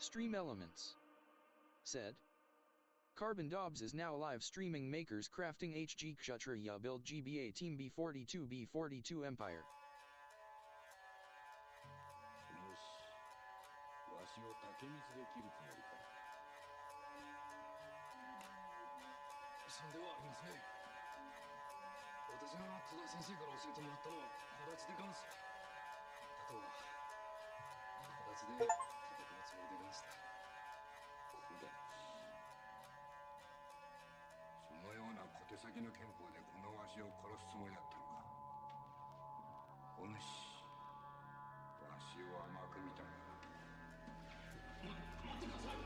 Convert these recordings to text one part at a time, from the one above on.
Stream Elements said. Carbon Dobbs is now live streaming Makers Crafting HG Kshatriya Build GBA Team B42 B42 Empire. わしを竹水で切るつもりか。そんではありますね。私が戸田先生から教えてもらったのは小立ちでガンス。あとは小立ちで戦うつもりでガンスだ。小立ち。そのような小手先の憲法でこのわしを殺すつもりだったのか。お主、わしを甘く見たのか。 待ってください。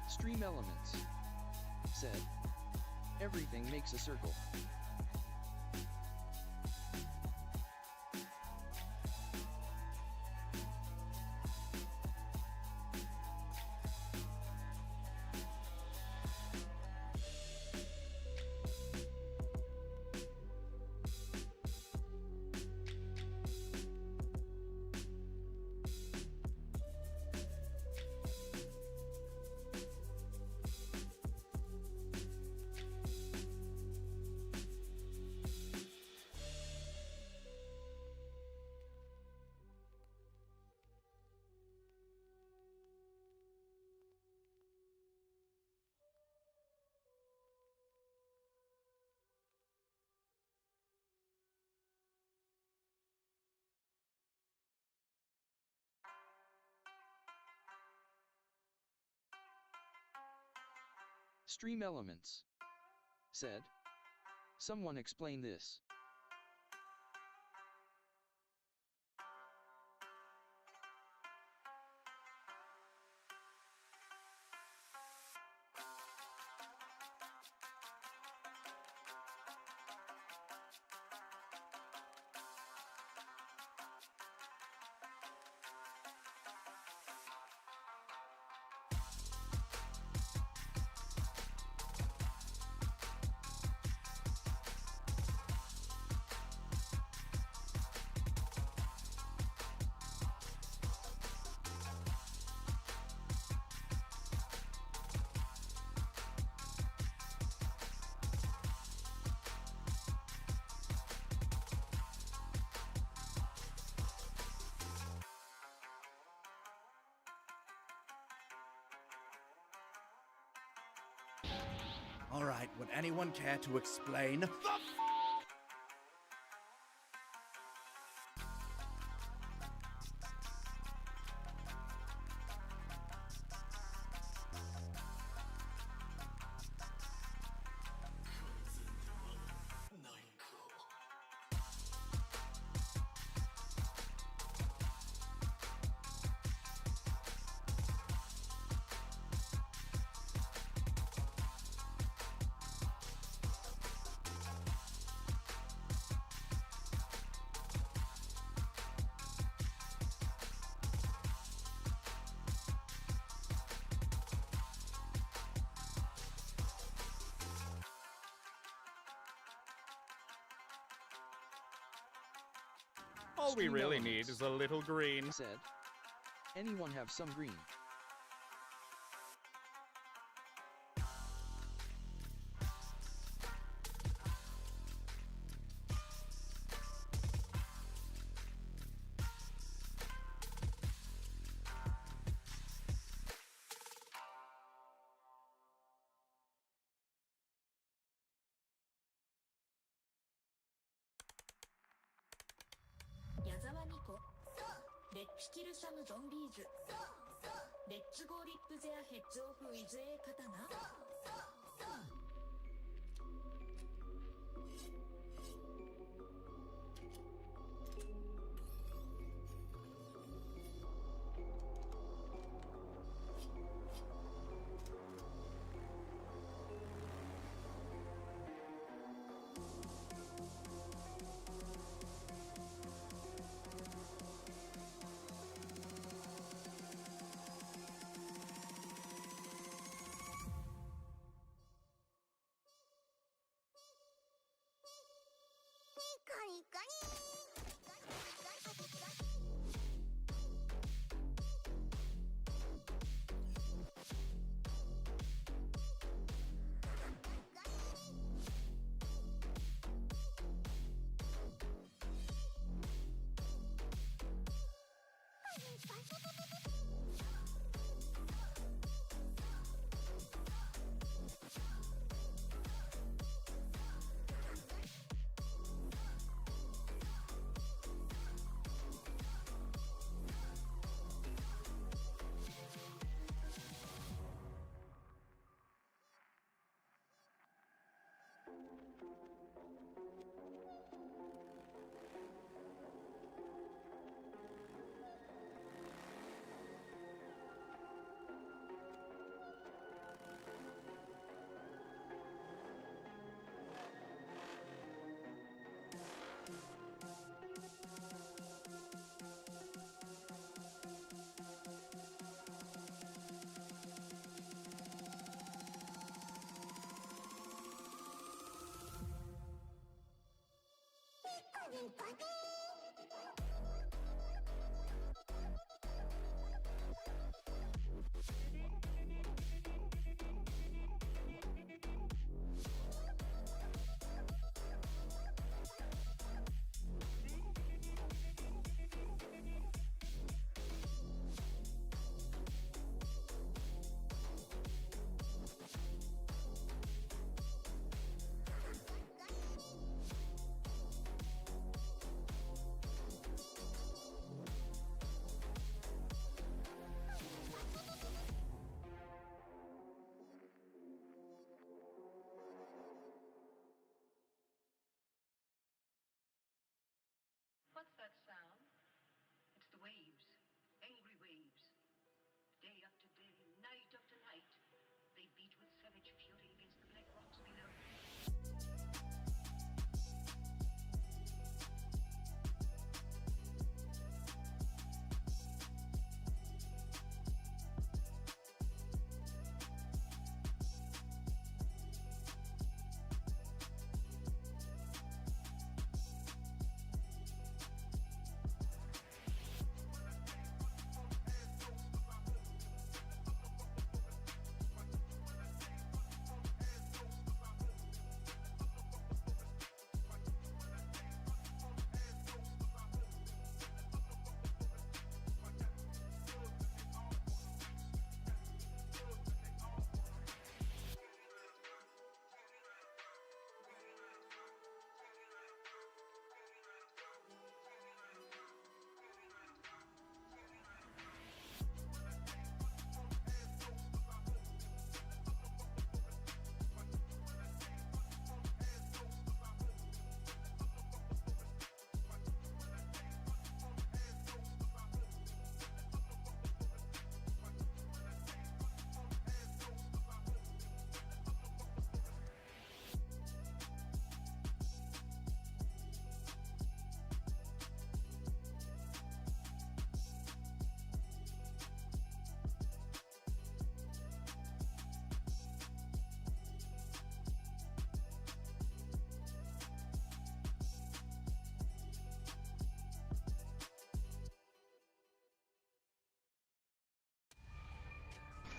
Stream Elements said. Everything makes a circle. Stream Elements said. Someone explain this. All right, would anyone care to explain? All we Stream really elements. need is a little green. Said. Anyone have some green? Let's kill some zombies. Let's go rip their heads off with a katana.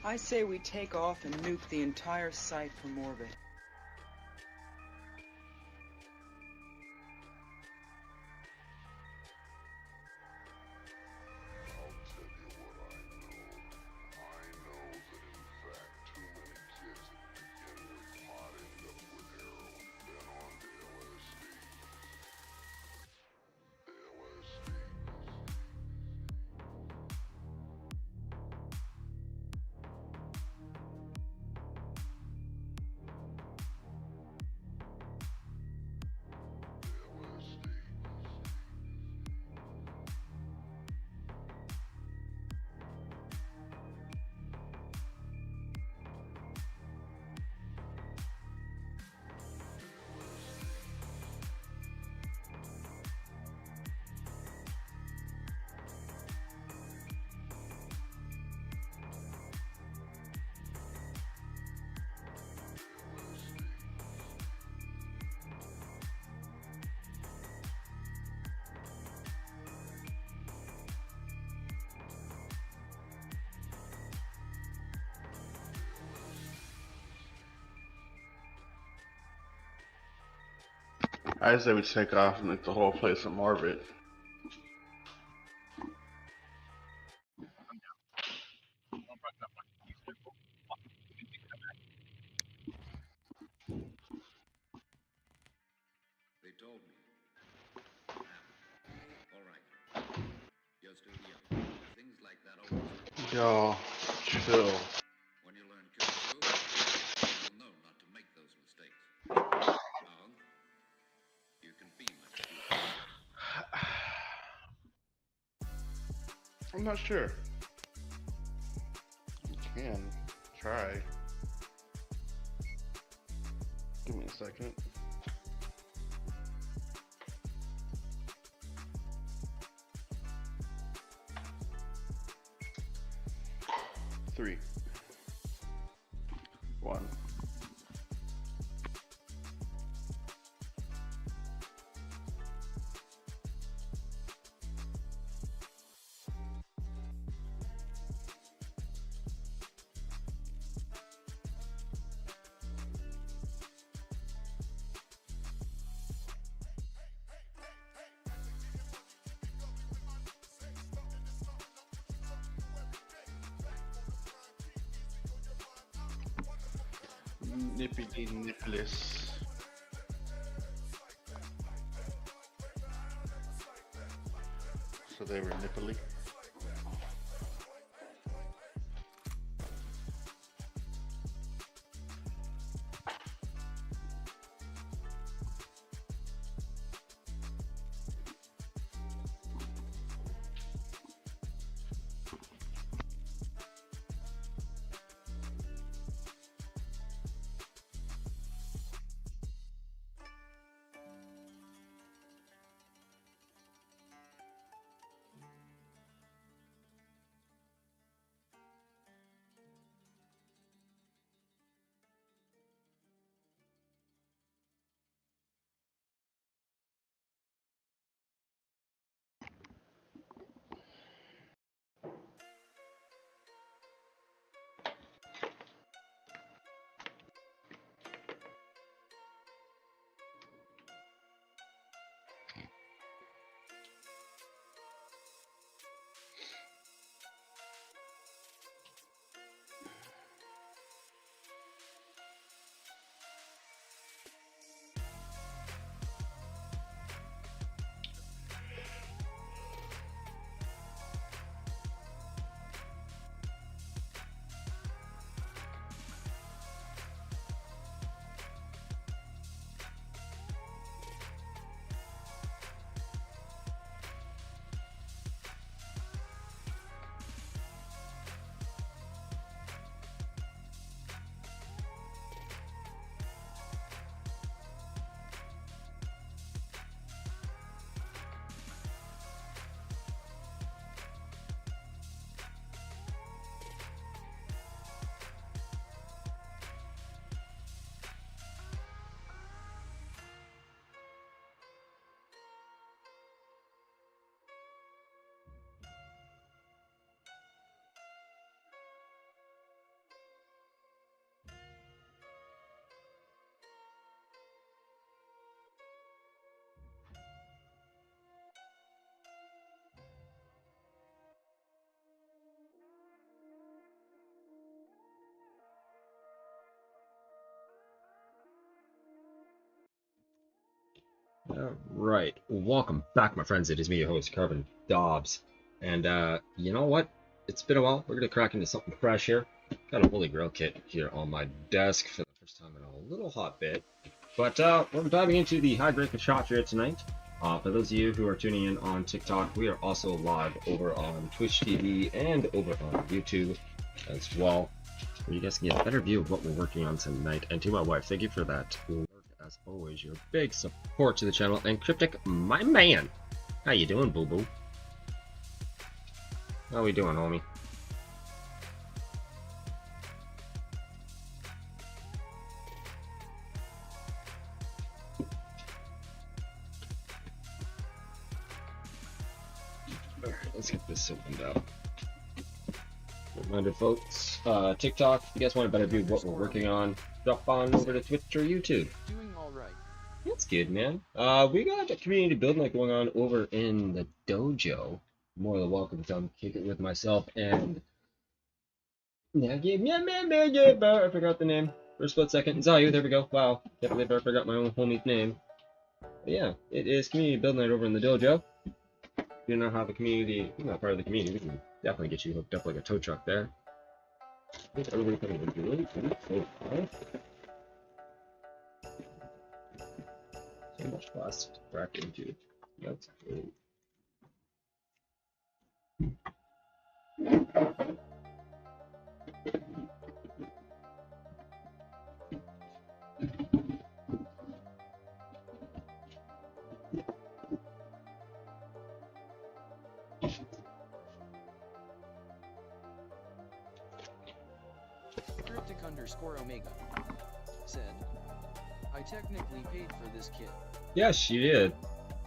I say we take off and nuke the entire site from orbit. I say we take off and make the whole place from orbit. They told me. All right. You're still young. Things like that always. Yo, chill. When you learn kung fu, you'll know not to make those mistakes. Now, you can be my student. I'm not sure. You can try. Give me a second. Three. One. Nippity nippless. So they were nipply. Alright, welcome back, my friends. It is me, your host, Carbon Dobbs. And, you know what? It's been a while. We're gonna crack into something fresh here. Got a Holy Grail kit here on my desk for the first time in a little hot bit. But, we're diving into the high grade Kshatriya tonight. For those of you who are tuning in on TikTok, we are also live over on Twitch TV and over on YouTube as well, where you guys can get a better view of what we're working on tonight. And to my wife, thank you for that work, as always. Your big support to the channel. And Cryptic, my man, how you doing, boo boo? How we doing, homie? Alright, let's get this opened up. Reminder, folks, TikTok, if you guys want a better view of what we're working on, drop on over to Twitch or YouTube. Doing all right. That's good, man. We got a community build night going on over in the dojo. More than welcome to come kick it with myself and I forgot the name for a split second. Zayu, there we go. Wow, can't believe I forgot my own homie's name. But yeah, it is community build night over in the dojo. If you don't have a community, you're not part of the community, we can definitely get you hooked up like a tow truck there. I think everybody coming in really so far. So much plastic to crack into. That's great. Cryptic_Omega said, I technically paid for this kit. Yes, you did.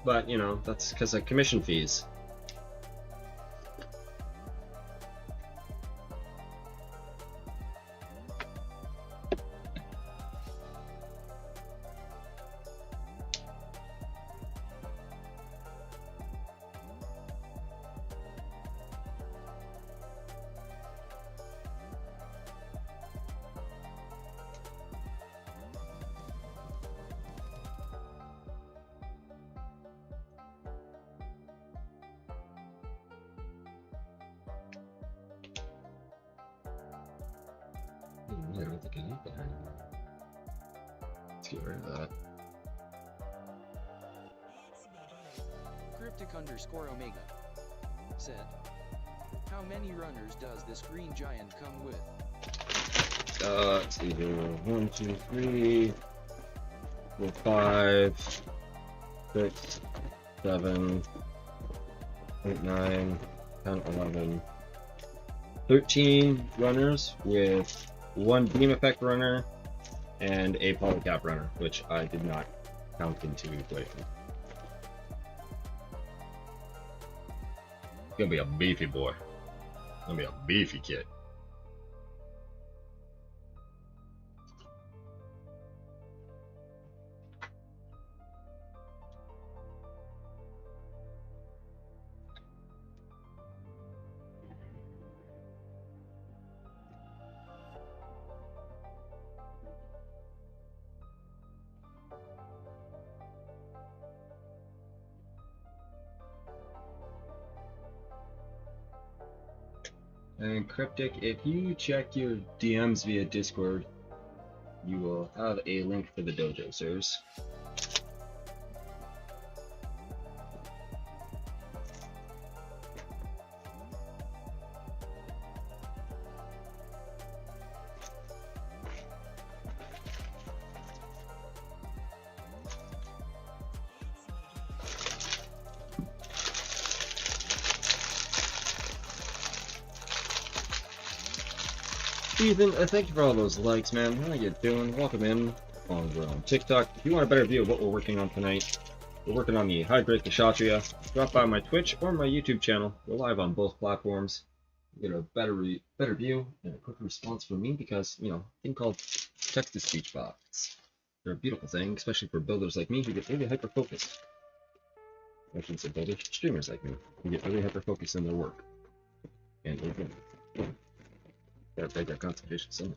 But, you know, that's because of commission fees. I don't think I need that anymore. Let's get rid of that. Cryptic_Omega said, how many runners does this green giant come with? Let's see here. 1, 2, 3, 4, 5, 6, 7, 8, 9, 10, 11, 13 runners with 1 beam effect runner and a polycap runner, which I did not count into the equation. It's gonna be a beefy boy. It's gonna be a beefy kid. And Cryptic, if you check your DMs via Discord, you will have a link for the dojo servers. Ethan, thank you for all those likes, man. How you doing? Welcome in on TikTok. If you want a better view of what we're working on tonight, we're working on the high grade Kshatriya. Drop by my Twitch or my YouTube channel. We're live on both platforms. You get a better view and a quick response from me because, you know, a thing called text-to-speech bots. They're a beautiful thing, especially for builders like me who get really hyper-focused. I shouldn't say builders, streamers like me who get really hyper-focused in their work. And gotta break that concentration somehow.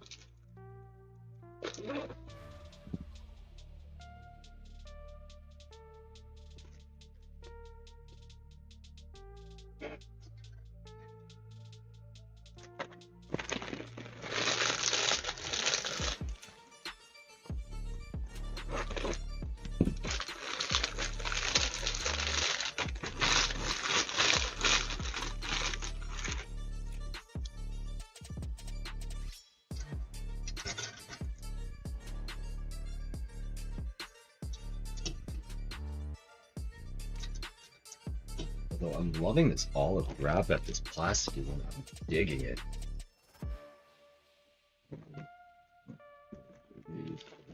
I'm loving this olive wrap at this plastic one. I'm digging it.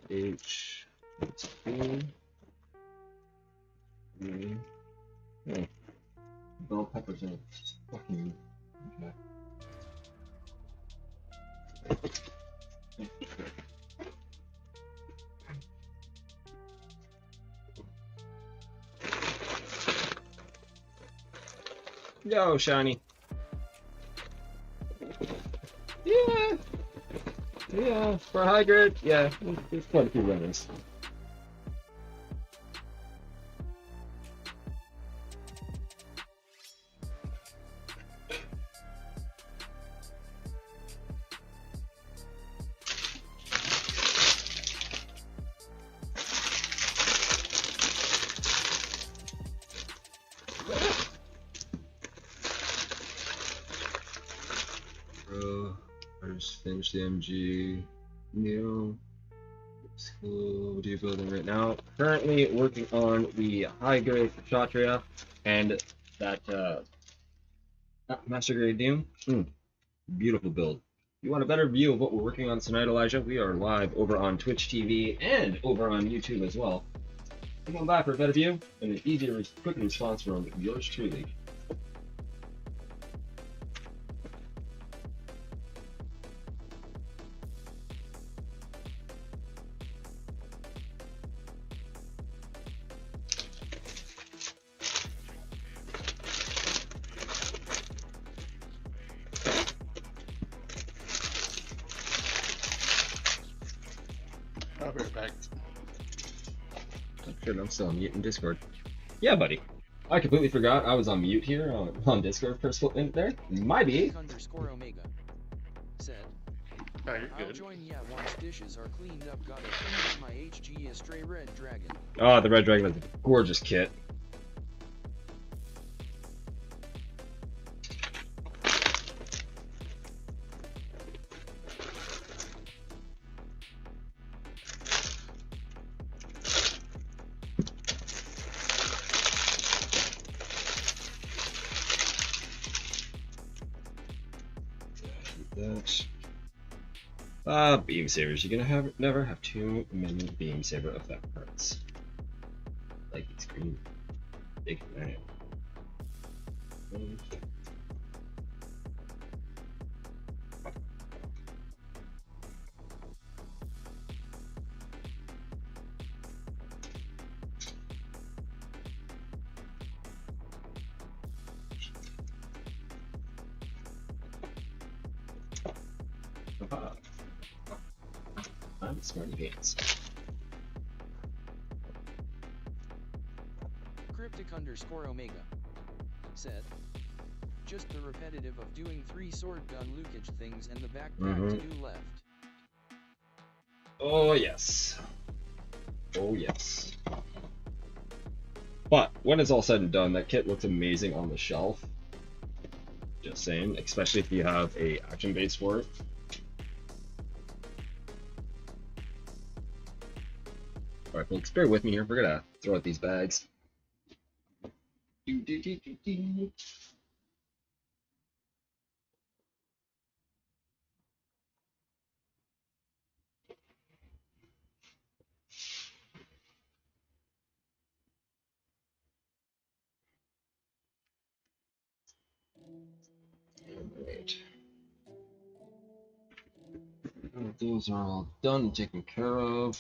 H. Bell peppers are fucking okay. Yo, shiny. Yeah. Yeah, for high grade, yeah, there's quite a few runners. I just finished the MG Neo. What are you building right now? Currently working on the high grade for Kshatriya and that master grade Doom. Beautiful build. If you want a better view of what we're working on tonight, Elijah, we are live over on Twitch TV and over on YouTube as well. Come on by for a better view and an easier, quick response from yours truly. I'll be right back. Oh, shit, I'm still on mute in Discord. Yeah, buddy. I completely forgot I was on mute here on Discord for a split minute there. My B. Omega said, Oh, you're I'll good. join ya once dishes are cleaned up. Gotta finish my HG a stray red dragon. Oh, the Red Dragon is a gorgeous kit. Beam sabers. You're gonna never have too many beam saber effect cards. Like it's green. Big man. Smarty pants. Cryptic_Omega said, just the repetitive of doing 3 sword gun Lukage things and the backpack to do left. Oh yes. Oh yes. But when it's all said and done, that kit looks amazing on the shelf. Just saying, especially if you have a action base for it. Alright folks, bear with me here. We're gonna throw out these bags. Alright. Those are all done and taken care of.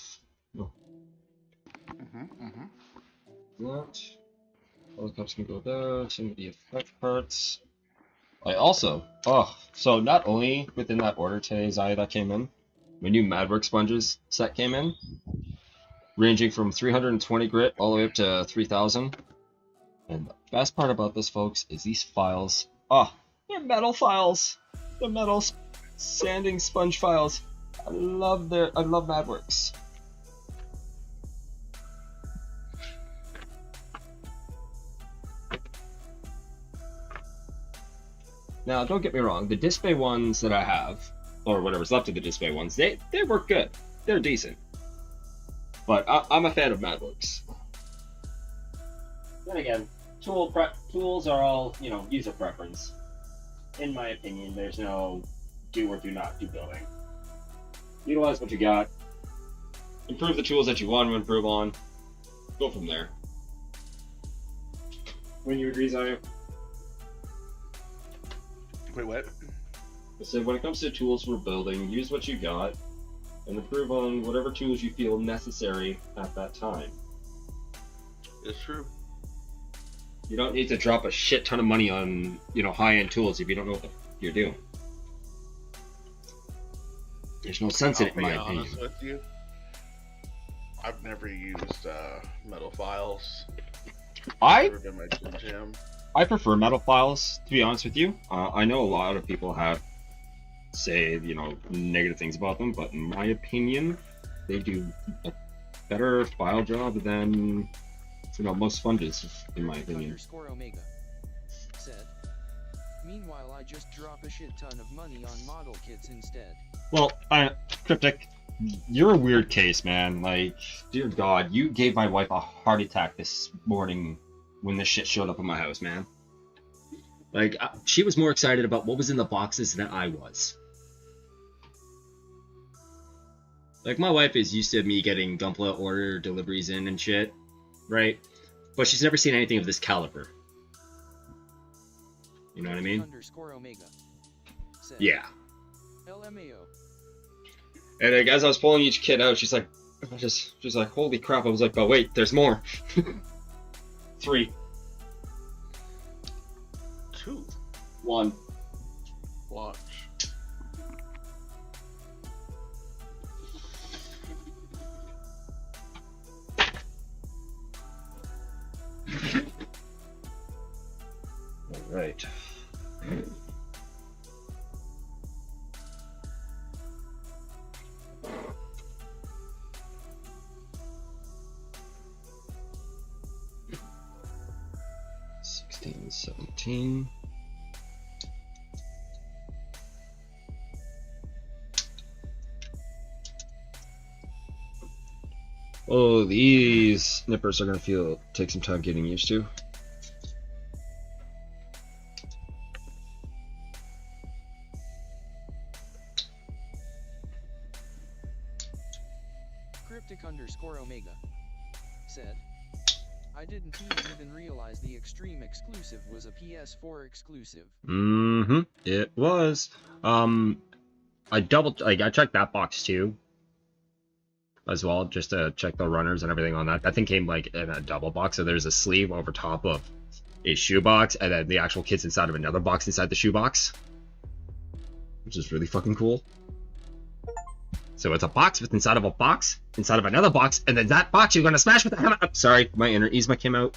That. All the cups can go there. Some of the effect parts. I also, so not only within that order today, Zaya, that came in, my new Madwork sponges set came in, ranging from 320 grit all the way up to 3000. And the best part about this, folks, is these files. They're metal files. They're metal sanding sponge files. I love Madworks. Now, don't get me wrong, the disc bay ones that I have, or whatever's left of the disc bay ones, they work good. They're decent. But I'm a fan of Madworks. Then again, tool Tools are all, you know, user preference. In my opinion, there's no do or do not do building. Utilize what you got. Improve the tools that you want to improve on. Go from there. When you agree, Zayu? Wait, what? I said when it comes to tools for building, use what you got and improve on whatever tools you feel necessary at that time. It's true. You don't need to drop a shit ton of money on, you know, high-end tools if you don't know what you're doing. There's no sense in it, in my opinion. I'll be honest with you. I've never used metal files. Never been my jam. I prefer metal files, to be honest with you. I know a lot of people have say, you know, negative things about them, but in my opinion, they do a better file job than, you know, most sponges, in my opinion. Omega said, meanwhile, I just drop a shit ton of money on model kits instead. Well, Cryptic, you're a weird case, man. Like, dear God, you gave my wife a heart attack this morning when this shit showed up in my house, man. Like, she was more excited about what was in the boxes than I was. Like, my wife is used to me getting Gunpla order deliveries in and shit, right? But she's never seen anything of this caliber. You know what I mean? Omega said, Yeah. LMAO. And like, as I was pulling each kit out, she's like, just like, holy crap! I was like, but wait, there's more. 3, 2. 1. Watch. All right. $16, $17. Oh, these nippers are gonna take some time getting used to. Cryptic_Omega said, I didn't even realize the Extreme exclusive was a PS4 exclusive. Mm-hmm. It was. I checked that box too, as well, just to check the runners and everything on that. That thing came like in a double box, so there's a sleeve over top of a shoebox, and then the actual kit's inside of another box inside the shoebox, which is really fucking cool. So it's a box with inside of a box, inside of another box, and then that box you're gonna smash with the hammer. Oh, sorry, my inner Yzma came out.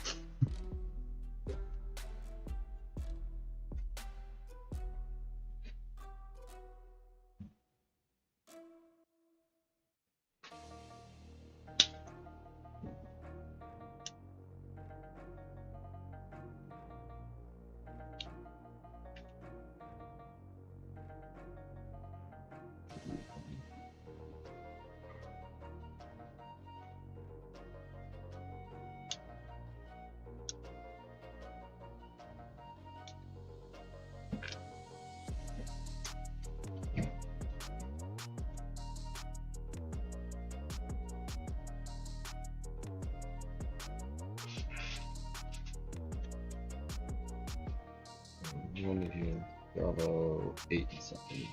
One of you, Bravo 8 something.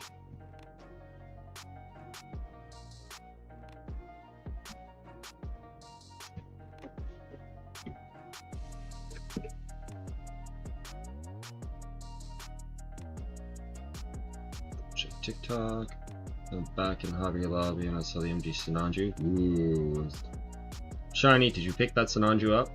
Check TikTok. I'm back in Hobby Lobby and I saw the MG Sinanju. Ooh. Shiny, did you pick that Sinanju up?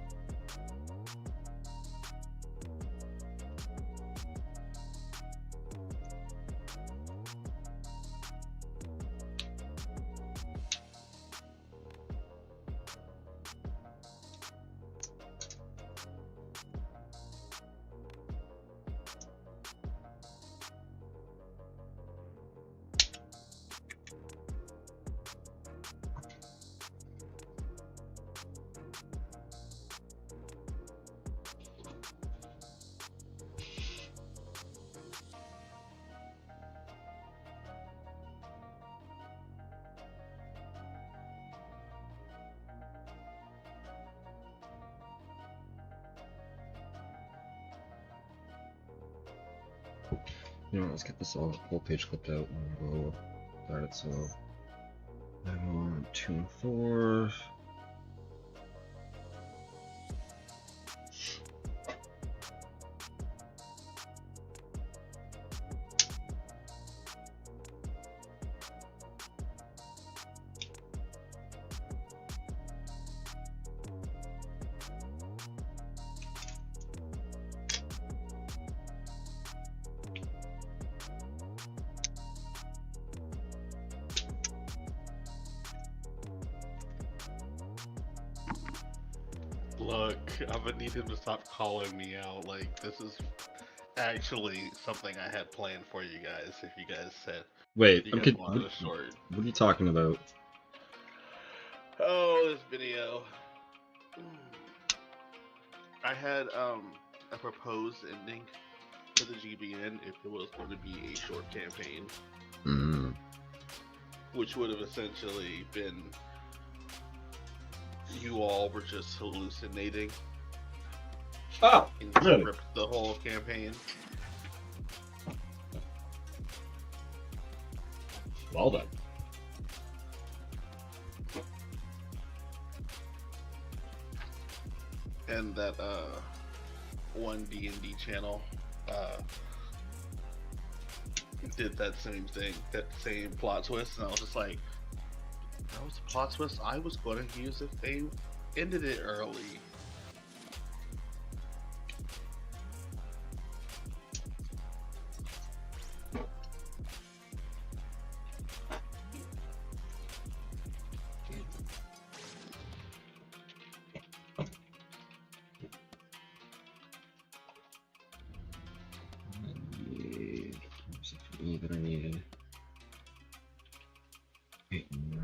You know, let's get this whole page clipped out and we'll go at it. So I want 2 and 4. Look, I'm gonna need him to stop calling me out. Like, this is actually something I had planned for you guys. If you guys said Wait, you guys wanted a short. What are you talking about? Oh, this video. I had a proposed ending for the GBN if it was going to be a short campaign, which would have essentially been you all were just hallucinating. Oh, And really? ripped the whole campaign. Well done. And that one D&D channel did that same thing, that same plot twist, and I was just like, that was the plot twist I was going to use if they ended it early. That I needed. 8 more.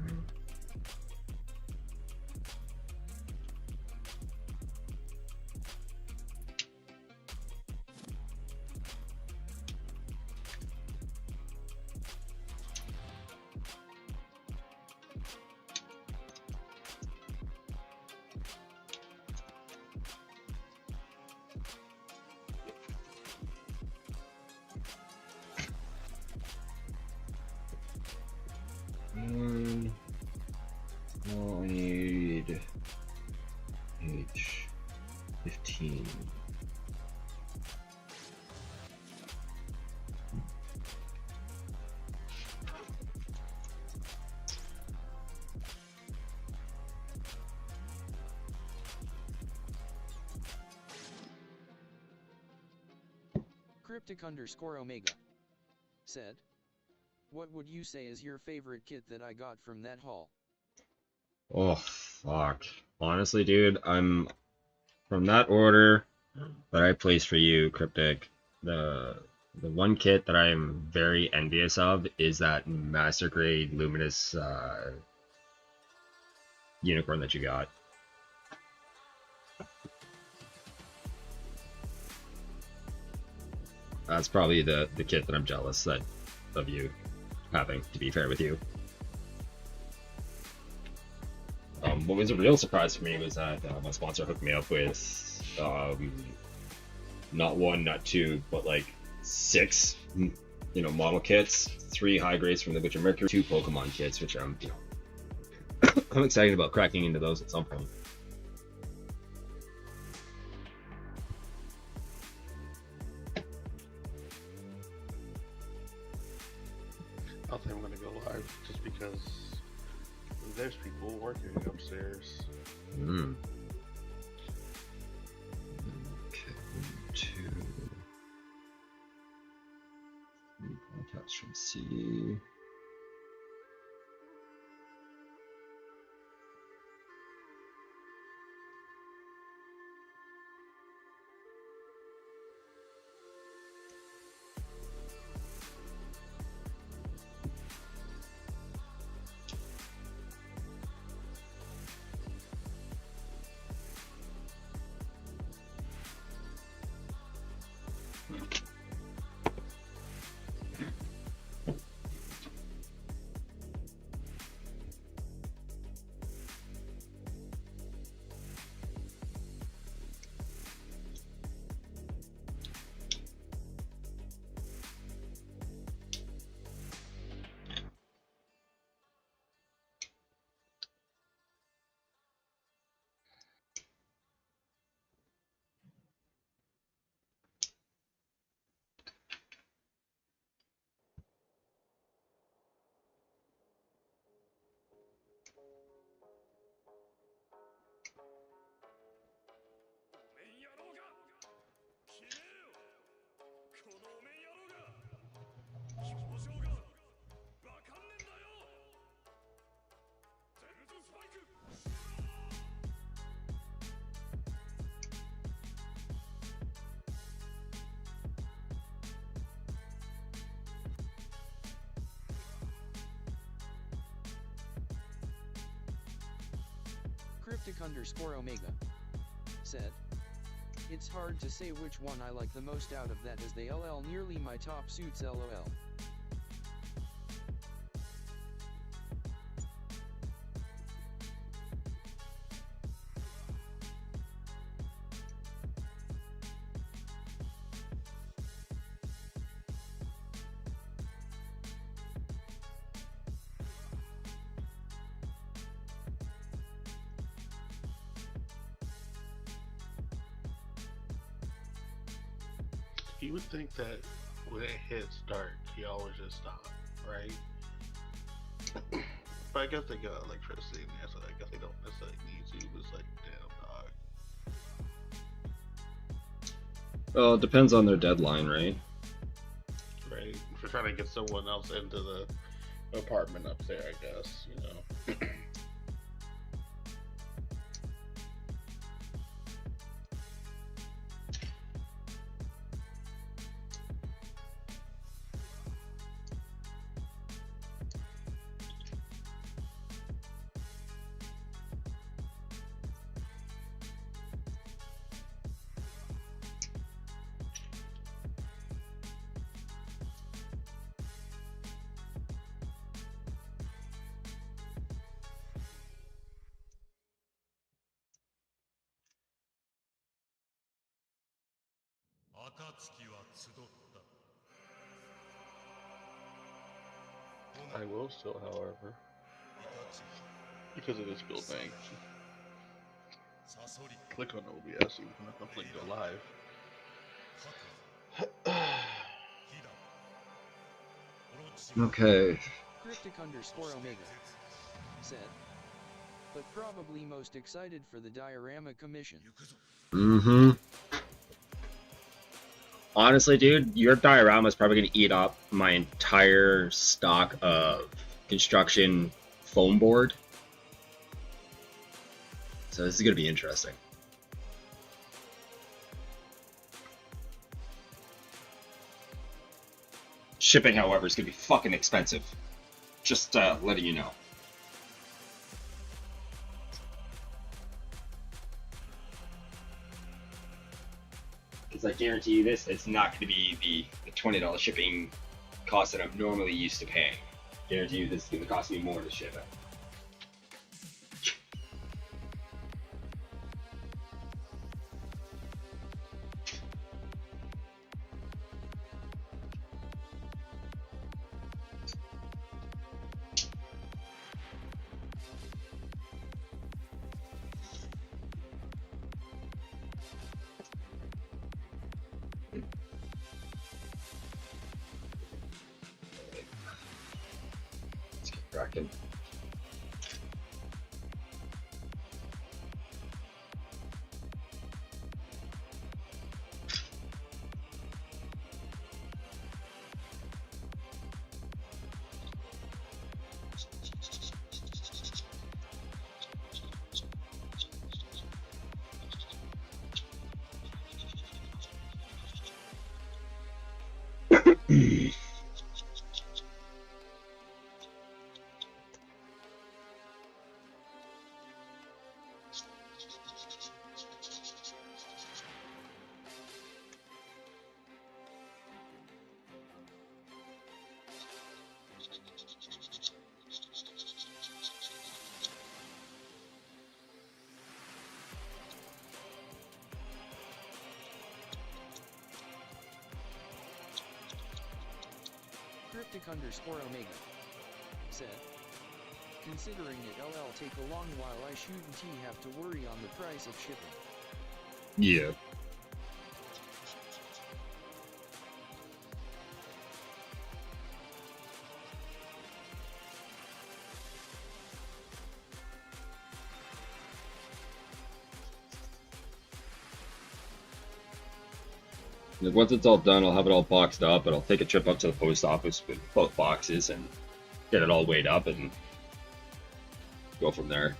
Well, I need page 15. Cryptic_Omega said, "What would you say is your favorite kit that I got from that haul?" Oh, fuck. Honestly, dude, I'm from that order that I placed for you, Cryptic. The one kit that I'm very envious of is that Master Grade Luminous unicorn that you got. That's probably the kit that I'm jealous of you having, to be fair with you. What was a real surprise for me was that my sponsor hooked me up with not 1, not 2, but like 6, model kits, 3 high grades from the Witcher Mercury, 2 Pokemon kits, which I'm I'm excited about cracking into those at some point. I think I'm gonna go live just because there's people working upstairs. Okay, 2. Contacts from C. Cryptic_Omega said, "It's hard to say which one I like the most out of that as they LL nearly my top suits LOL. You would think that when it hits dark, he always just stop, right? But I guess they got electricity in there, so I guess they don't necessarily need to. But it's like, damn, dog. Well, it depends on their deadline, right? Right? If you're trying to get someone else into the apartment up there, I guess, you know. I will still, however, because of this build bank, click on OBS even if the link go live. Okay. Cryptic_Omega said, but probably most excited for the diorama commission. Mm-hmm. Honestly, dude, your diorama is probably going to eat up my entire stock of construction foam board. So this is going to be interesting. Shipping, however, is going to be fucking expensive. Just letting you know. Because I guarantee you this, it's not going to be the $20 shipping cost that I'm normally used to paying. Guarantee you this is going to cost me more to ship it. Let's get cracking. Cryptic_Omega said, considering it LL take a long while I shouldn't have to worry on the price of shipping. Yeah. Like, once it's all done, I'll have it all boxed up, and I'll take a trip up to the post office with both boxes and get it all weighed up and go from there.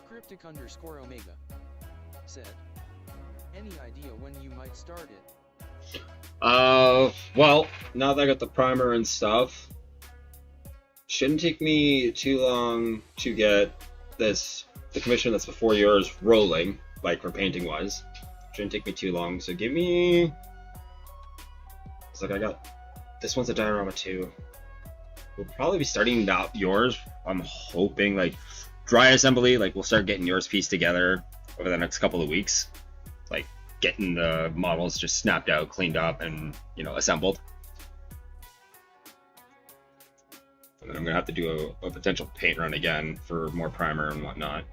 Cryptic_Omega said, any idea when you might start it? Well, now that I got the primer and stuff, shouldn't take me too long to get the commission that's before yours rolling, like for painting wise. Shouldn't take me too long, so give me... It's like I got... This one's a diorama too. We'll probably be starting out yours. I'm hoping, like, dry assembly, like, we'll start getting yours pieced together over the next couple of weeks. Like, getting the models just snapped out, cleaned up, and, you know, assembled. And then I'm gonna have to do a potential paint run again for more primer and whatnot.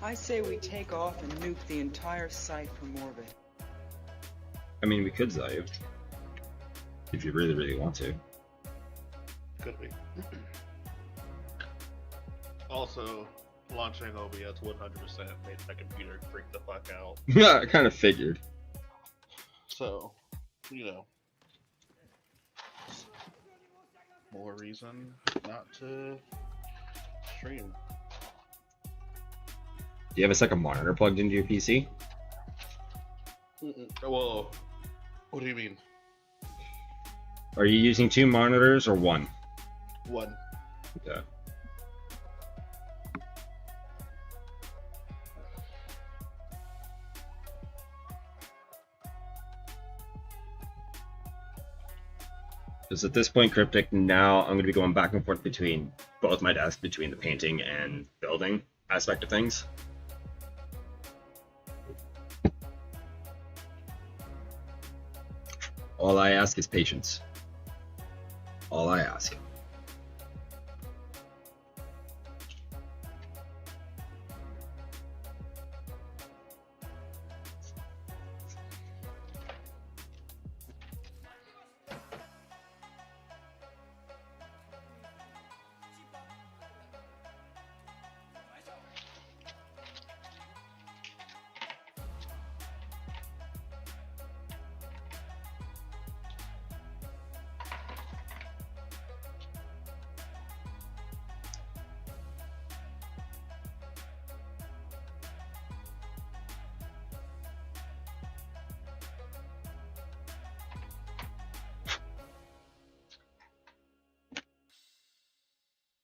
I say we take off and nuke the entire site from orbit. I mean, we could, Zayu. If you really, really want to. Could be. Also, launching OBS 100% made my computer freak the fuck out. Yeah, I kind of figured. So, you know. More reason not to stream. Do you have a second monitor plugged into your PC? Well, what do you mean? Are you using 2 monitors or 1? One. Okay. Because at this point, Cryptic, now I'm going to be going back and forth between both my desks, between the painting and building aspect of things. All I ask is patience. All I ask.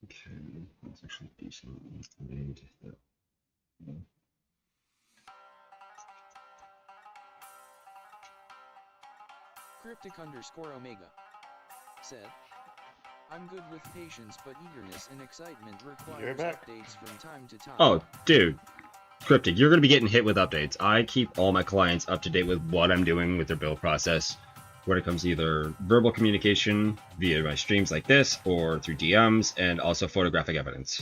Okay, that's actually decent. Made that. Cryptic_Omega said, I'm good with patience, but eagerness and excitement requires updates from time to time. Oh, dude. Cryptic, you're going to be getting hit with updates. I keep all my clients up to date with what I'm doing with their build process when it comes to either verbal communication via my streams like this or through DMs, and also photographic evidence.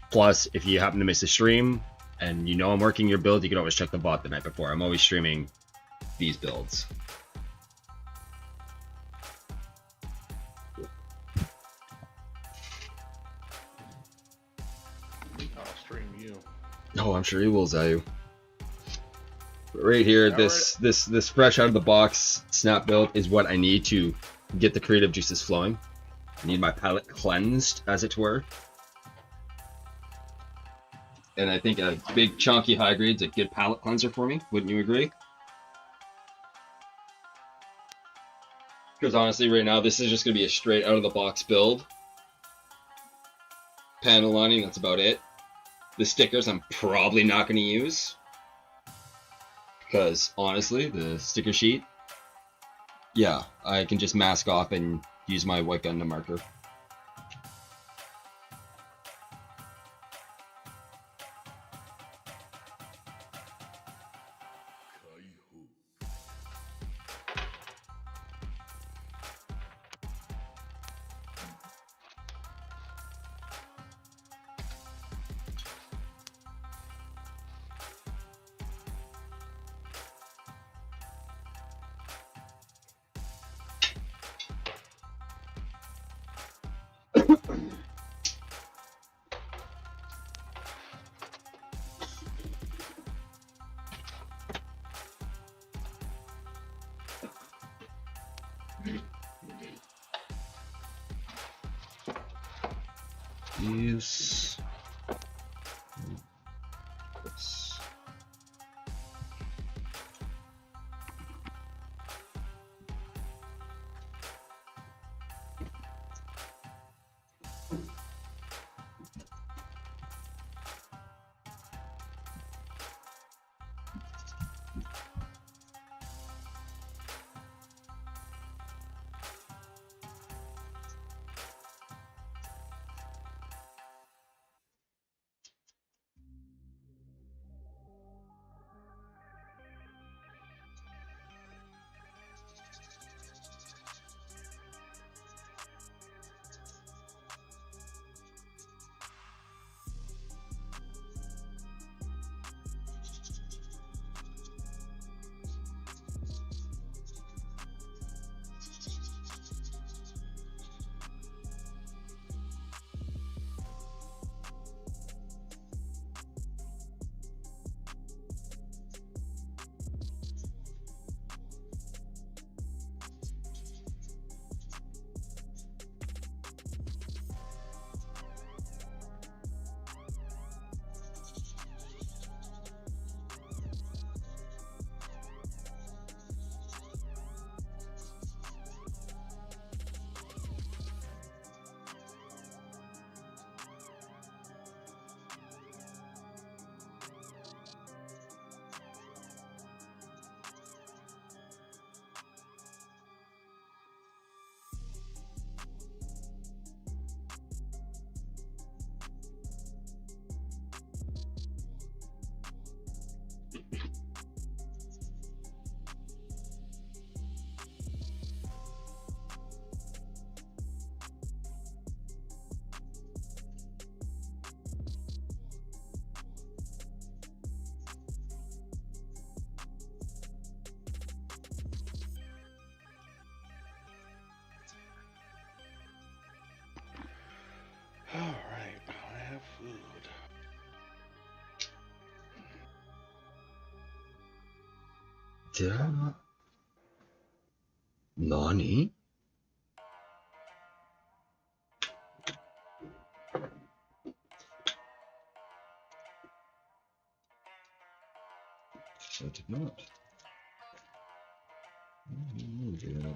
Plus, if you happen to miss a stream and you know I'm working your build, you can always check the bot the night before. I'm always streaming these builds. I'll stream you. Oh, I'm sure he will, Zayu. But right here, this fresh out of the box snap build is what I need to get the creative juices flowing. I need my palette cleansed, as it were. And I think a big chunky high grade's a good palette cleanser for me. Wouldn't you agree? Because honestly, right now, this is just going to be a straight out of the box build. Panel lining, that's about it. The stickers I'm probably not going to use. Because honestly, the sticker sheet, yeah, I can just mask off and use my white Gundam marker. use this. Alright, I have food. Yeah. Nani? I did not. Yeah.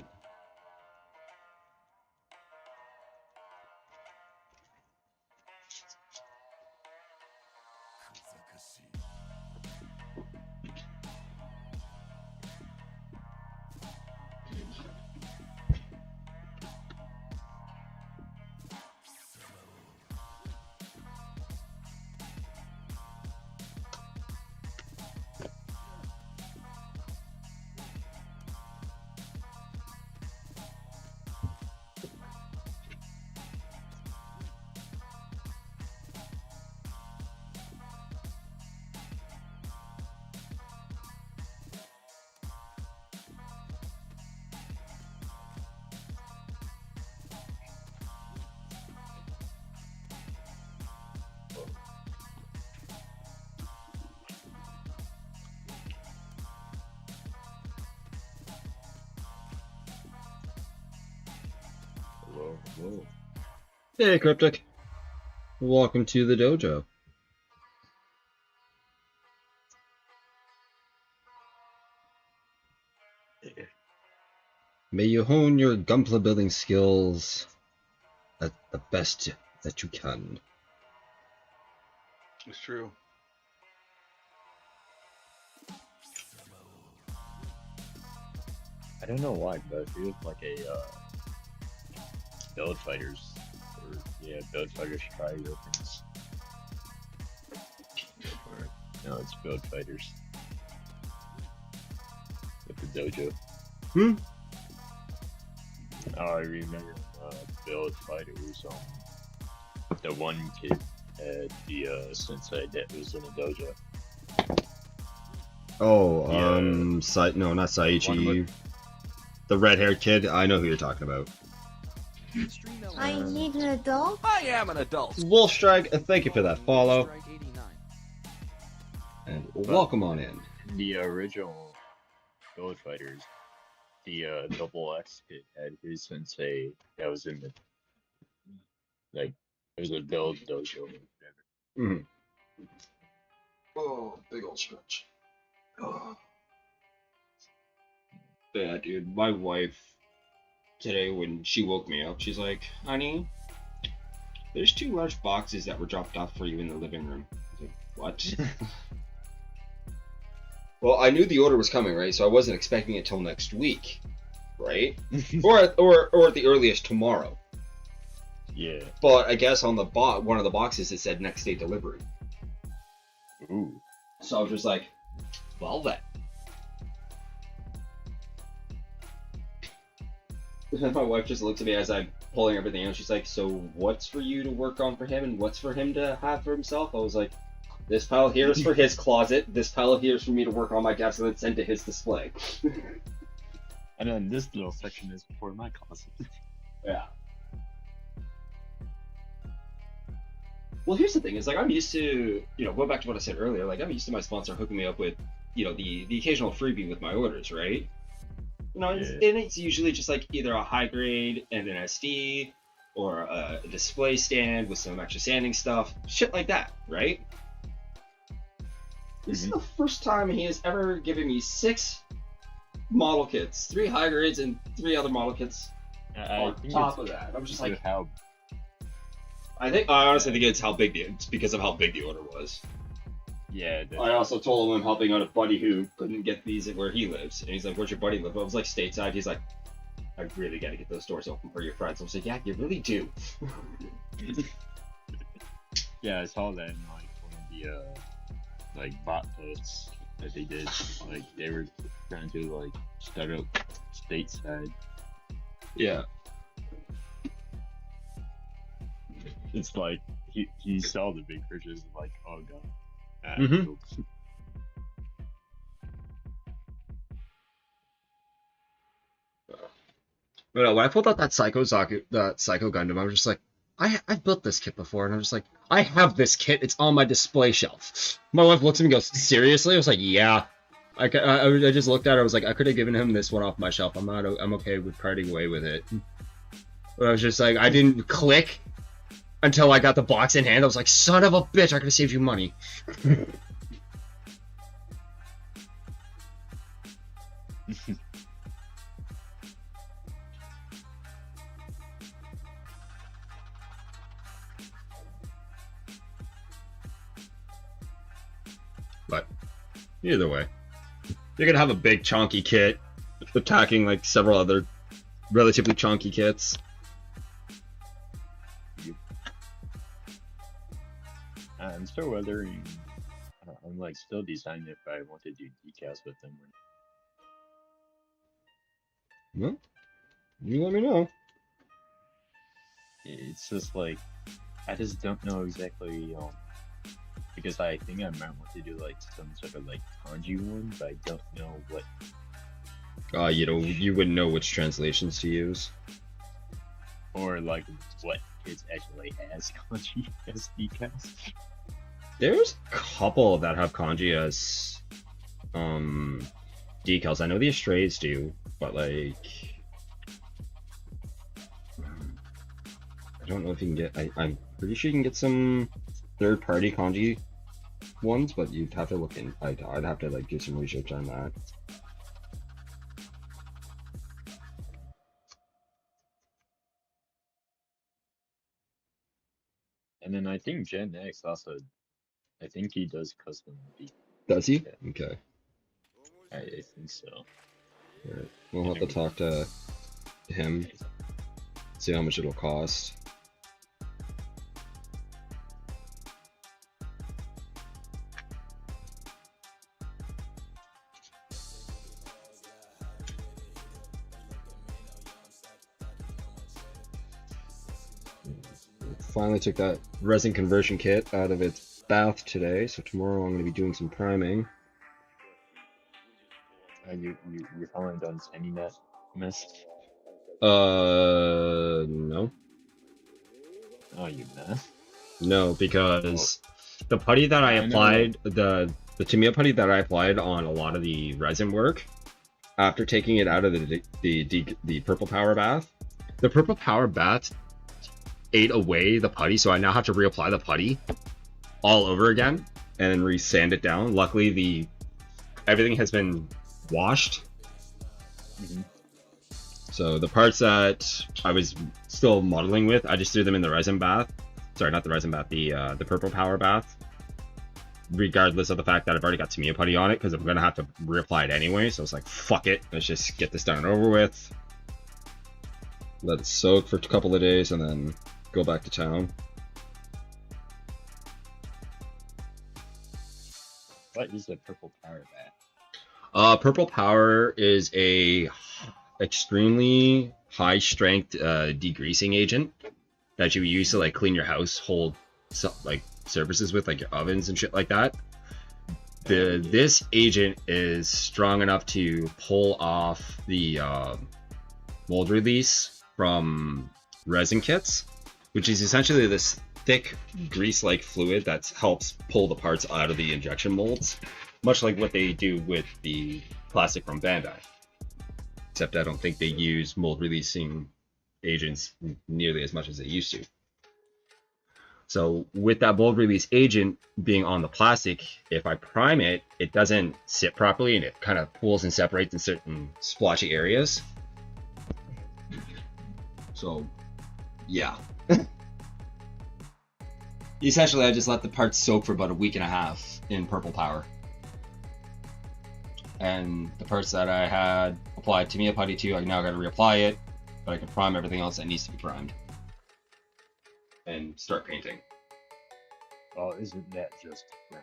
Hello, hello. Hey, Cryptic. Welcome to the dojo. May you hone your Gunpla building skills at the best that you can. It's true. I don't know why, but it feels like a Build Fighters, or yeah, Build Fighters try reference. Or, no, it's Build Fighters with the dojo. Hmm? Oh, I remember Build Fighters. The one kid had the sensei that was in a dojo. Oh, Yeah. no, not One Saichi. with, The red-haired kid. I know who you're talking about. I need an adult. I am an adult. Wolfstrike, thank you for that follow, Strike 89. and welcome on in. the original Build Fighters, the double X kid had his sensei that was in the There's a build dojo. Mhm. Oh, big old stretch. Oh. Yeah, dude, my wife today when she woke me up, she's like, "Honey, there's 2 large boxes that were dropped off for you in the living room." I was like, "What?" Well, I knew the order was coming, right? So I wasn't expecting it till next week, right? or at the earliest tomorrow. Yeah. But I guess on the one of the boxes it said next day delivery. Ooh. So I was just like, well then. My wife just looks at me as I'm pulling everything out. She's like, "So what's for you to work on for him, and what's for him to have for himself?" I was like, "This pile here is for his closet. This pile here is for me to work on my desk and then send to his display." And then this little section is for my closet. Yeah. Well, here's the thing: is like I'm used to, going back to what I said earlier. Like I'm used to my sponsor hooking me up with, the occasional freebie with my orders, right? And it's usually just like either a high grade and an SD, or a display stand with some extra sanding stuff, shit like that, right? This is the first time he has ever given me 6 model kits, 3 high grades and 3 other model kits on top of that. I'm just like, how? I honestly think it's because of how big the order was. Yeah. I also told him I'm helping out a buddy who couldn't get these at where he lives, and he's like, "Where's your buddy live?" I was like, "Stateside." He's like, "I really got to get those doors open for your friends." I was like, "Yeah, you really do." Yeah, I saw that in like one of the bot posts that they did. Like they were trying to like start up stateside. Yeah. It's like he saw the big pictures and like, oh god. Mhm. But when I pulled out that Psycho Gundam, I was just like, I've built this kit before, and I'm just like, I have this kit. It's on my display shelf. My wife looks at me and goes, "Seriously?" I was like, "Yeah." I just looked at her. I was like, I could have given him this one off my shelf. I'm okay with parting away with it. But I was just like, I didn't click until I got the box in hand. I was like, son of a bitch, I could have saved you money. But either way, you're gonna have a big chunky kit attacking like several other relatively chunky kits. I'm still wondering. I'm like still deciding if I want to do decals with them. Well, you let me know. It's just like I just don't know exactly. Because I think I might want to do like some sort of like kanji one, but I don't know what. You wouldn't know which translations to use. Or like what kids actually has kanji as decals. There's a couple that have kanji as decals. I know the Astrays do, but like I don't know if you can get. I'm pretty sure you can get some third-party kanji ones, but you'd have to look in. I'd have to like do some research on that. And then I think Gen X also, I think he does custom decals. Does he? Yeah. Okay. I think so. Alright. We'll have to talk to him, see how much it'll cost. Finally took that resin conversion kit out of its bath today, so tomorrow I'm going to be doing some priming. You're finally done sending that mess? No. Oh, you mess? No, because the putty that I applied, the Tamiya putty that I applied on a lot of the resin work, after taking it out of the purple power bath, the purple power bath ate away the putty, so I now have to reapply the putty all over again and then re-sand it down. Luckily, everything has been washed. So the parts that I was still modeling with, I just threw them in the resin bath. Sorry, not the resin bath, the purple power bath. Regardless of the fact that I've already got Tamiya putty on it, because I'm gonna have to reapply it anyway. So it's like, fuck it, let's just get this done and over with. Let it soak for a couple of days and then go back to town. What is the purple power bath? Purple power is a extremely high strength degreasing agent that you use to like clean your household like surfaces with, like your ovens and shit like that. This agent is strong enough to pull off the mold release from resin kits, which is essentially this thick grease-like fluid that helps pull the parts out of the injection molds, much like what they do with the plastic from Bandai. Except I don't think they use mold releasing agents nearly as much as they used to. So with that mold release agent being on the plastic, if I prime it, it doesn't sit properly and it kind of pulls and separates in certain splotchy areas. So, yeah. Essentially, I just let the parts soak for about a week and a half in purple power. And the parts that I had applied Tamiya putty to, I now got to reapply it, but I can prime everything else that needs to be primed. And start painting. Oh, isn't that just brown?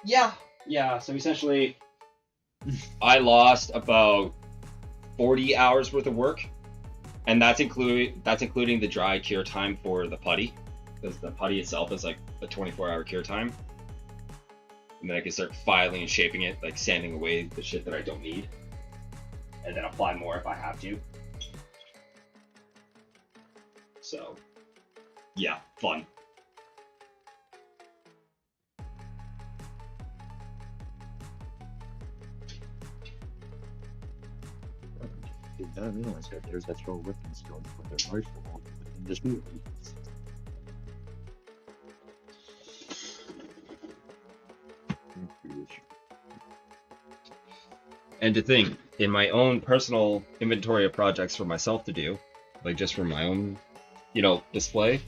Yeah, so essentially, I lost about 40 hours worth of work, and that's including the dry cure time for the putty, because the putty itself is like a 24-hour cure time. And then I can start filing and shaping it, like sanding away the shit that I don't need, and then apply more if I have to. So, yeah, fun. Did not realize that there's actual weapons going for their rifle in this movie. And to think, in my own personal inventory of projects for myself to do, like just for my own, display,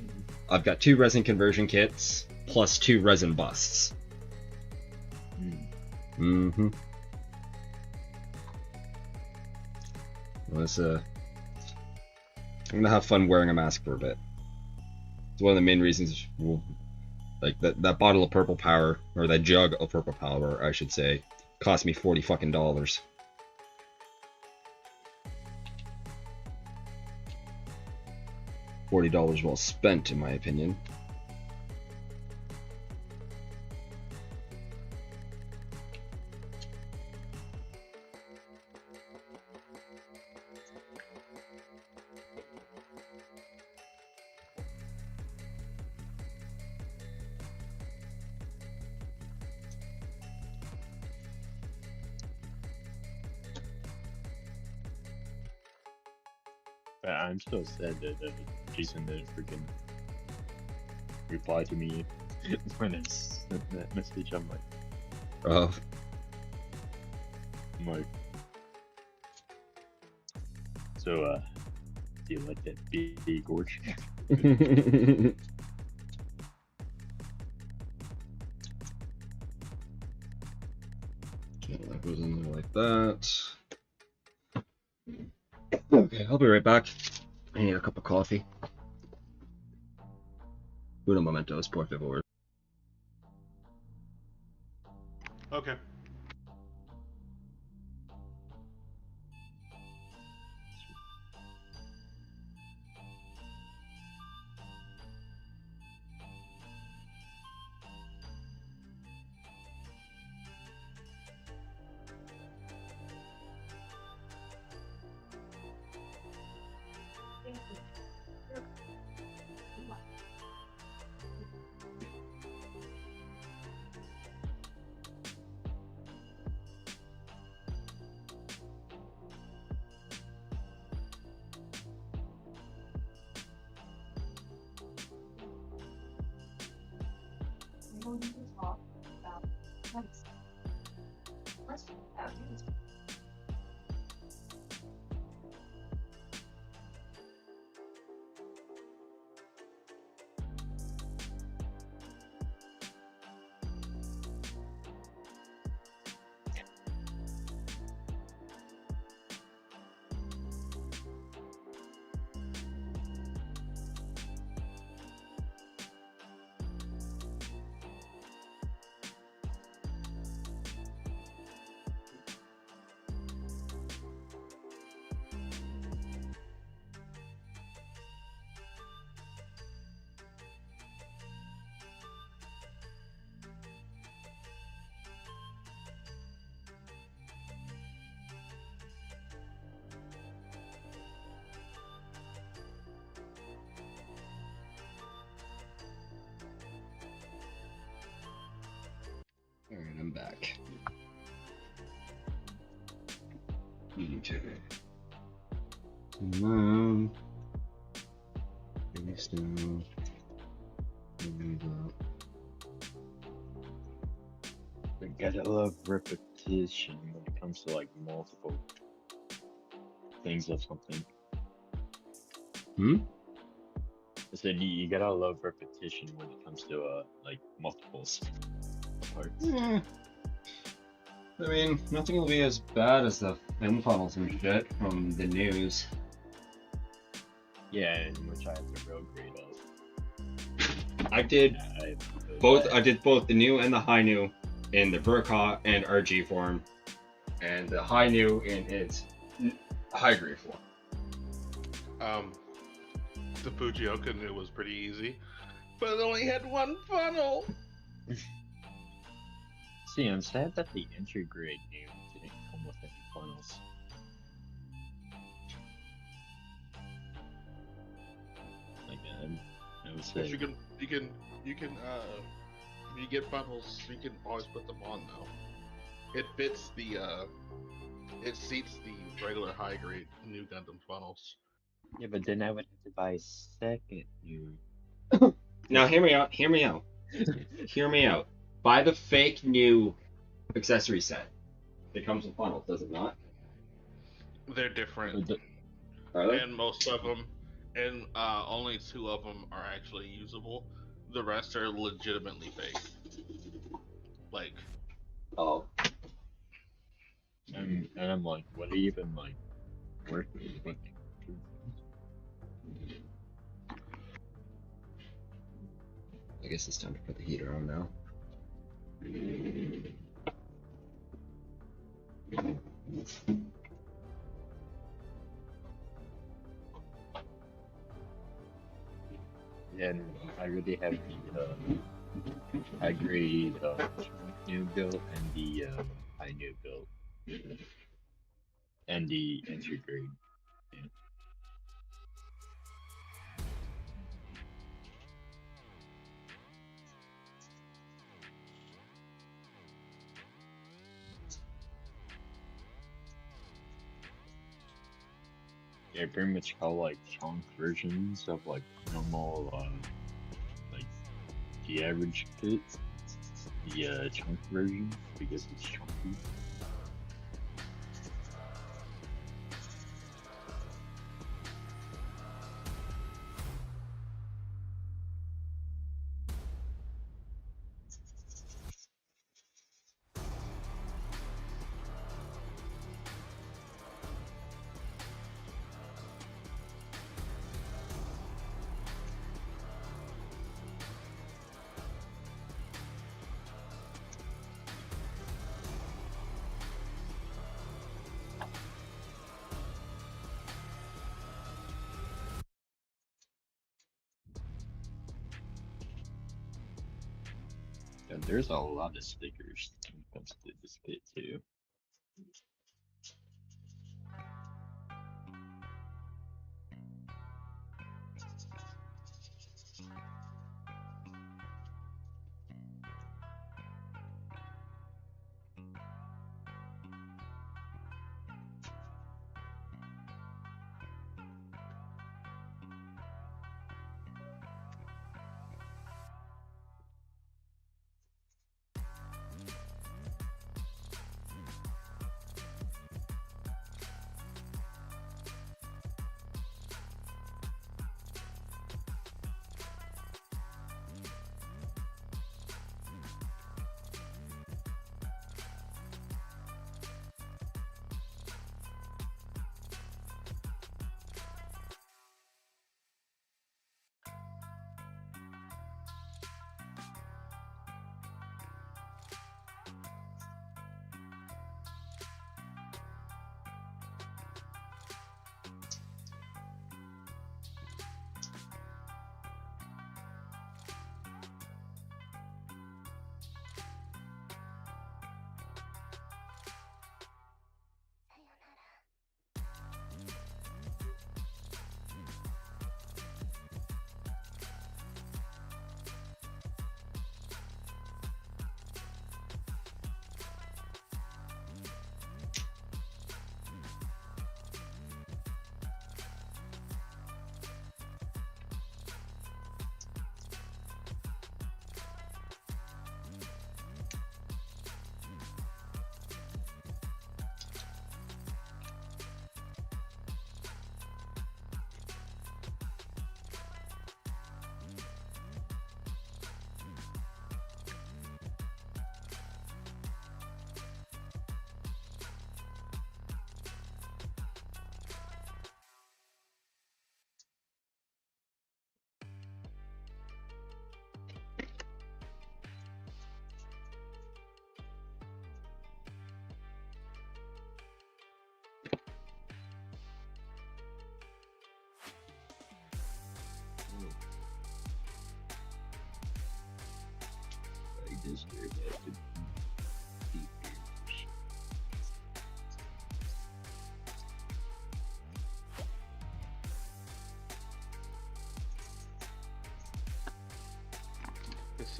I've got 2 resin conversion kits plus 2 resin busts. Mm-hmm. I'm gonna have fun wearing a mask for a bit. It's one of the main reasons, like that bottle of purple power, or that jug of purple power, I should say, cost me $40 fucking. $40 well spent, in my opinion. I'm still sad that Jason didn't freaking reply to me when I sent that message. I'm like, so, do you like that big gorge? Okay, that goes in there like that. Okay, I'll be right back. I need a cup of coffee. Uno momentos, por favor. Okay. going to talk about price. Let's talk about it. Alright, I'm back. Okay. Please no. I gotta love repetition when it comes to like multiple things of something. I said you gotta love repetition when it comes to like multiples parts. Yeah. I mean, nothing will be as bad as the film funnels and shit from the news. Yeah, in which I have the real grade of. I did I both. I did both the new and the high new in the Burqa and RG form, and the high new in its high grade form. The Fujioka new was pretty easy, but it only had one funnel. See, I'm sad that the entry grade new didn't come with any funnels. Like I would say. You can if you get funnels, you can always put them on though. It fits the it seats the regular high grade new Gundam funnels. Yeah, but then I would have to buy a second new. Now hear me out. Hear me out. Hear me out. Buy the fake new accessory set. It comes with funnels, does it not? They're different, Are they? and most of them, and only 2 of them are actually usable. The rest are legitimately fake. Like, Oh. And I'm like, what even like worth it? I guess it's time to put the heater on now. And I really have the high grade new build and the high new build and the entry grade. Yeah. Yeah, pretty much call like chunk versions of like normal like the average kit, the chunk version because it's chunky. And there's a lot of stickers when it comes to this kit too.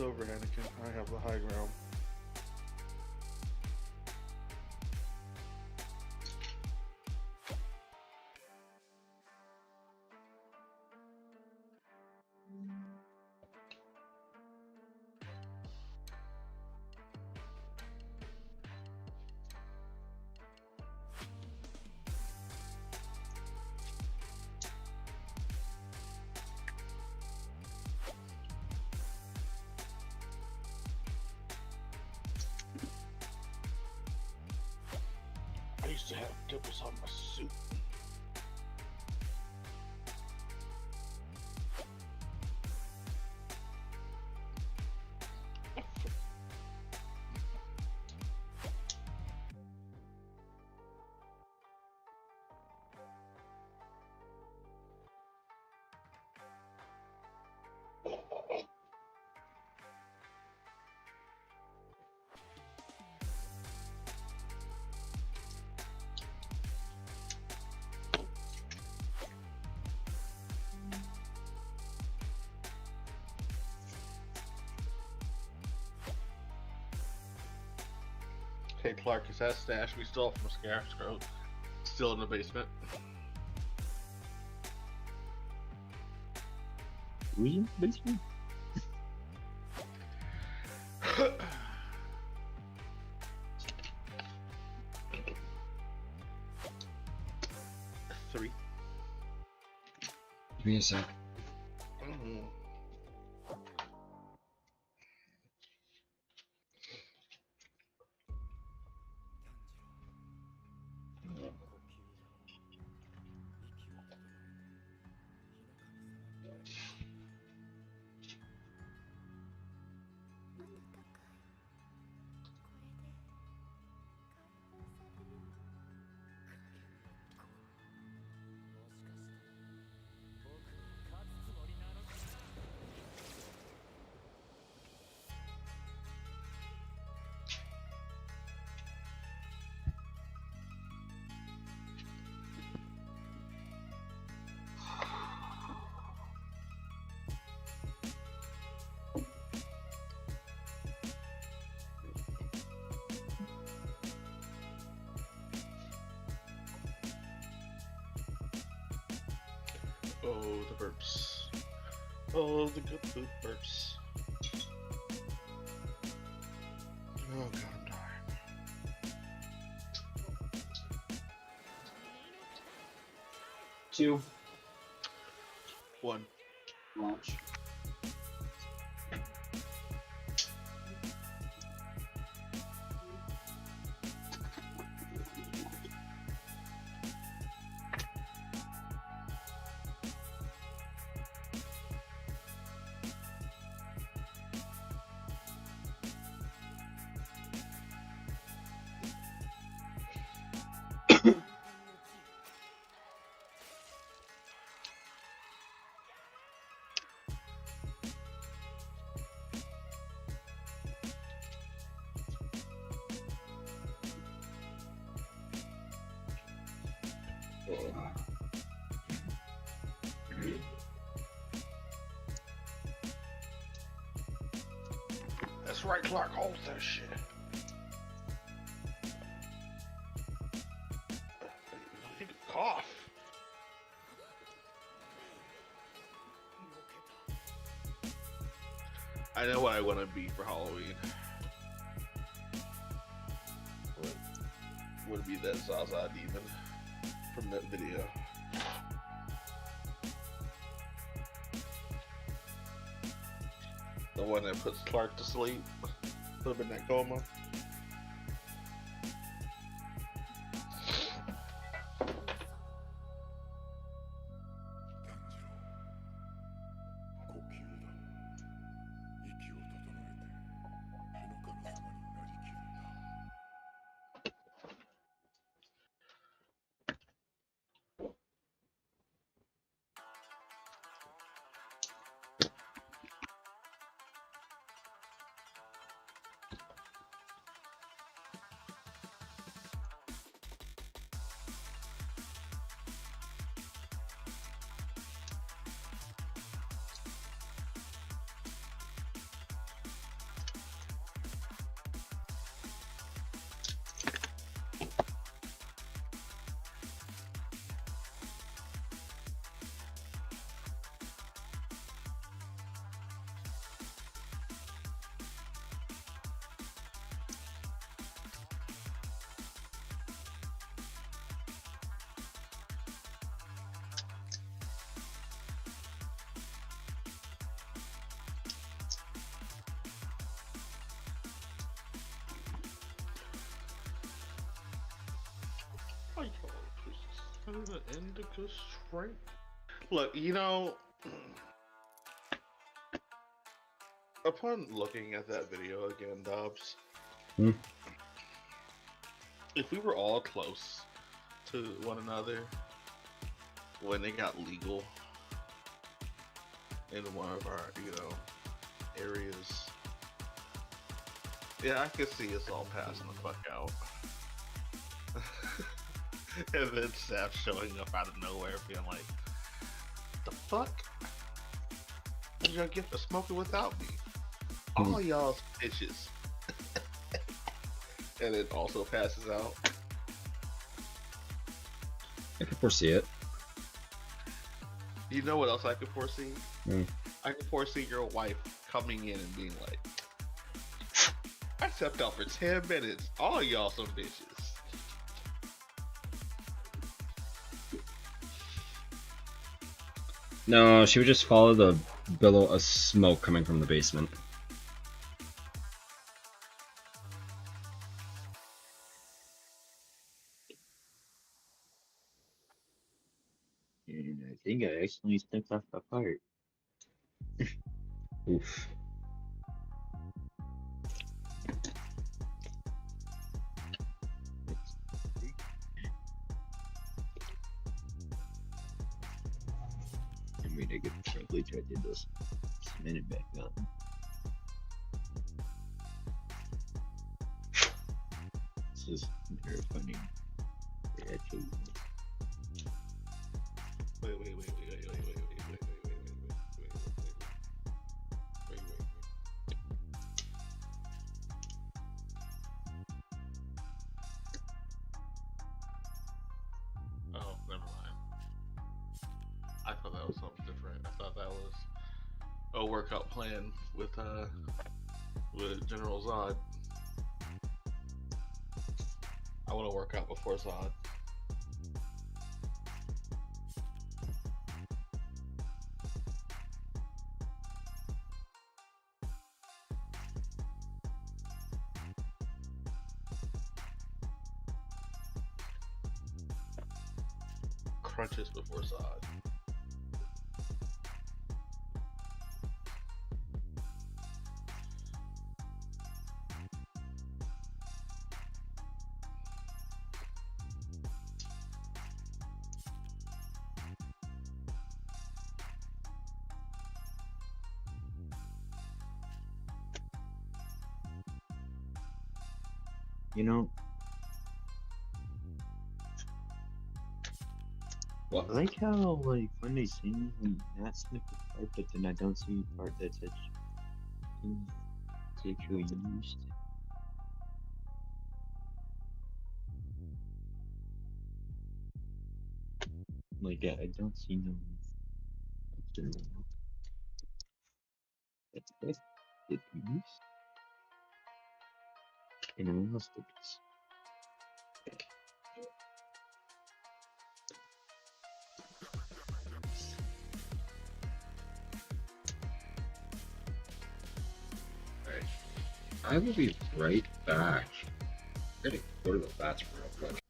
over, Anakin. I have the high ground. I used to have dimples on my suit. Hey Clark, is that stash we stole from Scarecrow still in the basement? Who's in the basement? Three. Give me a sec. Oh, the burps. Oh, the good food burps. Oh god, I'm dying. 2. 1. Launch. That's right, Clark, hold that shit. He could cough. I know what I want to be for Halloween. Would be that Zaza demon from that video. The one that puts Clark to sleep, put him in that coma. Indica strength. Look, you know, upon looking at that video again, Dobbs, Hmm? if we were all close to one another when it got legal in one of our, areas, yeah, I could see us all passing the fuck out. And then Saf showing up out of nowhere being like, the fuck? What y'all get for smoking without me? All y'all's bitches. And it also passes out. I can foresee it. You know what else I could foresee? Hmm. I could foresee your wife coming in and being like, I stepped out for 10 minutes. All y'all some bitches. No, she would just follow the billow of smoke coming from the basement. And I think I accidentally stepped off the part. Oof. I mean, I could frankly try to just cement it back up. This is very funny. They actually. Wait. Oh, never mind. I thought that was something different. I thought that was a workout plan with General Zod. I want to work out before Zod. Crunches before Zod. You know, What? I like how, like, when they sing, not sniff the part, but then I don't see the part that's actually used. Like, I don't see no. That's it used. And I lost it. Alright. I will be right back. I'm gonna go to the bathroom real quick.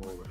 forward.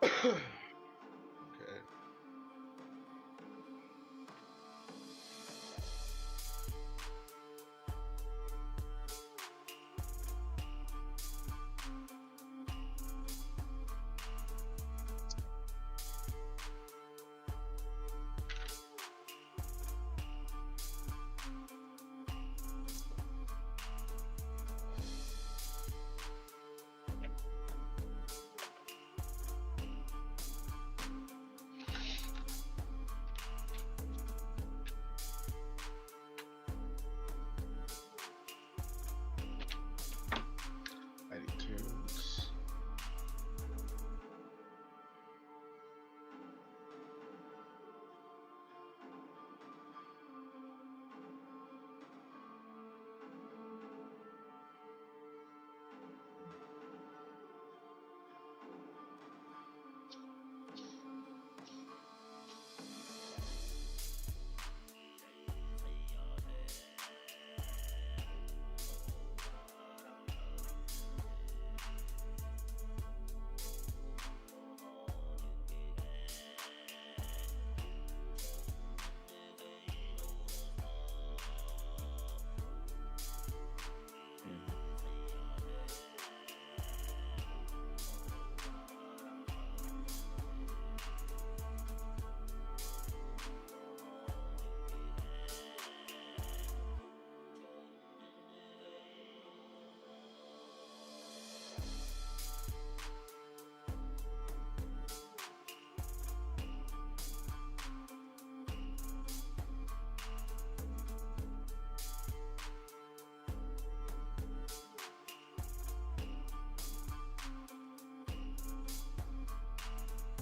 Okay.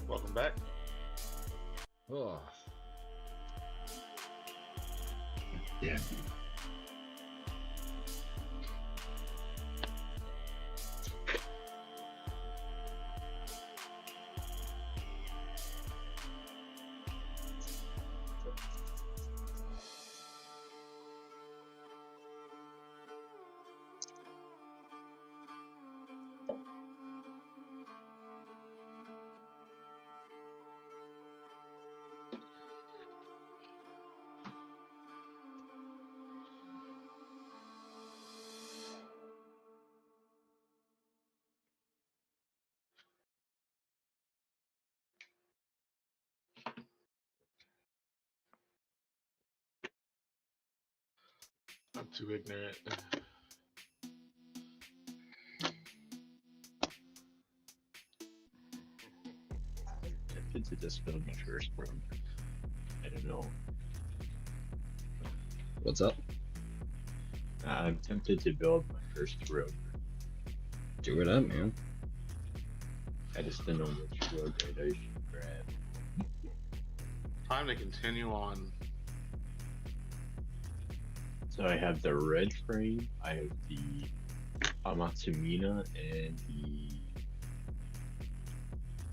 Welcome back. Oh. Yeah. I'm too ignorant. Tempted to just build my first room. I don't know. What's up? I'm tempted to build my first room. Do it up, man. I just don't know which road I should grab. Time to continue on. So I have the red frame, I have the Amatsumina, and the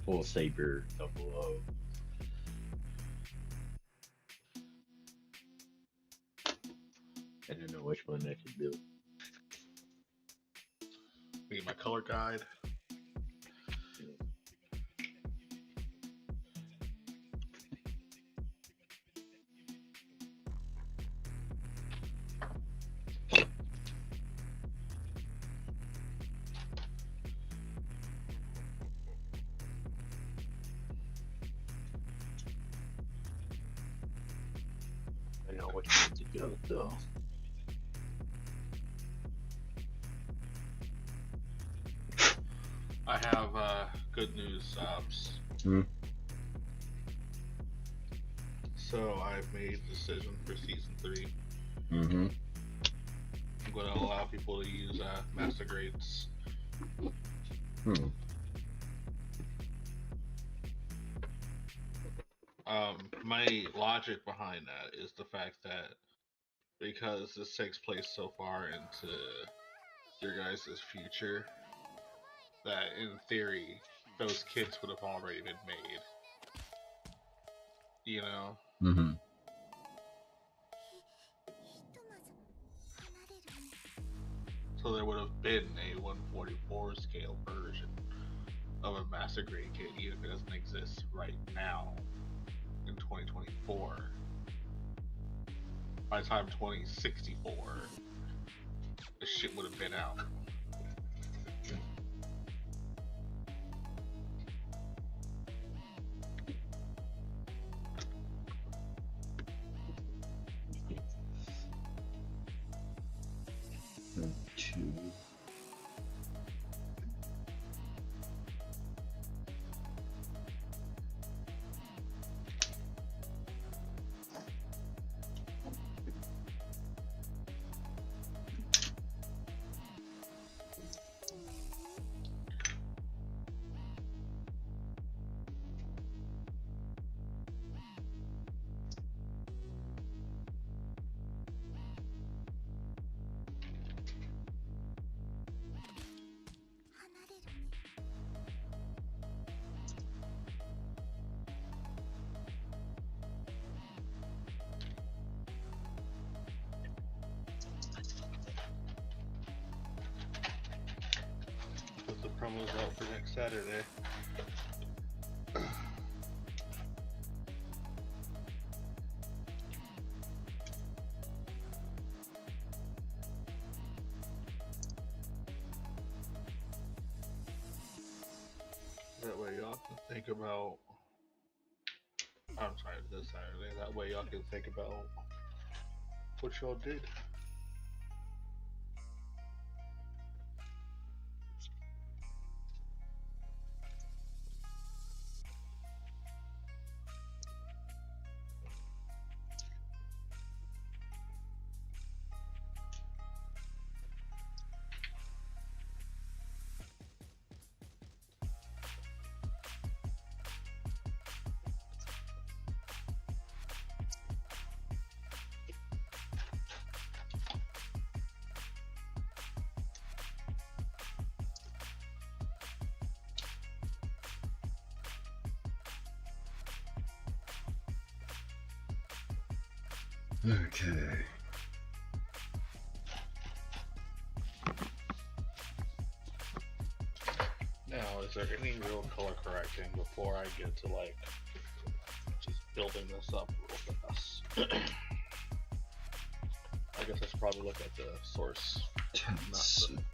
Full Saber 00. I don't know which one I should build. Need my color guide. I know which one to build though. I have good news. Hmm. So I've made a decision for season 3. Mm-hmm. I'm going to allow people to use master grades. Hmm. My logic behind that is the fact that because this takes place so far into your guys' future, that in theory, those kids would have already been made. You know? Mm-hmm. So there would have been a 144 scale version of a master grade kit, even if it doesn't exist right now in 2024. By the time 2064, the shit would have been out. Two. Put the promos out for next Saturday. That way y'all can think about. I'm sorry, this Saturday. That way y'all can think about what y'all did. Okay. Now, is there any real color correcting before I get to like just building this up real fast? I guess I should probably look at the source, not the manual.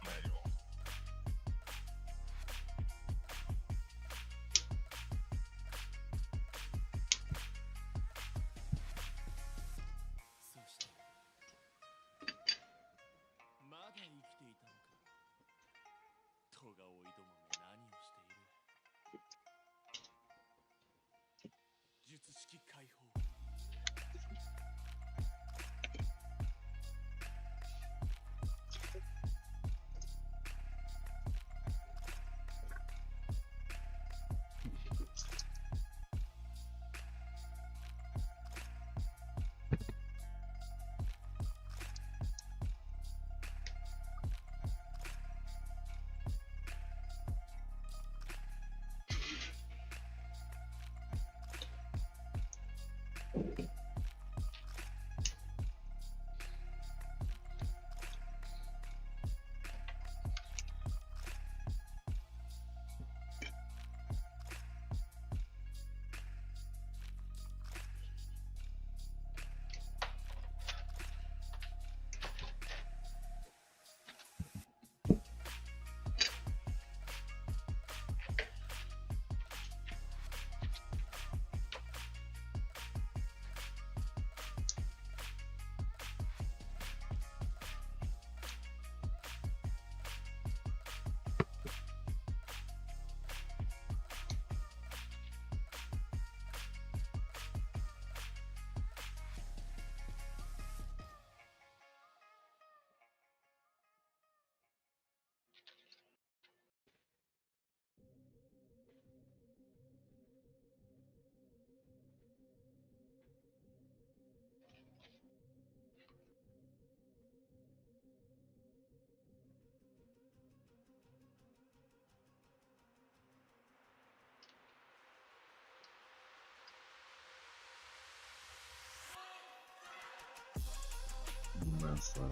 Myself.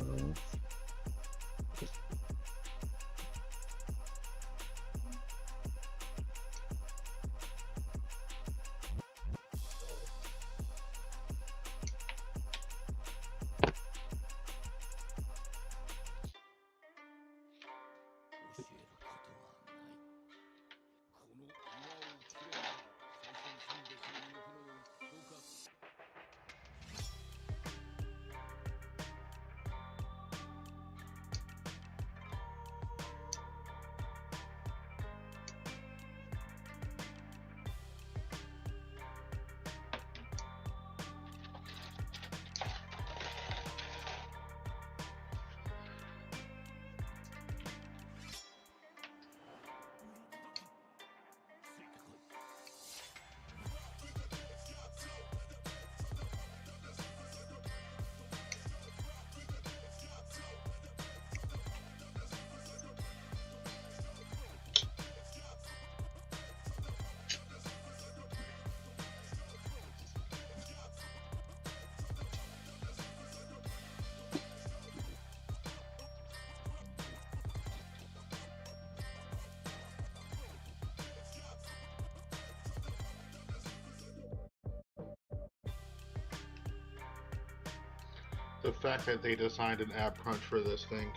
The fact that they designed an app crunch for this thing.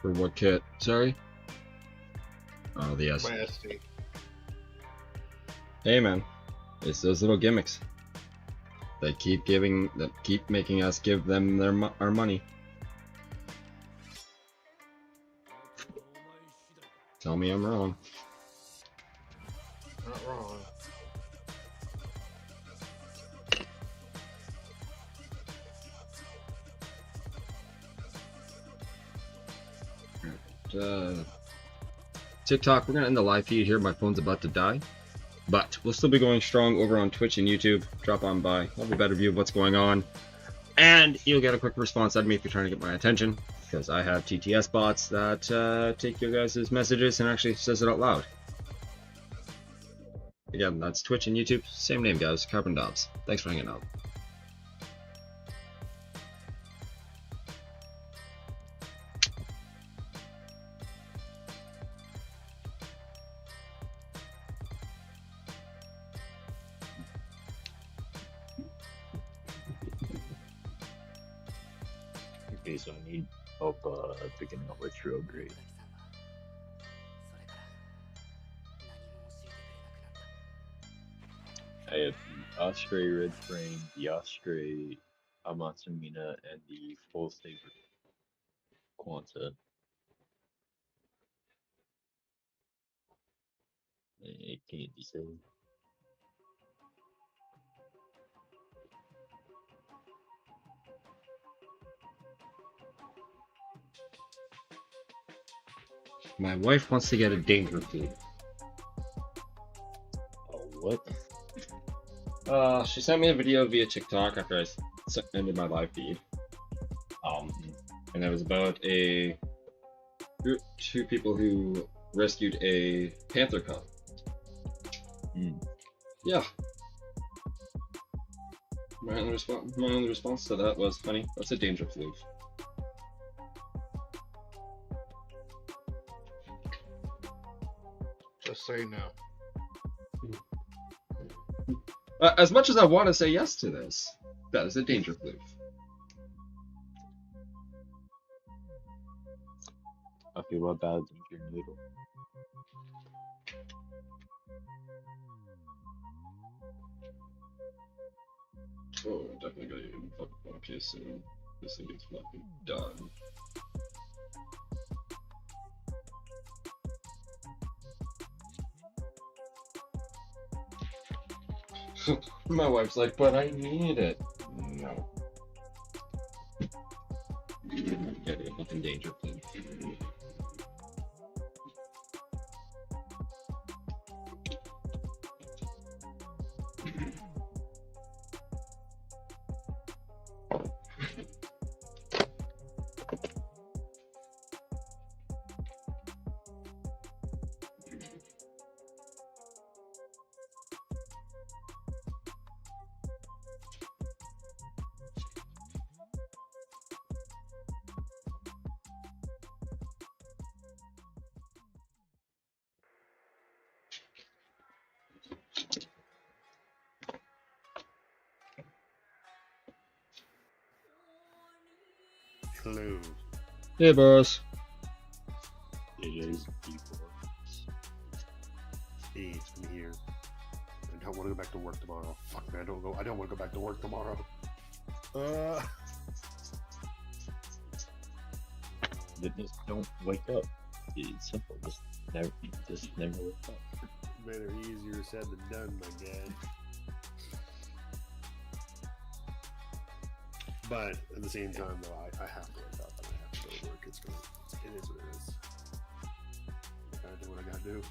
For what kit? Sorry? Oh, the S. My SD. Hey man, it's those little gimmicks that keep making us give them our money. Tell me I'm wrong. Not wrong. TikTok, we're gonna end the live feed here. My phone's about to die, but we'll still be going strong over on Twitch and YouTube. Drop on by. I'll have a better view of what's going on, and you'll get a quick response out of me if you're trying to get my attention, because I have TTS bots that take your guys' messages and actually says it out loud. Again, that's Twitch and YouTube. Same name, guys. Carbon Dobbs. Thanks for hanging out. Okay, so I need help picking up retrograde. I have the Osprey Red Frame, the Osprey Amatsumina, and the Full Saber Quanta. It can't be saved. My wife wants to get a danger feed. Oh, what? She sent me a video via TikTok after I ended my live feed. And it was about two people who rescued a panther cub. Yeah. My only response to that was, honey, that's a danger floof. Just say no. As much as I want to say yes to this, that is a danger floof. I feel about danger noodle. Oh, I'm definitely gonna get fucking okay soon. This thing gets fucking done. My wife's like, but I need it. No. Get it, fucking danger, please. Hello. Hey, boss. It is people. Hey, it's me here. I don't want to go back to work tomorrow. Fuck man, I don't want to go back to work tomorrow. Just don't wake up. It's simple. Just never wake up. Better easier said than done, my guy. But at the same time, though, I have to wake up and I have to go to work. It is what it is. I gotta do what I gotta do.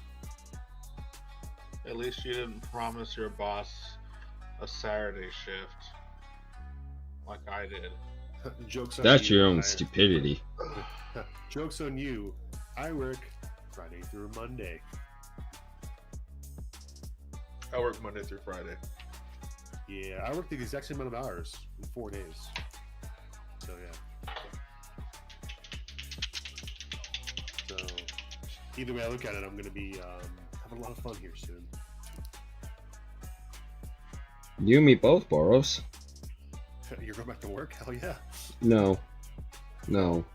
At least you didn't promise your boss a Saturday shift like I did. Joke's on That's you. your own stupidity. Joke's on you. I work Friday through Monday. I work Monday through Friday. Yeah, I work the exact same amount of hours in 4 days. So yeah. So either way I look at it, I'm going to be having a lot of fun here soon. You and me both, Boros. You're going back to work? Hell yeah. No. No.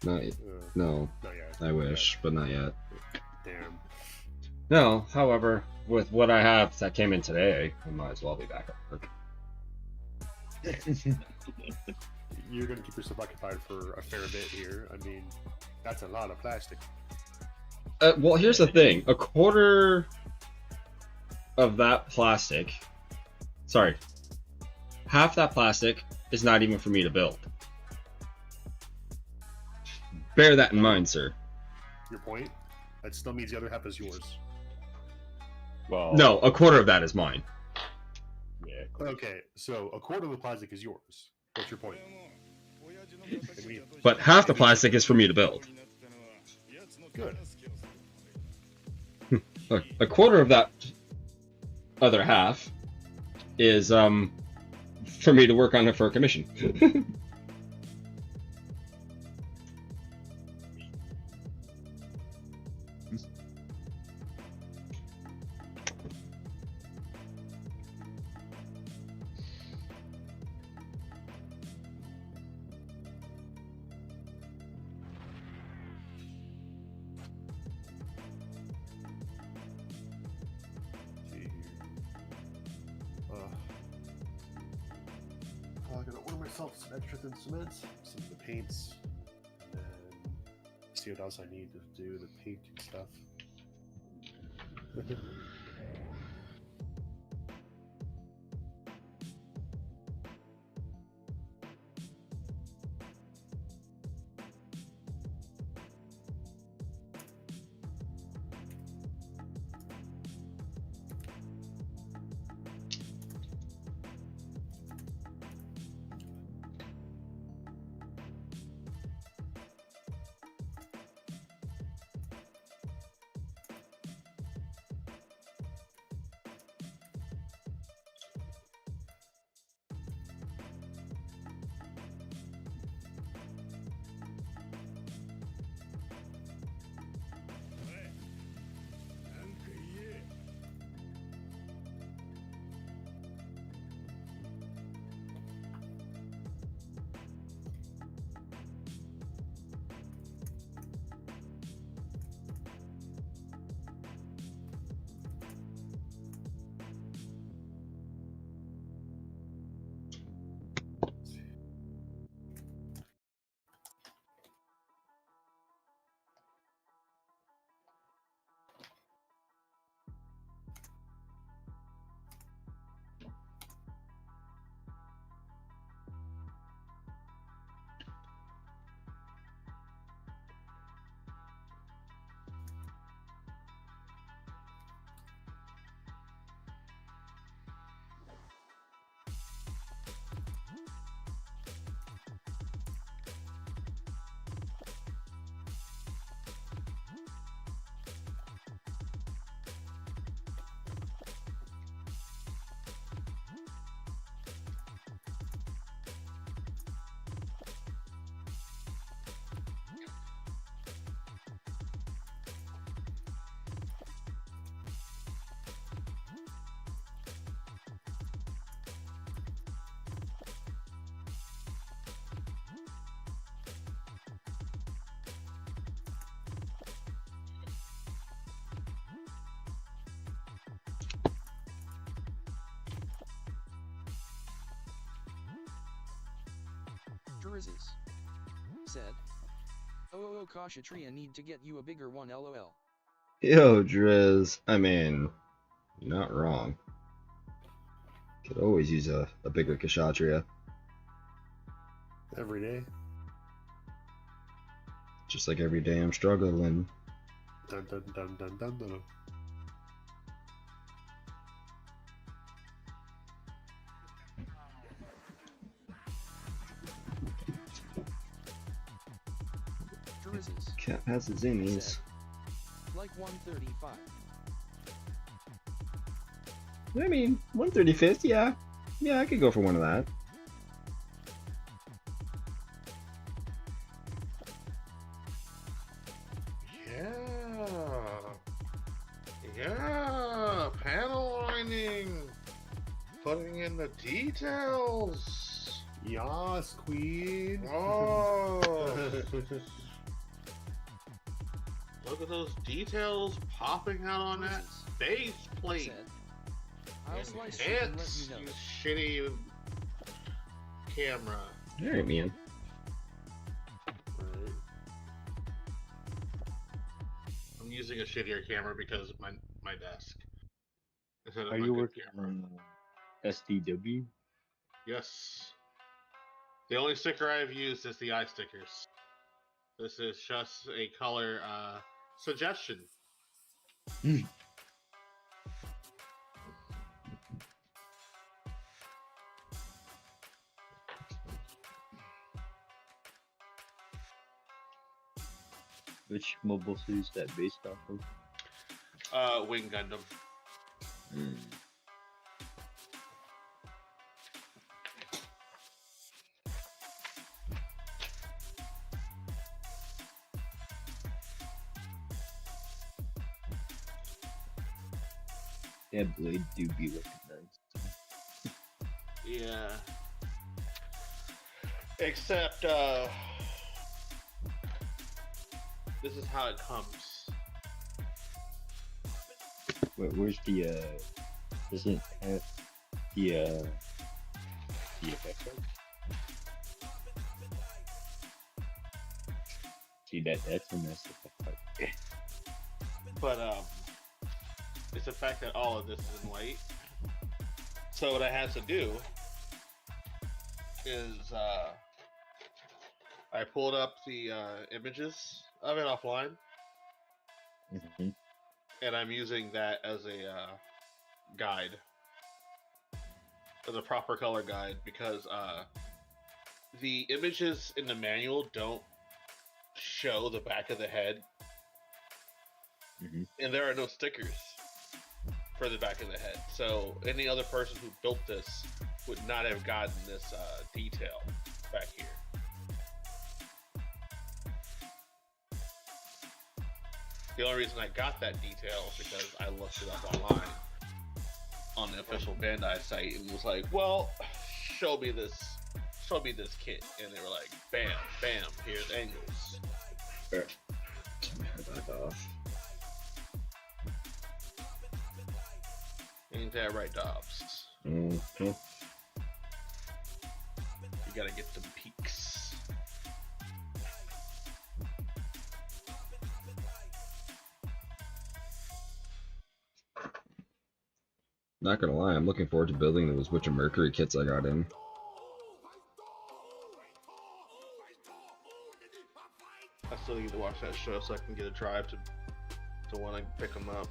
Not no. Not yet. I wish, but not yet. Damn. No, however, with what I have that came in today, I might as well be back at work. You're going to keep yourself occupied for a fair bit here. I mean, that's a lot of plastic. Well, here's the thing. A quarter of that plastic... Sorry. Half that plastic is not even for me to build. Bear that in mind, sir. Your point? That still means the other half is yours. Well, No, a quarter of that is mine. Yeah. Okay, so a quarter of the plastic is yours. What's your point? But half the plastic is for me to build. Good. A quarter of that other half is for me to work on it for a commission. myself some extra thin cement, some of the paints, and see what else I need to do the painting stuff. Drizzes said, "Oh, Kshatriya need to get you a bigger one, lol." Yo, Driz. I mean, you're not wrong. Could always use a bigger Kshatriya. Every day. Just like every day I'm struggling. Dun dun dun dun dun dun. Drizzes Cap has his innies. said, like 135. I mean, 135th, yeah. Yeah, I could go for one of that. Yeah, panel lining, putting in the details. Yas, queen. Oh, look at those details popping out on that base plate. Said, "I'll slice it and let you know." You shitty camera. Alright, man. Right. I'm using a shittier camera because of my desk. Instead of Are my you good working camera. on SDW? Yes. The only sticker I've used is the eye stickers. This is just a color suggestion. Which mobile suit is that based off of? Wing Gundam. That blade do be looking nice. Yeah. Except, this is how it comes. Where's the doesn't have the effect card? See that's a mess of the But it's the fact that all of this is in white. So what I had to do is I pulled up the images of it offline, and I'm using that as a guide, as a proper color guide, because the images in the manual don't show the back of the head, and there are no stickers for the back of the head. So any other person who built this would not have gotten this detail back here. The only reason I got that detail is because I looked it up online on the official Bandai site and was like, well, show me this kit. And they were like, bam, bam, here's angles. Sure. Back off. Ain't that right, Dobbs? Mm-hmm. You gotta get them peaks. Not gonna lie, I'm looking forward to building those Witch of Mercury kits I got in. I still need to watch that show so I can get a drive to when I pick them up.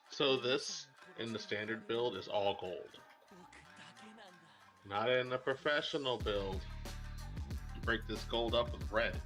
So this, in the standard build, is all gold. Not in the professional build. You break this gold up with red.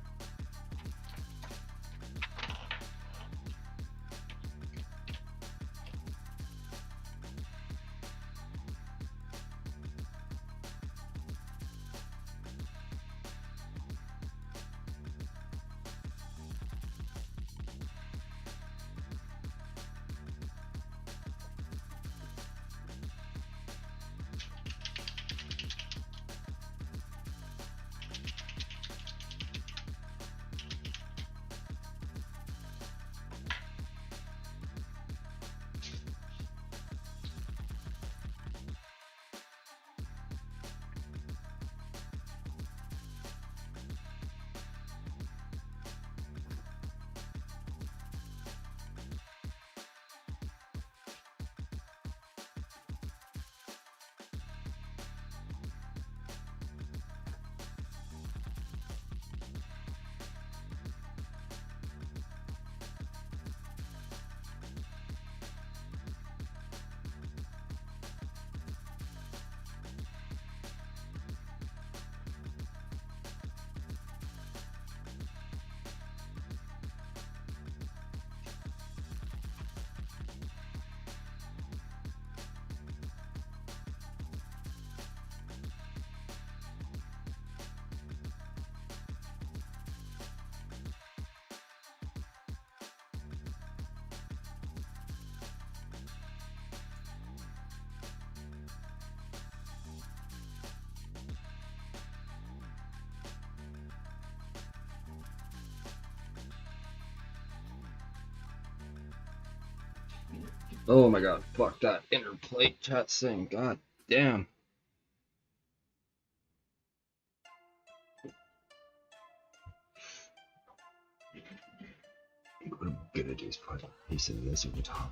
Oh my god, fuck that interplate chat thing. God damn. What I'm gonna do is put a piece of this over top.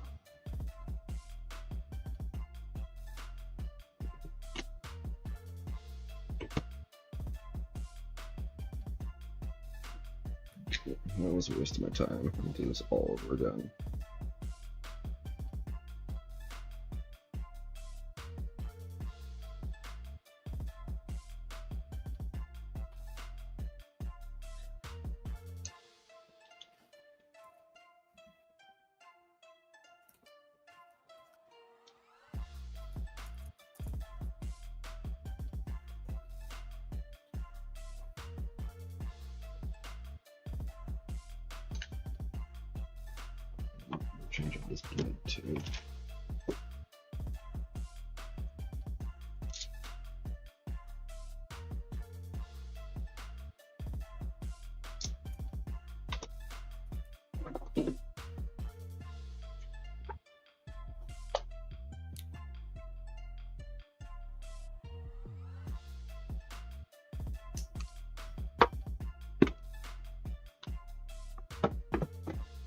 That was a waste of my time. I'll do this all over again. Change up this blade too.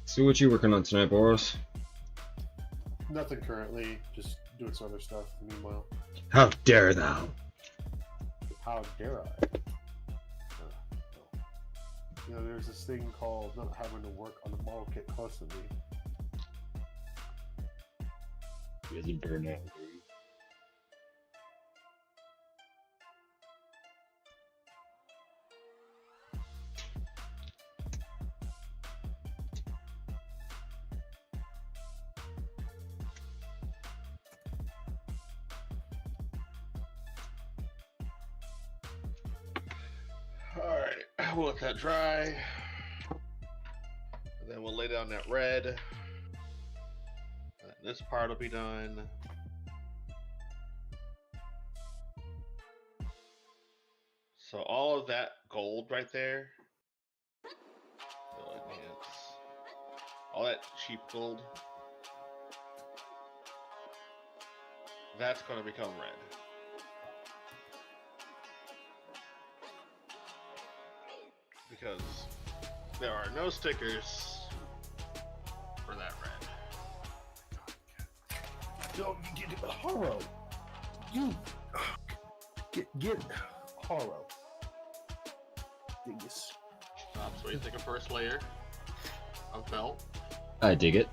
So what you working on tonight, Boris? Nothing currently, just doing some other stuff. Meanwhile, How dare thou? how dare I? Well, you know, there's this thing called not having to work on the model kit constantly. He doesn't burn out. Alright, we'll let that dry. And then we'll lay down that red. And this part will be done. So all of that gold right there, all that cheap gold, that's going to become red. Because there are no stickers for that red. Yo, get Haro. You get Haro. Dingus. So you take a first layer of felt. I dig it.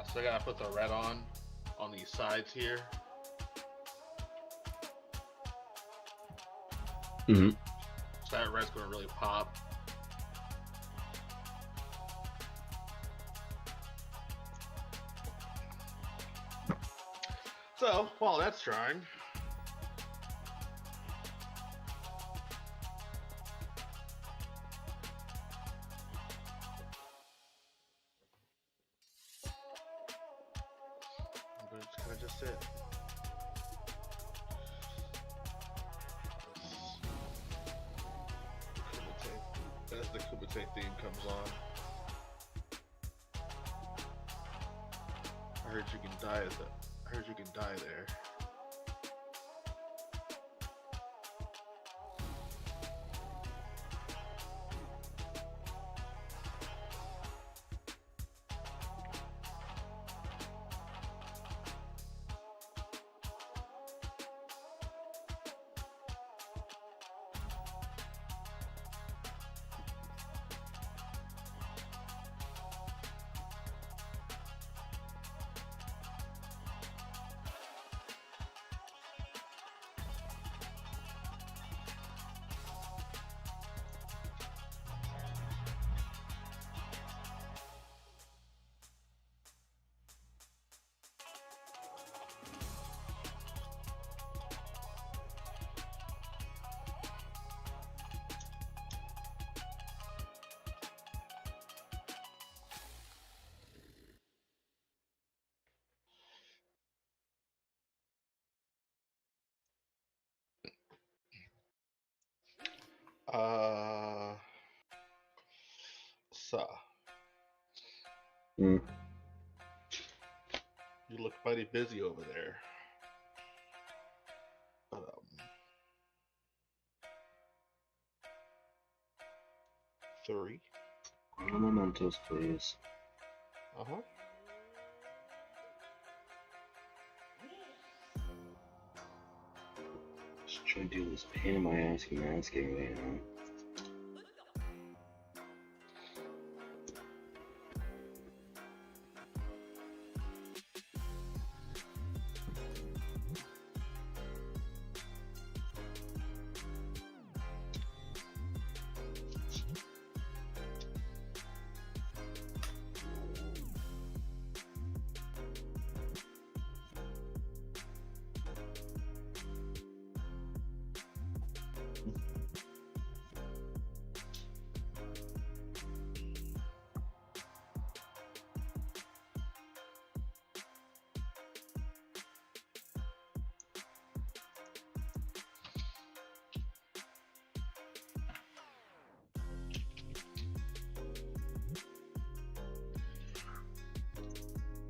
I still gotta put the red on these sides here. Mm-hmm. So that red's gonna really pop. So while that's drying, it's gonna just sit. As the Kumite theme comes on, I heard you can die at the. I heard you can die there. So Mm. You look mighty busy over there. Three. No mementos, please. Uh-huh. Just trying to do this pain in my ass masking right now.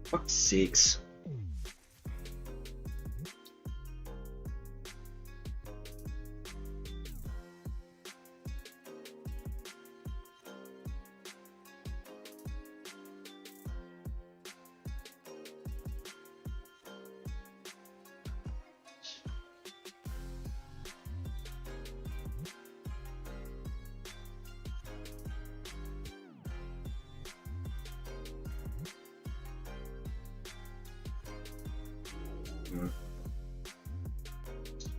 Fuck's sakes.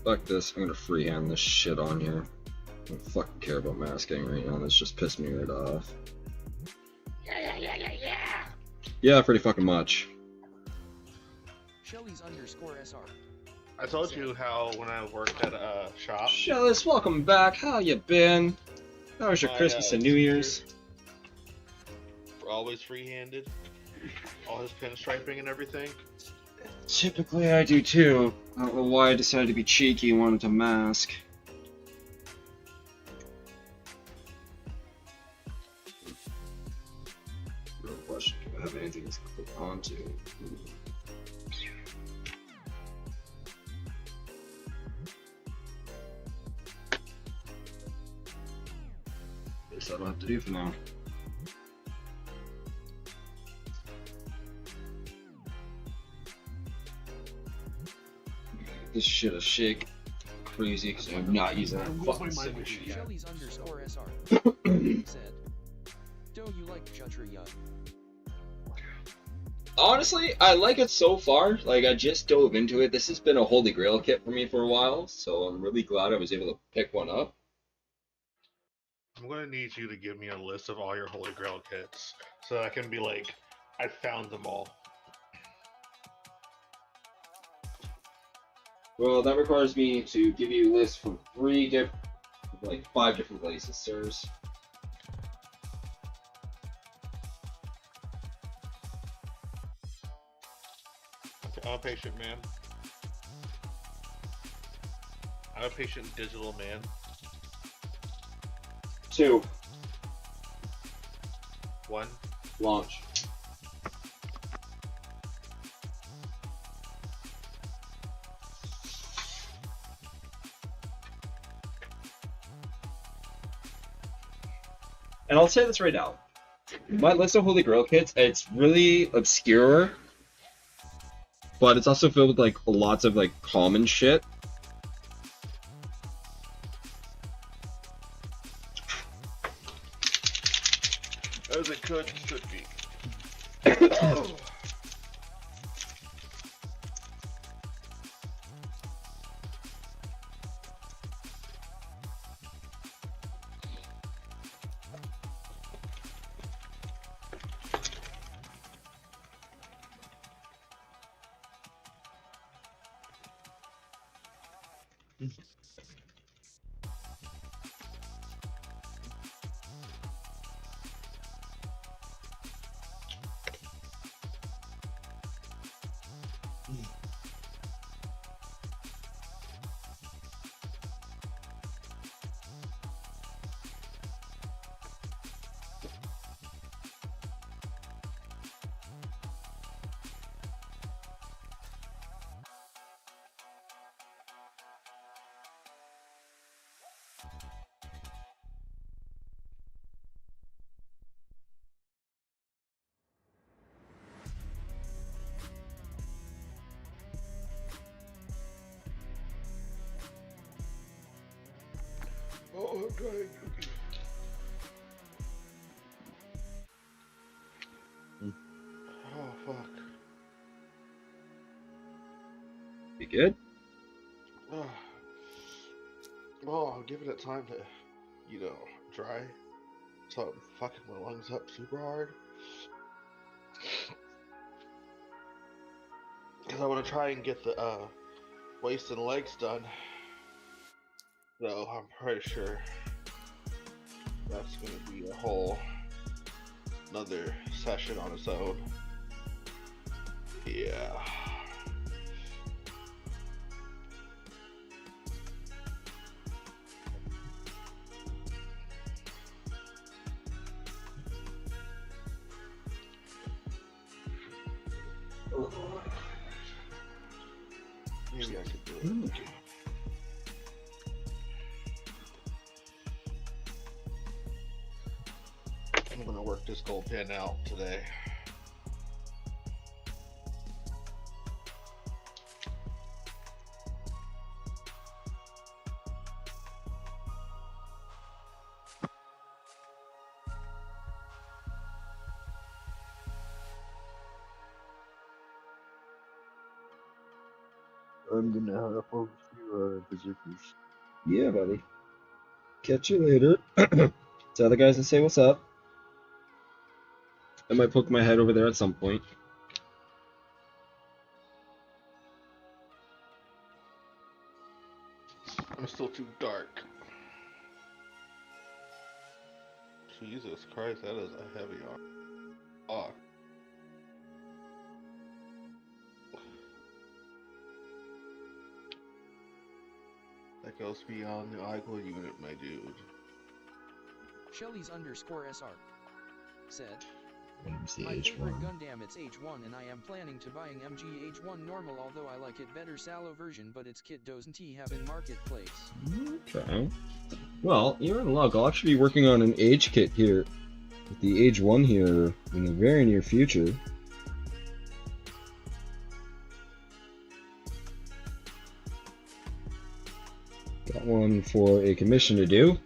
Fuck this, I'm gonna freehand this shit on here. I don't fucking care about masking right now, this just pissed me right off. Yeah, pretty fucking much. Shelly's _ SR. I told you how when I worked at a shop. Shellis, welcome back, how you been? How was your Christmas and New Year's? Always free-handed. All his pinstriping and everything. Typically I do too. I don't know why I decided to be cheeky and wanted to mask. Real question, do I have anything to click onto? Guess I don't have to do for now. This shit a shake crazy because I'm not using that fucking signature yet. Shelly's _ SR said, "Do you like Kshatriya?" Honestly, I like it so far. Like, I just dove into it. This has been a holy grail kit for me for a while, so I'm really glad I was able to pick one up. I'm gonna need you to give me a list of all your holy grail kits so I can be like, I found them all. Well, that requires me to give you a list from 5 different places, sirs. I'm a patient man. I'm a patient digital man. 2. 1. Launch. And I'll say this right now. My list of Holy Grail kits, it's really obscure, but it's also filled with like lots of like common shit. As it could and should be. I'm trying cookie. Oh fuck. You good? Oh, I'm giving it time to, dry. So I'm fucking my lungs up super hard. Because I want to try and get the waist and legs done. So I'm pretty sure that's going to be a whole another session on its own. Yeah. Maybe I could do it. I'm gonna work this gold pin out today. I'm gonna hop over to Berserkers. Yeah, buddy. Catch you later. Tell the guys to say what's up. I might poke my head over there at some point. I'm still too dark. Jesus Christ, that is a heavy arc. That goes beyond the Igla unit, my dude. Shelley's_SR said, What's the my favorite H1? Gundam, it's H1, and I am planning to buying MG H1 normal, although I like it better Salo version, but its kit doesn't have in marketplace. Okay. Well, you're in luck. I'll actually be working on an age kit here with the age 1 here in the very near future. Got one for a commission to do.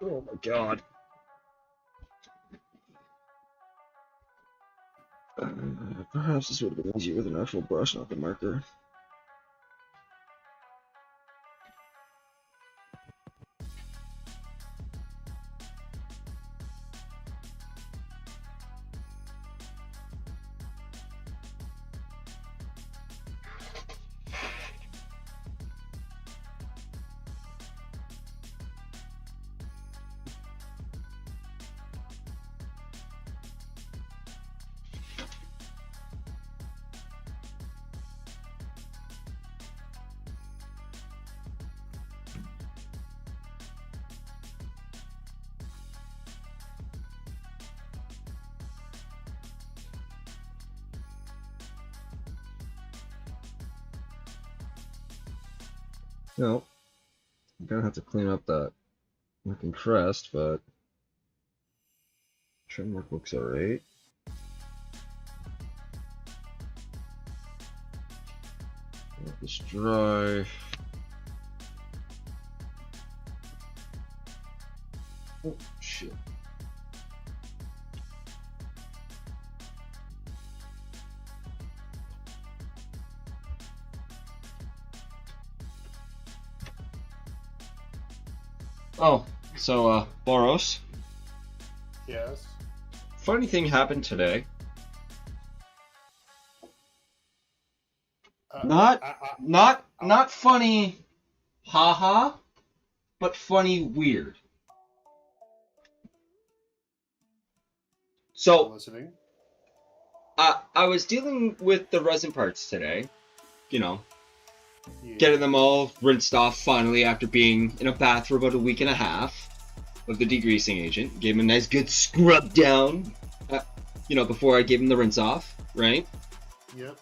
Oh my god. Perhaps this would have been easier with an actual brush, not the marker. No, I'm gonna have to clean up that looking crest, but trim work looks alright. Let this dry. Oh shit. Oh, so Boros, Yes. funny thing happened today. Not funny, haha, but funny weird. So listening. I was dealing with the resin parts today, you know, Yeah. getting them all rinsed off finally after being in a bath for about a week and a half of the degreasing agent. Gave them a nice good scrub down, you know, before I gave them the rinse off, right? Yep.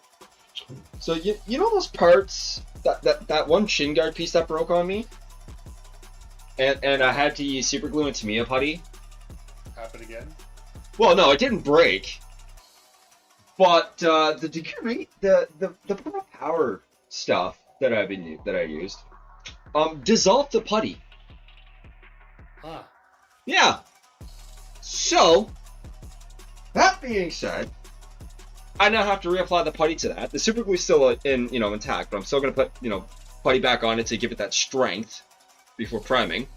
So you know those parts, that one shin guard piece that broke on me? And I had to use super glue and Tamiya putty? Happen again? Well, no, it didn't break. But the degree, the purple power stuff that I used, dissolved the putty. Huh. Yeah. So that being said, I now have to reapply the putty to that. The super glue's still intact, but I'm still gonna put putty back on it to give it that strength before priming.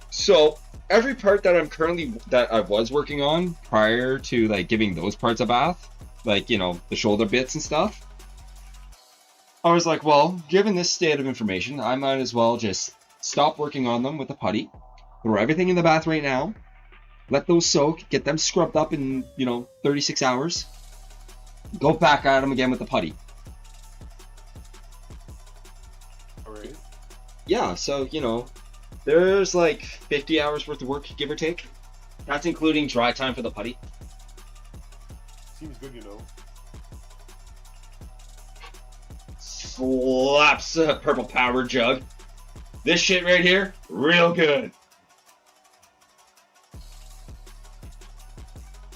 So every part that I was working on prior to like giving those parts a bath, like the shoulder bits and stuff, I was like, well, given this state of information, I might as well just stop working on them with the putty, throw everything in the bath right now, let those soak, get them scrubbed up in 36 hours, go back at them again with the putty. Alright. Yeah, so there's like 50 hours worth of work, give or take. That's including dry time for the putty. Seems good, Slaps a purple power jug. This shit right here, real good.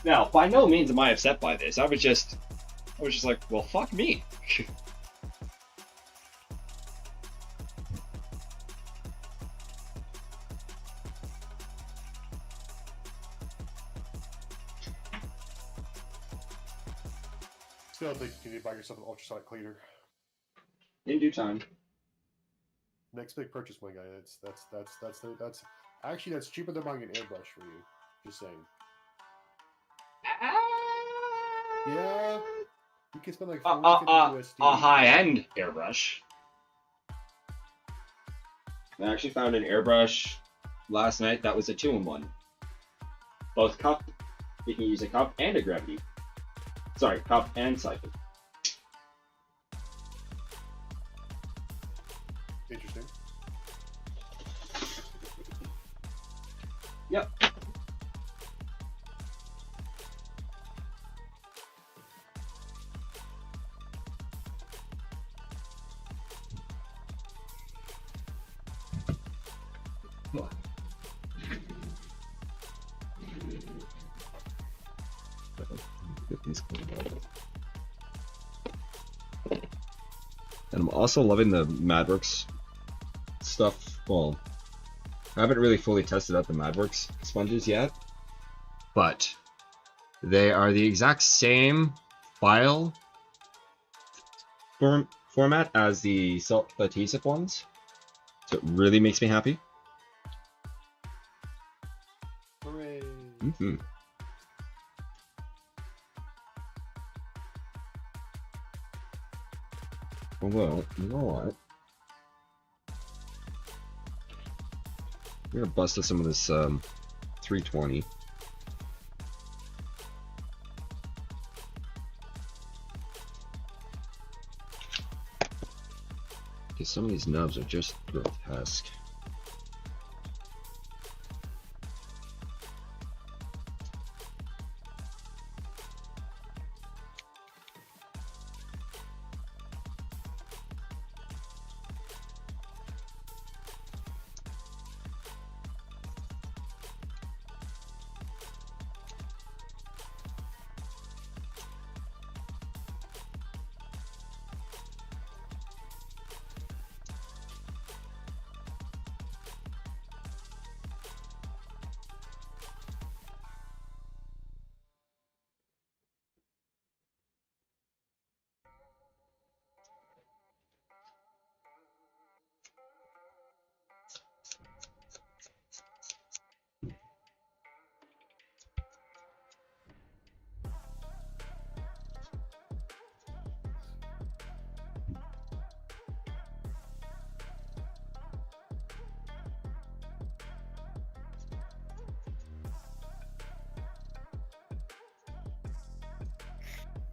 Now, by no means am I upset by this. I was just like, well, fuck me. Still think you need to buy yourself an ultrasonic cleaner. In due time. Next big purchase, my guy. That's actually that's cheaper than buying an airbrush for you. Just saying. Yeah, you can spend like 40, 50 USD. A high-end airbrush. I actually found an airbrush last night that was a 2-in-1. Both cup, you can use a cup and a gravity. Sorry, cup and siphon. Interesting. Yep. Get these cleaned up. And I'm also loving the Madworks stuff. Well, I haven't really fully tested out the Madworks sponges yet, but they are the exact same file format as the adhesive ones, so it really makes me happy. Hooray! Mm-hmm. Well, you know what? We're gonna bust some of this 320. Because some of these nubs are just grotesque.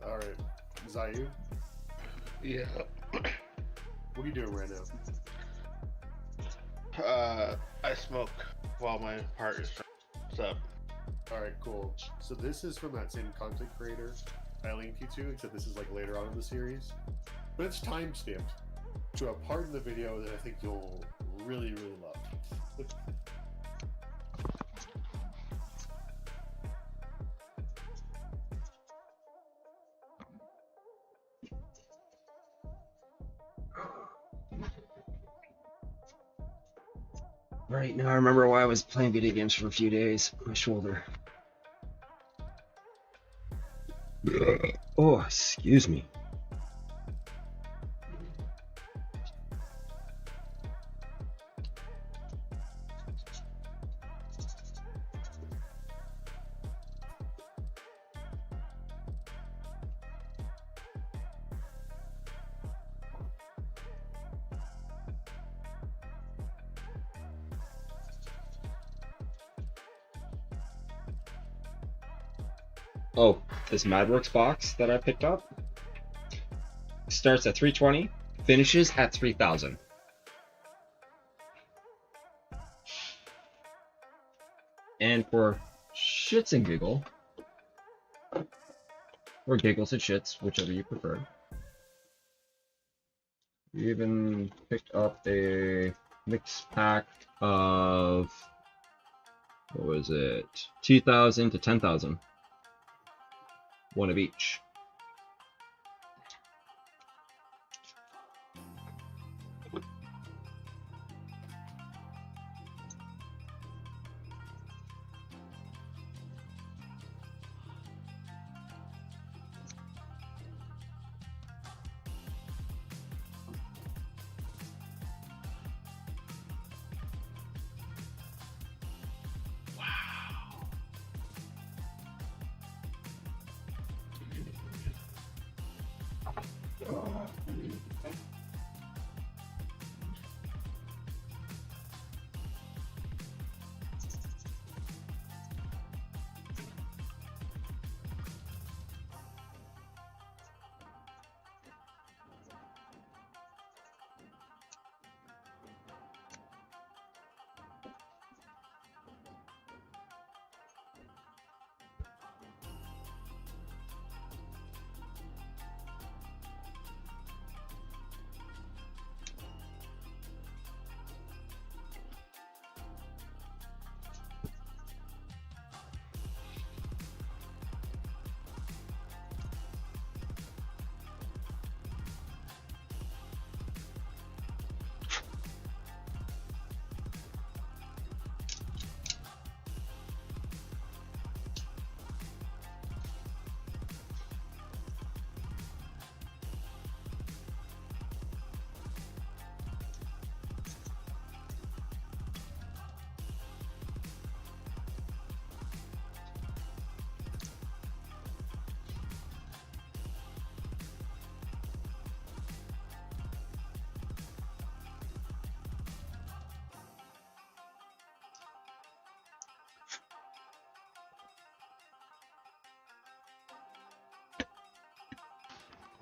All right, is that you? Yeah. What are you doing right now? I smoke while my partner's up. All right, cool. So this is from that same content creator I linked you to, except this is like later on in the series. But it's time stamped to a part in the video that I think you'll really, really love. Right now, I remember why I was playing video games for a few days. My shoulder. Oh, excuse me. Oh, this MadWorks box that I picked up starts at 320, finishes at 3,000. And for shits and giggle, or giggles and shits, whichever you prefer, we even picked up a mixed pack of, what was it, 2,000 to 10,000. One of each.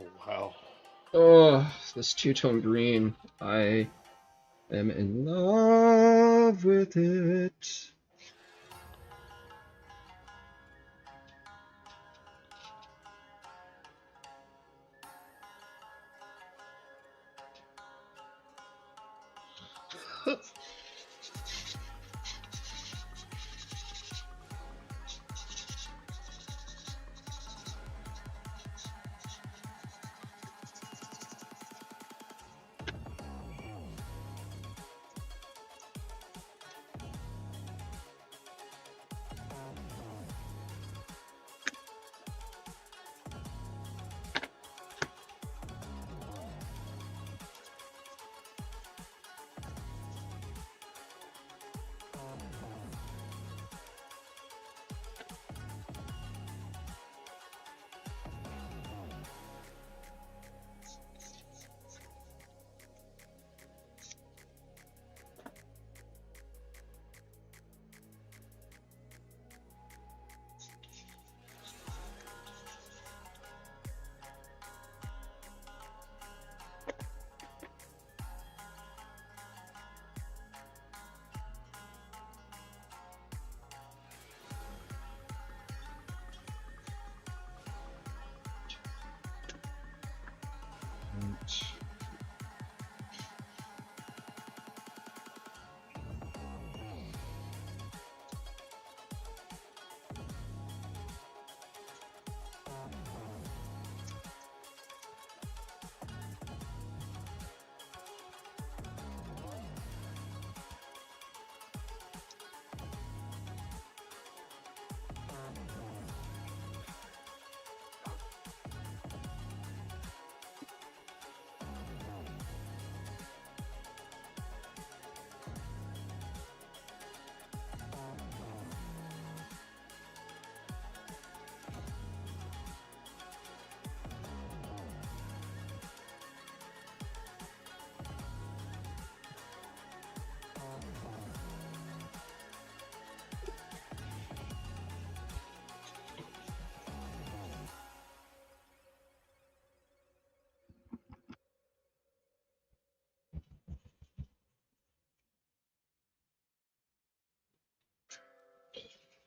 Oh, wow. Oh, this two-tone green. I am in love with it.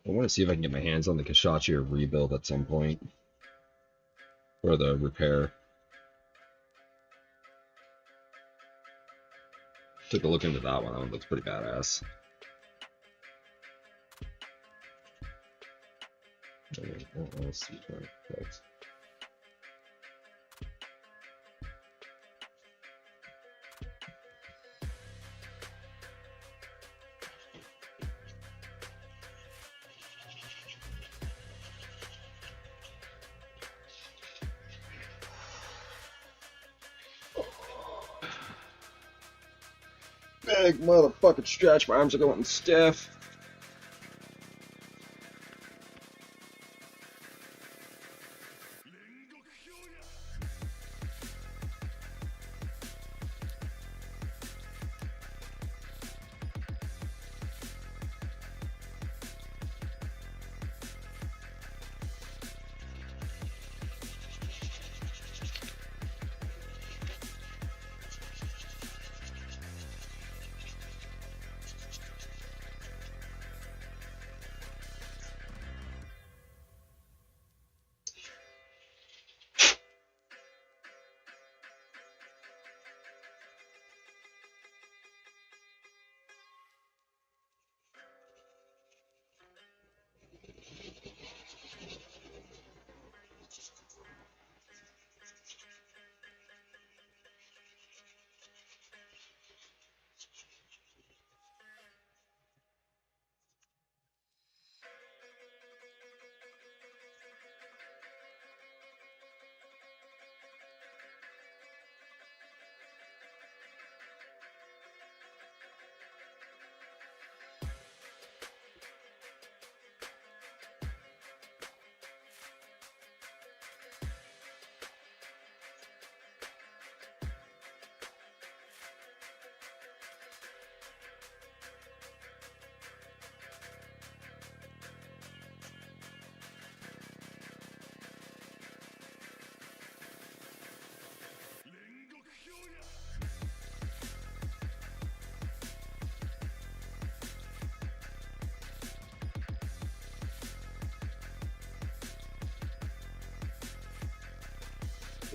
I want to see if I can get my hands on the Kshatriya Rebuild at some point. Or the repair. Took a look into that one. That one looks pretty badass. Let's see. Big motherfucking stretch. My arms are going stiff.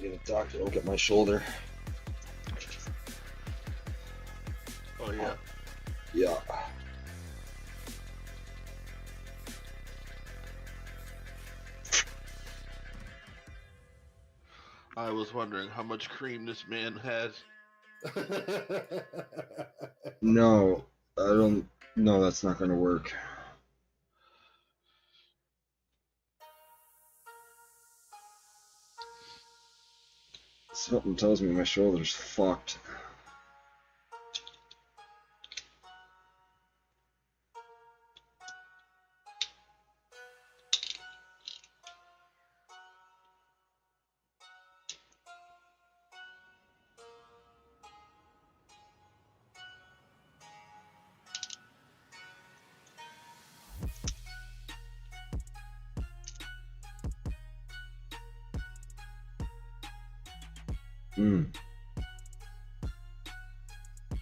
Get a doctor, look at my shoulder. Oh yeah. Yeah. I was wondering how much cream this man had. No, I don't. No, that's not gonna work. Something tells me my shoulder's fucked.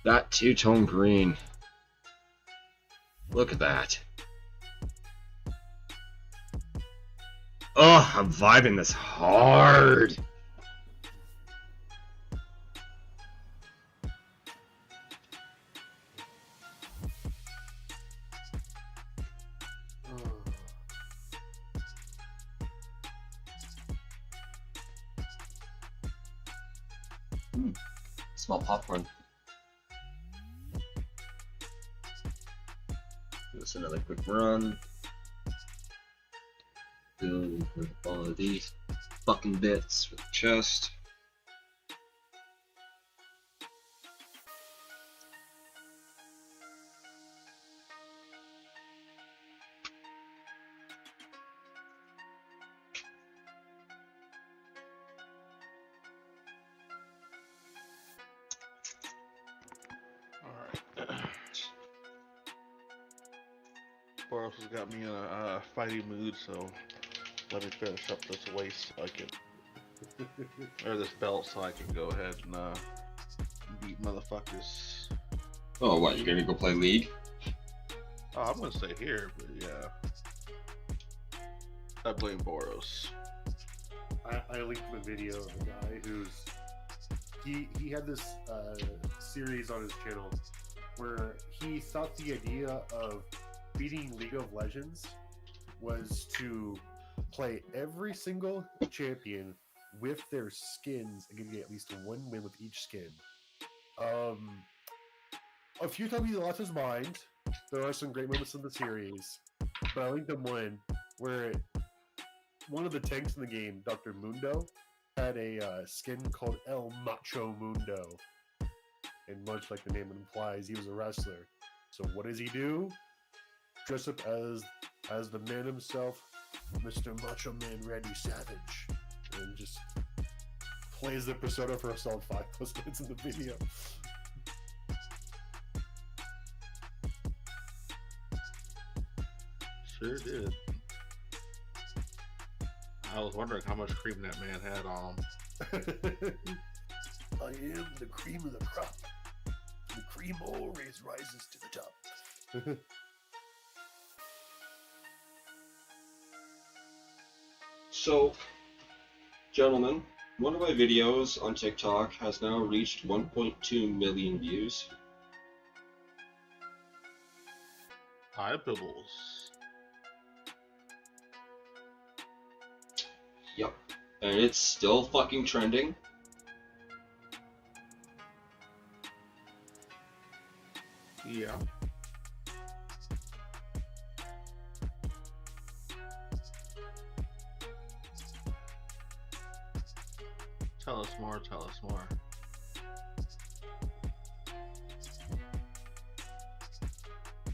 That two-tone green. Look at that. Oh, I'm vibing this hard. Smell popcorn. Just another quick run. Build with all of these fucking bits for the chest. Boros has got me in a fighting mood, so let me finish up this waist so I can, or this belt, so I can go ahead and beat motherfuckers. Oh, what? You're gonna go play League? Oh, I'm gonna stay here, but yeah. I blame Boros. I linked him a video of a guy who's he had this series on his channel where he thought the idea of beating League of Legends was to play every single champion with their skins and get at least one win with each skin. A few times he lost his mind. There are some great moments in the series, but I linked him one where one of the tanks in the game, Dr. Mundo, had a skin called El Macho Mundo. And much like the name implies, he was a wrestler. So what does he do? Dress up as the man himself, Mr. Macho Man Randy Savage. And just plays the persona for a solid 5+ minutes in the video. Sure did. I was wondering how much cream that man had on him. I am the cream of the crop. The cream always rises to the top. So, gentlemen, one of my videos on TikTok has now reached 1.2 million views. Eyeballs. Yep. And it's still fucking trending. Yeah. Tell us more, tell us more.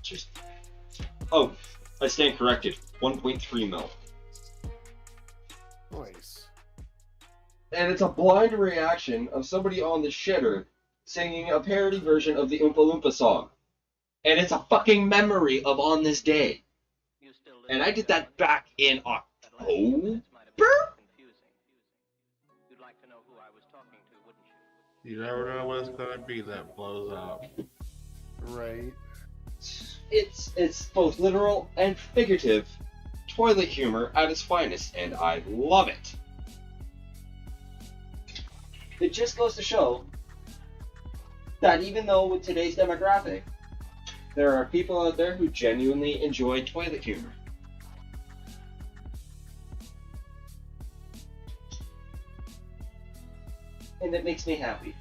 Just... Oh, I stand corrected. 1.3 mil. Nice. And it's a blind reaction of somebody on the shitter singing a parody version of the Oompa Loompa song. And it's a fucking memory of On This Day. And I did that back in October? You never know what it's gonna be that blows up. Right. It's both literal and figurative toilet humor at its finest, and I love it. It just goes to show that even though with today's demographic, there are people out there who genuinely enjoy toilet humor. And it makes me happy.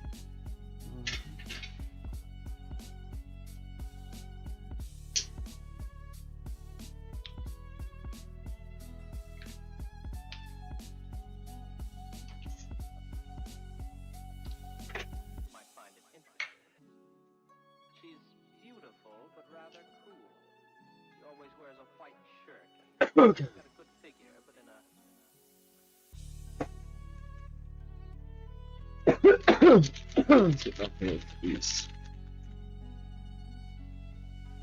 Okay. Please.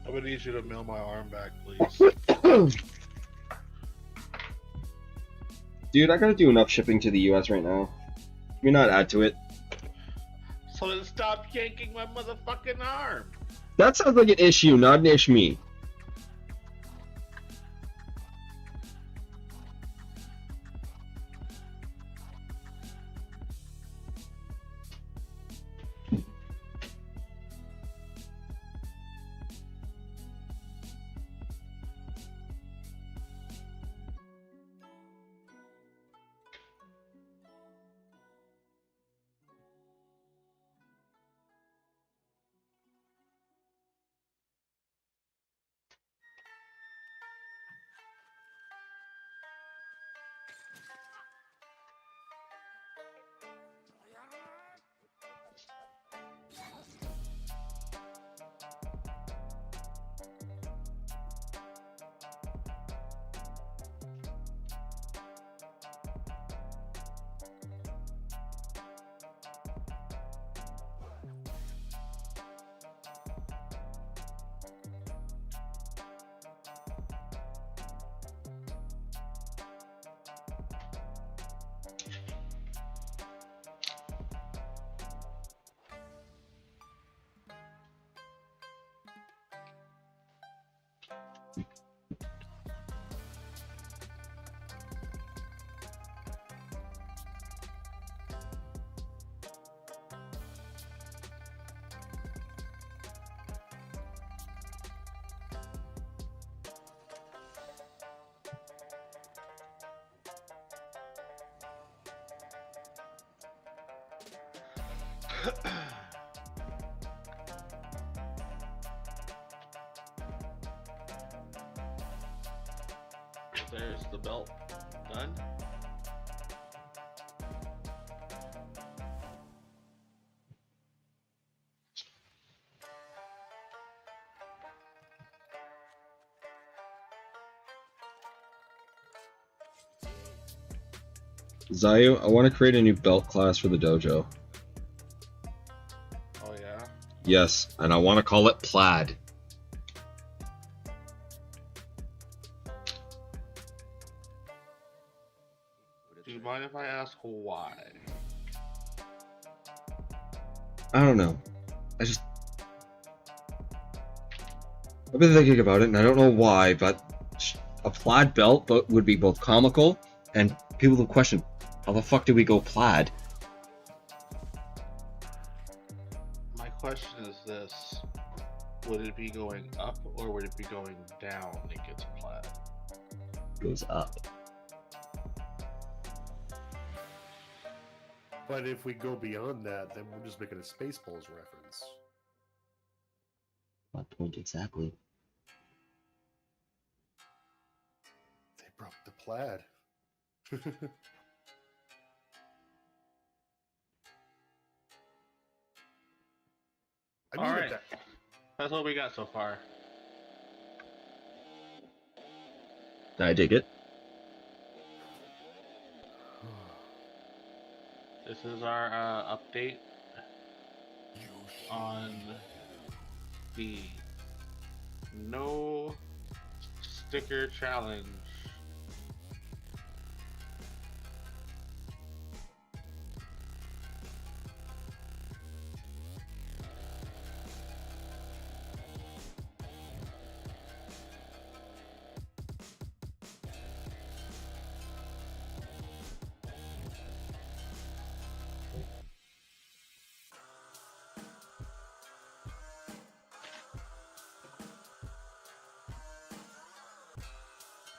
I'm gonna need you to mail my arm back, please. Dude, I gotta do enough shipping to the US right now. Can we not add to it? So then stop yanking my motherfucking arm. That sounds like an issue, not an ish me. There's the belt done. Zayu, I want to create a new belt class for the dojo. Oh yeah? Yes, and I want to call it plaid. Do you mind if I ask why? I don't know. I've been thinking about it, and I don't know why, but a plaid belt would be both comical, and people will question, how the fuck do we go plaid? My question is this. Would it be going up or would it be going down it gets plaid? Goes up. But if we go beyond that, then we're just making a Spaceballs reference. What point exactly? They broke the plaid. I mean, Alright. That's what we got so far. I dig it. This is our update on the no sticker challenge.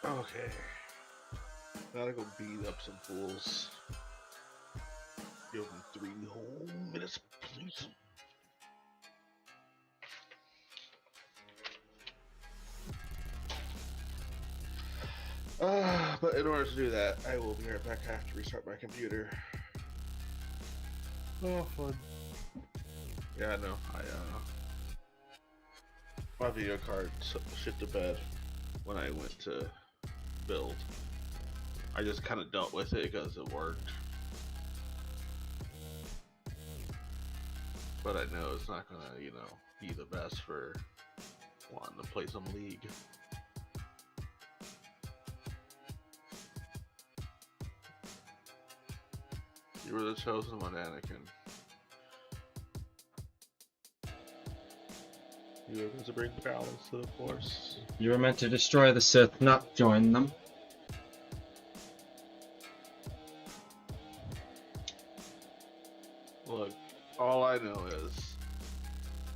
Okay. Gotta go beat up some fools. Give them 3 whole minutes, please. But in order to do that, I will be right back. I have to restart my computer. Oh, fun. Yeah, I know. My video card shit the bed when I went to build. I just kind of dealt with it because it worked. But I know it's not gonna, be the best for wanting to play some League. You were the chosen one, Anakin. You were meant to bring balance to the Force. You were meant to destroy the Sith, not join them. Look, all I know is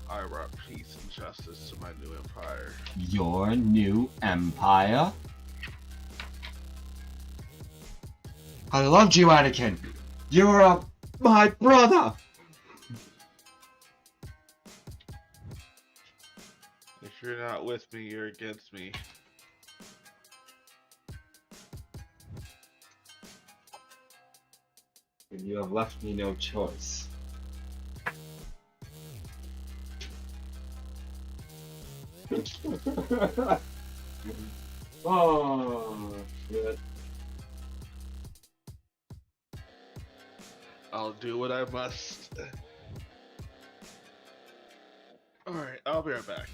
I brought peace and justice to my new empire. Your new empire? I loved you, Anakin! You were my brother! If you're not with me, you're against me. You have left me no choice. Oh, shit. I'll do what I must. Alright, I'll be right back.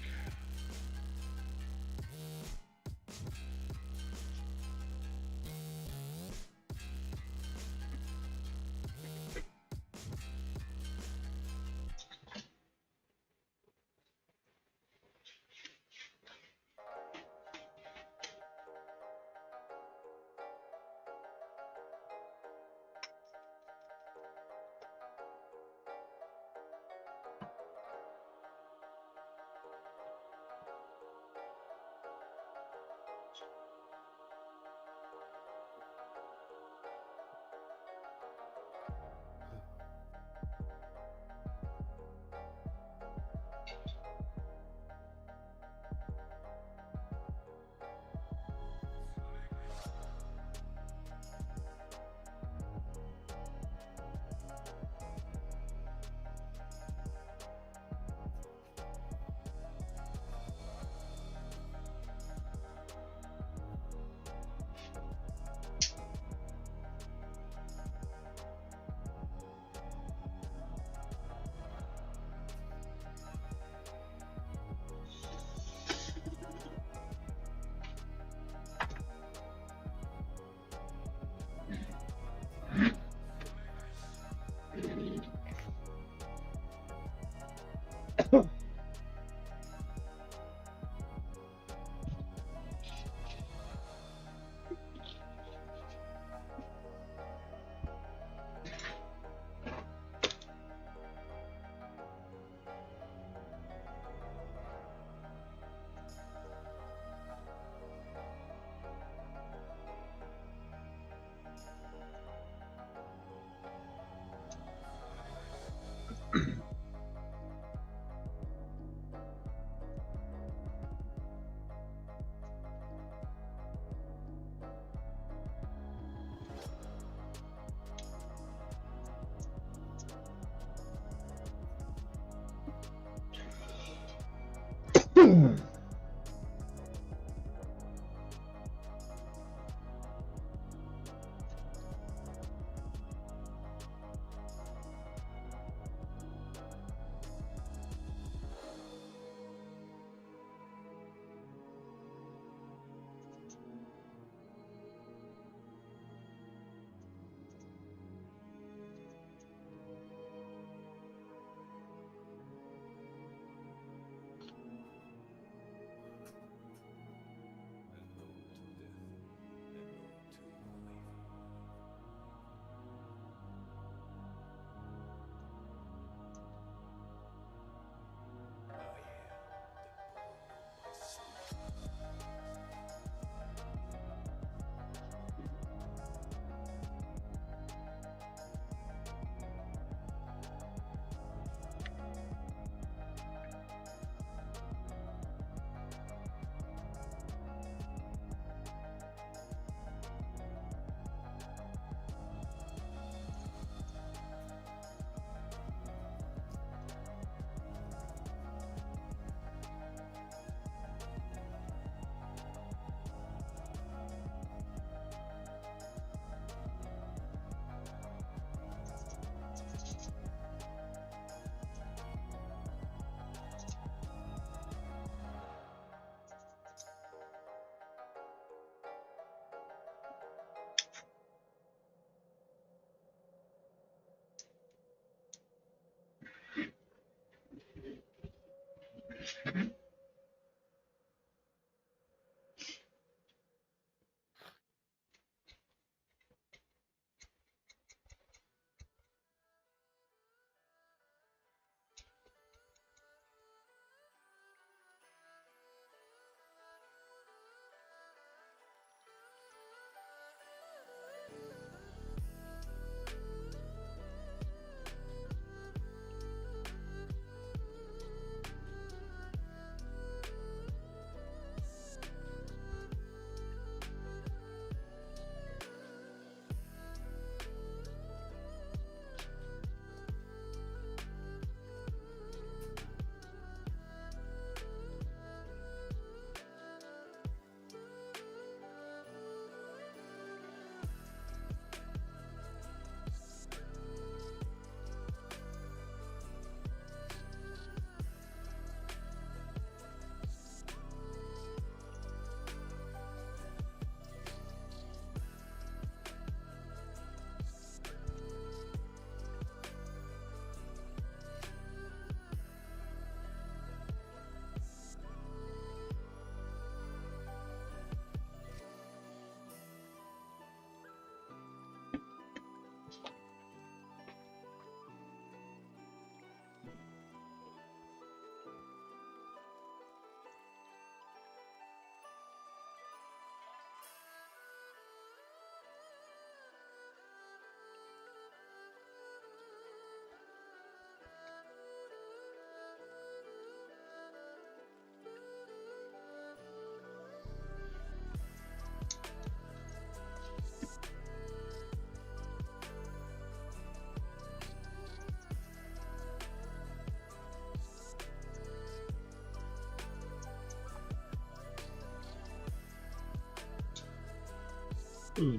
Yeah.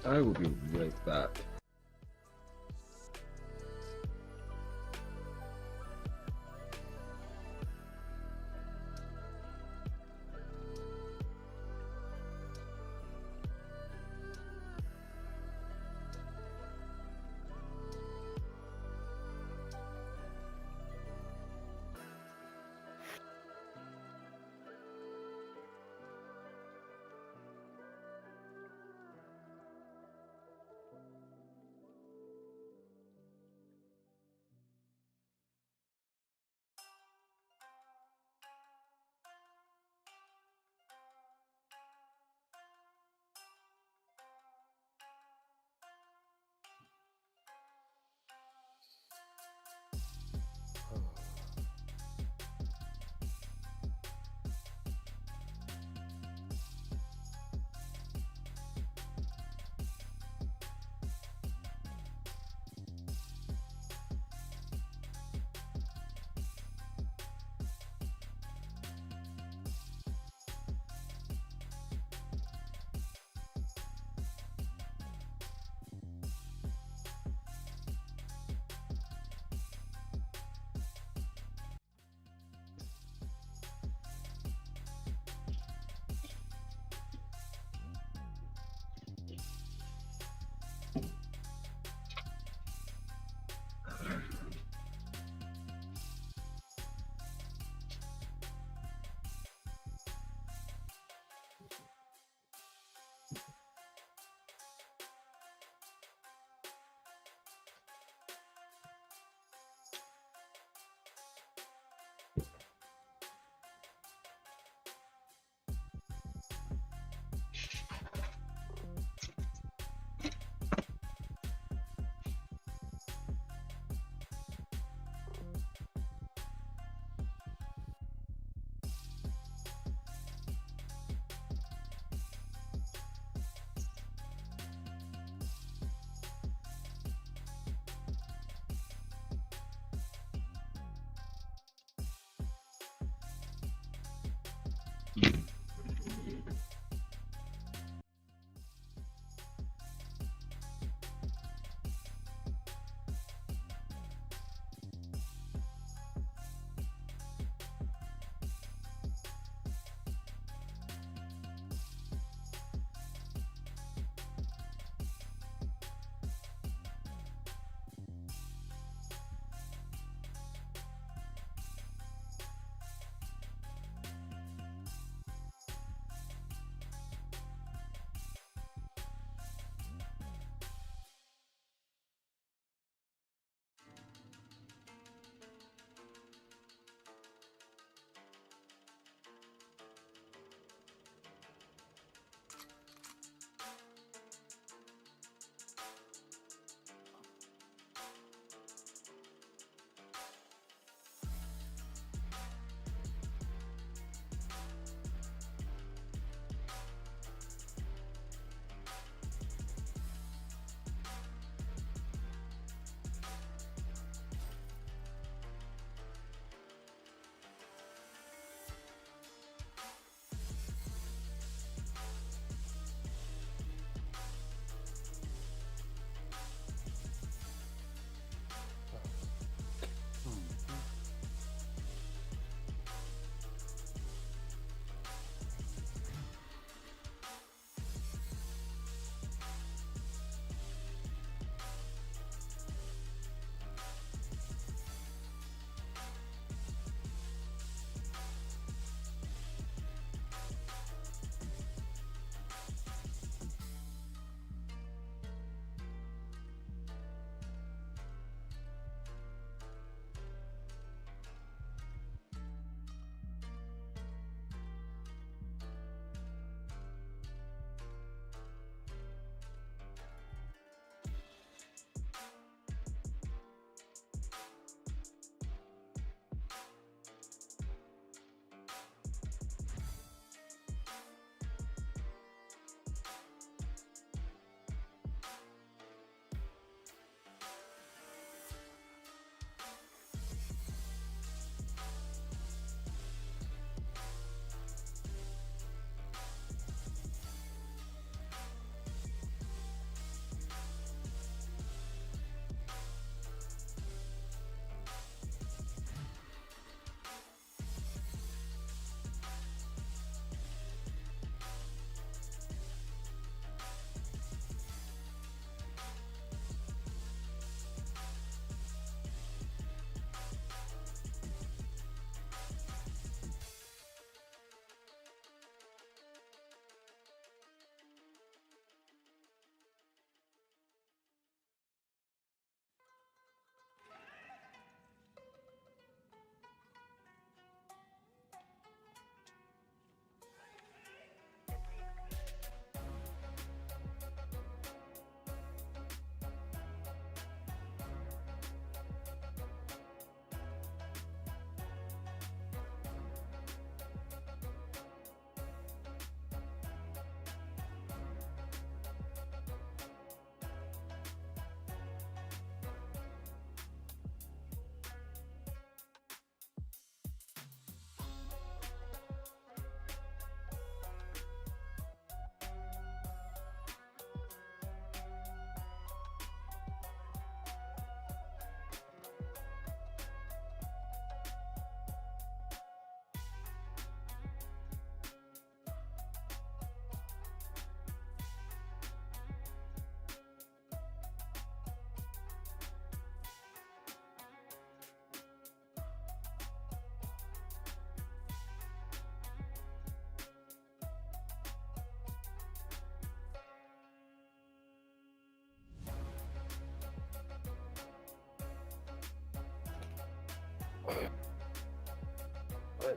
I will be right back.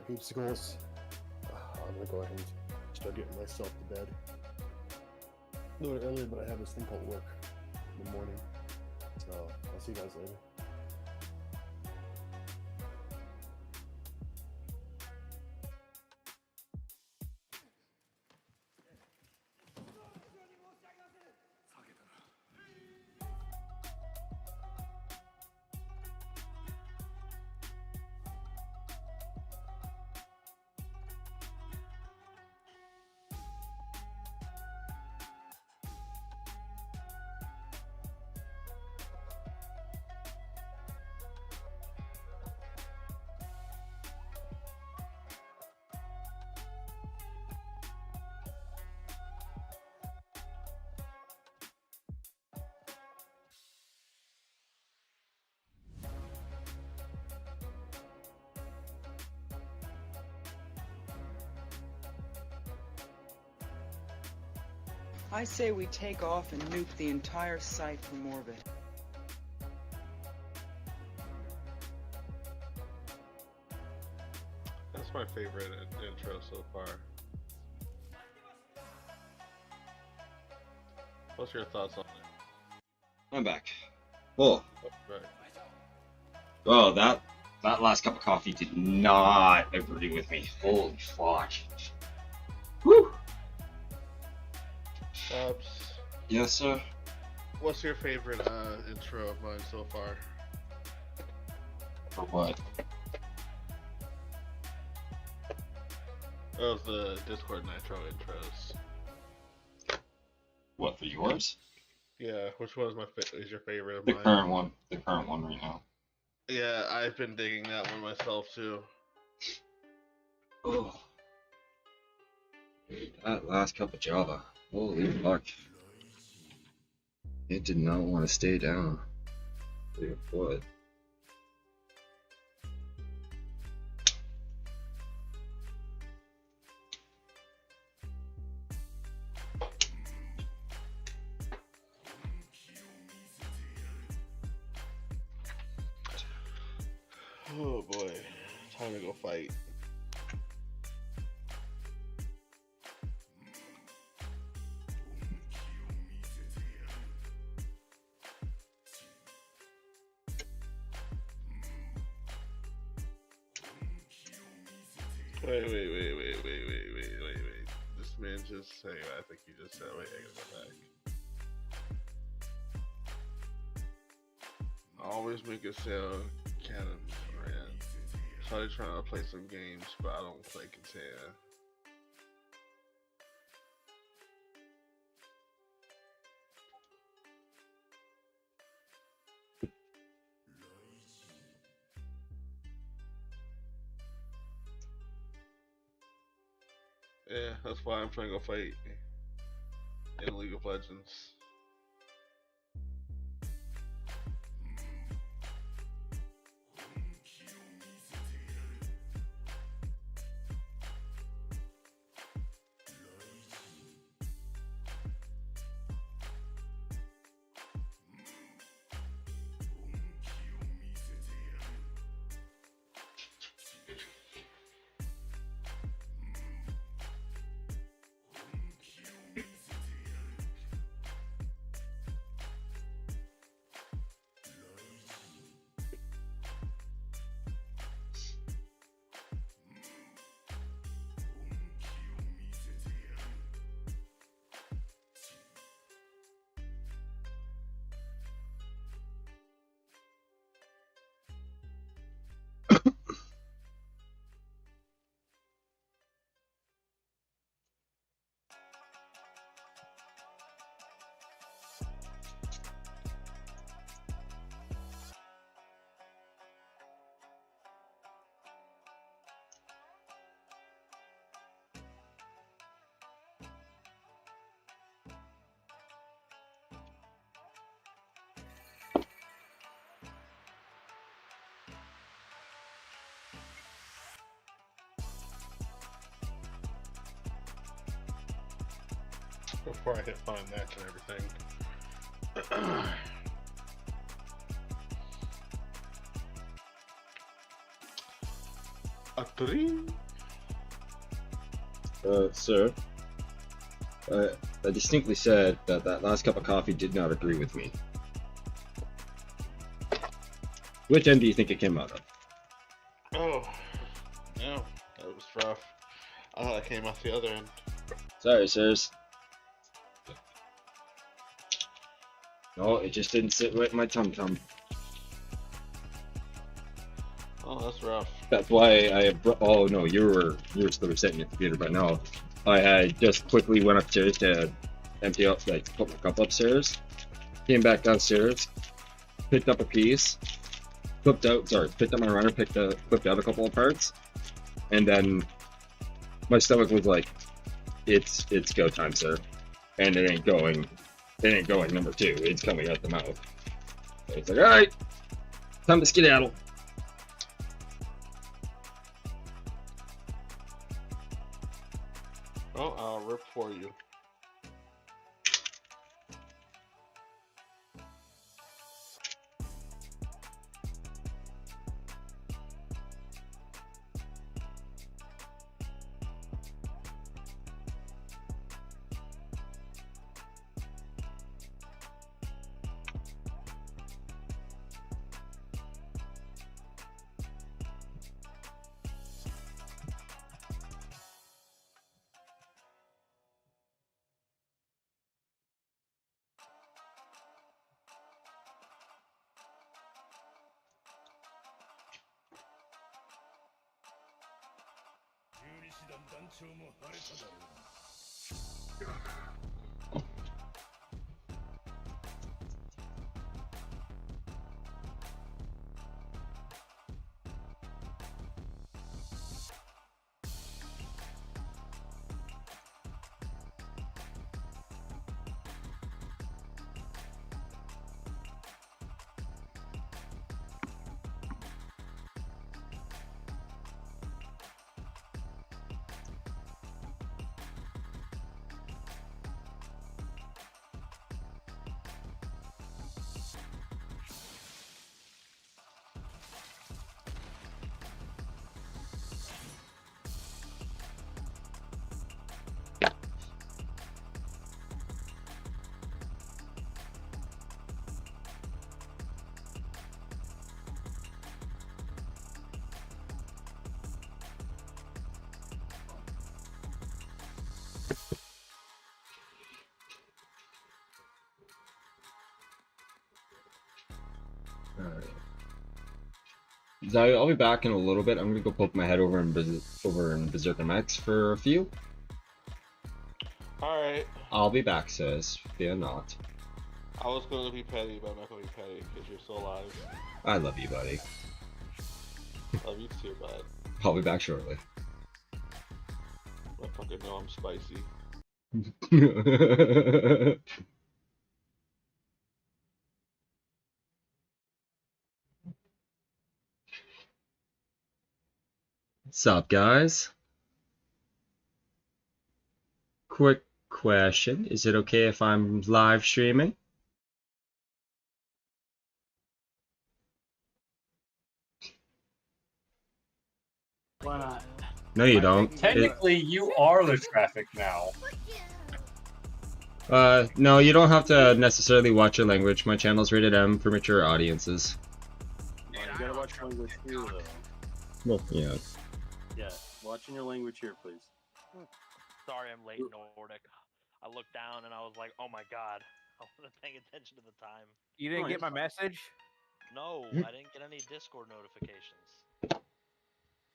peepsicles. I'm gonna go ahead and start getting myself to bed. A little early, but I have this thing called work in the morning. So I'll see you guys later. I say we take off and nuke the entire site from orbit. That's my favorite intro so far. What's your thoughts on it? I'm back. Oh, Right. oh, that last cup of coffee did not agree with me. Holy fuck. Whew. Yes, sir. What's your favorite intro of mine so far? For what? Of the Discord Nitro intros. What, for yours? Yeah, which one is your favorite of The mine? current one. The current one right now. Yeah, I've been digging that one myself too. Oh. That last cup of Java. Holy fuck. It did not want to stay down. Your foot. Oh boy, time to go fight. Wait. This man just saying, I think he just said, wait, I gotta go back. I always make it sound canon, man. Started trying to play some games, but I don't play Catan. Yeah, that's why I'm trying to go fight in League of Legends. Before I hit find match and everything. Sir, I distinctly said that that last cup of coffee did not agree with me. Which end do you think it came out of? Oh, yeah, that was rough. I thought it came off the other end. Sorry, sirs. No, it just didn't sit right in my tum-tum. Oh, that's rough. That's why oh no, you were still sitting at the computer, but no. I had just quickly went upstairs to empty out, like, put my cup upstairs. Came back downstairs, picked up a piece, picked up my runner, flipped out a couple of parts, and then my stomach was like, it's go time, sir. And it ain't going number 2, it's coming out the mouth. So it's like, alright, time to skedaddle. Oh, I'll rip for you. Alright. I'll be back in a little bit. I'm gonna go poke my head over in Berserker Max for a few. Alright. I'll be back, sis. Fear not. I was gonna be petty, but I'm not gonna be petty because you're still alive. I love you, buddy. Love you too, bud. I'll be back shortly. I fucking know I'm spicy. What's up, guys? Quick question. Is it okay if I'm live streaming? Why not? No, you don't. Technically, you are the traffic now. No, you don't have to necessarily watch your language. My channel's rated M for mature audiences. You gotta watch your language here, though. Well, yeah. Yeah, watching your language here, please. Sorry, I'm late, Nordic. I looked down and I was like, oh my god. I wasn't paying attention to the time. You didn't get my message? No, I didn't get any Discord notifications.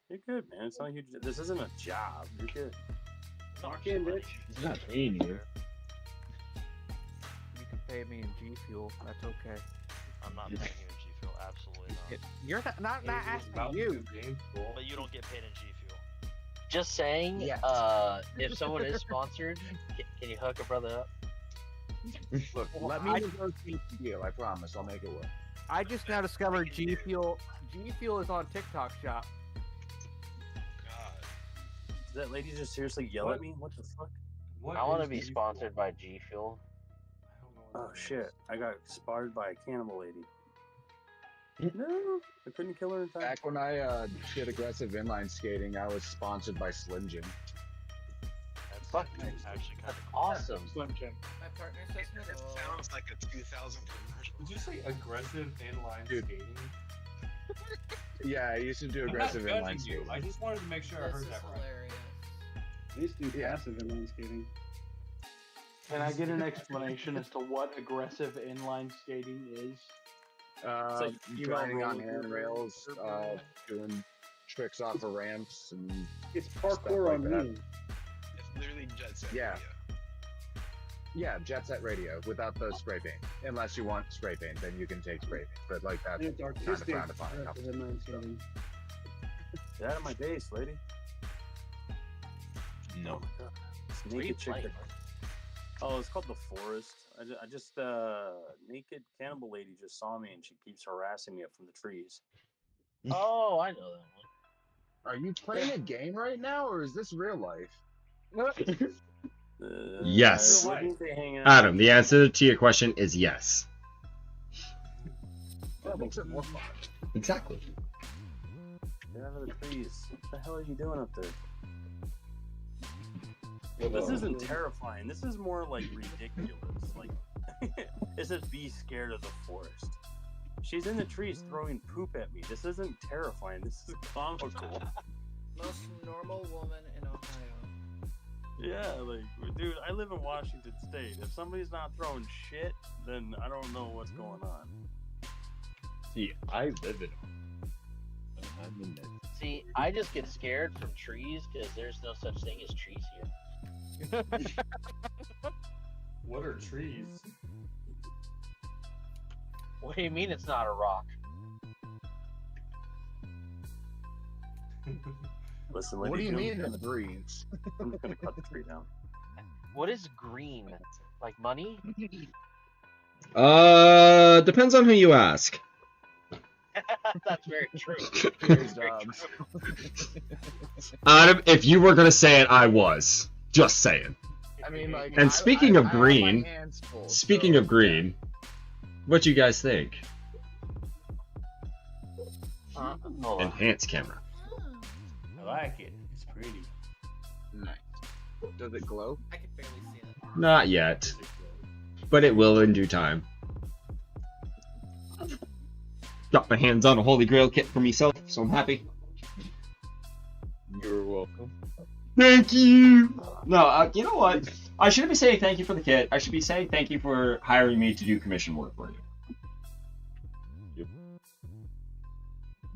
You're good, man. It's not you. This isn't a job. You're good. Talk in, bitch. He's not paying you. You can pay me in G Fuel. That's okay. I'm not paying you in G Fuel. Absolutely not. You're not asking you. But you don't get paid in G Fuel. Just saying, if someone is sponsored, can you hook a brother up? Look, Let me negotiate the deal. I promise. I'll make it work. I just now discovered G Fuel. G Fuel is on TikTok Shop. Did that lady just seriously yell at me? What the fuck? I want to be sponsored by G Fuel. Oh shit! I got spotted by a cannibal lady. No, I couldn't kill her in time. Back when I did aggressive inline skating, I was sponsored by Slim Jim. Fuck, Actually, kind of awesome. Slim Jim. My partner says It hello. sounds like a 2000 commercial. Did you say aggressive inline Dude. skating? Yeah, I used to do I'm not aggressive inline judging you. skating. I just wanted to make sure I This heard is that right. hilarious. I used to do passive inline skating. Can I get an explanation as to what aggressive inline skating is? Uh, you grinding on roll handrails, doing tricks off of ramps, and It's stuff parkour like on that. me. It's literally Jet Set Yeah. Radio. Yeah, Jet Set Radio without the spray paint. Unless you want spray paint, then you can take spray paint. But like that's And it's kind of artistic frowned upon. aggressive inline skating. Get out of my base, lady. No. This What are you naked chick. playing? Oh, it's called The Forest. I just naked cannibal lady just saw me and she keeps harassing me up from the trees. Oh, I know that one. Are you playing a game right now, or is this real life? Yes. I wouldn't be hanging out Adam, with the you. answer to your question is yes. That makes it more fun. Exactly. Get out of the trees. What the hell are you doing up there? This isn't terrifying. This is more like ridiculous. Like, it says be scared of the forest. She's in the trees throwing poop at me. This isn't terrifying. This is comical. Most normal woman in Ohio. Yeah, like, dude, I live in Washington State. If somebody's not throwing shit, then I don't know what's going on. See, I live in I'm in there. See, I just get scared from trees because there's no such thing as trees here. What are trees? What do you mean it's not a rock? Listen, What do lady, you I'm mean gonna- it breathes? I'm just gonna cut the tree down. What is green? Like money? Depends on who you ask. That's very true. Here's Dobbs. Adam, if you were gonna say it, I was. Just saying. I mean, like. And speaking of I have my green, hands full, speaking so- of green, what you guys think? Enhance camera. I like it. It's pretty. Nice. Does it glow? I can barely see it. Not yet, but it will in due time. Got my hands on a Holy Grail kit for myself, so I'm happy. You're welcome. Thank you! No, you know what? I shouldn't be saying thank you for the kit. I should be saying thank you for hiring me to do commission work for you. Yep.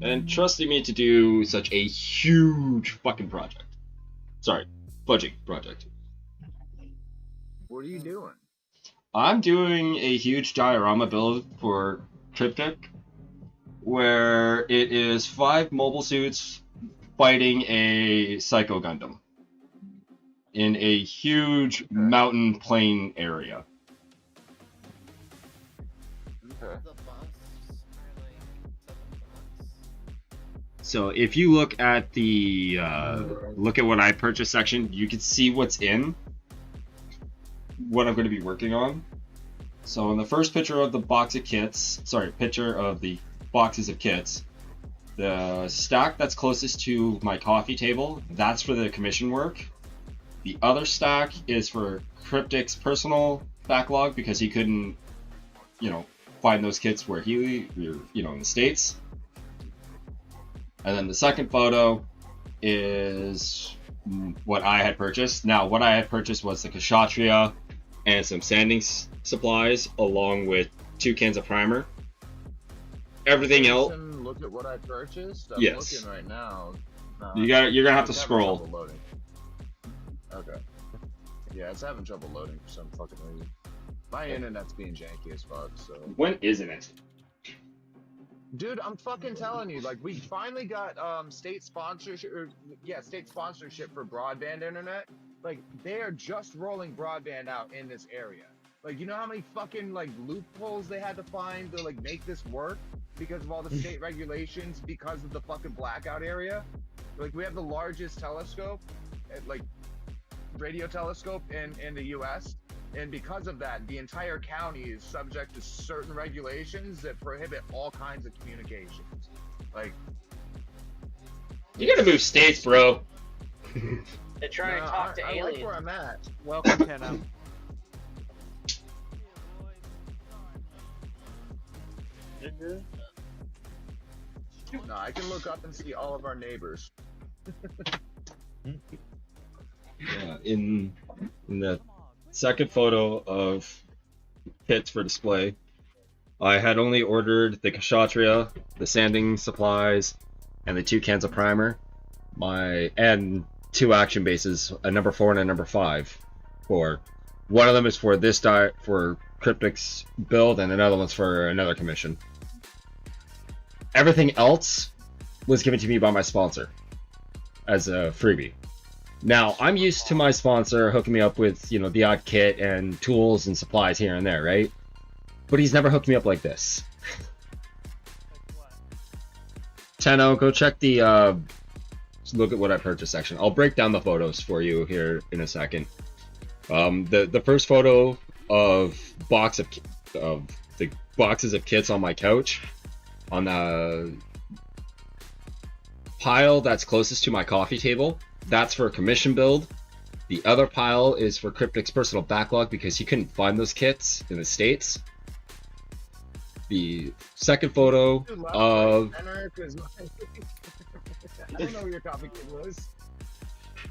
And trusting me to do such a huge fucking project. Sorry, fudging project. What are you doing? I'm doing a huge diorama build for Triptych, where it is 5 mobile suits fighting a Psycho Gundam in a huge mountain plain area. Okay. The buffs are like 7 bucks. So if you look at the look at what I purchased section, you can see what's in what I'm going to be working on. So in the first picture of the box of kits, picture of the boxes of kits, the stack that's closest to my coffee table, that's for the commission work. The other stack is for Cryptic's personal backlog because he couldn't, find those kits where he, in the States. And then the second photo is what I had purchased. Now, what I had purchased was the Kshatriya and some sanding supplies, along with 2 cans of primer. Everything else. Look at what I purchased. I'm Yes. looking right now. You're gonna have to It's having scroll. trouble loading. Okay. Yeah, it's having trouble loading for some fucking reason. My internet's being janky as fuck. So. When isn't it? Dude, I'm fucking telling you, like, we finally got state sponsorship for broadband internet. Like, they are just rolling broadband out in this area. Like, you know how many fucking like loopholes they had to find to like make this work because of all the state regulations, because of the fucking blackout area. Like, we have the largest telescope, like radio telescope in the U.S. and because of that, the entire county is subject to certain regulations that prohibit all kinds of communications. Like, You gotta move states, bro. They're trying to talk to I aliens. like where I'm at. Welcome, Tenno. No, I can look up and see all of our neighbors. Yeah, in the second photo of kits for display, I had only ordered the Kshatriya, the sanding supplies, and the 2 cans of primer. And 2 action bases, a number 4 and a number 5. One of them is for this for Cryptic's build, and another one's for another commission. Everything else was given to me by my sponsor as a freebie. Now, I'm used to my sponsor hooking me up with, the odd kit and tools and supplies here and there, right? But he's never hooked me up like this. Tenno, go check the look at what I purchased section. I'll break down the photos for you here in a second. The first photo of the boxes of kits on my couch, on the pile that's closest to my coffee table, that's for a commission build. The other pile is for Cryptic's personal backlog because he couldn't find those kits in the States. The second photo of... I don't know where your coffee table is.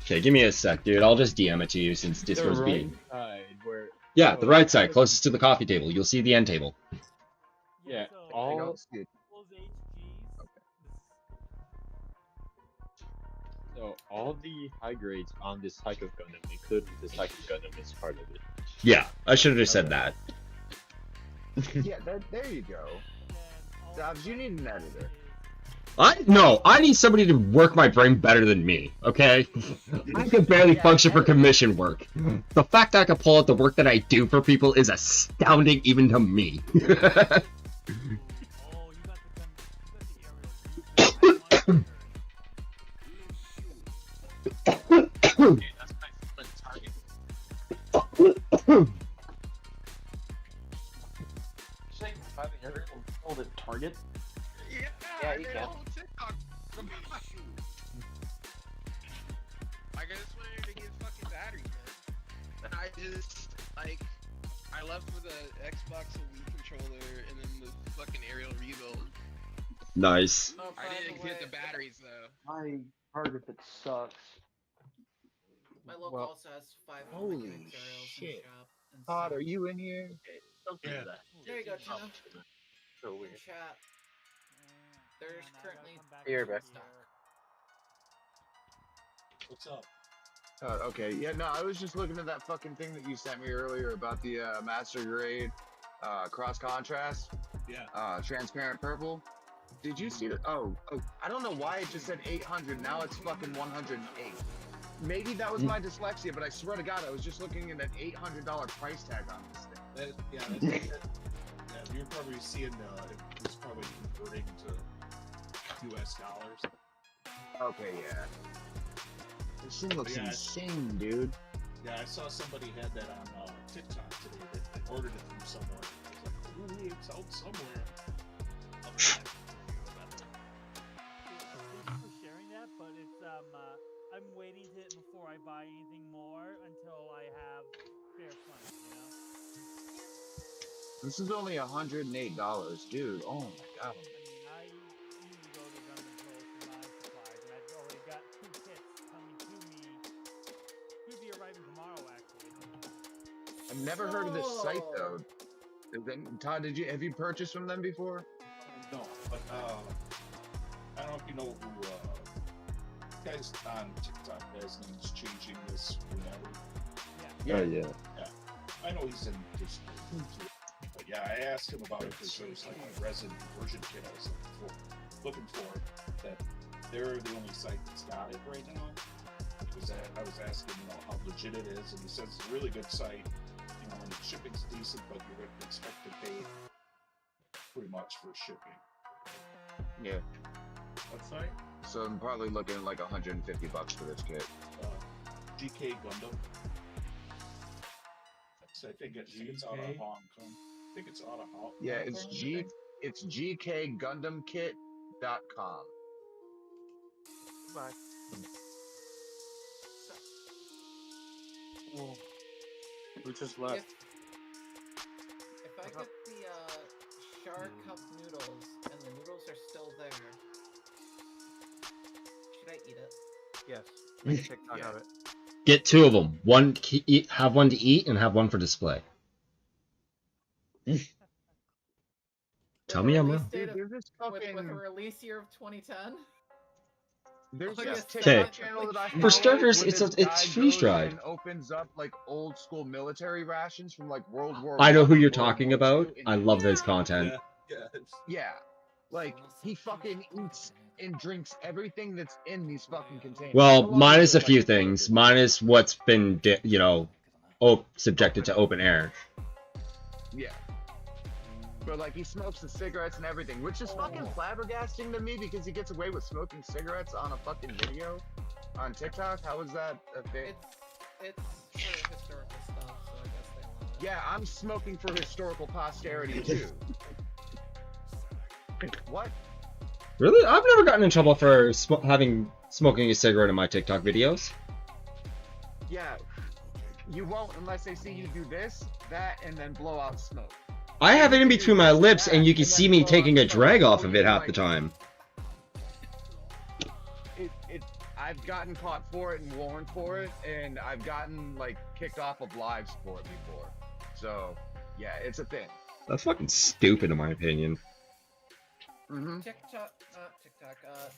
Okay, give me a sec, dude. I'll just DM it to you since Discord's The being... right side where... Yeah, the right side, closest to the coffee table. You'll see the end table. Yeah, I all... don't see it. So all the high grades on this Psycho Gundam, including the Psycho Gundam, is part of it. Yeah, I should have just said that. Yeah, there you go. Dobbs, you need an editor. I need somebody to work my brain better than me, okay? I can barely function for commission work. The fact that I can pull out the work that I do for people is astounding even to me. Hold it, Target. Yeah, you can. Like, I just wanted to get fucking batteries, man. And I just, I left with a Xbox Elite controller and then the fucking aerial rebuild. Nice. I didn't get the batteries, though. My Target that sucks. My local Well, also has 5 holy mechanics aerials in the shit. shop. And Todd, so- are you in here? Don't do that. There you go, Tina. So In weird. chat. There's currently Here, back. stock. What's up? Okay, yeah, no, I was just looking at that fucking thing that you sent me earlier about the master grade cross contrast. Yeah. Transparent purple. Did you see that? Oh, I don't know why it just said 800. Now it's fucking 108. Maybe that was my dyslexia, but I swear to God, I was just looking at an $800 price tag on this thing. Yeah, you're probably seeing it was probably converting to US dollars. Okay, yeah. This thing looks Yeah. insane, dude. Yeah, I saw somebody had that on TikTok today. They ordered it from somewhere. I was like, ooh, it's out somewhere. Thanks for sharing that, but it's I'm waiting to before I buy anything more until I have spare funds, you know. This is only $108, dude. Oh my God. I mean, I usually go to Gun Control for my supplies, and I've already got 2 kits coming to me. Should be arriving tomorrow, actually. I've never heard of this site though. Todd, have you purchased from them before? No, but I don't know if you know who guys on TikTok. His name's changing this whenever. Yeah. I know he's in this. But yeah, I asked him about it because there's like a resin conversion kit I was looking for. That they're the only site that's got it right now. I was asking, how legit it is, and he says it's a really good site. And the shipping's decent, but you're going to expect to pay pretty much for shipping. Yeah. What site? So I'm probably looking at like $150 for this kit. GK Gundam. I think it's out of Hong Kong. I think it's out of Hong Kong. Yeah, it's gkgundamkit.com. Bye. Well, we just left. If I get the Char Cup noodles and the noodles are still there, should I eat it? Yes. Make a TikTok of it. Get 2 of them. Have one to eat and have one for display. Tell me I'm wrong. Dude, There's this fucking... with a release year of 2010? There's Oh, this yeah, TikTok channel that I follow For starters, where it's this guy freeze goes dried. and opens up like old school military rations from like World War I know I, who you're World talking War about. II, I love this content. Yeah, like he fucking eats and drinks everything that's in these fucking containers. Well, How long minus is a it, few like, things. Minus what's been, subjected to open air. Yeah. But like he smokes the cigarettes and everything, which is fucking flabbergasting to me because he gets away with smoking cigarettes on a fucking video on TikTok. How is that a thing? It's for historical stuff, so I guess they allow it. Yeah, I'm smoking for historical posterity too. What? Really? I've never gotten in trouble for smoking a cigarette in my TikTok videos. Yeah, you won't unless they see you do this, that, and then blow out smoke. I have it in between my lips, and you can see me taking a drag off of it half the time. I've gotten caught for it and warned for it, and I've gotten like kicked off of lives for it before. So, yeah, it's a thing. That's fucking stupid, in my opinion. TikTok,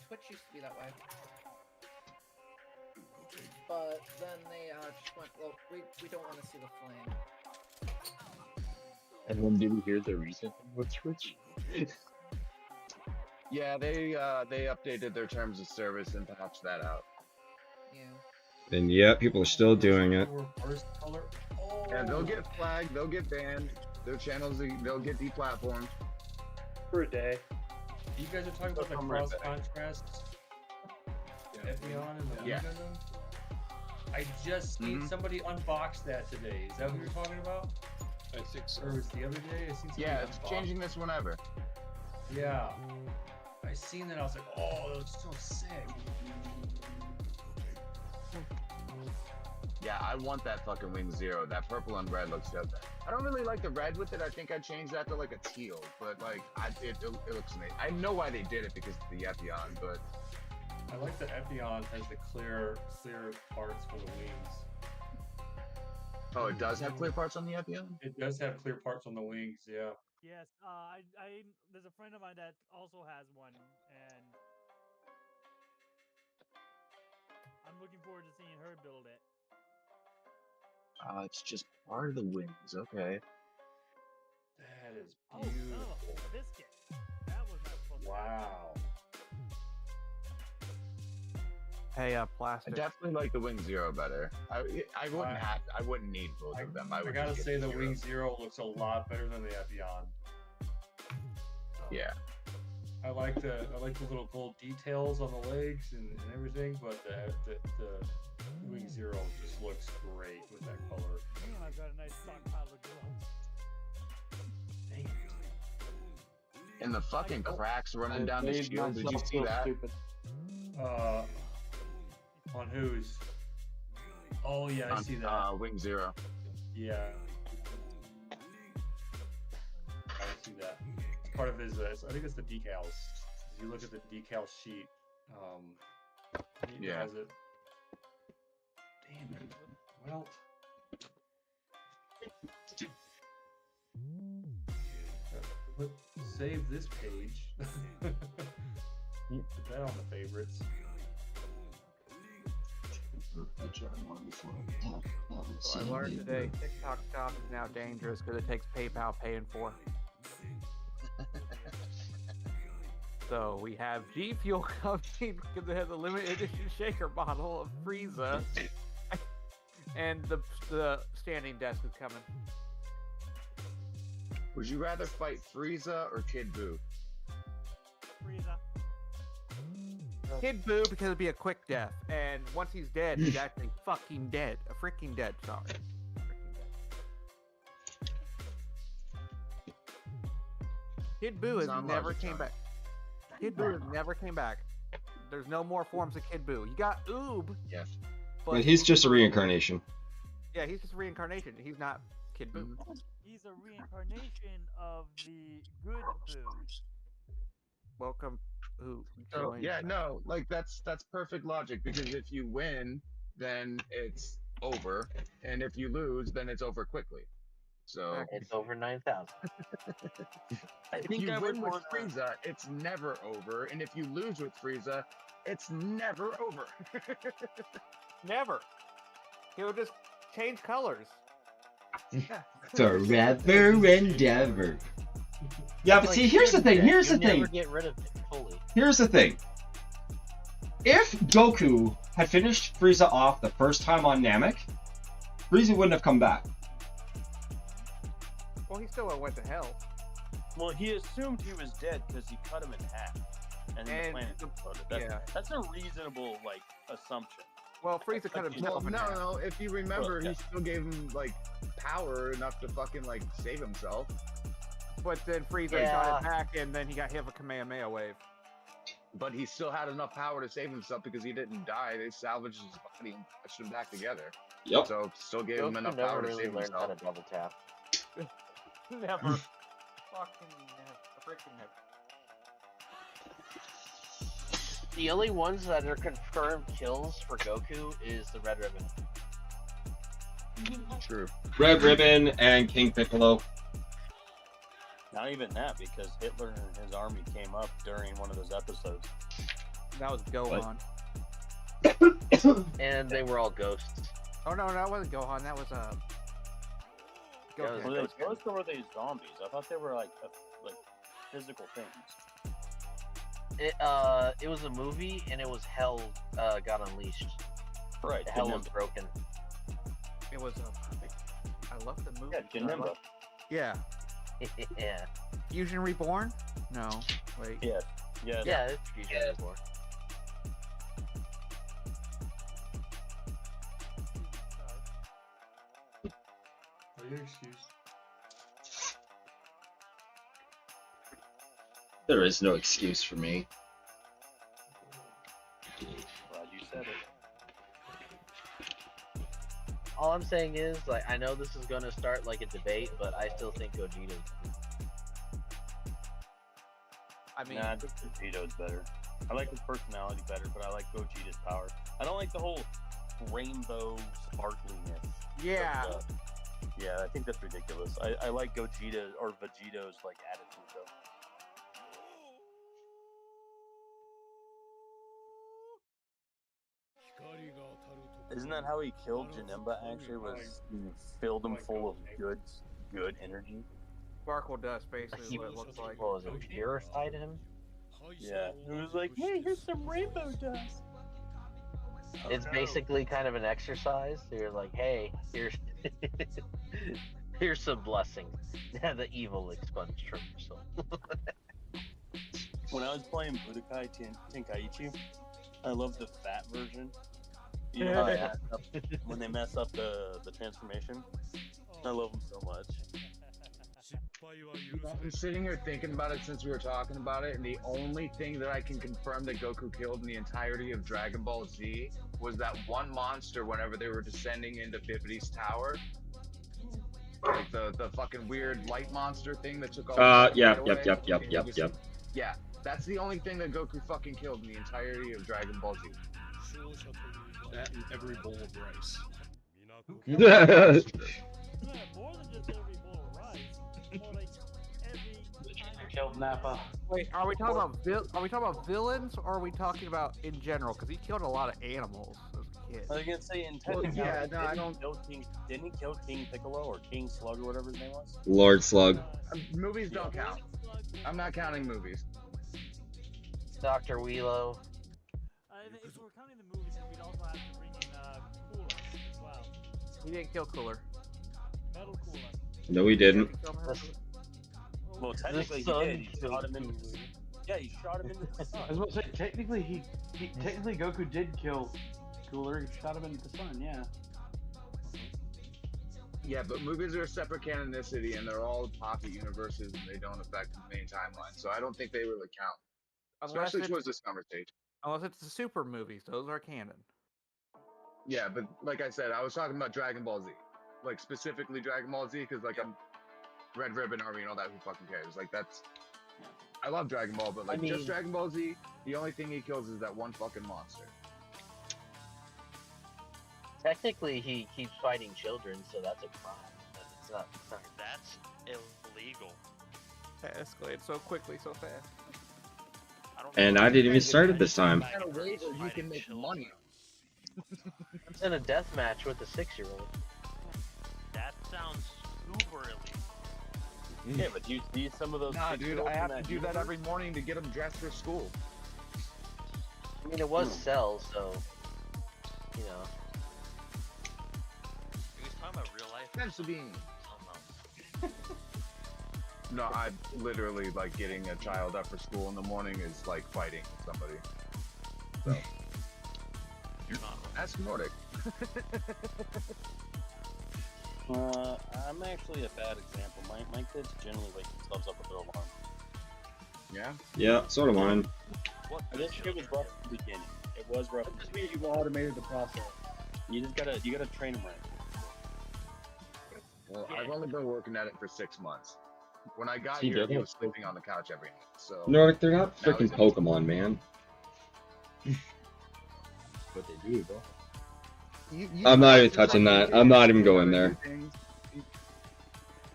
Twitch used to be that way. But then they just went, well, we don't want to see the flame. And then did you hear the reason with Twitch? Yeah, they updated their terms of service and patched that out. Yeah. And yeah, people are still doing it. And they'll get flagged, they'll get banned, their channels, they'll get deplatformed. For a day. You guys are talking about the cross contrast Epion and the Yeah. Venom? I just seen somebody unbox that today. Is that what you're talking about? I think so. Or was it the other day? I seen somebody Yeah, it's unbox. changing this whenever. Yeah. I seen that, I was like, oh, that looks so sick. Yeah, I want that fucking Wing Zero. That purple and red looks dope. I don't really like the red with it. I think I'd change that to like a teal, but like it looks amazing. I know why they did it because of the Epion, but I like that Epion has the clear parts for the wings. oh, it does have clear parts on the Epion? It does have clear parts on the wings, yeah. Yes, there's a friend of mine that also has one, and I'm looking forward to seeing her build it. It's just part of the wings. Okay. That is Oh, beautiful. no, a biscuit. That was not supposed to Wow. Hey, I plastic. definitely like the Wing Zero better. I wouldn't need both of them. I would gotta just say get the Zero. Wing Zero looks a lot better than the Epion. Yeah. I like the little gold details on the legs and everything, but the Wing Zero just looks great with that color. Damn, I've got a nice stockpile of gloves. Dang. And the fucking cracks running down the shield. Did you see that? Stupid. On whose? Oh yeah, I see that. Wing Zero. Yeah. I see that. It's part of his. I think it's the decals. If you look at the decal sheet, he Yeah. has it. Damn it. Well. Save this page. Put that on the favorites. So I learned today TikTok Shop is now dangerous because it takes PayPal paying for. So we have G Fuel coming because it has a limited edition shaker bottle of Frieza, and the standing desk is coming. Would you rather fight Frieza or Kid Buu? Frieza. Kid Buu because it'd be a quick death, and once he's dead, he's actually fucking dead. A freaking dead, sorry. Kid Buu has Sound never logic, came John. back. Kid Buu has never came back. There's no more forms of Kid Buu. You got Oob. Yes. But he's just a reincarnation. Yeah, he's just a reincarnation. He's not Kid Buu. He's a reincarnation of the good Boo. Welcome, who So, joined. yeah, no, like that's perfect logic because if you win, then it's over, and if you lose, then it's over quickly. So It's over 9,000. if you win with Frieza, it's never over, and if you lose with Frieza, it's never over. Never. He'll just change colors. Forever and ever. Yeah, but Like, see, here's the thing. Here's the you never thing. get rid of it fully. Here's the thing. If Goku had finished Frieza off the first time on Namek, Frieza wouldn't have come back. Well, he still would have went to hell. Well, he assumed he was dead because he cut him in half, and then the planet exploded. That's a reasonable assumption. Well, Frieza cut himself Well, in half. no. If you remember, Well, he still gave him like power enough to fucking like save himself. But then Frieza shot it back, and then he got hit with a Kamehameha wave. But he still had enough power to save himself because he didn't die. They salvaged his body and patched him back together. Yep. So still gave him Goku enough never power to really save learned how himself. to double tap. Never. Fucking never. Freaking never. The only ones that are confirmed kills for Goku is the Red Ribbon. True. Red Ribbon and King Piccolo. Not even that, because Hitler and his army came up during one of those episodes. That was Gohan. And they were all ghosts. Oh no, that wasn't Gohan. That was Were they ghosts or were they zombies? I thought they were like physical things. It was a movie, and it was Hell got unleashed. Right. Hell was broken. It was I love the movie. Yeah, Janemba. Yeah. Yeah. Fusion Reborn? No. Wait. Yeah. Yeah. Yeah, it's Fusion Reborn. What your excuse? There is no excuse for me. Glad you said it. All I'm saying is, like, I know this is gonna start like a debate, but I still think Gogeta's. I mean, nah, I think Vegeto's better. I like his personality better, but I like Gogeta's power. I don't like the whole rainbow sparkliness. Yeah. Yeah, I think that's ridiculous. I like Gogeta or Vegeto's attitude though. Isn't that how he killed Janemba? Actually, was he filled him full of good energy. Sparkle dust, basically, what it looks like. What was it? Purified him? Yeah, it was like, hey, here's some rainbow dust. It's basically kind of an exercise. You're like, hey, here's here's some blessings. The evil expunged from yourself. When I was playing Budokai Tenkaichi, I loved the fat version. You know, when they mess up the transformation. I love them so much. I'm sitting here thinking about it since we were talking about it, and the only thing that I can confirm that Goku killed in the entirety of Dragon Ball Z was that one monster whenever they were descending into Bibbidi's tower. Like the fucking weird light monster thing that took all Yep. Yeah, that's the only thing that Goku fucking killed in the entirety of Dragon Ball Z. That and every bowl of rice. Yeah, more than just every bowl of rice. More like every Killed Nappa. Wait, are we talking about villains, or are we talking about in general? Because he killed a lot of animals as a kid. I was gonna say in Well, technicality, yeah, no, I don't. Didn't he kill King Piccolo or King Slug or whatever his name was? Lord Slug. Movies don't count. I'm not counting movies. Dr. Wheelo. If we're counting the movies, then we'd also have to bring in Cooler as well. He didn't kill Cooler. Metal Cooler. No, he didn't. Well, technically he did. He shot him into. Yeah, he shot him into the sun. I was about to say, technically technically Goku did kill Cooler. He shot him into the sun. Yeah. Yeah, but movies are a separate canonicity, and they're all pocket universes, and they don't affect the main timeline. So I don't think they really count, especially towards this conversation. Unless it's the super movies, those are canon. Yeah, but like I said, I was talking about Dragon Ball Z, like specifically Dragon Ball Z, because like I'm Red Ribbon Army and all that. Who fucking cares? Like that's. I love Dragon Ball, but like just Dragon Ball Z, the only thing he kills is that one fucking monster. Technically, he keeps fighting children, so that's a crime. But it's not. That's illegal. That escalated so quickly, so fast. And I didn't even start it this time. Kind of ways that you can make money. It's in a death match with a 6-year-old. That sounds super illegal. Yeah, but do you see some of those? Nah, dude, I have to do that universe? every morning to get them dressed for school. I mean, it was Cell, so you know. He was talking about real life. Pencil bean. No, I literally like getting a child up for school in the morning is like fighting somebody. So You're not. Ask Nordic. I'm actually a bad example. My kids generally wake themselves up with their alarm. Yeah? Yeah, sort of mine. This kid was rough at the beginning. It was rough. Just means you've automated the process. You just gotta train them right. Well, I've only been working at it for 6 months. When I got See, here, he they're was sleeping on the couch every night. So Nordic, they're not now freaking he's- Pokemon, man. But they do, though. I'm not even touching that. I'm not even going there.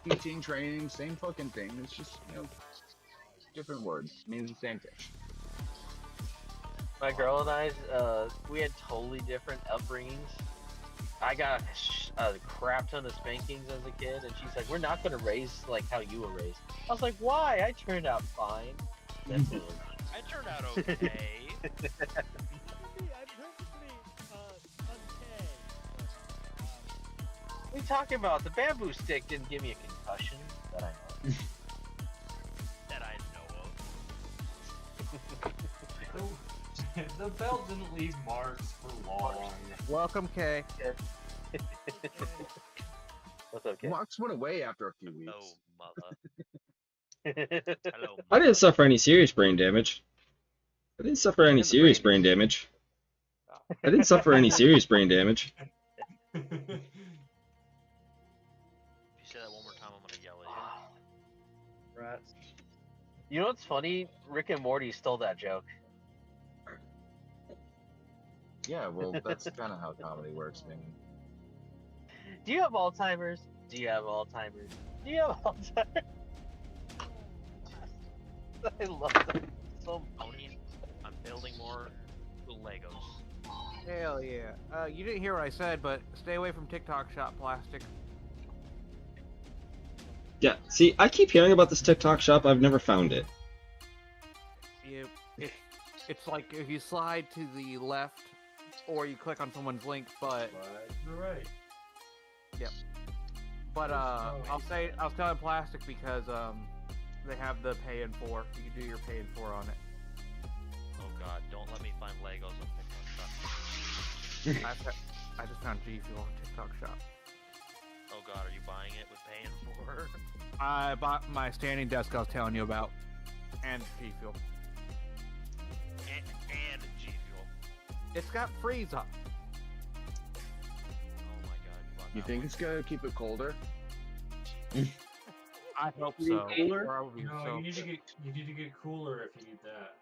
Teaching, training, same fucking thing. It's just, you know, different words. Means the same thing. My girl and I, we had totally different upbringings. I got a crap ton of spankings as a kid, and she's like, "We're not gonna raise like how you were raised." I was like, "Why? I turned out fine." That's it. I turned out okay. I'm perfectly okay. What are you talking about? The bamboo stick didn't give me a concussion that I know. That I know of. The belt didn't leave marks for long. Welcome, Kay. What's up, Kay? Marks went away after a few weeks. Oh, mother. Hello. I didn't suffer any serious brain damage. I didn't suffer any serious brain damage. I didn't suffer any serious brain damage. If you say that one more time, I'm gonna yell at you. Rats. You know what's funny? Rick and Morty stole that joke. Yeah, well, that's kind of how comedy works, man. Do you have Alzheimer's? Do you have Alzheimer's? Do you have Alzheimer's? I love that so much. I'm building more Legos. Hell yeah. You didn't hear what I said, but stay away from TikTok Shop plastic. Yeah, see, I keep hearing about this TikTok shop. I've never found it. It's like if you slide to the left, or you click on someone's link, but You're right. Yep. But I'll tell plastic because they have the pay in 4. You can do your pay in 4 on it. Oh god, don't let me find Legos on TikTok Shop. I just found G Fuel on TikTok Shop. Oh god, are you buying it with paying for? I bought my standing desk I was telling you about, and G Fuel. And G Fuel. It's got freeze up. Oh my god, You think it's gonna keep it colder? I hope so. Cooler? Probably No, so. you need to get cooler if you need that.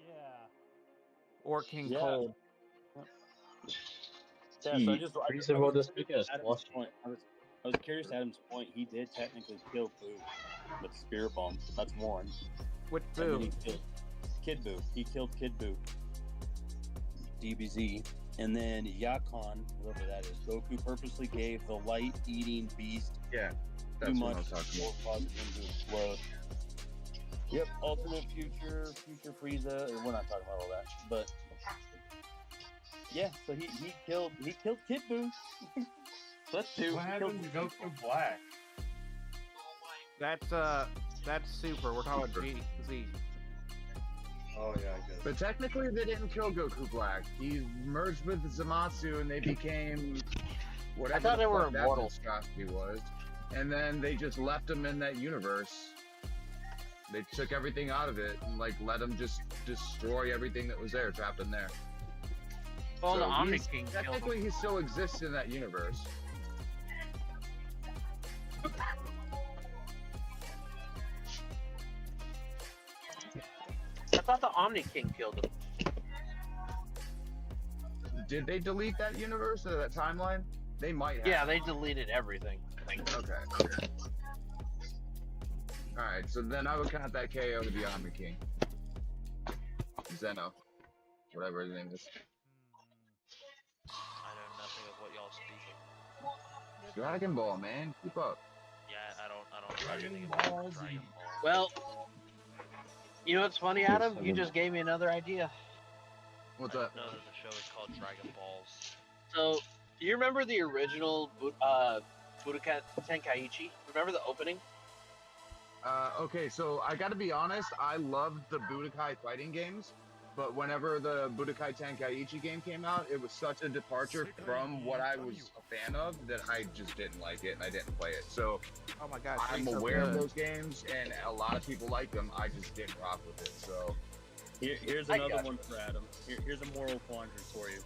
Yeah. Or King Yeah. Cold. Yeah, so I just Reason will just make us Adam's point. I was curious. Adam's point. He did technically kill Boo with Spear Bomb. That's one. Which And then Boo? he killed Kid Boo. He killed Kid Boo. DBZ. And then Yakon, whoever that is, Goku purposely gave the light-eating beast Yeah, too that's what I much was talking or about. caused him to explode. Yep, alternate future Frieza. We're not talking about all that, but yeah. So he killed Kid Boo. That's two. What happened to Goku Black? That's super. We're talking about G Z. Oh yeah, I guess. But technically, they didn't kill Goku Black. He merged with Zamasu, and they became whatever thought the they were fuck that immortal. monstrosity was, and then they just left him in that universe. They took everything out of it and like let him just destroy everything that was there, trapped in there. Well, the Omni he's- King killed technically he still exists in that universe. I thought the Omni King killed him. Did they delete that universe or that timeline? They might have. Yeah, they deleted everything. Okay. Alright, so then I would count that KO to be Omni King. Zeno. Whatever his name is. I know nothing of what y'all speaking. Dragon Ball, man. Keep up. Yeah, I don't know anything about Dragon Ball. Well, you know what's funny, Adam? You just gave me another idea. What's I up? know that the show is called Dragon Balls. So, do you remember the original Budokai Tenkaichi? Remember the opening? Okay, so I gotta be honest, I loved the Budokai fighting games, but whenever the Budokai Tenkaichi game came out, it was such a departure from what I was a fan of that I just didn't like it and I didn't play it. So, Oh my god. I'm so aware of good. those games and a lot of people like them. I just didn't rock with it. So, Here's I another got one for Adam. Here's a moral quandary for you.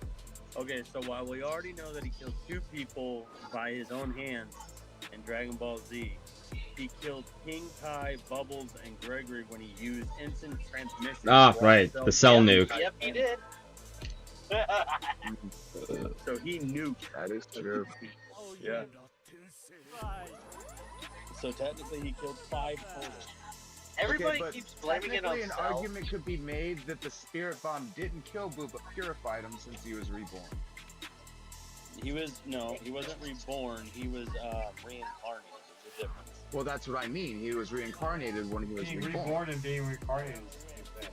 Okay, so while we already know that he killed 2 people by his own hands in Dragon Ball Z, he killed King Kai, Bubbles, and Gregory when he used instant transmission. Ah, to right, himself. the cell nuke. Yep, he did. So he nuked. That is true. Yeah. So technically he killed 5 total. Everybody but keeps blaming it on technically an Cell. argument could be made that the Spirit Bomb didn't kill Boo, but purified him since he was reborn. He wasn't reborn. He was reincarnated. There's a difference. Well, that's what I mean. He was reincarnated when he was Being reborn. reborn and being reincarnated is the same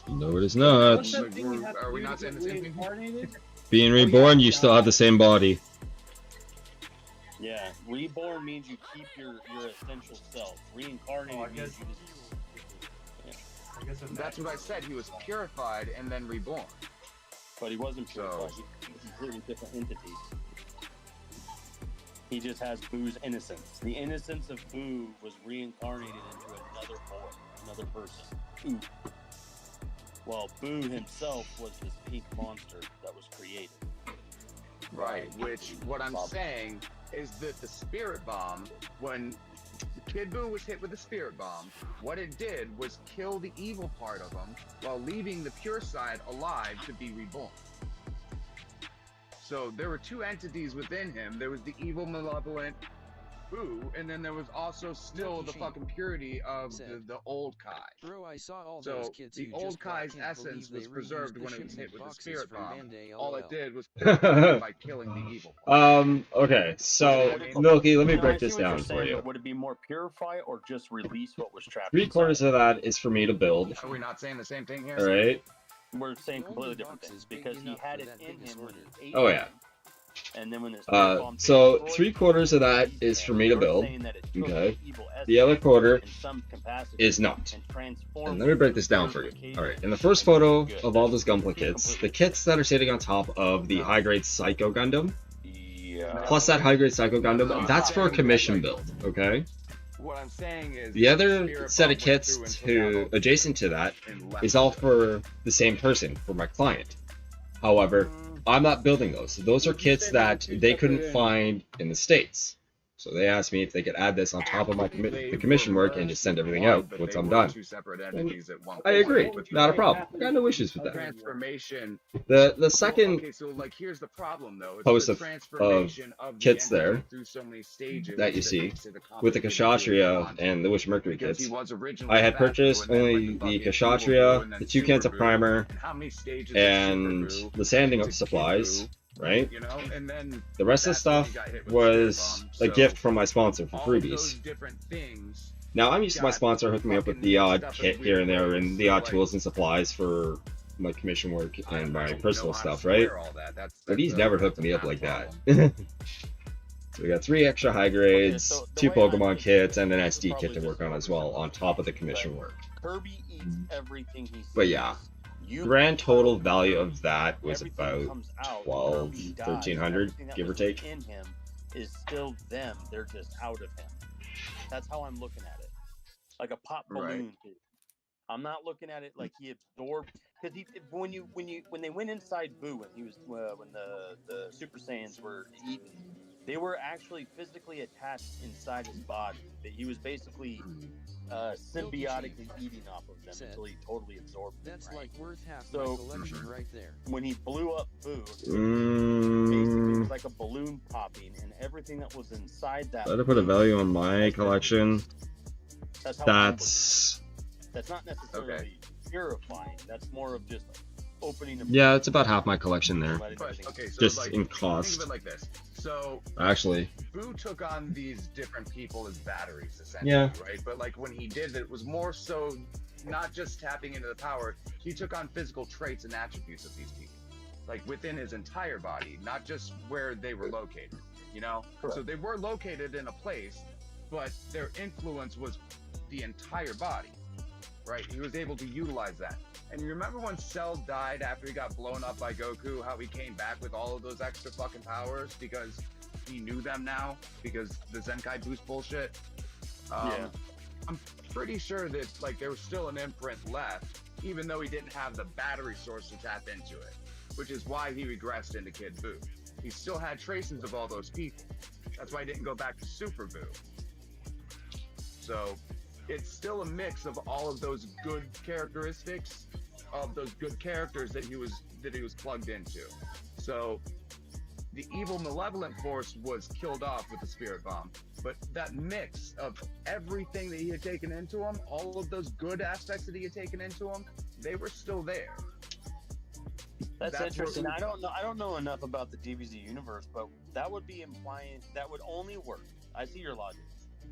thing. No, it is not. What's that thing you have to Are we do not to saying get the same thing? reincarnated? Being reborn, you still have the same body. Yeah, reborn means you keep your essential self. Reincarnated Oh, I means guess- you just. I guess in That's that what I said. He was purified and then reborn. But he wasn't purified. So- He's a completely different entity. He just has Boo's innocence. The innocence of Boo was reincarnated into another boy, another person. Ooh. Well, Boo himself was this pink monster that was created. Right. Which, what I'm saying is that the Spirit Bomb, when Kid Boo was hit with the Spirit Bomb, what it did was kill the evil part of him while leaving the pure side alive to be reborn. So there were 2 entities within him. There was the evil, malevolent Boo, and then there was also still the fucking purity of the old Kai. Bro, I saw all So those kids the who old just bought Kai's can't essence believe was they preserved reused when the it was hit shipment with the boxes Spirit from Bomb. Band-Aid, All it LOL. did was by killing the evil part. Okay, so Milky, let me No, I break see this what you're down for saying, you. but would it be more purify or just release what was trapped? 3/4 of that is for me to build. Are we not saying the same thing here? Alright. We're saying completely different things because he had it in him when he ate Oh it, yeah. and then when the Spirit Bomb So destroyed 3/4 of that is for me to You're build. saying that it took Okay. the evil The other essence quarter in some capacity is not. and transformed And let me break this down for you. Alright, in the first photo of all those Gunpla kits, the kits that are sitting on top of the high grade Psycho Gundam, plus that high grade Psycho Gundam, that's for a commission build, okay? What I'm saying is The other set of kits to adjacent to that is all for the same person, for my client. However, I'm not building those. Those are kits that they couldn't find in the States. So they asked me if they could add this on top of my the commission work and just send everything out once I'm done. 2 separate entities at one I agree. point. Not a problem. I got no issues with that. Transformation. The second Okay, so like here's the problem though. It's post the of transformation of the kits entity there through so many stages that you see makes it a with the complicated Kshatriya and the Wish Mercury Because kits, he was originally I had Fat Boo, purchased and then only went to the fucking Kshatriya, Boo, and then the 2 cans of Super Boo, primer, and how many stages of and Super Boo the sanding to of supplies, Kid Boo, right? You know, and then The rest of the that's when he stuff got hit with the was Spirit a Bomb. gift So from my sponsor for all of freebies. those different things. Now I'm used to my sponsor hooking me up with the odd kit here and there and the odd tools and supplies for my commission work and my personal stuff, right? But he's never hooked me up like that. So we got 3 extra high grades, 2 Pokemon kits, and an SD kit to work on as well, on top of the commission work. Kirby eats everything he sees. But yeah, you grand total value of that was everything about comes out, 12, he dies, 1300, everything that give or was take. in him is still them. They're just out of him. That's how I'm looking at it, like a pop balloon. I'm not looking at it like he absorbed, because when they went inside Boo, when he was when the Super Saiyans were eaten, they were actually physically attached inside his body. That he was basically symbiotically eating off of them until he totally absorbed them. That's like worth half So my collection right there. when he blew up Boo, basically it was Mm, like a balloon popping, and everything that was inside that. if I had to put a value on my collection, That's how that's not necessarily purifying. That's more of just opening. yeah, it's about half my collection there. But, okay, so Just like, in think cost. of it like this. So Actually, Boo took on these different people as batteries, essentially, Yeah. right? But like when he did it was more so not just tapping into the power. He took on physical traits and attributes of these people, like within his entire body, not just where they were located. You know, so they were located in a place, but their influence was the entire body, right? He was able to utilize that. And you remember when Cell died after he got blown up by Goku, how he came back with all of those extra fucking powers because he knew them now, because the Zenkai boost bullshit? I'm pretty sure that like there was still an imprint left, even though he didn't have the battery source to tap into it, which is why he regressed into Kid Buu. He still had traces of all those people. That's why he didn't go back to Super Buu. So it's still a mix of all of those good characteristics of those good characters that he was plugged into. So the evil malevolent force was killed off with the spirit bomb, but that mix of everything that he had taken into him, all of those good aspects that he had taken into him, they were still there. That's interesting. I don't know enough about the DBZ universe, but that would be implying that would only work. I see your logic,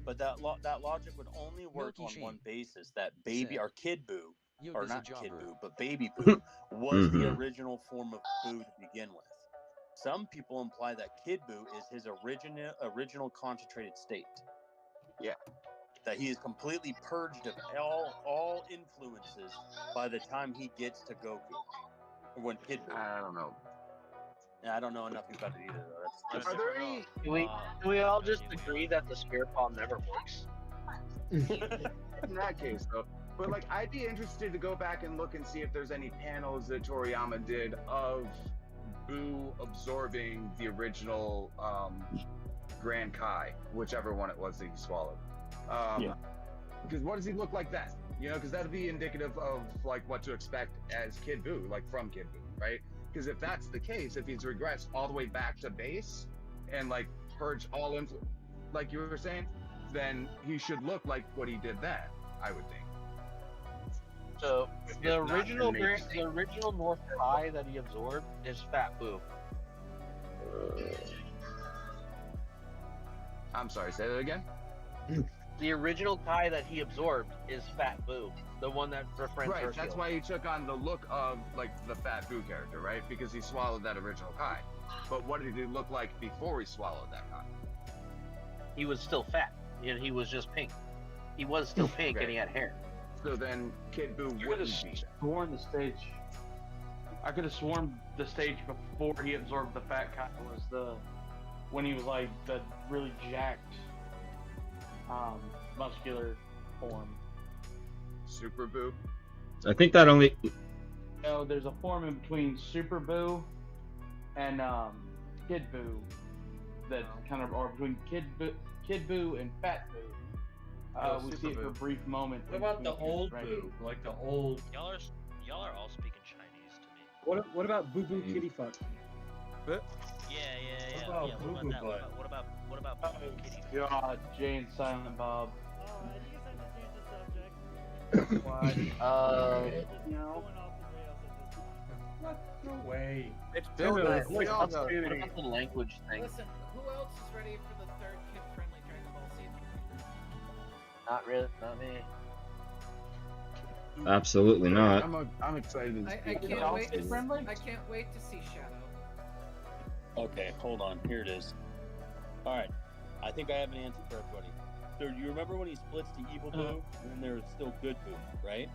but that logic would only work on one basis: that baby or Kid Buu, or not Kid Buu, but Baby Buu was the original form of Buu to begin with. Some people imply that Kid Buu is his original concentrated state. Yeah. That he is completely purged of all influences by the time he gets to Goku. When Kid Buu. I don't know. Yeah, I don't know enough about it either, though. Are there any? Do we all just agree that the spirit bomb never works? In that case, though. But like, I'd be interested to go back and look and see if there's any panels that Toriyama did of Buu absorbing the original Grand Kai, whichever one it was that he swallowed. Because what does he look like then? You know, because that'd be indicative of like what to expect as Kid Buu, like from Kid Buu, right? Because if that's the case, if he's regressed all the way back to base and like purged all influence, like you were saying, then he should look like what he did then, I would think. So the original North Kai that he absorbed is Fat Buu. I'm sorry, say that again. The original Kai that he absorbed is Fat Buu, the one that befriends Right, Hercule. that's why he took on the look of like the Fat Buu character, right? Because he swallowed that original Kai. But what did he look like before he swallowed that Kai? He was still fat, and he was just pink. He was still pink, and he had hair. So then Kid Buu I could wouldn't have be. sworn the stage. I could have sworn the stage before he absorbed the fat Kai was when he was like the really jacked, muscular form. Super Buu. I think that only. No, there's a form in between Super Buu and Kid Buu that kind of are between Kid Buu and Fat Buu. We see it for a brief moment. What about the old Boo? Like the old. Y'all are all speaking Chinese to me. What about Boo Boo Kitty Fuck? Yeah. What about What Boo about Boo that? Butt? What about Boo Boo Kitty? God, Jay and Silent Bob. Alright, you guys have to change the subject. No. What? No way. It's What Bill. about the language thing? Listen, who else is ready for the third kid-friendly Dragon Ball Z? Not really, not me. Absolutely not. I'm excited. I can't wait. I can't wait to see Shadow. Okay, hold on. Here it is. All right, I think I have an answer for everybody. So you remember when he splits to Evil Buu, and then there's still Good Buu, right?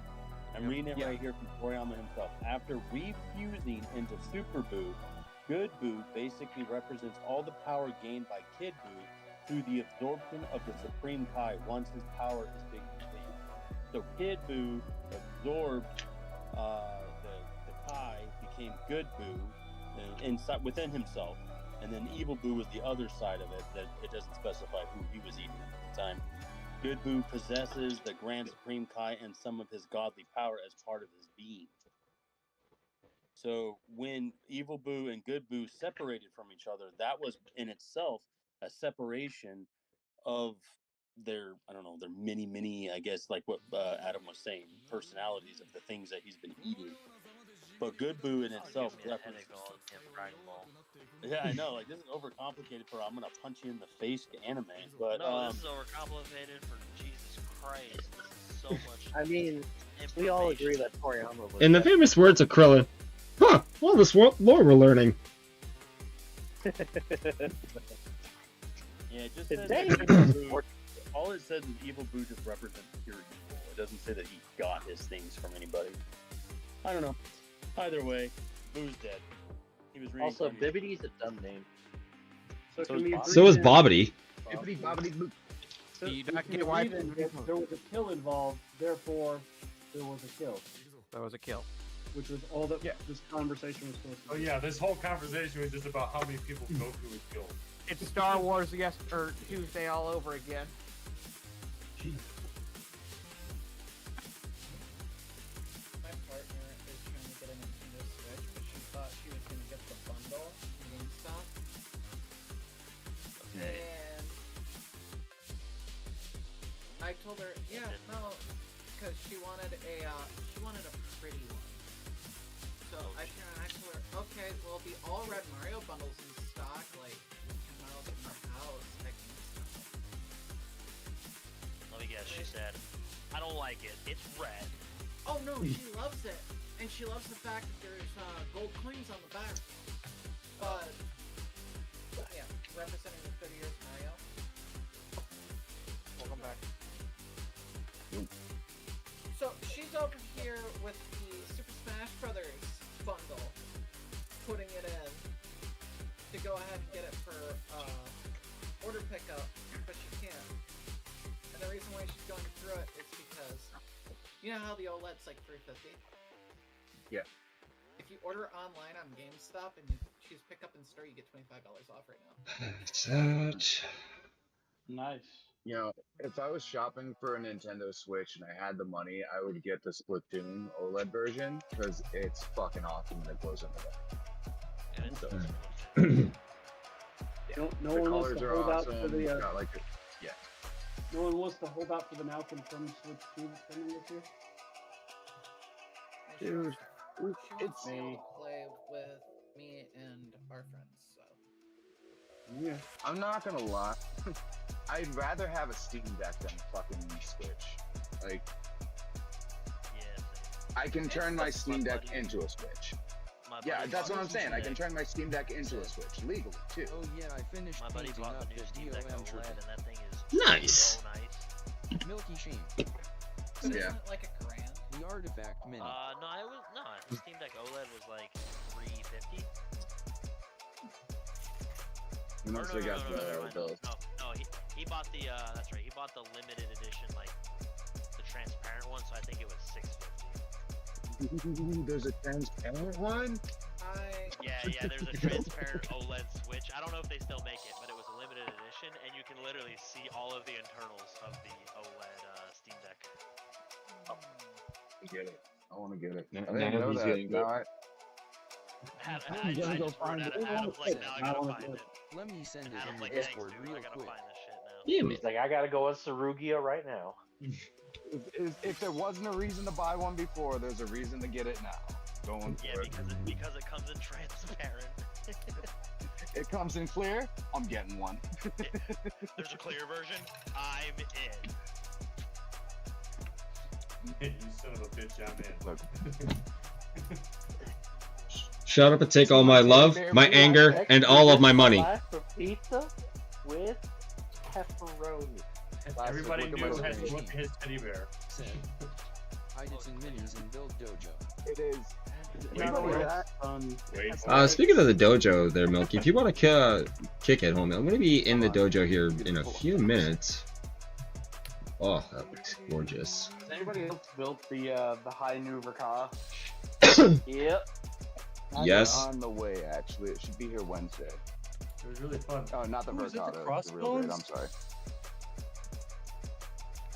I'm reading it right here from Toriyama himself. After refusing into Super Boo, Good Boo basically represents all the power gained by Kid Boo through the absorption of the Supreme Kai once his power has been completed. So Kid Boo absorbed the Kai, became Good Boo inside within himself, and then Evil Boo was the other side of it that it doesn't specify who he was eating at the time. Good Boo possesses the Grand Supreme Kai and some of his godly power as part of his being. So when Evil Boo and Good Boo separated from each other, that was in itself a separation of their, I don't know, their many, I guess, like what Adam was saying, personalities of the things that he's been eating. But Good Boo in itself represents... Yeah, I know. Like, this is overcomplicated for I'm gonna punch you in the face anime. But no, this is overcomplicated for Jesus Christ. This is so much. I mean, we all agree that Toriyama was. In the famous words of Krillin, huh, all this lore we're learning. Yeah, it just says that Boo, all it says is Evil Boo just represents pure evil. It doesn't say that he got his things from anybody. I don't know. Either way, Boo's dead. He was also, Bibbidi's a dumb name. So is Bobbity. Bibbidi Bobbidi Boo. So you So not can get we why agree then that there was a kill involved, therefore there was a kill. That was a kill. Which was all that this conversation was supposed to Oh be. yeah, this whole conversation was just about how many people Goku has killed. It's Star Wars Tuesday all over again. My partner is trying to get a Nintendo Switch, but she thought she was going to get the bundle from GameStop. Okay. And I told her, yeah, no, because she wanted a pretty one. So I told her, okay, well, the all red Mario bundles in stock, like 10 miles from her house at GameStop. Let me guess, she said, I don't like it. It's red. Oh no, she loves it, and she loves the fact that there's gold coins on the back. But yeah, representing the 30 years Mario. Welcome back. So she's over here with the Super Smash Brothers bundle, putting it in to go ahead and get it for order pickup, but she can't. And the reason why she's going through it is because you know how the OLED's like $350? Yeah. If you order online on GameStop and you choose pick up in store, you get $25 off right now. Nice. You know, if I was shopping for a Nintendo Switch and I had the money, I would get the Splatoon OLED version because it's fucking awesome and it glows in the dark. No The one wants colors to are hold out awesome. for the. It's got like yeah. No one wants to hold out for the now confirmed Switch 2 that's coming this year. Dude, She wants to be able to play with me and our friends, so. Yeah. I'm not gonna lie. I'd rather have a Steam Deck than a fucking Switch. Like, I can turn my Steam Deck into a Switch. Yeah, that's what I'm saying. I can turn my Steam Deck into a Switch legally too. Oh yeah, I finished My buddy painting bought up the new the Steam Deck DOM OLED, triple. and that thing is Nice. so nice. Milky Sheen. But isn't it like a grand? The Artifact Mini. The Steam Deck OLED was like $350. Unless they got the No, he bought the that's right. He bought the limited edition, like the transparent one. So I think it was $650. There's a transparent one? Yeah, there's a transparent OLED Switch. I don't know if they still make it, but it was a limited edition, and you can literally see all of the internals of the OLED Steam Deck. I get it. I want to get it. Now I didn't know he's that. getting No, good. I just wrote at it. Adam's like, now I gotta find it. Let me send it Adam's in like, the thanks, Discord dude. real I gotta quick. find this shit now. Yeah, man. He's like, I gotta go on Sarugia right now. If there wasn't a reason to buy one before, there's a reason to get it now. Going Yeah, for it. because it comes in transparent. It comes in clear. I'm getting one. There's a clear version. I'm in. You son of a bitch, I'm in. Shut up and take all my love, my anger, and all of my money. For pizza with pepperoni. Everybody look at knew my had to screen. look at his teddy bear. Heiditzen Minis and Build Dojo. It is. Not only that, Speaking of the dojo there, Milky, if you want to kick it home, I'm going to be in the dojo here in a few minutes. Oh, that looks gorgeous. has anybody else built the high new Verka? Yep. Yes. On the way, actually. It should be here Wednesday. It was really fun. Oh, not the Ooh, is it Verka, the the real crossbones? grade. I'm sorry.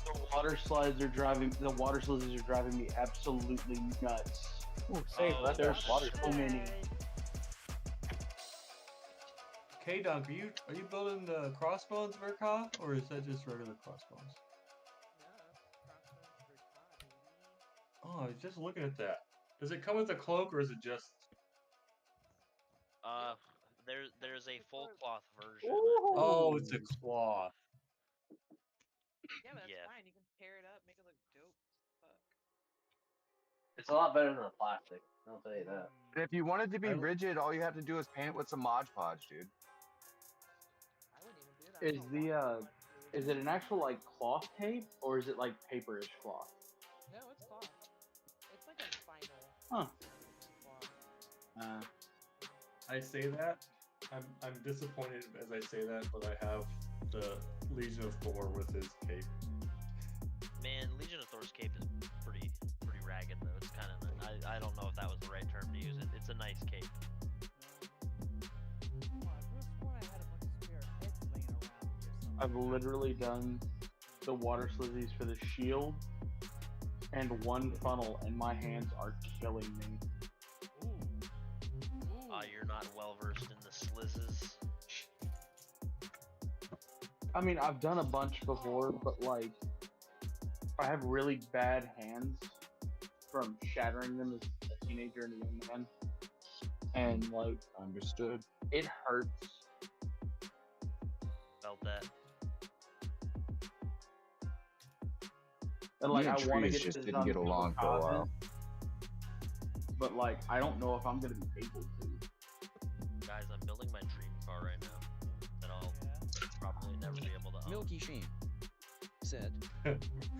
The water slides are driving. The water slides are driving me absolutely nuts. Ooh, save that. There's so many. K-Dunk, are you building the crossbones Verka, or is that just regular crossbones? Oh, I was just looking at that. Does it come with a cloak, or is it just? There's a full cloth version. Oh, it's a cloth. Yeah, but that's fine. You can pair it up, make it look dope. Fuck. It's a lot better than a plastic. I'll tell you that. And if you want it to be rigid, all you have to do is paint it with some Mod Podge, dude. Is it an actual like cloth tape or is it like paperish cloth? No, it's cloth. It's like a vinyl. Huh. I say that. I'm disappointed as I say that, but I have the Legion of Thor with his cape. Man, Legion of Thor's cape is pretty ragged though. It's kind of I don't know if that was the right term to use it. It's a nice cape. I've literally done the water slizzies for the shield and one funnel, and my hands are killing me. You're not well versed in the slizzes. I mean, I've done a bunch before, but like, I have really bad hands from shattering them as a teenager and a young man, and like, understood. It hurts. Felt that. And like, Me and I want to Trees get just this didn't done get along for a while. but like, I don't know if I'm gonna be able to. Guys, I'm building my dream car right now that I'll probably never be able to own. Milky Sheen said, "Oh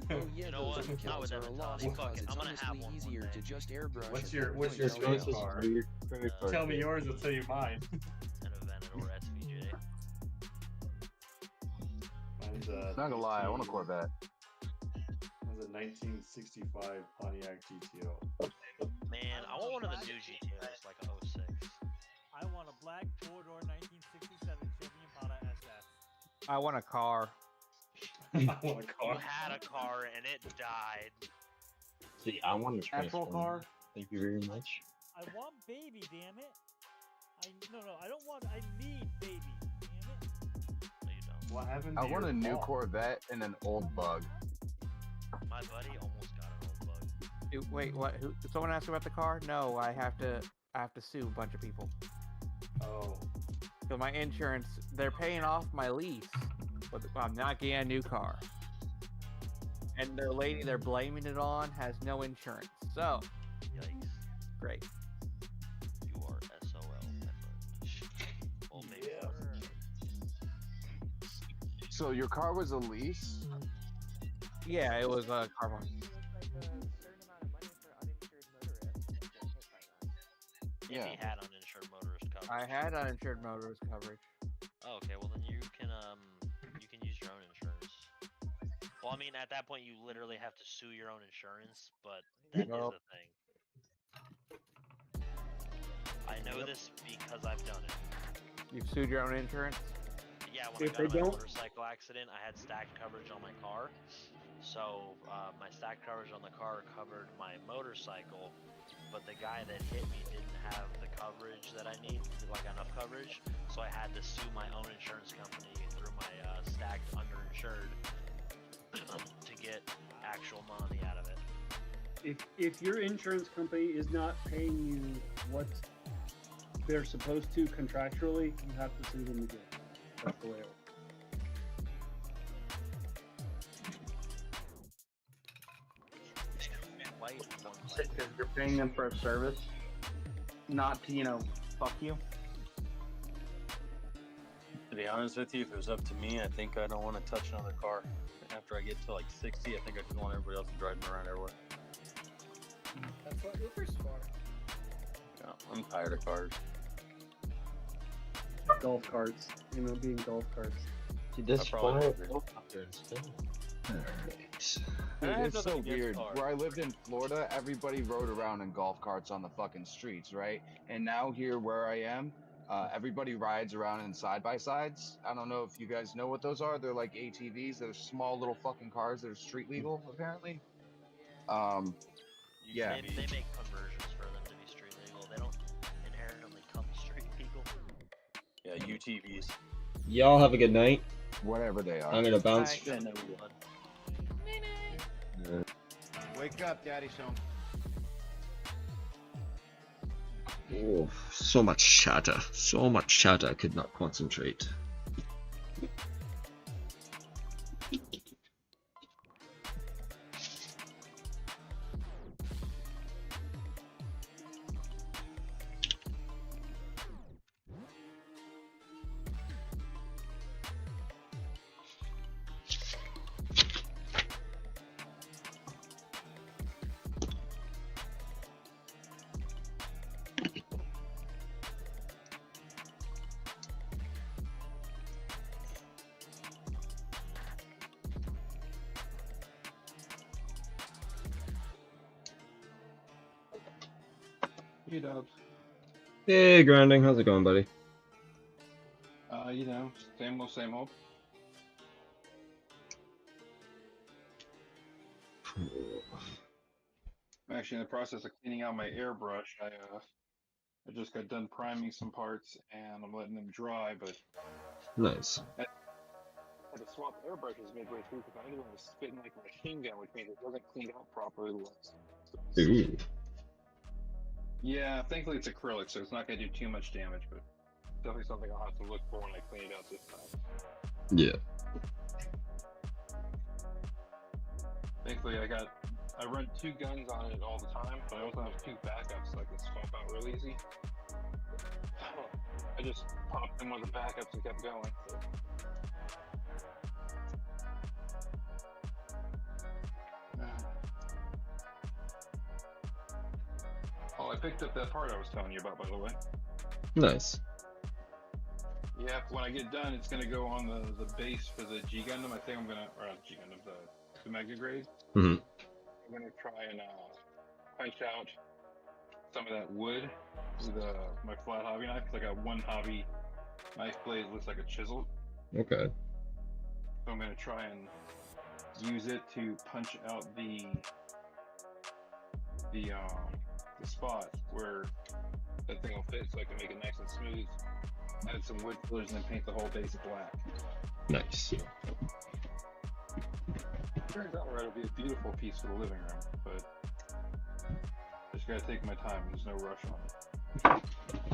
yeah, You know those what? Not with decals are a lot Everton. because Fuck it. it's I'm gonna have honestly one easier day. to just airbrush." What's it your than what's point your it out. car? Tell me yours, I'll tell you mine. An Aventador SVJ. Mine's Not gonna lie, I want a Corvette. Mine's a 1965 Pontiac GTO. Man, I want one of the new GTOs, like a 06. I want a black four-door 1967 Chevy Impala SS. I want a car. I want a car. You had a car and it died. See, I want a Actual transformer. car? Thank you very much. I want baby, damn it. I don't want. I need baby, damn it. No, you don't. What happened? I to want your a new car? Corvette and an old Bug. My buddy almost got an old Bug. Wait, what? Who? Did someone ask about the car? No, I have to sue a bunch of people. Oh. So my insurance, they're paying off my lease, but I'm not getting a new car. And the lady they're blaming it on has no insurance. So, Yikes. great. You are SOL, my friend. Well, maybe not. So your car was a lease? Yeah, it was a car one. If he had uninsured motorist coverage. I had uninsured motorist coverage. Oh, okay, well then you can use your own insurance. Well, I mean, at that point you literally have to sue your own insurance, but that is a thing. I know this because I've done it. You've sued your own insurance? Yeah, when I got in my motorcycle accident, I had stacked coverage on my car. So my stacked coverage on the car covered my motorcycle, but the guy that hit me didn't have the coverage that I need, like enough coverage. So I had to sue my own insurance company through my stacked underinsured to get actual money out of it. If your insurance company is not paying you what they're supposed to contractually, you have to sue them again. That's the way it works. Because you're paying them for a service, not to, fuck you. To be honest with you, if it was up to me, I think I don't want to touch another car. After I get to like 60, I think I just want everybody else to drive me around everywhere. That's what Uber's for. Yeah, I'm tired of cars. Golf carts. Being golf carts. Just I probably buy a agree. helicopter instead. Dude, I have it's so nothing against weird. cars. Where I lived in Florida, everybody rode around in golf carts on the fucking streets, right? And now here where I am, everybody rides around in side-by-sides. I don't know if you guys know what those are. They're like ATVs. They're small little fucking cars that are street legal, apparently. Yeah. They make conversions for them to be street legal. They don't inherently come street legal. Yeah, UTVs. Y'all have a good night. Whatever they are. I'm gonna bounce. Wake up, Daddy's home. Oh, so much chatter. So much chatter. I could not concentrate. You Dubs. Hey, Grinding. How's it going, buddy? You know, same old, same old. I'm actually in the process of cleaning out my airbrush. I just got done priming some parts and I'm letting them dry, but Nice. I had to swap airbrushes midway through because I knew I was spitting like a machine gun, which means it wasn't cleaned out properly. Ooh. Yeah, thankfully it's acrylic, so it's not going to do too much damage, but definitely something I'll have to look for when I clean it out this time. Yeah. Thankfully I run 2 guns on it all the time, but I also have 2 backups so I can swap out real easy. I just popped in one of the backups and kept going. So. Oh, I picked up that part I was telling you about, by the way. Nice. Yeah, when I get done, it's going to go on the base for the G Gundam. I think I'm going to, or not G Gundam, the Mega Grade. Mm-hmm. I'm going to try and punch out some of that wood with my flat hobby knife. Cause I got one hobby knife blade that looks like a chisel. Okay. So I'm going to try and use it to punch out the spot where that thing will fit, so I can make it nice and smooth. Add some wood fillers and then paint the whole base black. Nice. Turns out it'll be a beautiful piece for the living room, but just gotta take my time. There's no rush on it.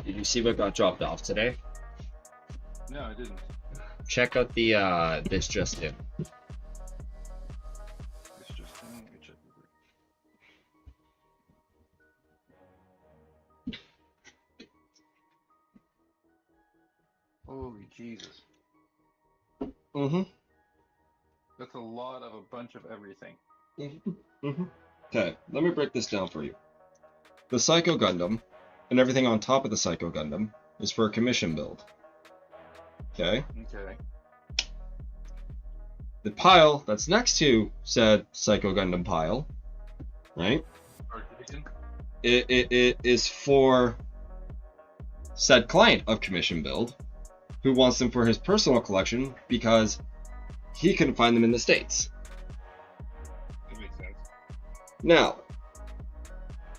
Did you see what got dropped off today? No, I didn't. Check out the this just in. It's just let me check it. Holy Jesus. Mm-hmm. That's a lot of a bunch of everything. Mm-hmm. Okay, let me break this down for you. The Psycho Gundam, and everything on top of the Psycho Gundam, is for a commission build. Okay? Okay. The pile that's next to said Psycho Gundam pile, right? It is for said client of commission build, who wants them for his personal collection because he couldn't find them in the States. That makes sense. Now,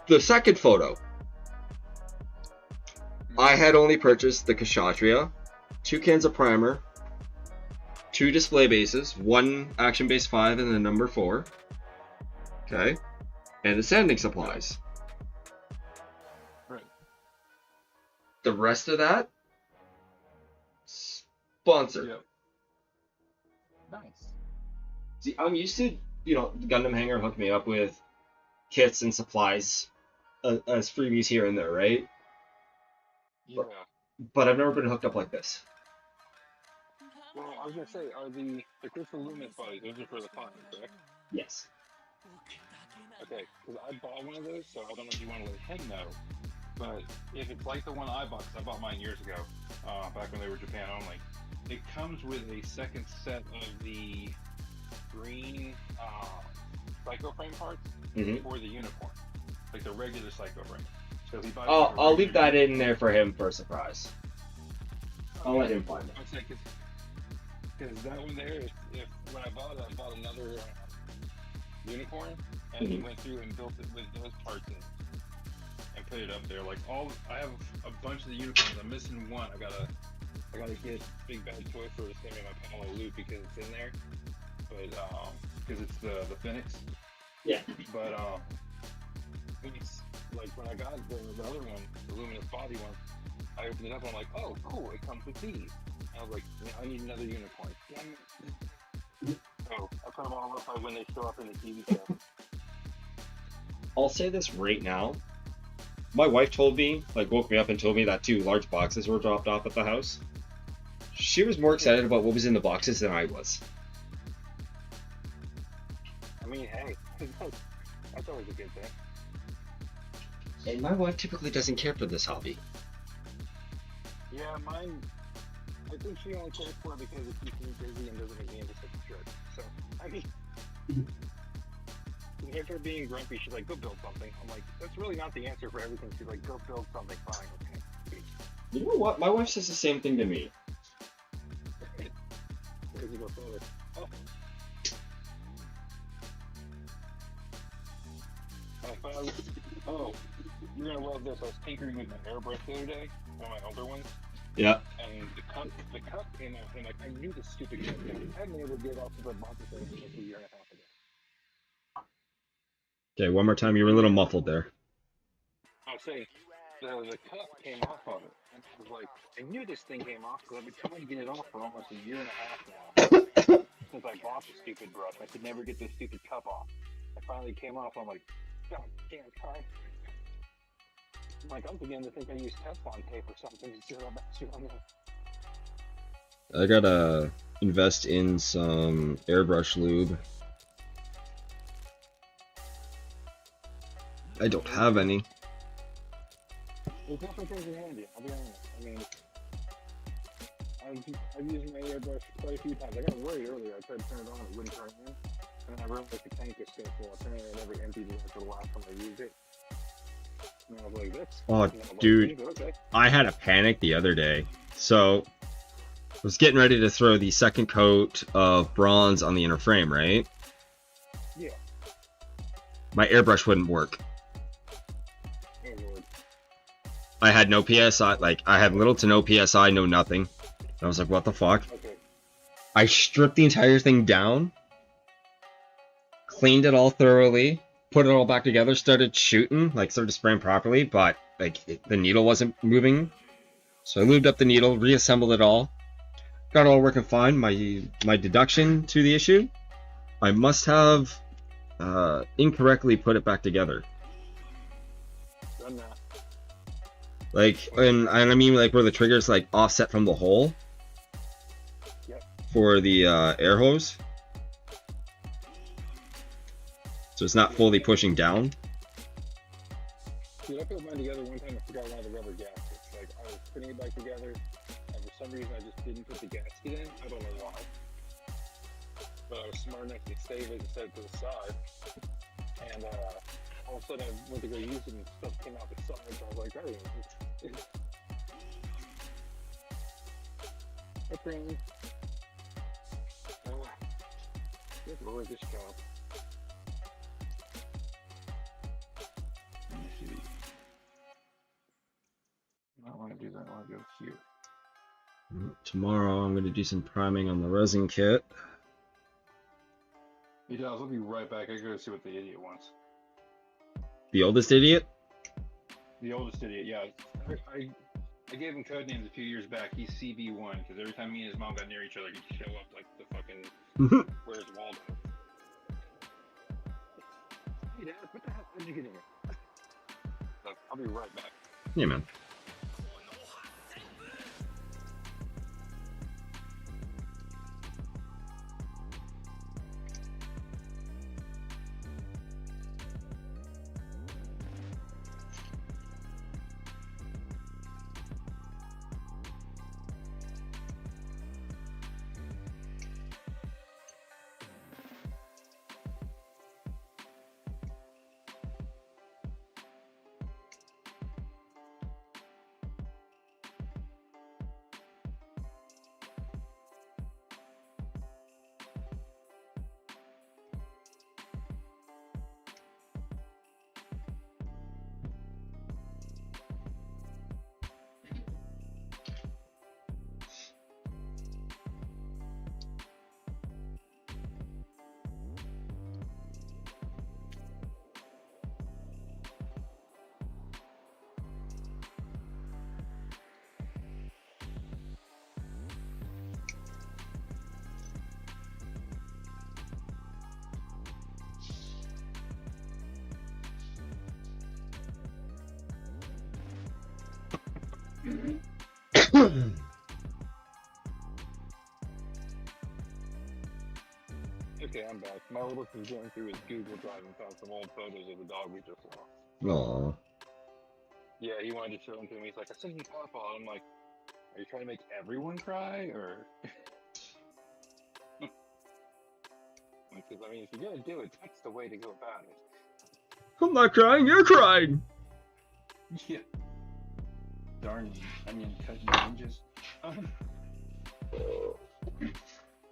the second photo, I had only purchased the Kshatriya, 2 cans of primer, 2 display bases, 1 action base 5 and the number 4, okay, and the sanding supplies. Right. The rest of that, sponsored. Yep. Nice. See, I'm used to, the Gundam Hanger hooked me up with kits and supplies as freebies here and there, right? Yeah. But I've never been hooked up like this. Well, I was gonna say, are the crystal luminous bodies, those are for the fun, correct? Yes. Okay, because I bought one of those, so I don't know if you want to let him know. But if it's like the one I bought, because I bought mine years ago, back when they were Japan only, it comes with a second set of the green Psycho Frame parts for the unicorn, like the regular Psycho Frame. So if he buys like a I'll leave regular that in there for him for a surprise. I'll let him find it. I'd say because that one there, if when I bought another unicorn, and he went through and built it with those parts and put it up there. Like I have a bunch of the unicorns. I'm missing one. I gotta get Big Bad Toy for to send me my pile of loot because it's in there. But because it's the Phoenix. Yeah. But it's like when I got the other one, the luminous body one, I opened it up and I'm like, oh cool, it comes with these. And I was like, yeah, I need another unicorn. Damn it. So I put them all up like when they show up in the TV show. I'll say this right now. My wife told me, like, woke me up and told me that 2 large boxes were dropped off at the house. She was more excited about what was in the boxes than I was. I mean, hey, that's always a good thing. And my wife typically doesn't care for this hobby. Yeah, mine. I think she only cares for it because it keeps me busy and doesn't make me into such a jerk. So, I mean, if her being grumpy, she's like, go build something. I'm like, that's really not the answer for everything. She's like, go build something. Fine, okay. You know what? My wife says the same thing to me. Because you go further. Oh, you're gonna love this. I was tinkering with my airbrush the other day, one of my older ones. Yeah. And the cup came out, and like I knew this stupid cup. I hadn't been able to get it off since I bought this thing like a year and a half ago. Okay, one more time. You were a little muffled there. I was saying, the cup came off of it, and I was like, I knew this thing came off because I've been trying to get it off for almost a year and a half now. Since I bought the stupid brush, I could never get this stupid cup off. It finally came off. I'm like, God damn time. I'm like, I'm beginning to think I used Teflon tape or something to seal that shit on there. I gotta invest in some airbrush lube. I don't have any. It definitely comes in handy, I'll be honest. I mean, I've used my airbrush quite a few times. I got worried earlier. I tried to turn it on, it wouldn't turn in. And I realized the tank is still full. Apparently I never emptied it after the last time I used it. And I was like, that's... Oh, dude, okay. I had a panic the other day. So, I was getting ready to throw the second coat of bronze on the inner frame, right? Yeah. My airbrush wouldn't work. Oh, Lord. I had no PSI, like, I had little to no PSI, no nothing. I was like, what the fuck? Okay. I stripped the entire thing down, cleaned it all thoroughly, put it all back together, started shooting, like started spraying properly, but like the needle wasn't moving. So I lubed up the needle, reassembled it all, got it all working fine. My deduction to the issue, I must have incorrectly put it back together. Done that. Like, and I mean like where the trigger's like offset from the hole. Yep. For the air hose. So it's not fully pushing down. Dude, I put mine together one time. I forgot one of the rubber gaskets. Like, I was putting it back together, and for some reason I just didn't put the gasket in. I don't know why. But I was smart enough to save it and set it to the side. And all of a sudden I went to go use it and stuff came out the side. So I was like, hey. Okay. Good Lord, this job. Let me see. I don't want to do that. I want to go here. Tomorrow I'm going to do some priming on the resin kit. He does. I'll be right back. I gotta see what the idiot wants. The oldest idiot? The oldest idiot, yeah. I gave him code names a few years back. He's CB1 because every time me and his mom got near each other, he'd show up like the fucking Where's Waldo? Hey Dad, what the hell? How'd you get in here? So, I'll be right back. Yeah, man. Okay, I'm back. My oldest is going through his Google Drive and found some old photos of the dog we just lost. Aw. Yeah, he wanted to show them to me. He's like, I sent him Pawpaw. And I'm like, are you trying to make everyone cry, or? Because I mean, if you're gonna do it, that's the way to go about it. I'm not crying, you're crying! Yeah. Darn onion cutting ninjas.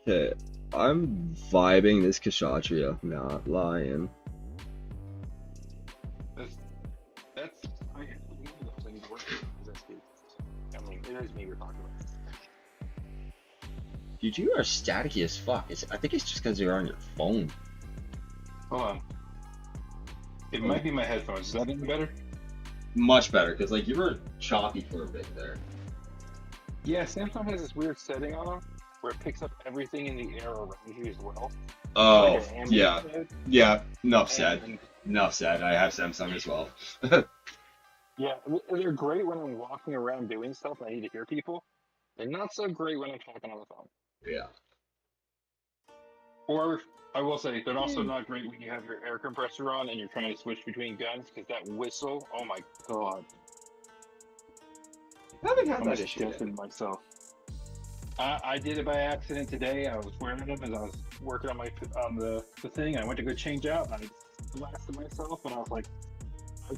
Okay, I'm vibing this Kshatriya, not lying. That's I mean, one of those things working as I mean, it is me you're talking about. Dude, you are staticky as fuck. I think it's just because you're on your phone. Hold on. It might be my headphones. Is that any better? Much better, because like you were choppy for a bit there. Yeah, Samsung has this weird setting on them where it picks up everything in the air around you as well. Oh, Like an ambient yeah. mode. Yeah, enough said. And- Enough said. I have Samsung as well. Yeah, they're great when I'm walking around doing stuff and I need to hear people. They're not so great when I'm talking on the phone. Yeah. Or, I will say, they're also not great when you have your air compressor on and you're trying to switch between guns, because that whistle, oh my god. I haven't had I'm that just issue yet. stressing myself. I did it by accident today. I was wearing them as I was working on the thing. I went to go change out and I blasted myself and I was like, I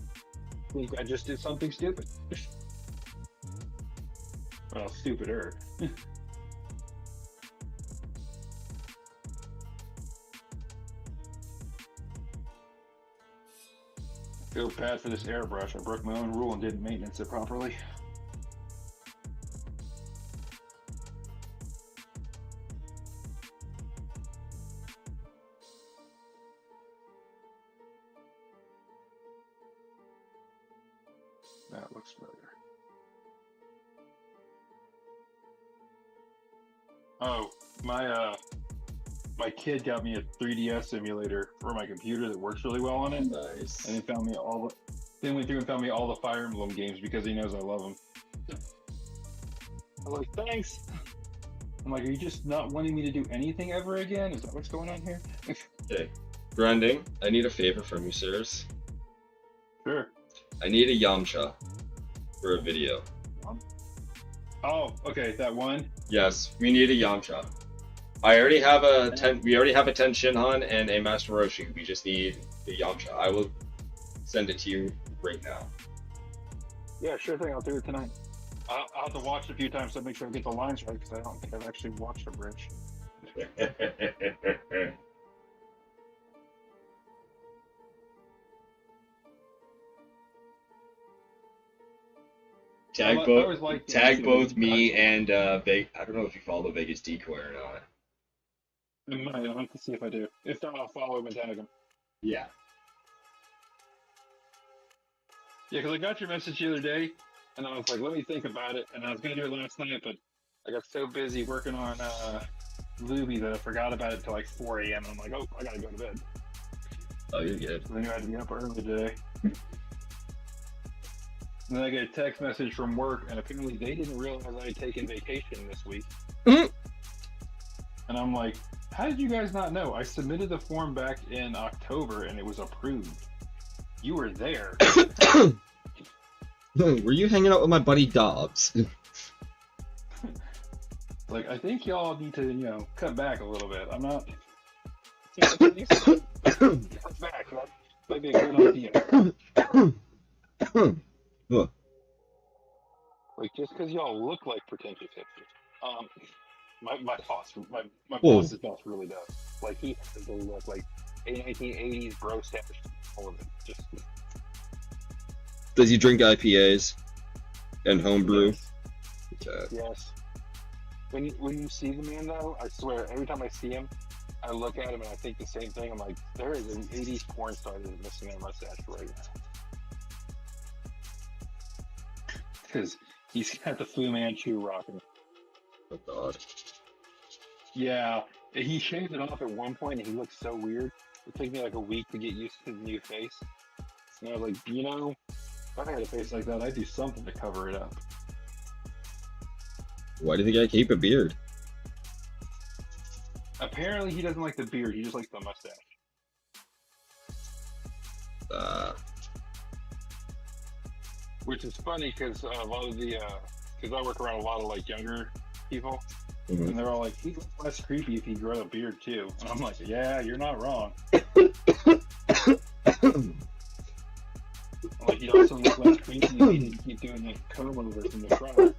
think I just did something stupid. Well, stupider. I feel bad for this airbrush. I broke my own rule and didn't maintenance it properly. That looks better. Oh, my kid got me a 3DS simulator for my computer that works really well on it. Nice. And then went through and found me all the Fire Emblem games because he knows I love them. I'm like, thanks. I'm like, are you just not wanting me to do anything ever again? Is that what's going on here? Okay. Branding, I need a favor from you, sirs. Sure. I need a Yamcha for a video. Oh, okay, that one. Yes, we need a Yamcha. I already have a 10. We already have a 10 Shinhan and a Master Roshi. We just need the Yamcha. I will send it to you right now. Yeah, sure thing. I'll do it tonight. I'll have to watch it a few times to make sure I get the lines right because I don't think I've actually watched a bridge. Tag both me and I don't know if you follow Vegas Decoy or not. I might. I'll have to see if I do. If not, I'll follow him and tag him. Yeah. Yeah, because I got your message the other day, and I was like, let me think about it. And I was going to do it last night, but I got so busy working on Luby that I forgot about it till like 4 a.m. And I'm like, oh, I got to go to bed. Oh, you're good. So I knew I had to be up early today. And then I get a text message from work, and apparently they didn't realize I had taken vacation this week. And I'm like, how did you guys not know? I submitted the form back in October, and it was approved. You were there. Were you hanging out with my buddy Dobbs? Like, I think y'all need to, cut back a little bit. I'm not... cut back. That might be a good idea. Like, just because y'all look like pretentious hipsters. My boss's boss really does. Like, he has to look like a 1980s bro stash, all of it. Just... Does he drink IPAs and homebrew? Yes. Yes. When you see the man, though, I swear, every time I see him, I look at him and I think the same thing. I'm like, there is an 80s porn star that is missing a mustache right now. Because he's got the Fu Manchu rocking. Oh, God. Yeah, he shaved it off at one point and he looked so weird. It took me like a week to get used to the new face. And I was like, if I had a face like that, I'd do something to cover it up. Why do the guy keep a beard? Apparently, he doesn't like the beard. He just likes the mustache. Which is funny because a lot of the, because I work around a lot of like younger people, and they're all like, "He'd look less creepy if he grew a beard too." And I'm like, "Yeah, you're not wrong." Like he'd also look less creepy if he didn't keep doing like comb overs in the front.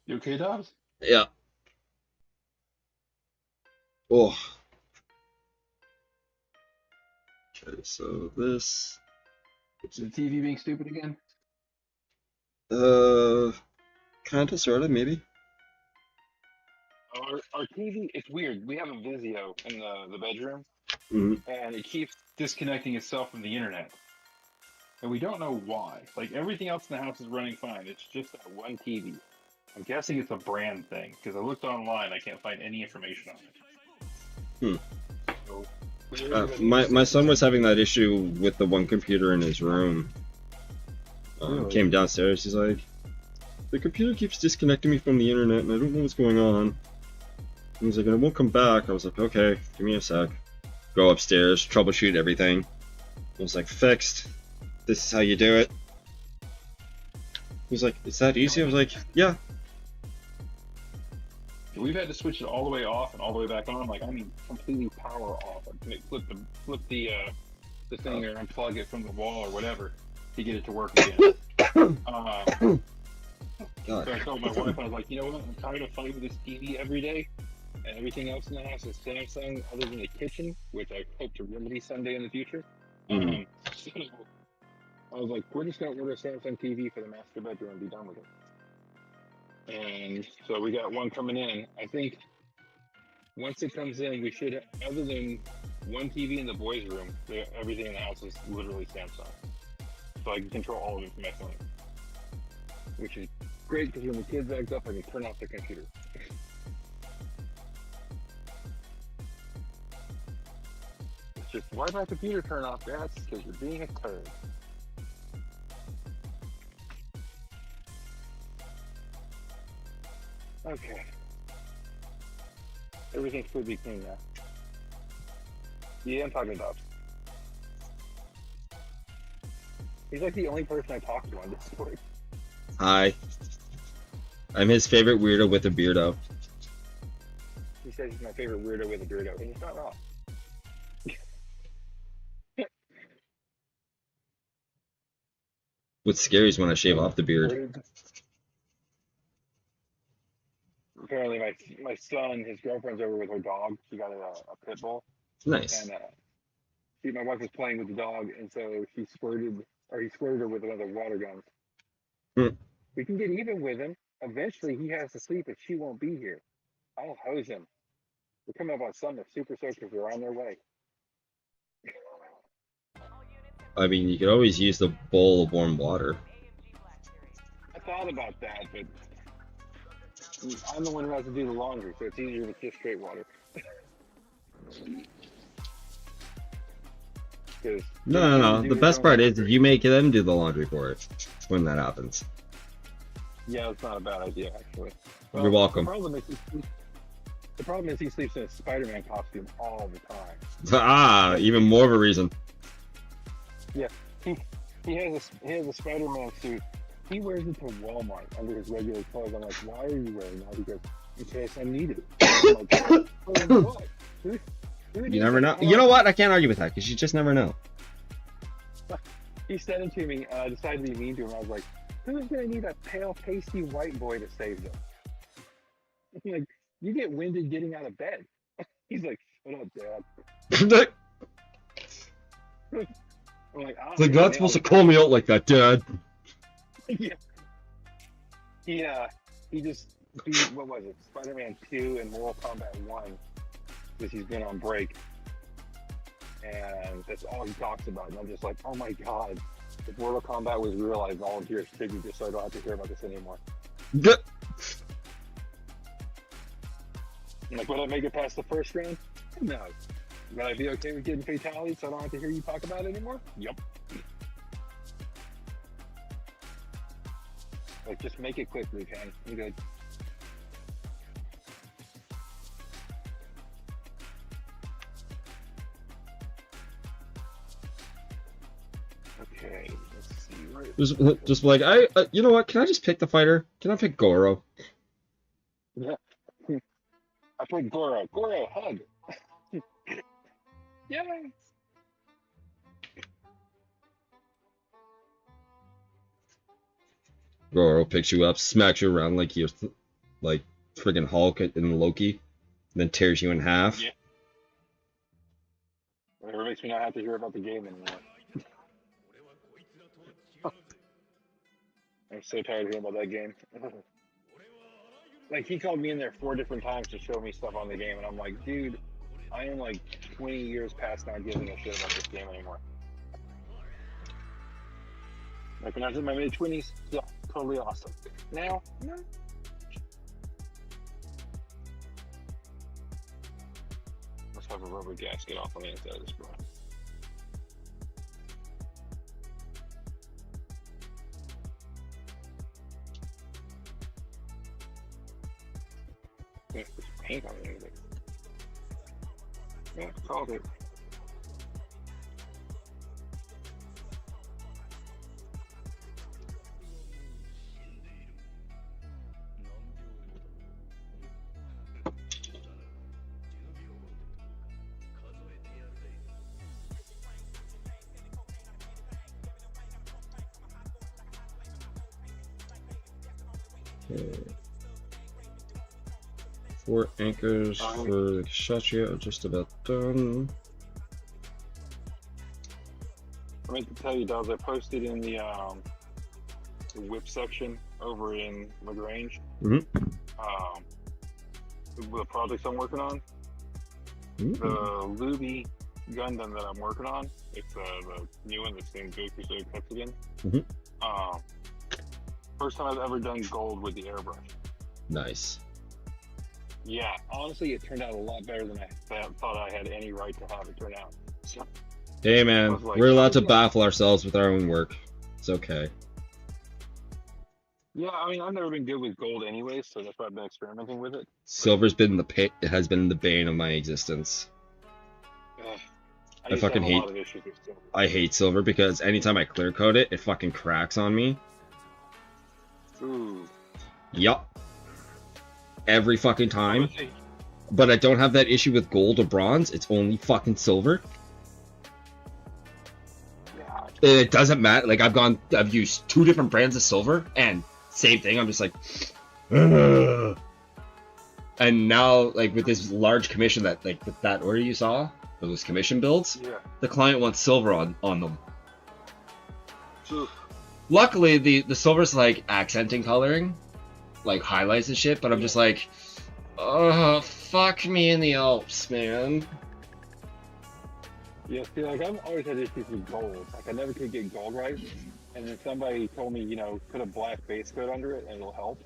You okay, Dobbs? Yeah. Oh. Okay, so this. Is the TV being stupid again? Kinda, sorta, maybe. Our TV, it's weird. We have a Vizio in the bedroom, Mhm. and it keeps disconnecting itself from the internet. And we don't know why. Like, everything else in the house is running fine. It's just that one TV. I'm guessing it's a brand thing, because I looked online, I can't find any information on it. So, My son was having that issue with the one computer in his room. Really? Came downstairs, he's like, the computer keeps disconnecting me from the internet and I don't know what's going on. And he's like, I won't come back. I was like, okay, give me a sec. Go upstairs, troubleshoot everything. I was like, fixed. This is how you do it. He's like, is that easy? I was like, yeah. we've had to switch it all the way off and all the way back on. Like, I mean, completely power off. Flip the thing or unplug it from the wall or whatever to get it to work again. So I told my wife, I was like, you know what? I'm tired of fighting with this TV every day, and everything else in the house is Samsung, other than the kitchen, which I hope to remedy someday in the future. I was like, we're just gonna order a Samsung TV for the master bedroom and be done with it. And so we got one coming in. I think once it comes in, we should, other than one TV in the boys' room, everything in the house is literally Samsung. So I can control all of it from my phone, which is great because when the kids act up, I can turn off the computer. It's just, why did my computer turn off? That's because you're being a turd. Okay. Everything's pretty clean now. Yeah, I'm talking about. He's like the only person I talk to on Discord. Hi. I'm his favorite weirdo with a beardo. He says he's my favorite weirdo with a beardo, and he's not wrong. What's scary is when I shave off the beard. Apparently, my son, his girlfriend's over with her dog. She got a pit bull. Nice. And my wife was playing with the dog, and so he squirted her with one of the water guns. We can get even with him. Eventually, he has to sleep, and she won't be here. I'll hose him. We're coming up on summer. Super soakers are on their way. I mean, you could always use the bowl of warm water. I thought about that, but I'm the one who has to do the laundry, so it's easier with just straight water. No. The best part is if you make them do the laundry for it when that happens. Yeah, it's not a bad idea, actually. You're welcome. The problem is he sleeps in a Spider-Man costume all the time. Ah, even more of a reason. Yeah, he has a Spider-Man suit. He wears it to Walmart under his regular clothes. I'm like, why are you wearing that? He goes, in case I need it. I'm like, oh, what? You never know. You know what? I can't argue with that because you just never know. He said it to me. I decided to be mean to him. I was like, who's going to need a pale, pasty white boy to save them? I'm like, you get winded getting out of bed. He's like, shut up, Dad. I'm like, It's like, not supposed to call me out like that, Dad. Yeah. He just beat, what was it, Spider-Man 2 and Mortal Kombat 1, because he's been on break. And that's all he talks about. And I'm just like, oh my God. If Mortal Kombat was real, I'd volunteer as tribute just so I don't have to hear about this anymore. I'm like, would I make it past the first round? No. Would I be okay with getting fatalities so I don't have to hear you talk about it anymore? Yep. Like, just make it quick, Liu Kang. You good? Okay, let's see. Just like you know what? Can I just pick the fighter? Can I pick Goro? Yeah. I played Goro. Goro, hug. Yeah. Goro picks you up, smacks you around like you're like friggin' Hulk in Loki, then tears you in half. Yeah. Whatever makes me not have to hear about the game anymore. I'm so tired of hearing about that game. Like, he called me in there 4 different times to show me stuff on the game, and I'm like, dude, I am like 20 years past not giving a shit about this game anymore. Like, when I was in my mid-20s, yeah, totally awesome. Now, no. Let's have a rubber gasket off on the inside of this, bro. There's paint on it. Yeah, called it. Okay. 4 anchors for the Kshatriya are just about done. I meant to tell you, Dubs, I posted in the whip section over in LaGrange. The projects I'm working on. The Luby Gundam that I'm working on. It's the new one that's named Goku So Ketsugen. First time I've ever done gold with the airbrush. Nice. Yeah, honestly, it turned out a lot better than I thought I had any right to have it turn out. So, Hey man, like, we're allowed to baffle ourselves with our own work. It's okay. yeah, I mean, I've never been good with gold anyway, so that's why I've been experimenting with it. Silver's been it has been the bane of my existence. I fucking hate. I hate silver because anytime I clear coat it, it fucking cracks on me. Ooh. Yup. Every fucking time. But I don't have that issue with gold or bronze. It's only fucking silver. Yeah. It doesn't matter. Like I've used 2 different brands of silver, and same thing. I'm just like, ugh. And now, like with this large commission that with that order you saw, those commission builds, the client wants silver on them. Oof. Luckily, the silver's like accenting coloring, like highlights and shit. But I'm just like, oh fuck me in the Alps, man. Yeah, see, like I've always had issues with gold. Like I never could get gold right, and then somebody told me, you know, put a black base coat under it and it'll help.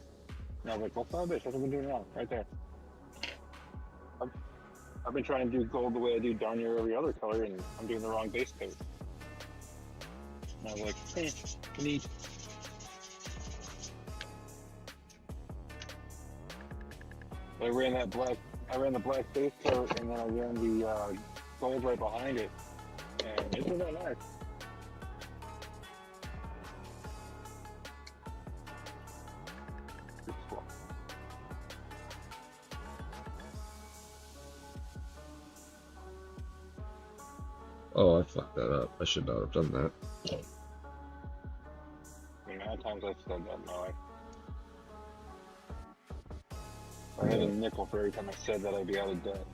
And I was like, well, son of a bitch, that's what I've been doing wrong, right there. I've been trying to do gold the way I do darn near every other color, and I'm doing the wrong base coat. And I was like, hey, neat. I ran the black base coat, and then I ran the gold right behind it, and it turned out nice. Oh, I fucked that up. I should not have done that. The amount of times I've said that in my life. If I had a nickel for every time I said that, I'd be out of debt.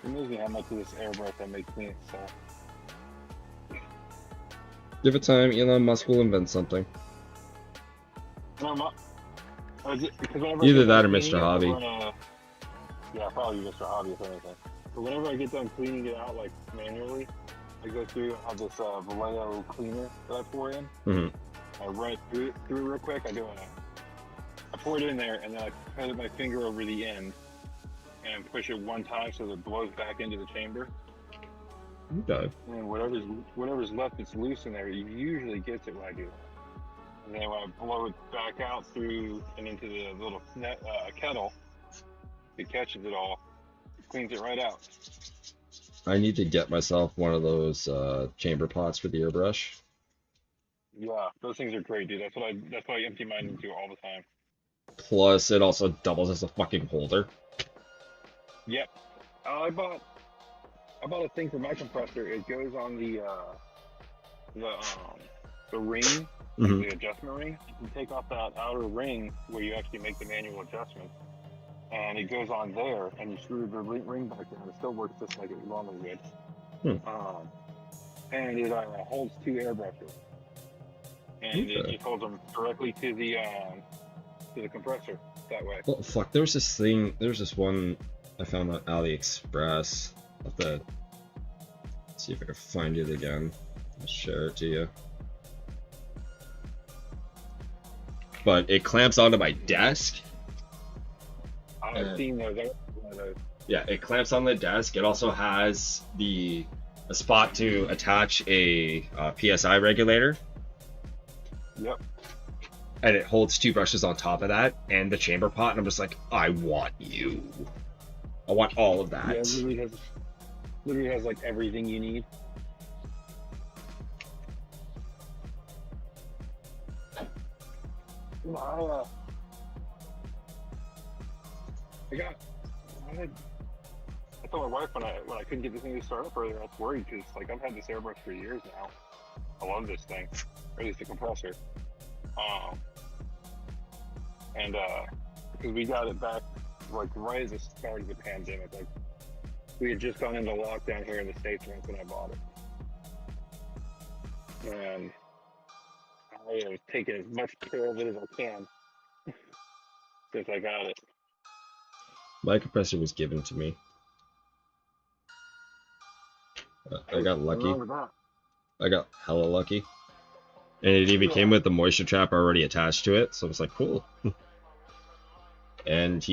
It moves me how much of this airbrush I make clean itself. Give it time, Elon Musk will invent something. No, Either that or Mr. Hobby. Yeah, probably Mr. Hobby if anything. But whenever I get done cleaning it out, like manually, I go through. I have this Vallejo cleaner that I pour in. Mm-hmm. I run it through real quick. I pour it in there, and then I put my finger over the end and push it one time so that it blows back into the chamber. Okay. And whatever's left that's loose in there, it usually gets it when I do that. And then when I blow it back out through and into the little kettle, it catches it all, cleans it right out. I need to get myself one of those chamber pots for the airbrush. Yeah, those things are great, dude. That's what I empty mine into all the time. Plus, it also doubles as a fucking holder. Yep. I bought a thing for my compressor. It goes on the ring, Mm-hmm. the adjustment ring. You can take off that outer ring where you actually make the manual adjustment, and it goes on there, and you screw the ring back down. It still works just like it normally would. And it holds 2 airbrushes, and it just holds them directly to the compressor that way. Well, fuck, there's this one I found on AliExpress. I'll have to see if I can find it again. I'll share it to you. But it clamps onto my desk. I've seen those. Yeah, it clamps on the desk. It also has a spot to attach a PSI regulator. Yep. And it holds 2 brushes on top of that and the chamber pot, and I'm just like, I want you. I want all of that. Yeah, it literally has like everything you need. I told my wife when I couldn't get this thing to start up earlier, I was worried because like I've had this airbrush for years now. I love this thing, or at least the compressor. And because we got it back like right as the start of the pandemic, like we had just gone into lockdown here in the States when I bought it, and I have taken as much care of it as I can since I got it. My compressor was given to me. I got lucky. I got hella lucky. And it even came with the moisture trap already attached to it, so I was like, cool. And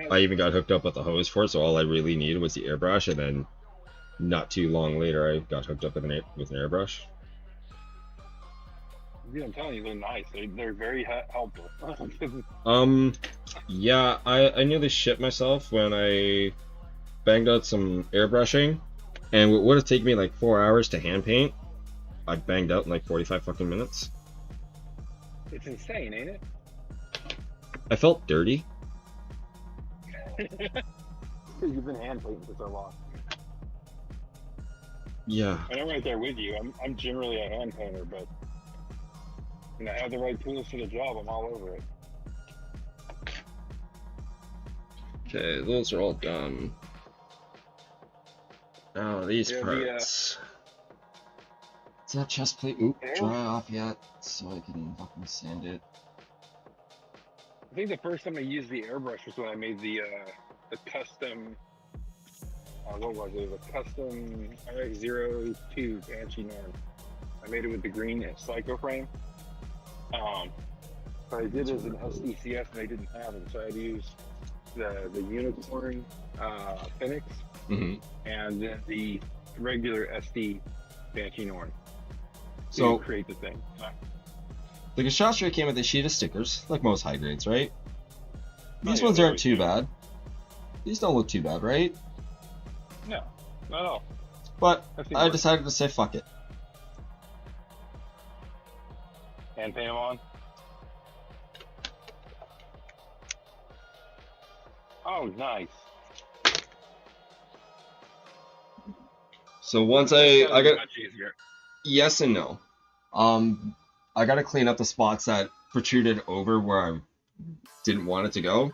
I even got hooked up with the hose for it, so all I really needed was the airbrush, and then not too long later I got hooked up with an airbrush. Yeah, I'm telling you, they're nice. They're very helpful. Yeah, I nearly shit myself when I banged out some airbrushing, and what would have taken me like 4 hours to hand paint, I banged out in like 45 fucking minutes. It's insane, ain't it? I felt dirty. You've been hand painting for so long. Yeah. And I'm right there with you. I'm generally a hand painter, but when I have the right tools for the job, I'm all over it. Okay, those are all done. Now these parts. Is that chest plate dry off yet? So I can fucking sand it. I think the first time I used the airbrush was when I made the custom. What was it? It was a custom RX-02 Banshee Norm. I made it with the green Psycho frame. But I did it as an SDCS and they didn't have it, so I had to use the unicorn Phoenix and then the regular SD Banshee Norm to create the thing. The Kshatriya came with a sheet of stickers, like most high grades, right? These ones aren't too bad. These don't look too bad, right? No, not at all. But I decided to say fuck it. Hand paint them on. Oh, nice. So once I got yes and no. I got to clean up the spots that protruded over where I didn't want it to go.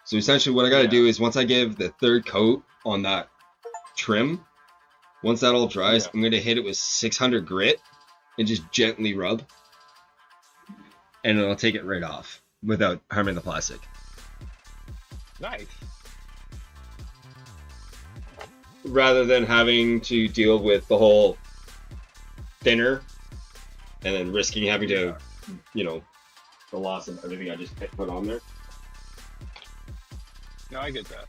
So essentially what I got to do is once I give the 3rd coat on that trim, once that all dries, I'm going to hit it with 600 grit and just gently rub. And it'll take it right off without harming the plastic. Nice. rather than having to deal with the whole thinner and then risking having to, you know, the loss of everything I just put on there. No, I get that.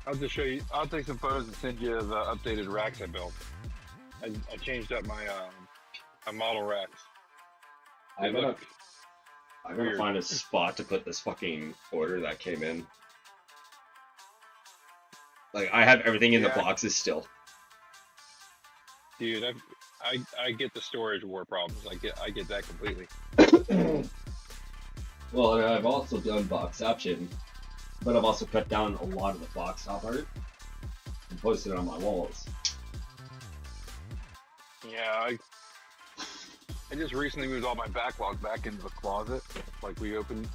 I'll just show you. I'll take some photos and send you the updated racks I built. I changed up my my model racks. I gotta find a spot to put this fucking order that came in. Like, I have everything in the boxes still. Dude, I get the storage war problems. I get that completely. Well, and I've also done boxception, but I've also cut down a lot of the box top art and posted it on my walls. Yeah, I just recently moved all my backlog back into the closet. Like, we open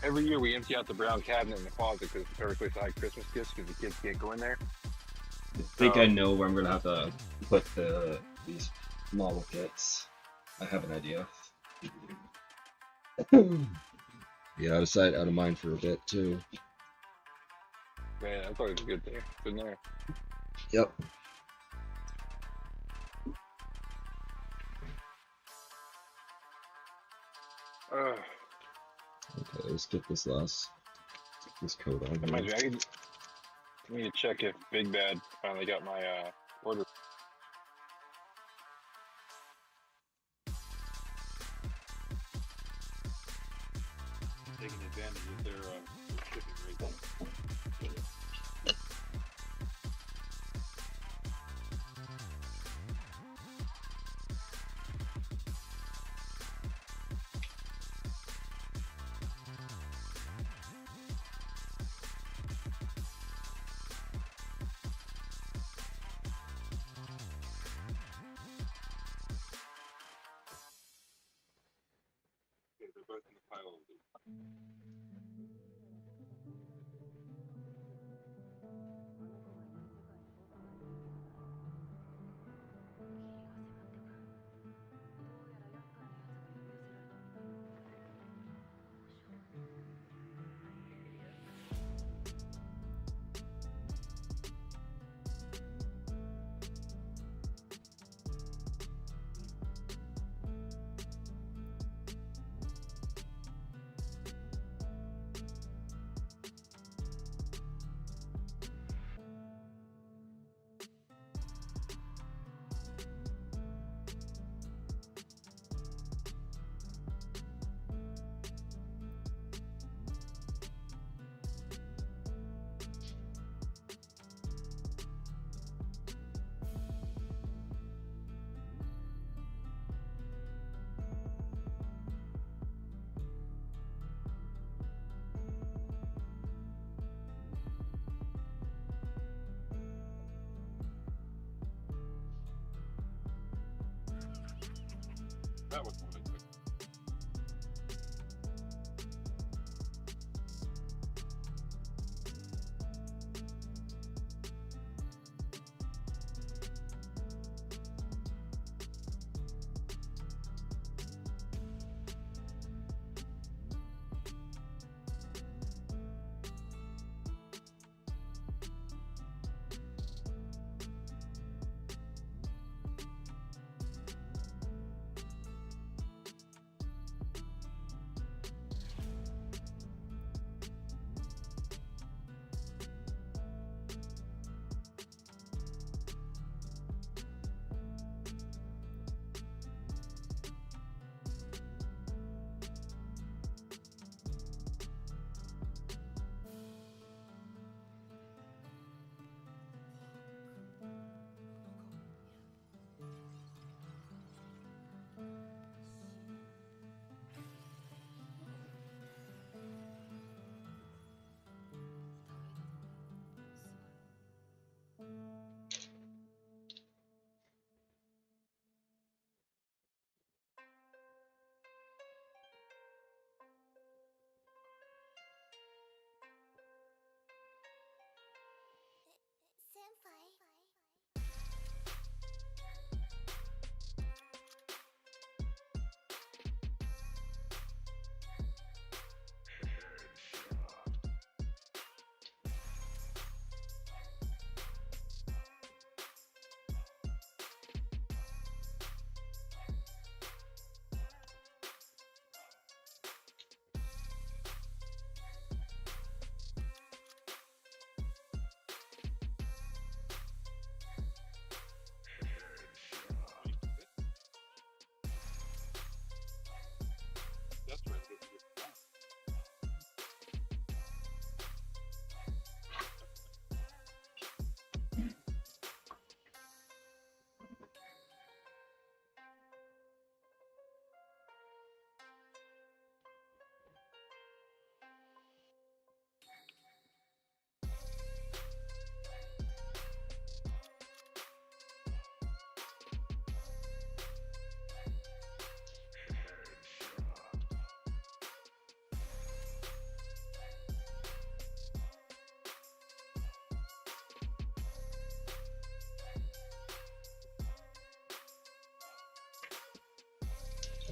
every year, we empty out the brown cabinet in the closet because it's the perfect place to hide Christmas gifts because the kids can't go in there. I think I know where I'm gonna have to put these model kits. I have an idea. Be out of sight, out of mind for a bit too. Man, that's always a good thing. It's in there. Yep. Okay, let's get this code on Reminds here. me, I need to check if Big Bad finally got my order. Taking advantage of their shipping rate.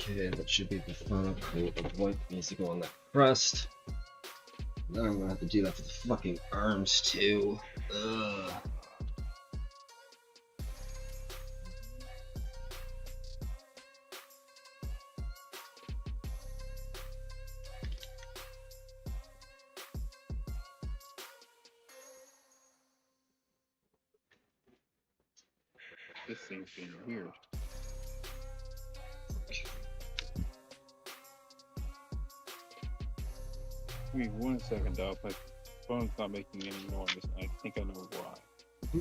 Okay, that should be the final coat of white that needs to go on that crest. Now I'm gonna have to do that for the fucking arms too. Ugh. This thing's being weird. Give me 1 second, Doc. My phone's not making any noise. I think I know why.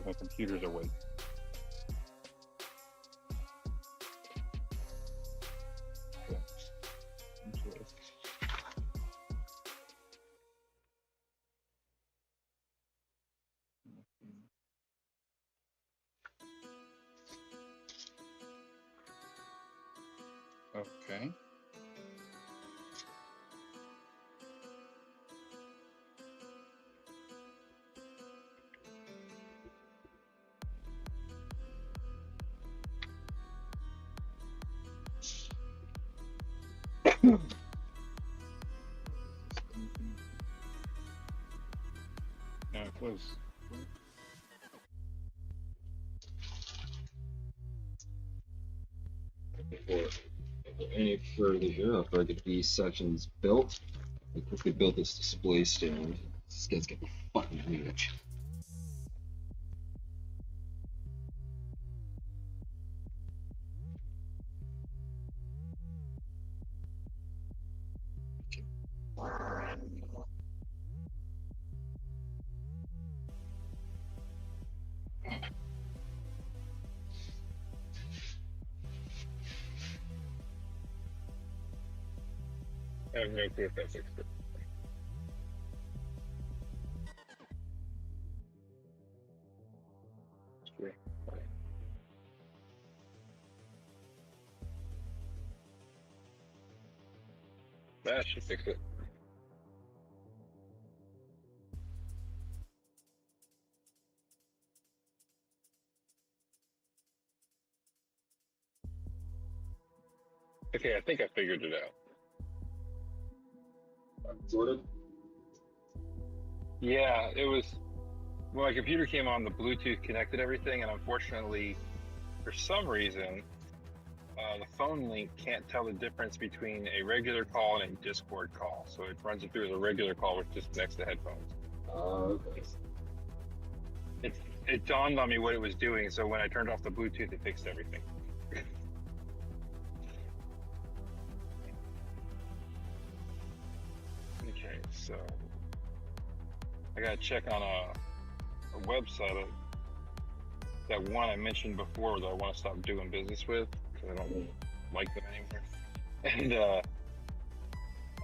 My computer's awake. Okay. Okay. Yeah, it was. Before I go any further here, after I get these sections built, I quickly build this display stand. This guy's getting fucking huge. I have no clue if that fixed it. Sure. That should fix it. Okay, I think I figured it out. Sorted? Yeah, it was when my computer came on, the Bluetooth connected everything, and unfortunately, for some reason, the phone link can't tell the difference between a regular call and a Discord call. So it runs it through as a regular call, which just connects to headphones. Okay. It dawned on me what it was doing, so when I turned off the Bluetooth, it fixed everything. Okay, so I gotta check on a website that one I mentioned before that I want to stop doing business with because I don't like them anymore. And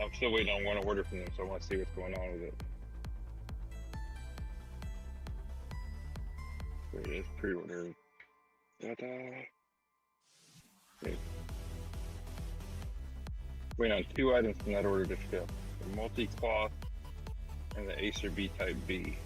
I'm still waiting on one order from them, so I want to see what's going on with it. There it is, pre-order. Wait. Waiting on 2 items from that order to ship: the multi-cloth and the Acer B-Type B.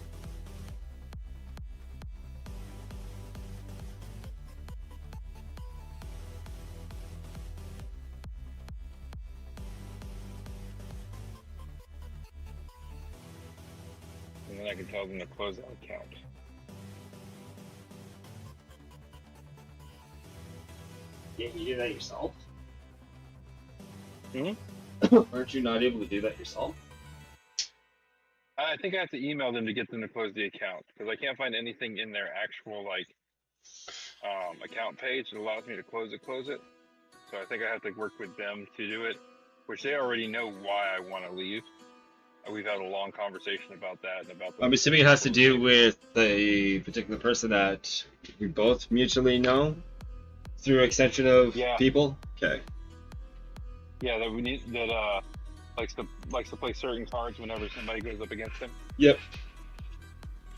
And then I can tell them to close out account. Can't you do that yourself? Hmm? Aren't you not able to do that yourself? I think I have to email them to get them to close the account because I can't find anything in their actual account page that allows me to close it. So I think I have to work with them to do it, which they already know why I want to leave. We've had a long conversation about that and about. I'm assuming it has to do with the particular person that we both mutually know through extension of people. Okay. Yeah, that we need that likes to play certain cards whenever somebody goes up against him. Yep.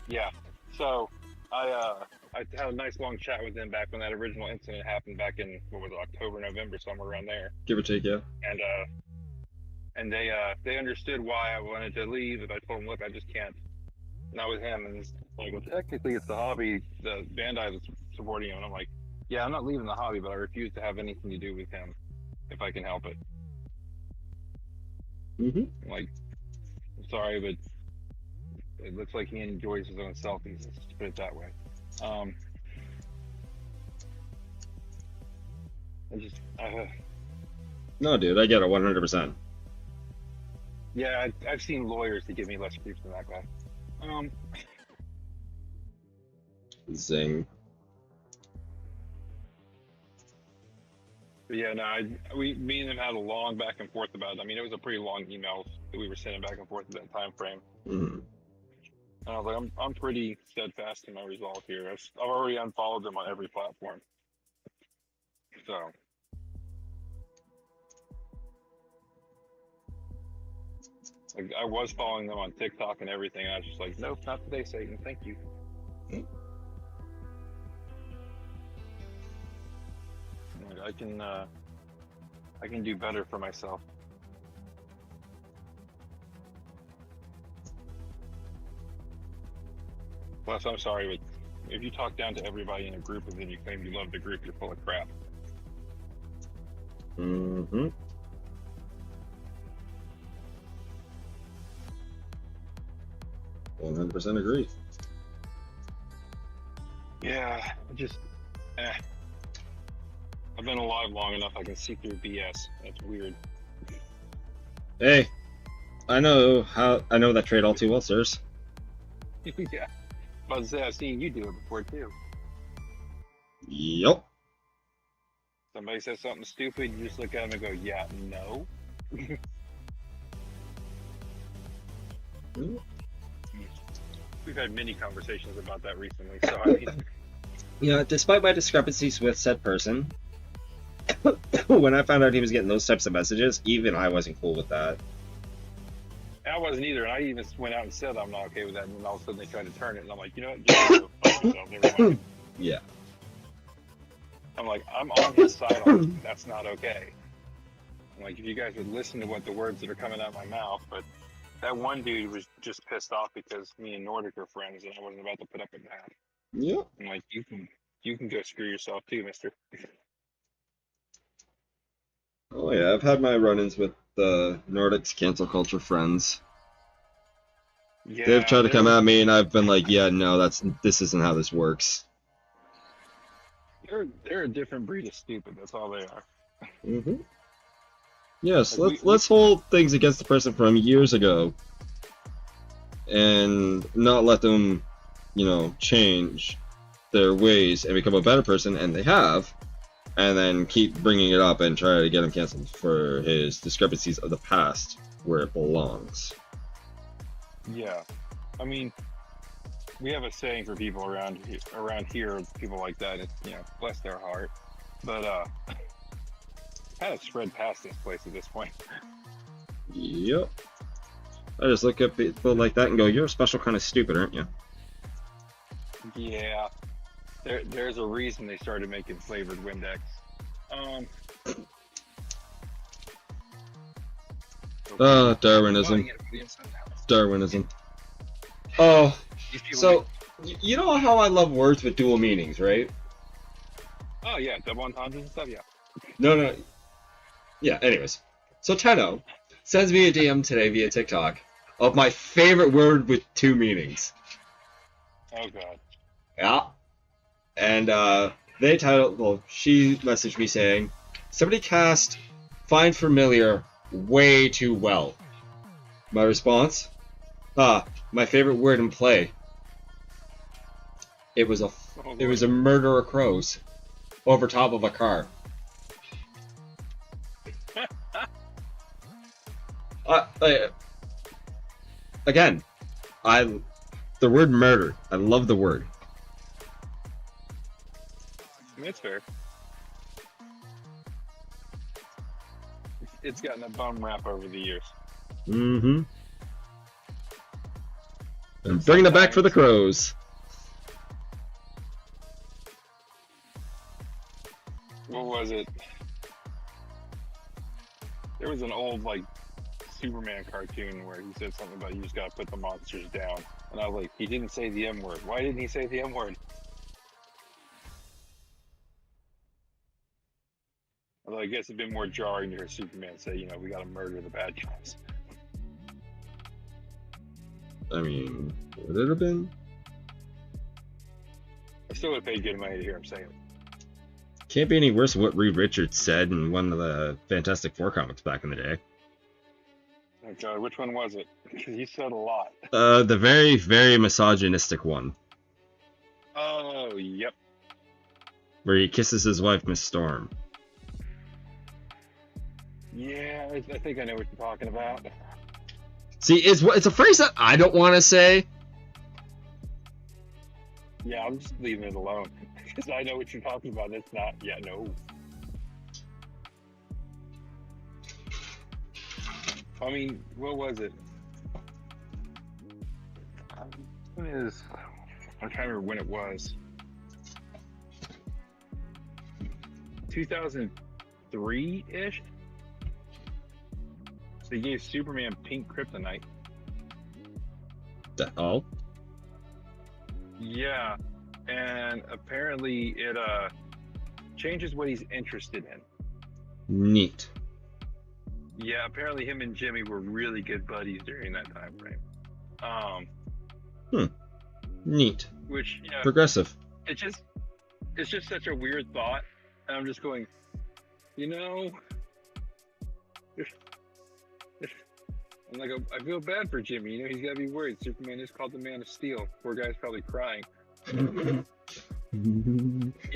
Yeah. So I had a nice long chat with them back when that original incident happened back in October, November, somewhere around there. Give or take, yeah. And they understood why I wanted to leave, and I told them, look, I just can't. Not with him. And it's like, well, technically it's the hobby, the Bandai that's supporting him. And I'm like, yeah, I'm not leaving the hobby, but I refuse to have anything to do with him. if I can help it. Mm-hmm. Like, I'm sorry, but it looks like he enjoys his own selfies. Let's just put it that way. No, dude, I get it 100%. Yeah, I've seen lawyers that give me less grief than that guy. Zing. But yeah, no, me and him had a long back and forth about it. I mean, it was a pretty long email that we were sending back and forth at that time frame. Mm. And I was like, I'm pretty steadfast in my resolve here. I've already unfollowed him on every platform. So. Like, I was following them on TikTok and everything, and I was just like, nope, not today, Satan. Thank you. Like, I can do better for myself. Plus, I'm sorry, but if you talk down to everybody in a group and then you claim you love the group, you're full of crap. Mm-hmm. One 100% agree. Yeah, I've been alive long enough. I can see through BS. That's weird. Hey, I know that trade all too well, sirs. Yeah, but I've seen you do it before too. Yup. Somebody says something stupid, you just look at them and go, "Yeah, no." We've had many conversations about that recently, so I mean. Yeah, despite my discrepancies with said person, when I found out he was getting those types of messages, even I wasn't cool with that. I wasn't either, and I even went out and said I'm not okay with that, and then all of a sudden they tried to turn it, and I'm like, you know what, just go fuck yourself, never mind. Yeah. I'm like, I'm on his side on this. That's not okay. I'm like, if you guys would listen to what the words that are coming out of my mouth, but that one dude was just pissed off because me and Nordic are friends, and I wasn't about to put up with that. Yep. I'm like, you can go screw yourself too, mister. Oh yeah, I've had my run-ins with the Nordics cancel culture friends. Yeah, They've tried to come at me, and I've been like, yeah, no, this isn't how this works. They're a different breed of stupid. That's all they are. Mm-hmm. Yes, Like let's hold things against the person from years ago, and not let them, change their ways and become a better person, and they have, and then keep bringing it up and try to get him canceled for his discrepancies of the past, where it belongs. Yeah, I mean, we have a saying for people around here, people like that. It's, bless their heart, but kind of spread past this place at this point. Yep. I just look at people like that and go, "You're a special kind of stupid, aren't you?" Yeah, there's a reason they started making flavored Windex. Darwinism. Darwinism. Oh, so you know how I love words with dual meanings, right? Oh yeah, double entendres and stuff. Yeah. No. Yeah. Anyways, so Tenno sends me a DM today via TikTok of my favorite word with two meanings. Oh god. Yeah. And she messaged me saying, somebody cast Find Familiar way too well. My response? My favorite word in play. It was a murder of crows over top of a car. Again, the word murder. I love the word. I mean, it's fair. It's gotten a bum rap over the years. Mm-hmm. And bringing it back for the crows. What was it? There was an old, Superman cartoon where he said something about you just gotta put the monsters down. And I was like, he didn't say the M word. Why didn't he say the M word? I guess it'd been more jarring to hear Superman say, you know, we gotta murder the bad guys. I mean, would it have been? I still would have paid good money to hear him say it. Can't be any worse than what Reed Richards said in one of the Fantastic Four comics back in the day. Oh god, which one was it? Because he said a lot. The very, very misogynistic one, Oh, yep. where he kisses his wife, Miss Storm. Yeah, I think I know what you're talking about. See, it's a phrase that I don't want to say. Yeah, I'm just leaving it alone. Because I know what you're talking about. It's not, yeah, no. I mean, what was it? When is... I'm trying to remember when it was. 2003-ish? They gave Superman pink kryptonite. The hell? Yeah, and apparently it changes what he's interested in. Neat. Yeah, apparently him and Jimmy were really good buddies during that time frame. Neat. Which, yeah, Progressive. it's just such a weird thought, and I'm just going, you know, I'm like, I feel bad for Jimmy. You know, he's got to be worried. Superman is called the Man of Steel. Poor guy's probably crying. He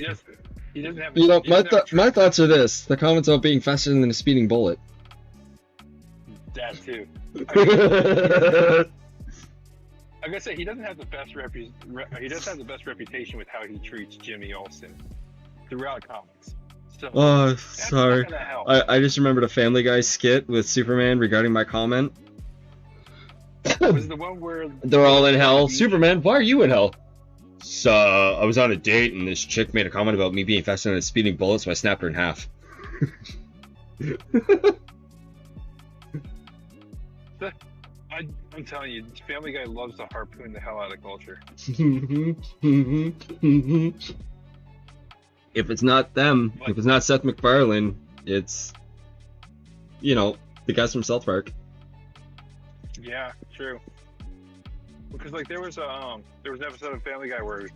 doesn't have. You know, my thoughts are this: the comments about being faster than a speeding bullet. That too. I'm gonna say he doesn't have the best reputation with how he treats Jimmy Olsen throughout comics. So Oh, sorry. not gonna help. I just remembered a Family Guy skit with Superman regarding my comment. Was it the one where They're all in hell. Superman, why are you in hell? So, I was on a date and this chick made a comment about me being faster than a speeding bullet, so I snapped her in half. I'm telling you, Family Guy loves to harpoon the hell out of culture. If it's not them, if it's not Seth MacFarlane, it's, you know, the guys from South Park. Yeah, true. Because like there was an episode of Family Guy where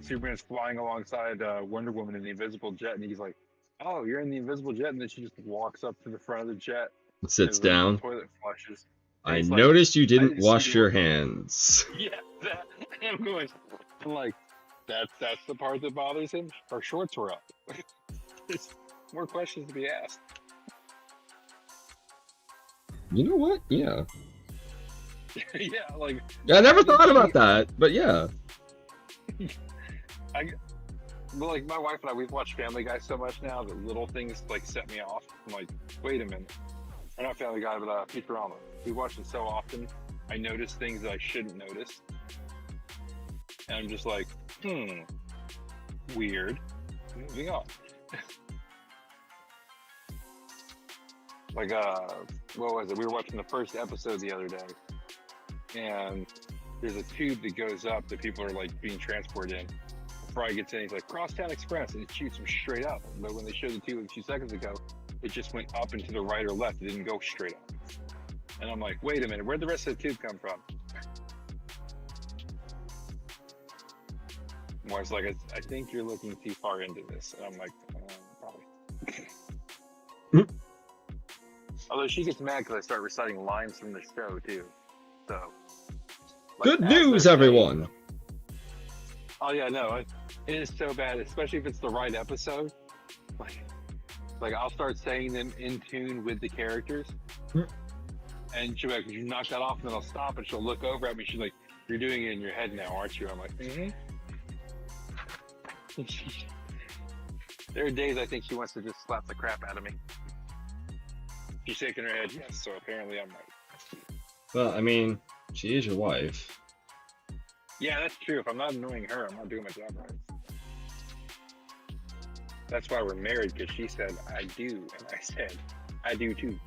Superman's flying alongside Wonder Woman in the invisible jet, and he's like, "Oh, you're in the invisible jet," and then she just walks up to the front of the jet, Sits and the down. toilet flushes. I It's like, noticed you I didn't didn't wash see your you. hands. Yeah, that. I'm like, that's the part that bothers him. Our shorts were up. There's more questions to be asked. You know what? Yeah. Yeah, like. I never thought about that, but yeah. Well, like my wife and I, we've watched Family Guy so much now that little things like set me off. I'm like, wait a minute. Or not Family Guy, but Futurama. We watch it so often, I notice things that I shouldn't notice. And I'm just like, weird. Moving on. Like, what was it? We were watching the first episode the other day, and there's a tube that goes up that people are like being transported in. Fry gets in, he's like, Crosstown Express, and it shoots him straight up. But when they showed the tube a few seconds ago, it just went up and to the right or left. It didn't go straight up. And I'm like, wait a minute, where'd the rest of the tube come from? Mark's like, I think you're looking too far into this. And I'm like, probably. Although she gets mad because I start reciting lines from the show, too. So. Like, Good news, everyone! Oh, yeah, no, it is so bad, especially if it's the right episode. Like I'll start saying them in tune with the characters. And she'll be like, you knock that off, and then I'll stop, and she'll look over at me. She's like, you're doing it in your head now, aren't you? I'm like, There are days I think she wants to just slap the crap out of me. She's shaking her head, yes, so apparently I'm right. Well, I mean, she is your wife. Yeah, that's true. If I'm not annoying her, I'm not doing my job right. That's why we're married, because she said, I do, and I said, I do too.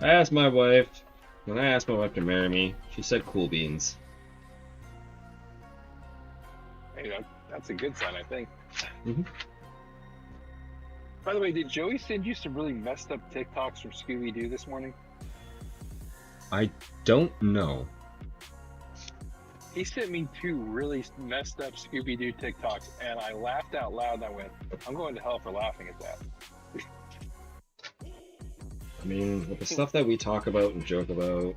I asked my wife, when I asked my wife to marry me, she said cool beans. Hey, that's a good sign, I think. By the way, did Joey send you some really messed up TikToks from Scooby Doo this morning? I don't know. He sent me 2 really messed up Scooby Doo TikToks, and I laughed out loud. And I went, "I'm going to hell for laughing at that." I mean, with the stuff that we talk about and joke about.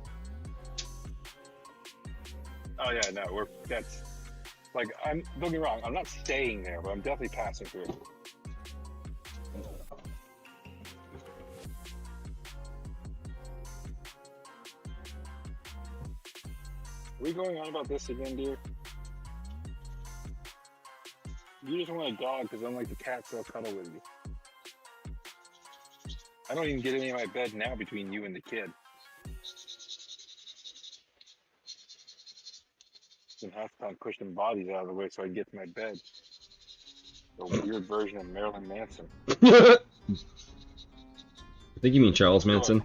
Oh yeah, no, that's like, don't get me wrong, I'm not staying there, but I'm definitely passing through. Are we going on about this again, dear? You just want a dog because I'm like the cat, so I'll cuddle with you. I don't even get any of my bed now between you and the kid. And half the time push them bodies out of the way so I can get to my bed. A weird version of Marilyn Manson. I think you mean Charles Manson.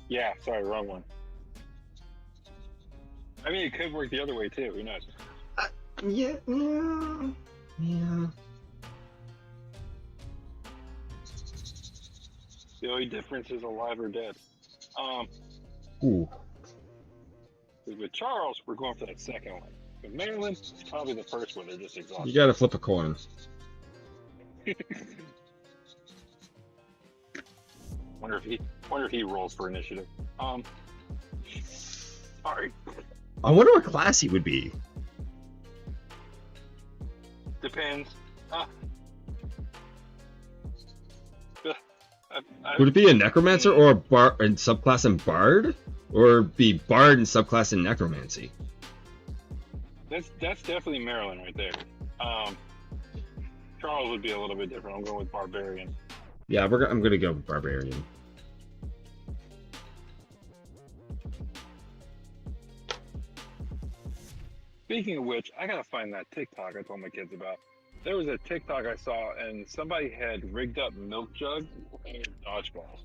Yeah, sorry, wrong one. I mean, it could work the other way too. Who knows? Yeah. The only difference is alive or dead. Ooh. With Charles, we're going for that second one. With Marilyn, it's probably the first one. They're just exhausted. You gotta flip a coin. Wonder if he rolls for initiative. Sorry. I wonder what class he would be. Depends. Would it be a necromancer or a bar and subclass in bard, or be bard and subclass in necromancy? That's definitely Maryland right there. Charles would be a little bit different. I'm going with barbarian. Yeah, I'm gonna go with barbarian. Speaking of which, I gotta find that TikTok I told my kids about. There was a TikTok I saw, and somebody had rigged up milk jug and dodgeballs.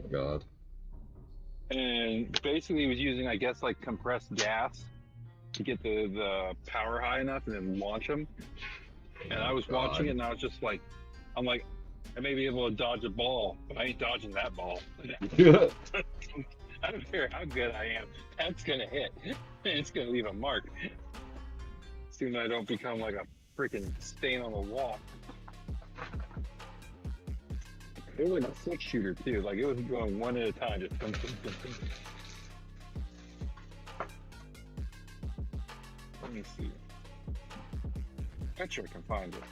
Oh God. And basically he was using, I guess, like compressed gas to get the power high enough and then launch them. And I was watching it, and I was just like, I may be able to dodge a ball, but I ain't dodging that ball. I don't care how good I am. That's gonna hit. It's gonna leave a mark. Soon I don't become like a freaking stain on the wall. It was like a 6-shooter too. Like it was going one at a time. Just boom, boom, boom, boom. Let me see. Bet you I can find it.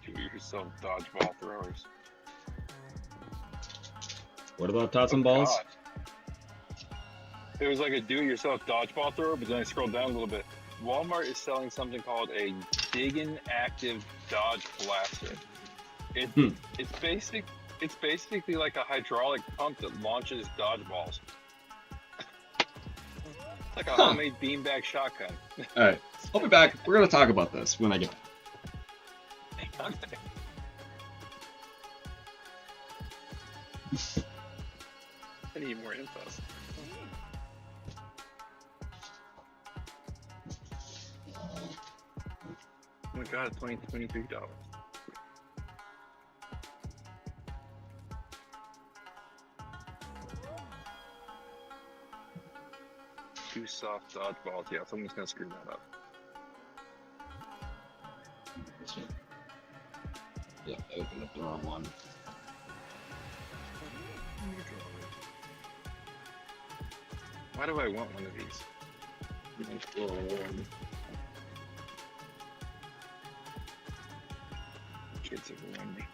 Do-yourself dodgeball throwers. What about tots and balls? God. It was like a do-it-yourself dodgeball thrower, but then I scrolled down a little bit. Walmart is selling something called a Diggin' Active Dodge Blaster. It's basically like a hydraulic pump that launches dodgeballs. It's like a homemade beanbag shotgun. Alright, I'll be back. We're gonna talk about this when I get back. Okay. I need more info. Oh my god, it's $23. Too soft dodgeballs. Yeah, someone's gonna screw that up. Yeah, I opened up the wrong one. Why do I want one of these? Kids have ruined me.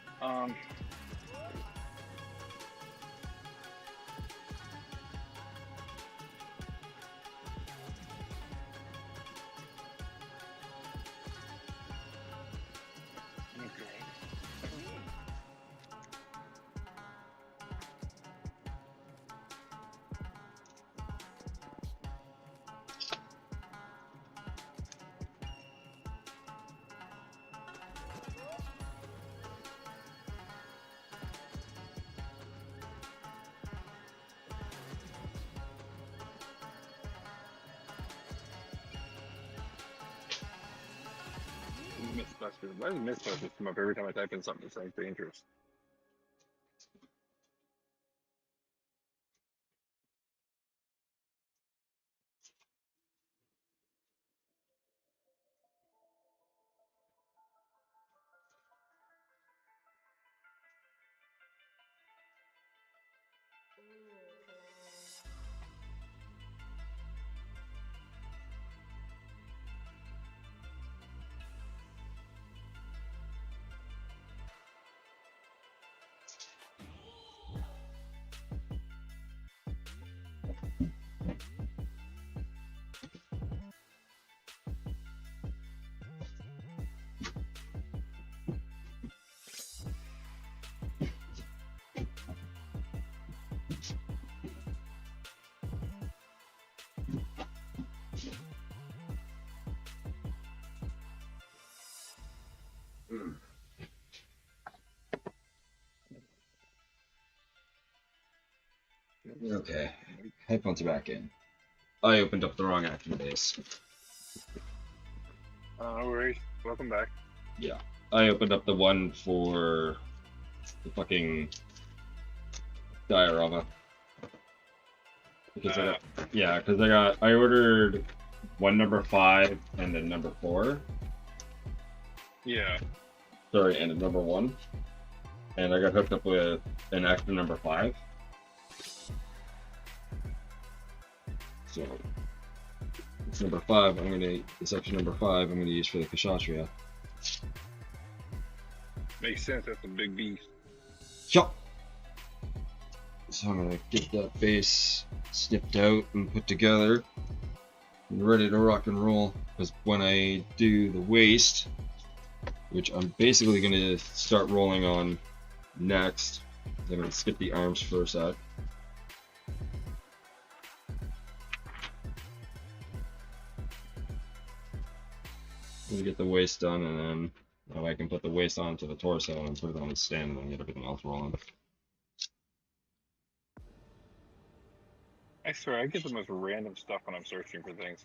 Mythbusters. Why does Mythbusters come up every time I type in something that sounds dangerous? Okay, headphones are back in. I opened up the wrong action base. No worries. Welcome back. Yeah, I opened up the one for the fucking diorama. Because I ordered one number 5 and a number 4. Yeah. Sorry, and a number 1. And I got hooked up with an extra number 5. So it's number 5. This extra number 5 I'm gonna use for the Kshatriya. Makes sense. That's a big beast. Yup. So I'm gonna get that base snipped out and put together and ready to rock and roll. Because when I do the waist, which I'm basically gonna start rolling on next, I'm gonna skip the arms for a sec. I'm gonna get the waist done, and then I can put the waist onto the torso and put it on the stand, and then get everything else rolling. I swear, I get the most random stuff when I'm searching for things.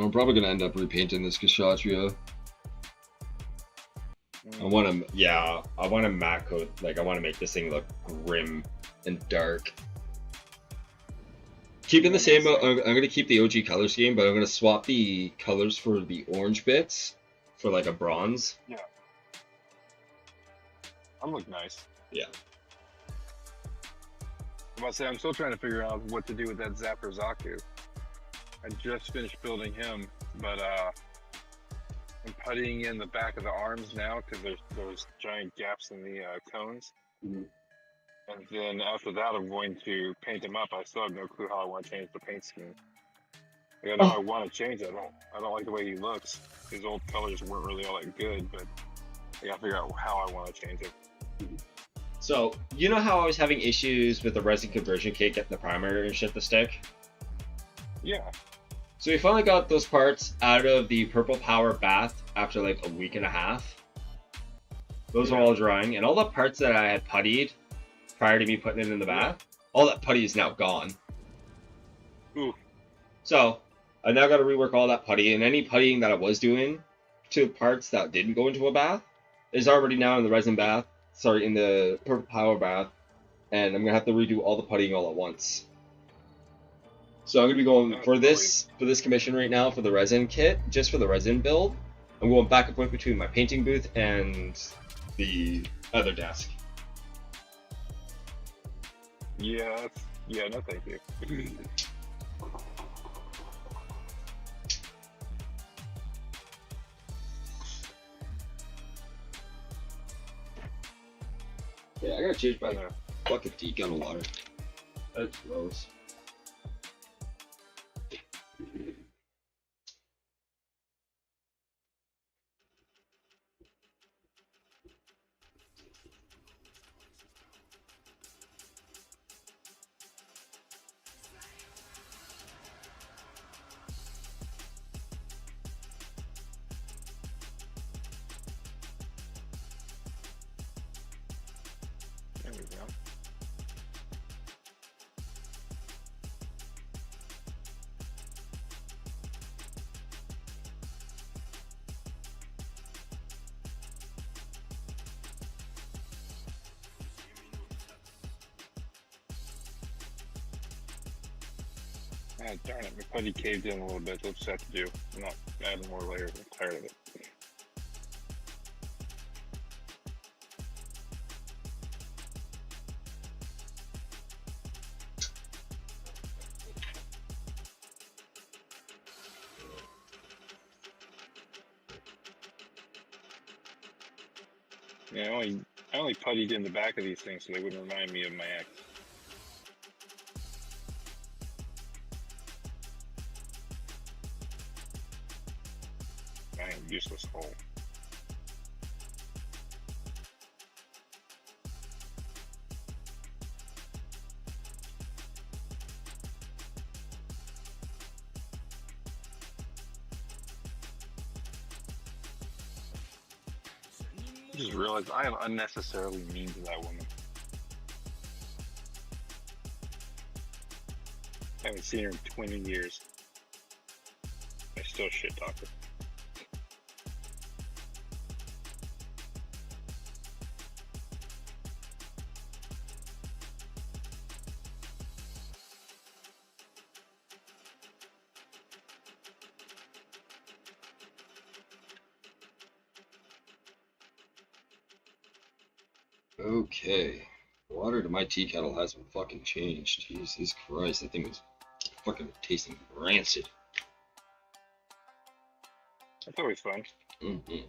I'm probably gonna end up repainting this Kshatriya. I want to matte coat. Like, I want to make this thing look grim and dark. Keeping the same. I'm gonna keep the OG color scheme, but I'm gonna swap the colors for the orange bits for like a bronze. Yeah. I'm look nice. Yeah. I'm about to say, I'm still trying to figure out what to do with that Zapper Zaku. I just finished building him, but I'm puttying in the back of the arms now because there's those giant gaps in the cones. Mm-hmm. And then after that, I'm going to paint him up. I still have no clue how I want to change the paint scheme. Like, I know I want to change it. I don't like the way he looks. His old colors weren't really all that good, but I gotta figure out how I want to change it. So, you know how I was having issues with the resin conversion kit getting the primer and shit to stick? Yeah. So we finally got those parts out of the Purple Power bath after like a week and a half. Those are all drying, and all the parts that I had puttied prior to me putting it in the bath, all that putty is now gone. Ooh. So I now got to rework all that putty, and any puttying that I was doing to parts that didn't go into a bath is already now in the resin bath. Sorry, in the Purple Power bath, and I'm gonna have to redo all the puttying all at once. So I'm gonna be going for this commission right now for the resin kit, just for the resin build. I'm going back and forth between my painting booth and the other desk. Yeah, no thank you. Yeah, I gotta change my bucket tea gallon water. That's gross. There we go. Ah, darn it, my putty caved in a little bit. What's that to do? I'm not adding more layers. I'm tired of it. Yeah, I only puttied in the back of these things so they wouldn't remind me of my ex. I am useless hole. I just realized I am unnecessarily mean to that woman. I haven't seen her in 20 years. I still shit talk her. Okay. Water to my tea kettle hasn't fucking changed. Jesus Christ, that thing was fucking tasting rancid. That's always fun. Mm-hmm.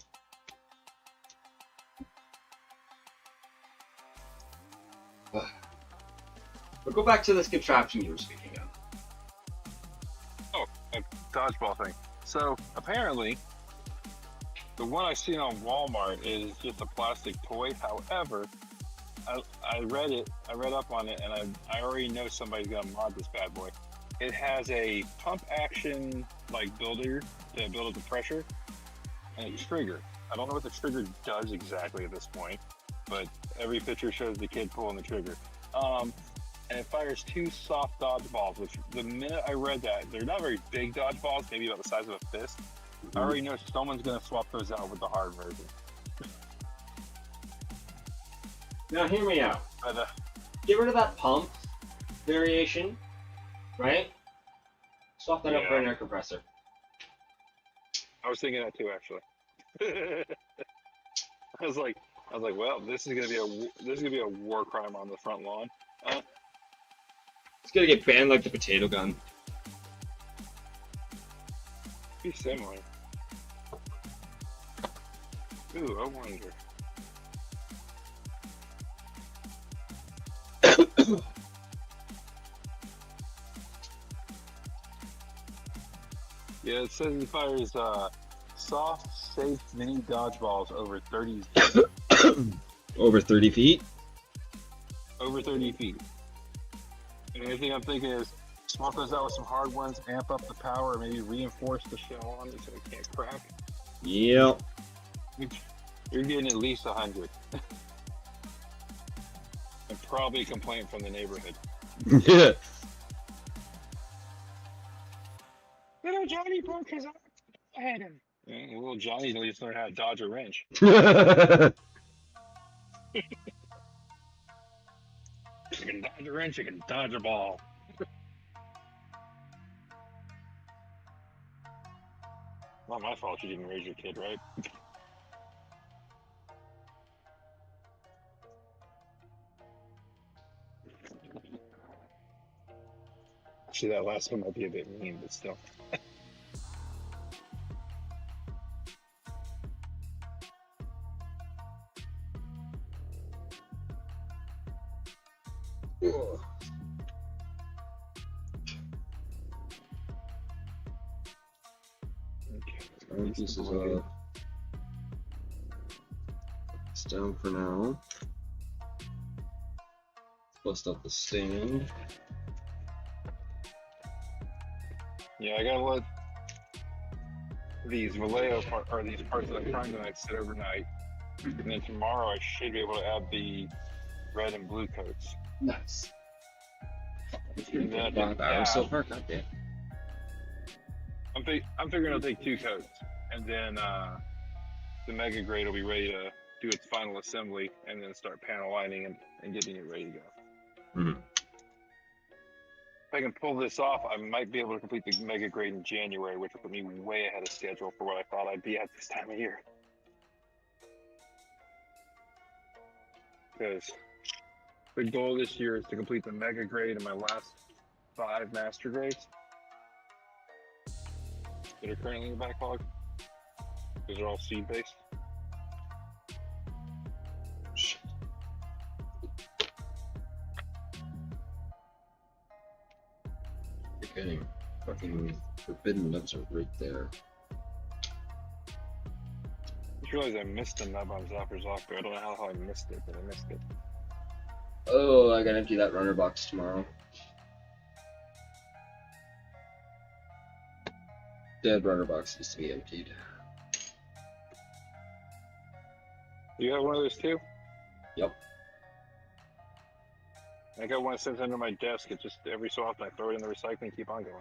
But go back to this contraption you were speaking of. Oh, a dodgeball thing. So apparently, the one I seen on Walmart is just a plastic toy. However, I read up on it, and I already know somebody's gonna mod this bad boy. It has a pump action like builder to build up the pressure, and a trigger. I don't know what the trigger does exactly at this point, but every picture shows the kid pulling the trigger. And it fires 2 soft dodgeballs, which the minute I read that, they're not very big dodgeballs, maybe about the size of a fist. I already know someone's gonna swap those out with the hard version. Now hear me out. Get rid of that pump variation, right? Swap that out for an air compressor. I was thinking that too, actually. I was like, well, this is gonna be a war crime on the front lawn. It's gonna get banned like the potato gun. Be similar. Ooh, I wonder. Yeah, it says he fires soft, safe mini dodgeballs over 30 Over 30 feet? Over 30 feet. And the only thing I'm thinking is swap those out with some hard ones, amp up the power, maybe reinforce the shell on it so it can't crack. Yep. You're getting at least 100. And probably a complaint from the neighborhood. Yeah. Little Johnny broke his arm. I had him. Yeah, little Johnny at least learned how to dodge a wrench. You can dodge a wrench, you can dodge a ball. Not my fault you didn't raise your kid, right? Actually, that last one might be a bit mean, but still. Ugh. Nine pieces up. It's down for now. Bust up the stand. Yeah, I gotta let these Vallejo or these parts of the prime tonight sit overnight, and then tomorrow I should be able to add the red and blue coats. Nice. And then I think So far, goddamn. I'm figuring I'll take 2 coats, and then the Mega Grade will be ready to do its final assembly, and then start panel lining and getting it ready to go. Mm-hmm. If I can pull this off, I might be able to complete the Mega Grade in January, which will put me way ahead of schedule for what I thought I'd be at this time of year. Because the goal this year is to complete the Mega Grade and my last 5 Master Grades that are currently in the backlog. Those are all seed-based. You're getting fucking forbidden nuts are right there. I just realized I missed a nub on Zapper. I don't know how I missed it, but I missed it. Oh, I gotta empty that runner box tomorrow. Dead runner box needs to be emptied. You have one of those too? Yep. I got one that sits under my desk. It just every so often I throw it in the recycling and keep on going.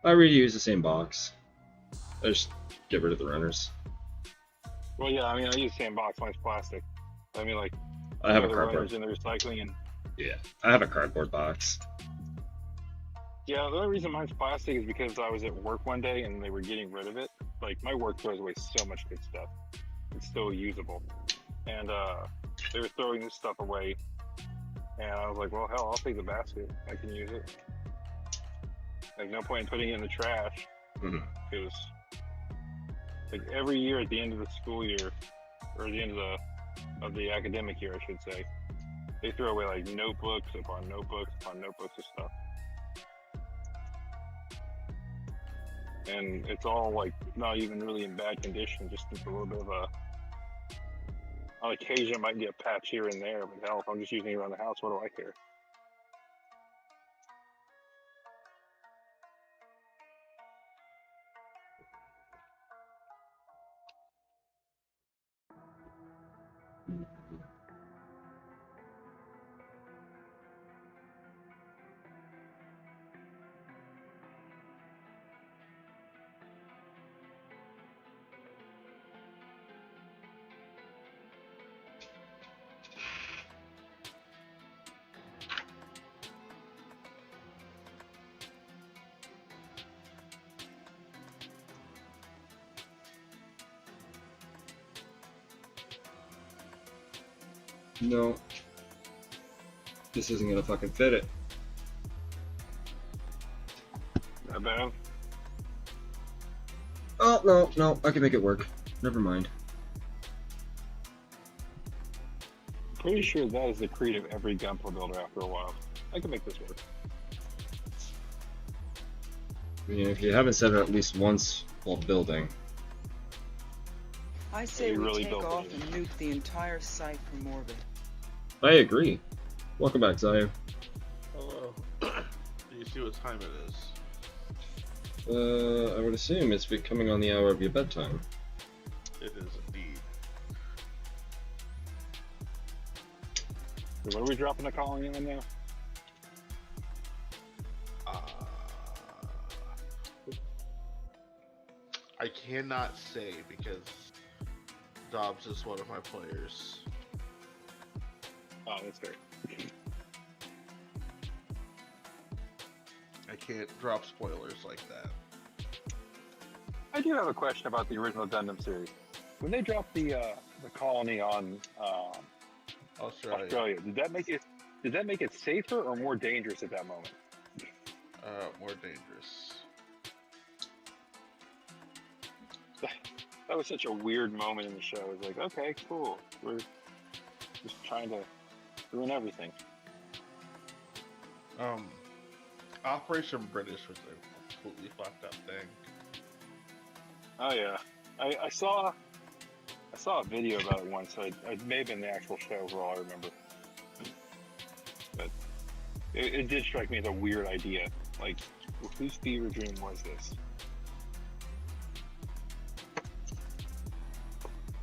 I reuse the same box. I just get rid of the runners. Well, yeah, I mean, I use the same box. Mine's plastic. I mean, like, I have a the cardboard. runners in the recycling and. Yeah, I have a cardboard box. Yeah, the only reason mine's plastic is because I was at work one day and they were getting rid of it. Like, my work throws away so much good stuff. It's still usable. And they were throwing this stuff away. And I was like, well, hell, I'll take the basket. I can use it. Like, no point in putting it in the trash. Because, like, every year at the end of the school year, or at the end of the academic year, I should say, they throw away, like, notebooks upon notebooks upon notebooks of stuff. And it's all, like, not even really in bad condition, just a little bit of a... On occasion, it might be a patch here and there, but hell, if I'm just using it around the house, what do I care? No. This isn't gonna fucking fit it. Not bad. Oh, no, I can make it work. Never mind. I'm pretty sure that is the creed of every Gunpla builder after a while. I can make this work. I mean, if you haven't said it at least once while building. I say You we really take built off it. and nuke the entire site from orbit. I agree. Welcome back, Zaya. Hello. Do you see what time it is? I would assume it's becoming on the hour of your bedtime. It is indeed. So what are we dropping the colony on now? I cannot say because Dobbs is one of my players. Oh, that's fair. I can't drop spoilers like that. I do have a question about the original Gundam series. When they dropped the colony on Australia, did that make it safer or more dangerous at that moment? More dangerous. That was such a weird moment in the show. It was like, okay, cool. Just trying to ruin everything. Operation British was a completely fucked up thing. Oh yeah, I saw a video about it once. So it may have been the actual show for all I remember. But it did strike me as a weird idea. Like, whose fever dream was this?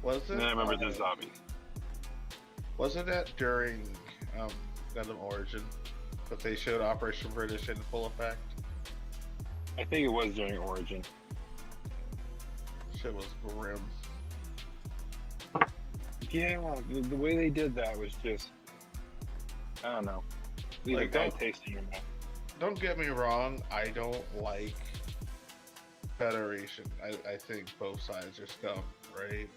Was it? And then I remember the zombies. Wasn't that during Gundam Origin that they showed Operation British in full effect? I think it was during Origin. Shit was grim. Yeah, the way they did that was just, I don't know, leave a bad taste in your mouth. Don't get me wrong, I don't like Federation. I think both sides are scum, right?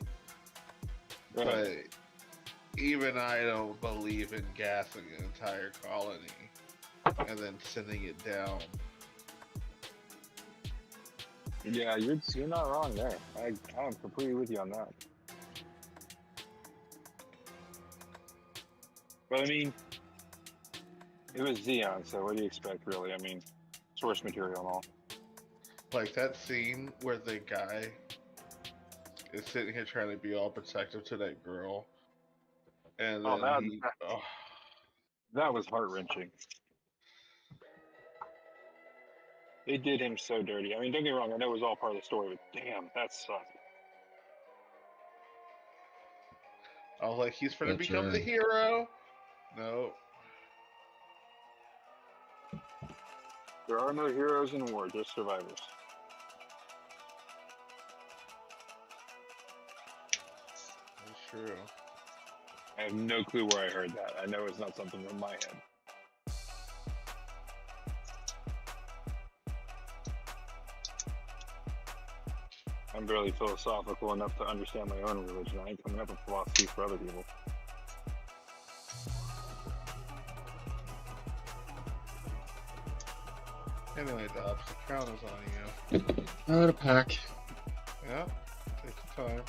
But even I don't believe in gassing an entire colony and then sending it down. Yeah, you're not wrong there. I'm completely with you on that. But I mean, it was Xeon, so what do you expect, really? I mean, source material and all. Like that scene where the guy is sitting here trying to be all protective to that girl, and then that was heart-wrenching. They did him so dirty. I mean, don't get me wrong, I know it was all part of the story, but damn, that sucked. I was like, he's gonna become the hero. No. There are no heroes in war, just survivors. That's true. I have no clue where I heard that. I know it's not something in my head. I'm barely philosophical enough to understand my own religion. I ain't coming up with philosophy for other people. Anyway, Dobbs, the crown is on you. Out of pack. Yeah, take your time.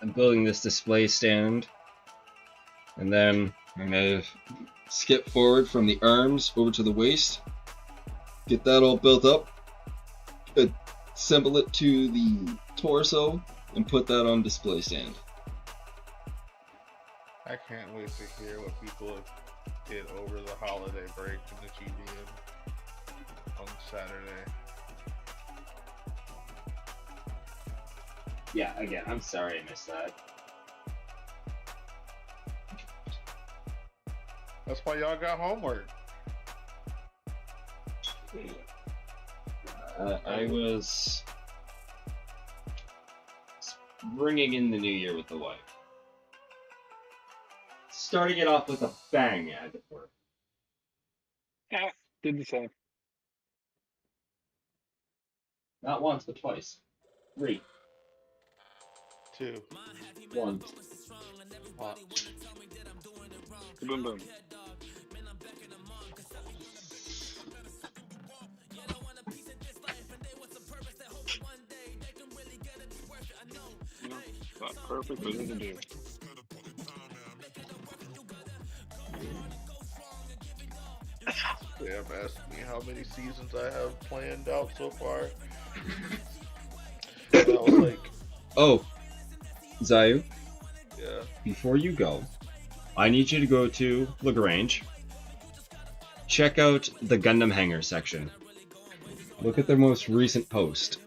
I'm building this display stand, and then I'm gonna skip forward from the arms over to the waist, get that all built up, assemble it to the torso, and put that on display stand. I can't wait to hear what people did over the holiday break in the GBN on Saturday. Yeah, again, I'm sorry I missed that. That's why y'all got homework. I was bringing in the new year with the wife. Starting it off with a bang, as it were. Yeah, did the same. Not once, but twice. 3. 2. 1. Boom, boom. Not perfect, but it'll do. Damn, asking me how many seasons I have planned out so far. I was like, oh, Zayu. Yeah. Before you go, I need you to go to Lagrange. Check out the Gundam Hangar section. Look at their most recent post.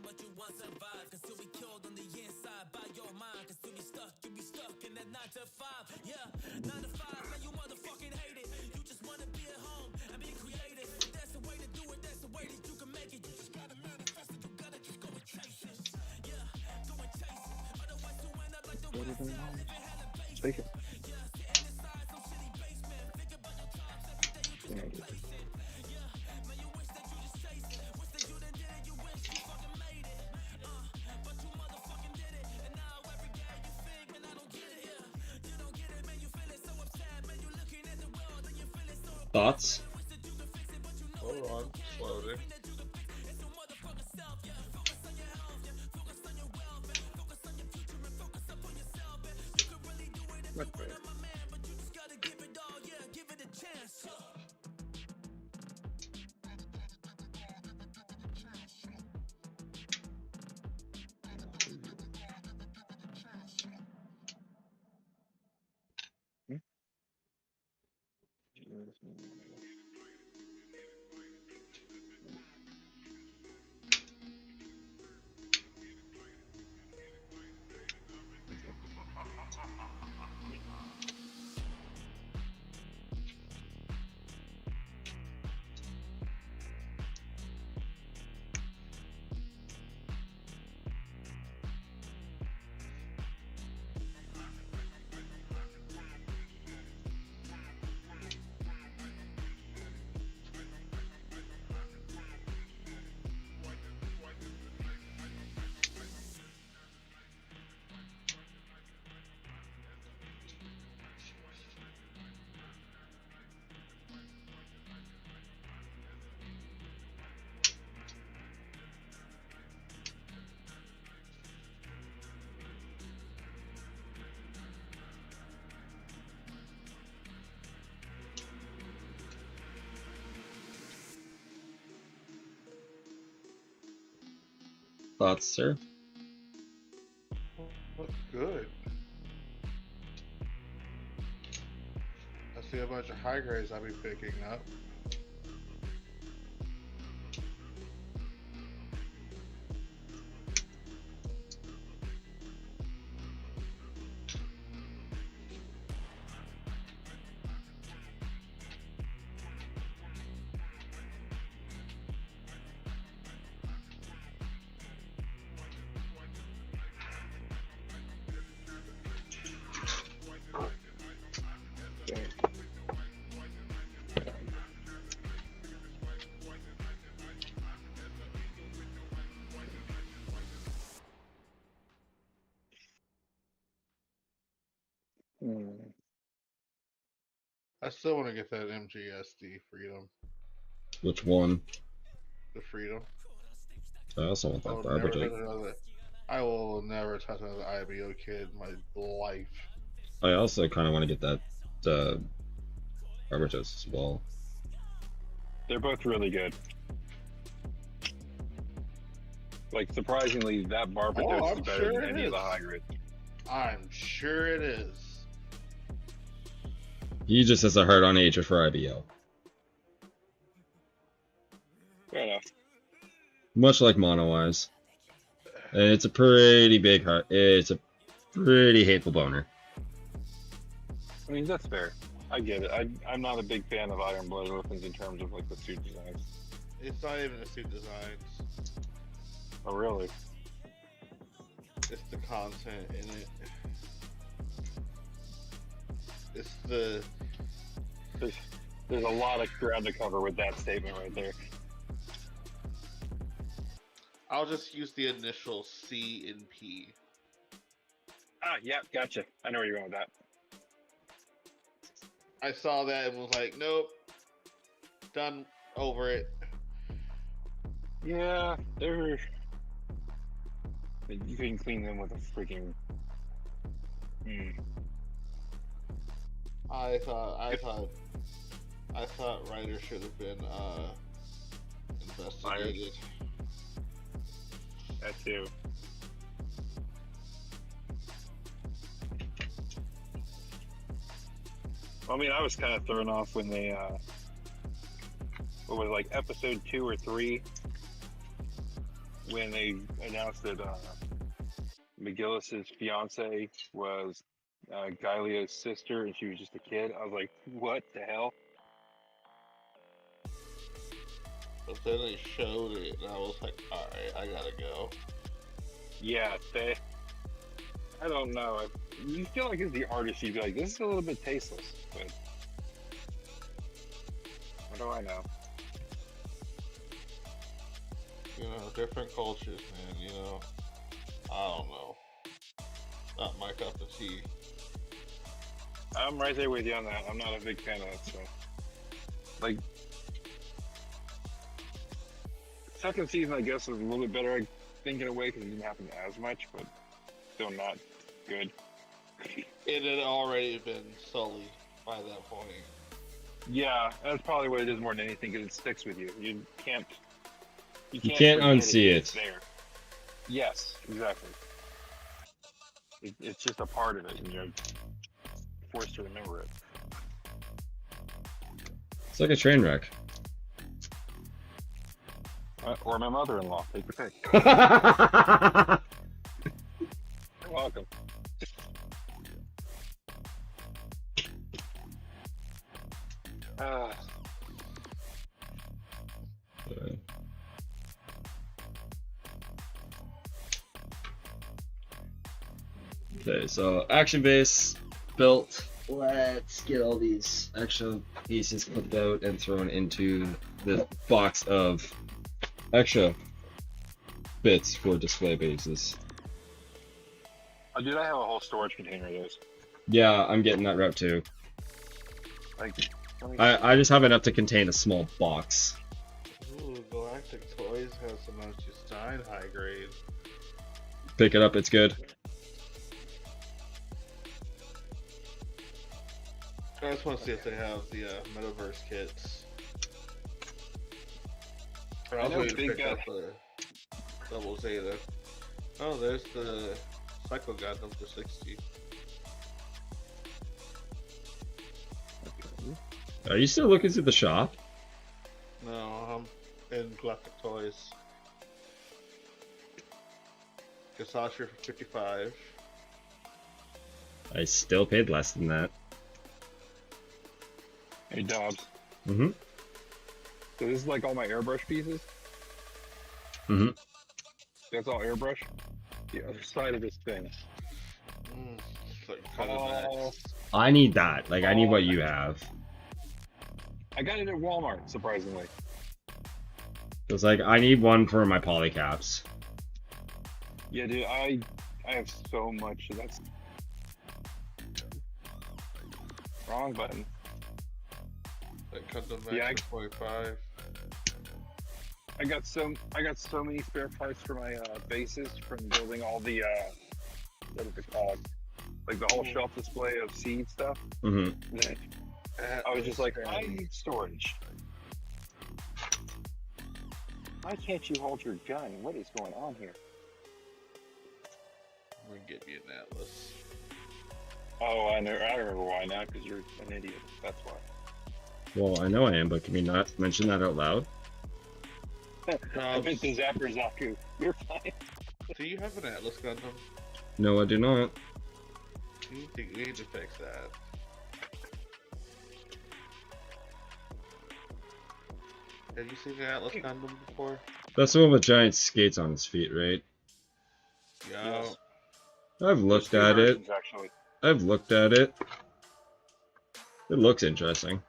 Take it. Thoughts? Hold on, loading. thoughts, sir? Looks good. I see a bunch of high grades I'll be picking up. I still want to get that MGSD Freedom. Which one? The Freedom. I also want I that will barber never jig. touch another. I will never touch another IBO kid in my life. I also kind of want to get that barber toast as well. They're both really good. Like, surprisingly, that barber toast I'm is better sure than it any of the is. high grade. I'm sure it is. He just has a hard on age for IBO. Fair enough. Much like Mono Eyes. And it's a pretty big heart. It's a pretty hateful boner. I mean, that's fair. I get it. I'm not a big fan of Iron Blood weapons in terms of, like, the suit designs. It's not even the suit designs. Oh, really? It's the content in it. It's the... There's a lot of ground to cover with that statement right there. I'll just use the initial C and P. Ah, yeah, gotcha. I know where you're going with that. I saw that and was like, nope. Done. Over it. Yeah, they're... You can clean them with a freaking... I thought Ryder should have been investigated. That too. I mean, I was kind of thrown off when they, what was it, like episode 2 or 3, when they announced that McGillis's fiance was Gylia's sister and she was just a kid. I was like, what the hell? But then they showed it and I was like, alright, I gotta go. Yeah, I don't know. You feel like as the artist, you'd be like, this is a little bit tasteless, but what do I know? You know, different cultures, man, you know. I don't know. Not my cup of tea. I'm right there with you on that. I'm not a big fan of that, so. Like, second season, I guess, was a little bit better, I think, in a way, because it didn't happen as much, but still not good. It had already been sullied by that point. Yeah, that's probably what it is more than anything, because it sticks with you. You can't can't unsee it. It's there. Yes, exactly. It's just a part of it, and you're forced to remember it. It's like a train wreck. Or my mother-in-law. Take your pick. You're welcome. Okay, so action base built. Let's get all these extra pieces clipped out and thrown into the box of extra bits for display bases. Oh, dude, I have a whole storage container of those. Yeah, I'm getting that route too. Like, I just have enough to contain a small box. Ooh, Galactic Toys has some Stein high grade. Pick it up, it's good. I just want to see if they have the Metaverse kits. Or I was know waiting to Big pick Guy- up Double Zeta. Oh, there's the Cycle Gundam for 60. Are you still looking through the shop? No, I'm in Galactic Toys. Kshatriya for 55. I still paid less than that. Hey, Dobbs. Mm-hmm. So this is like all my airbrush pieces? Mm-hmm. That's all airbrush? The other side of this thing. Oh, I need that. Like, I need what you have. I got it at Walmart, surprisingly. It's like, I need one for my polycaps. Yeah, dude, I have so much. That's wrong button. That Gundam Yeah, Max for 25. I got so many spare parts for my bases from building all the what is it called? Like the whole shelf display of seed stuff. Mm-hmm. That I was just like, I need storage. Why can't you hold your gun? What is going on here? I'm gonna give you an Atlas. Oh, I remember why now, because you're an idiot. That's why. Well, I know I am, but can we not mention that out loud? I meant the Zapper Zaku. You're fine. Do you have an Atlas Gundam? No, I do not. We need to fix that. Have you seen the Atlas Gundam before? That's the one with giant skates on his feet, right? Yeah. Yes. I've looked at it. Actually. I've looked at it. It looks interesting.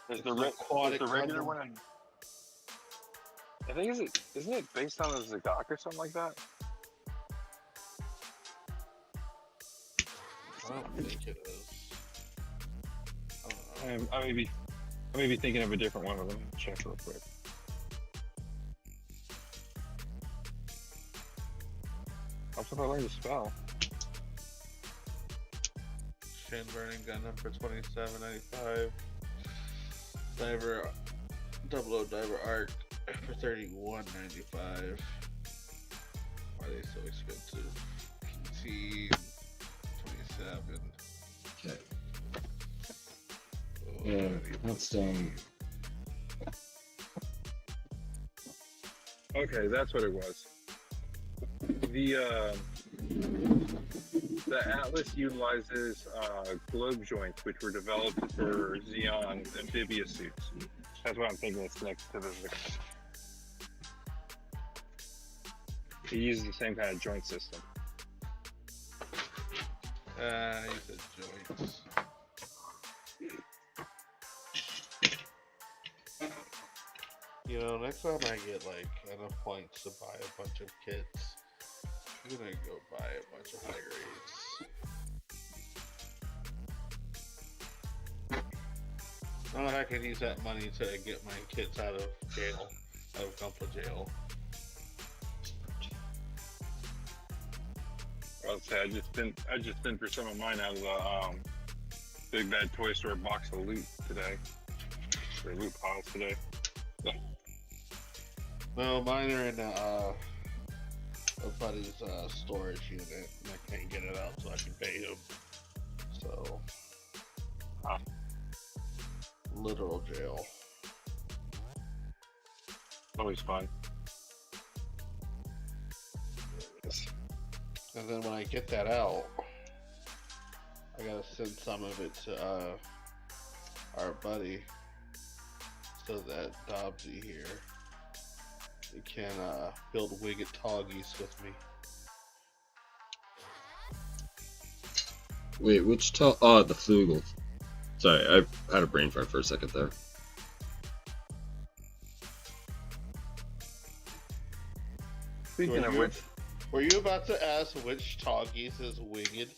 There's the regular one. I think isn't it based on a Zagok or something like that? I don't think it is. I may be thinking of a different one. Let me check real quick. That's what I learned to spell. Shin Burning Gundam for $27.95. Diver, Double O Diver Arc for $31.95. Why are they so expensive? PT 27. Okay. Yeah, that's Okay, that's what it was. The Atlas utilizes globe joints, which were developed for Xeon amphibious suits. That's what I'm thinking it's next to the Zagok. It uses the same kind of joint system. You said joints. You know, next time I get like enough points to buy a bunch of kits, I'm gonna go buy a bunch of high grades. I don't know how I can use that money to get my kids out of jail, out of Gunpla jail. I'll say I just been for some of mine out of the Big Bad Toy Store box of loot today. Or loot piles today. So. No, mine are in a buddy's storage unit, and I can't get it out so I can pay him. So, literal jail. Always fun. And then when I get that out, I gotta send some of it to our buddy, so that Dobbsy here can build Wigged Toggies with me. Wait, which oh, the Flugel. Sorry, I had a brain fart for a second there. Speaking of which, were you about to ask which Toggies is Wigged?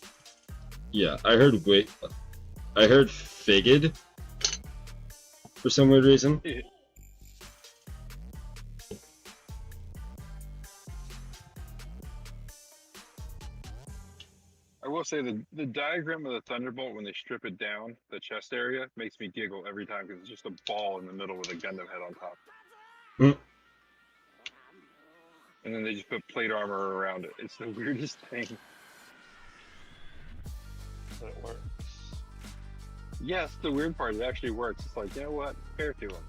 Yeah, I heard Figged for some weird reason. I will say the diagram of the Thunderbolt when they strip it down, the chest area, makes me giggle every time because it's just a ball in the middle with a Gundam head on top. Mm. And then they just put plate armor around it. It's the weirdest thing. But it works. Yes, the weird part, it actually works. It's like, you know what? Fair to them.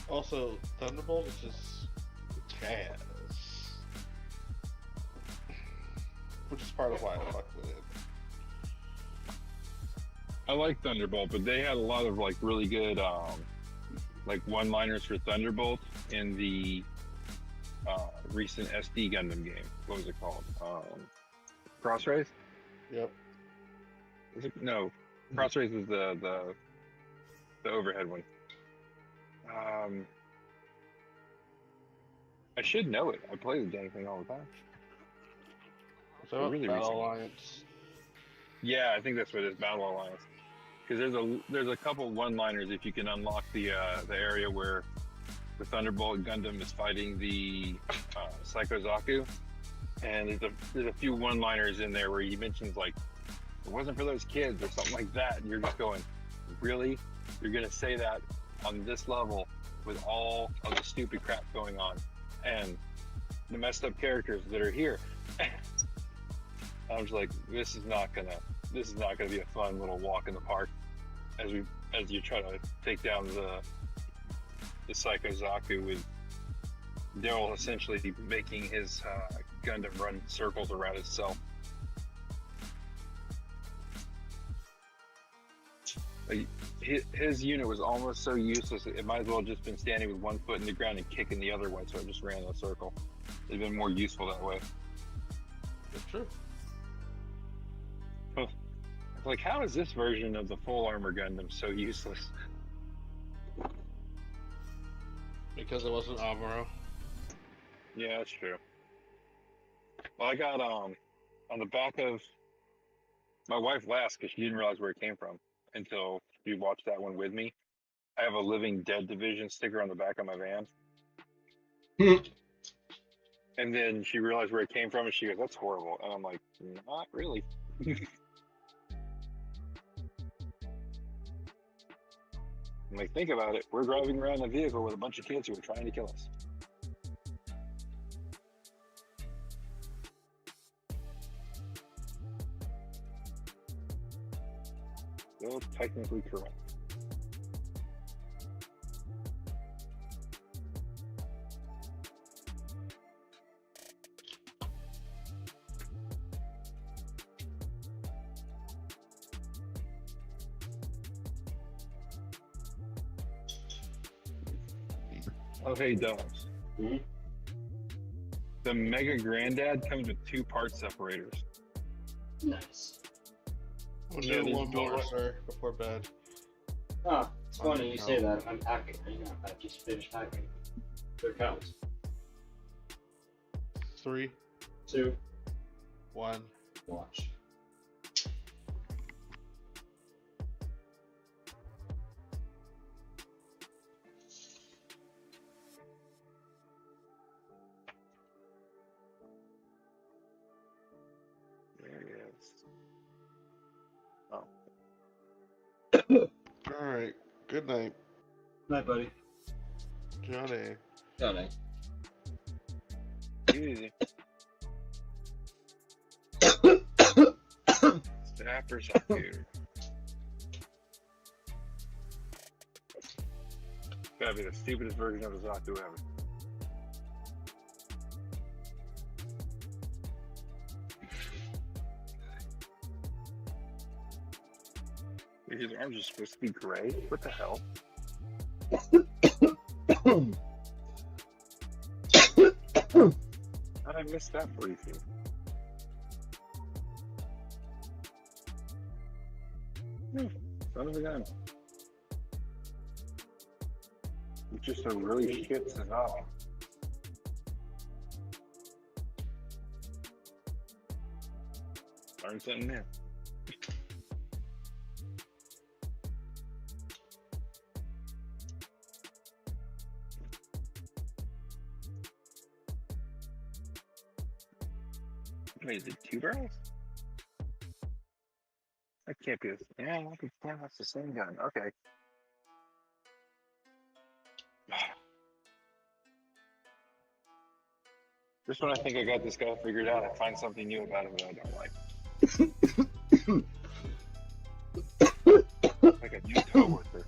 Also, Thunderbolt is just gas. Which is part of why I fuck with it. I like Thunderbolt, but they had a lot of like really good like one-liners for Thunderbolt in the recent SD Gundam game. What was it called? Crossrace? Yep. Was it? No, Crossrace was the overhead one. I should know it. I play the dang thing all the time. So Really Battle recently. Alliance. Yeah, I think that's what it is, Battle Alliance. Because there's a couple one-liners if you can unlock the area where the Thunderbolt Gundam is fighting the Psycho Zaku, and there's a few one-liners in there where he mentions like, "If it wasn't for those kids" or something like that, and you're just going, really? You're gonna say that on this level with all of the stupid crap going on and the messed up characters that are here? I was like, this is not gonna be a fun little walk in the park as you try to take down the Psycho Zaku, with Daryl essentially making his Gundam run circles around itself. Like, his unit was almost so useless it might as well have just been standing with one foot in the ground and kicking the other one, so it just ran in a circle. It'd been more useful that way. That's true. It's like, how is this version of the full armor Gundam so useless? Because it wasn't Amuro. Yeah, that's true. Well, I got on the back of my wife laughed because she didn't realize where it came from until she watched that one with me. I have a Living Dead Division sticker on the back of my van. And then she realized where it came from and she goes, "That's horrible." And I'm like, not really. I'm like, think about it. We're driving around a vehicle with a bunch of kids who are trying to kill us. Still technically correct. Oh, hey, Dobbs. The Mega Granddad comes with 2 part separators. Nice. We'll Yeah, do these one more doors. before bed. Oh, it's funny you say that. I'm packing. Hang on, I just finished packing. Here comes. 3, 2, 1. Watch. There he is. Alright. Good night. Night, buddy. Johnny. Johnny. Easy. Snappers up here. Gotta be the stupidest version of a Zaku ever. His arms are supposed to be gray? What the hell? How did I miss that briefing? Son of a gun. It's just a really shit Sonata. Learn something new. Wait, is it 2 barrels? That can't be. Yeah, that's the same gun. Okay. Just when I think I got this guy figured out, I find something new about him that I don't like. Like a new coworker.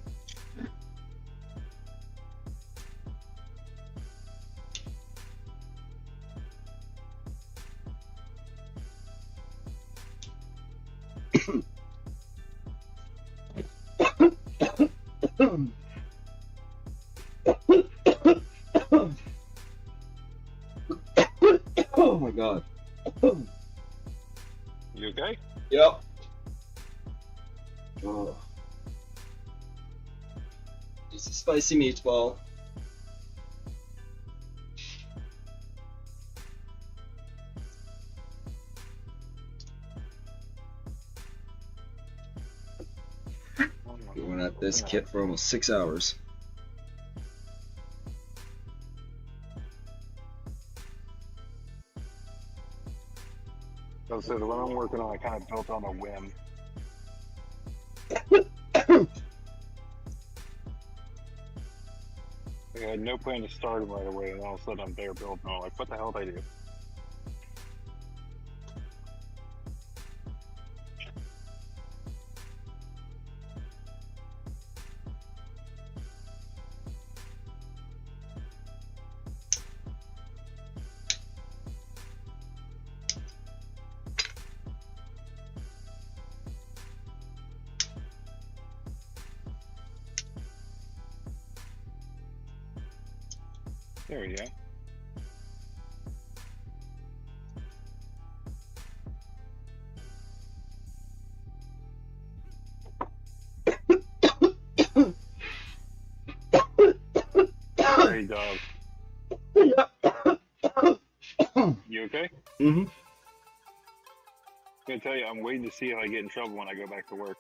Oh my god. You okay? Yep. Oh. It's a spicy meatball. Going at this kit for almost 6 hours. So the one I'm working on, I kind of built on a whim. I had no plan to start him right away, and all of a sudden I'm there building. I'm like, what the hell did I do? There we go. Hey, dog. You okay? Mm-hmm. I'm gonna tell you, I'm waiting to see if I get in trouble when I go back to work.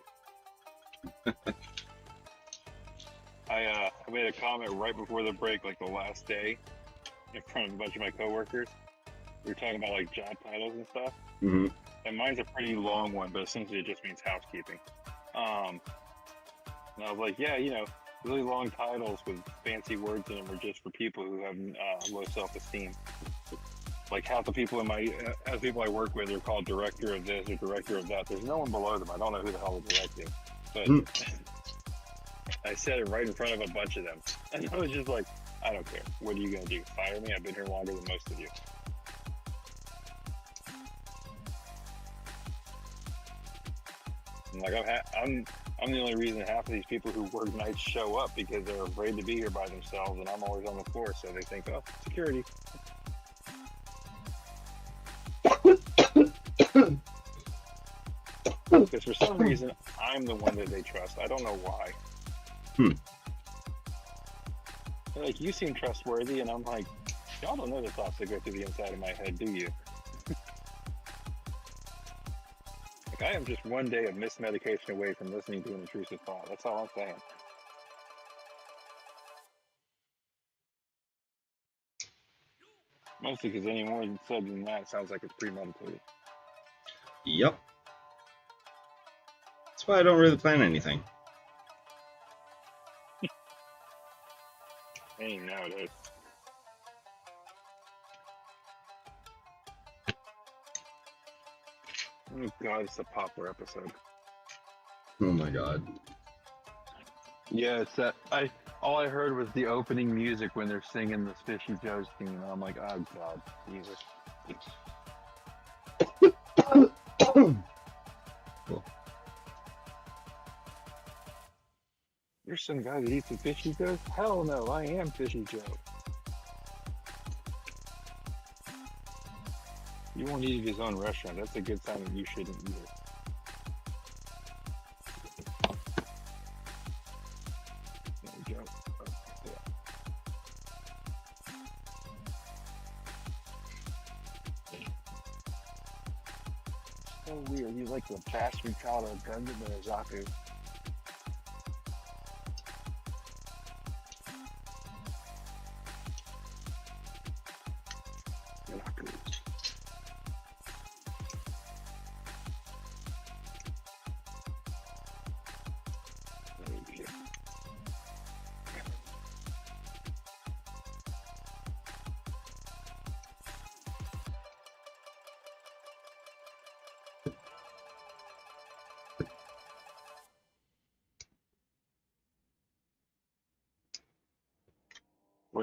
I made a comment right before the break, like the last day, in front of a bunch of my coworkers. We were talking about like job titles and stuff, Mm-hmm. and mine's a pretty long one, but essentially it just means housekeeping. And I was like, yeah, you know, really long titles with fancy words in them are just for people who have low self-esteem. Like half the people in my, half the people I work with are called director of this or director of that. There's no one below them. I don't know who the hell the director is, but I said it right in front of a bunch of them. And I was just like, I don't care. What are you going to do? Fire me? I've been here longer than most of you. And like I'm the only reason half of these people who work nights show up, because they're afraid to be here by themselves, and I'm always on the floor, so they think, oh, security. Because for some reason, I'm the one that they trust. I don't know why. They're like, you seem trustworthy, and I'm like, y'all don't know the thoughts that go through the inside of my head, do you? Like, I am just one day of missed medication away from listening to an intrusive thought. That's all I'm saying. Mostly because any more said than that sounds like it's premeditated. Yep. That's why I don't really plan anything. Ain't nowadays. Oh god, it's a Poplar episode. Oh my god. Yeah, it's that. All I heard was the opening music when they're singing the Fishy Joe's theme, and I'm like, oh god, Jesus. Cool. You're some guy that eats the Fishy Joe's? Hell no, I am Fishy Joe. You won't eat at his own restaurant. That's a good sign that you shouldn't eat it. There we go. Oh, yeah. So weird. He's like the bastard child of Gunpla Zaku.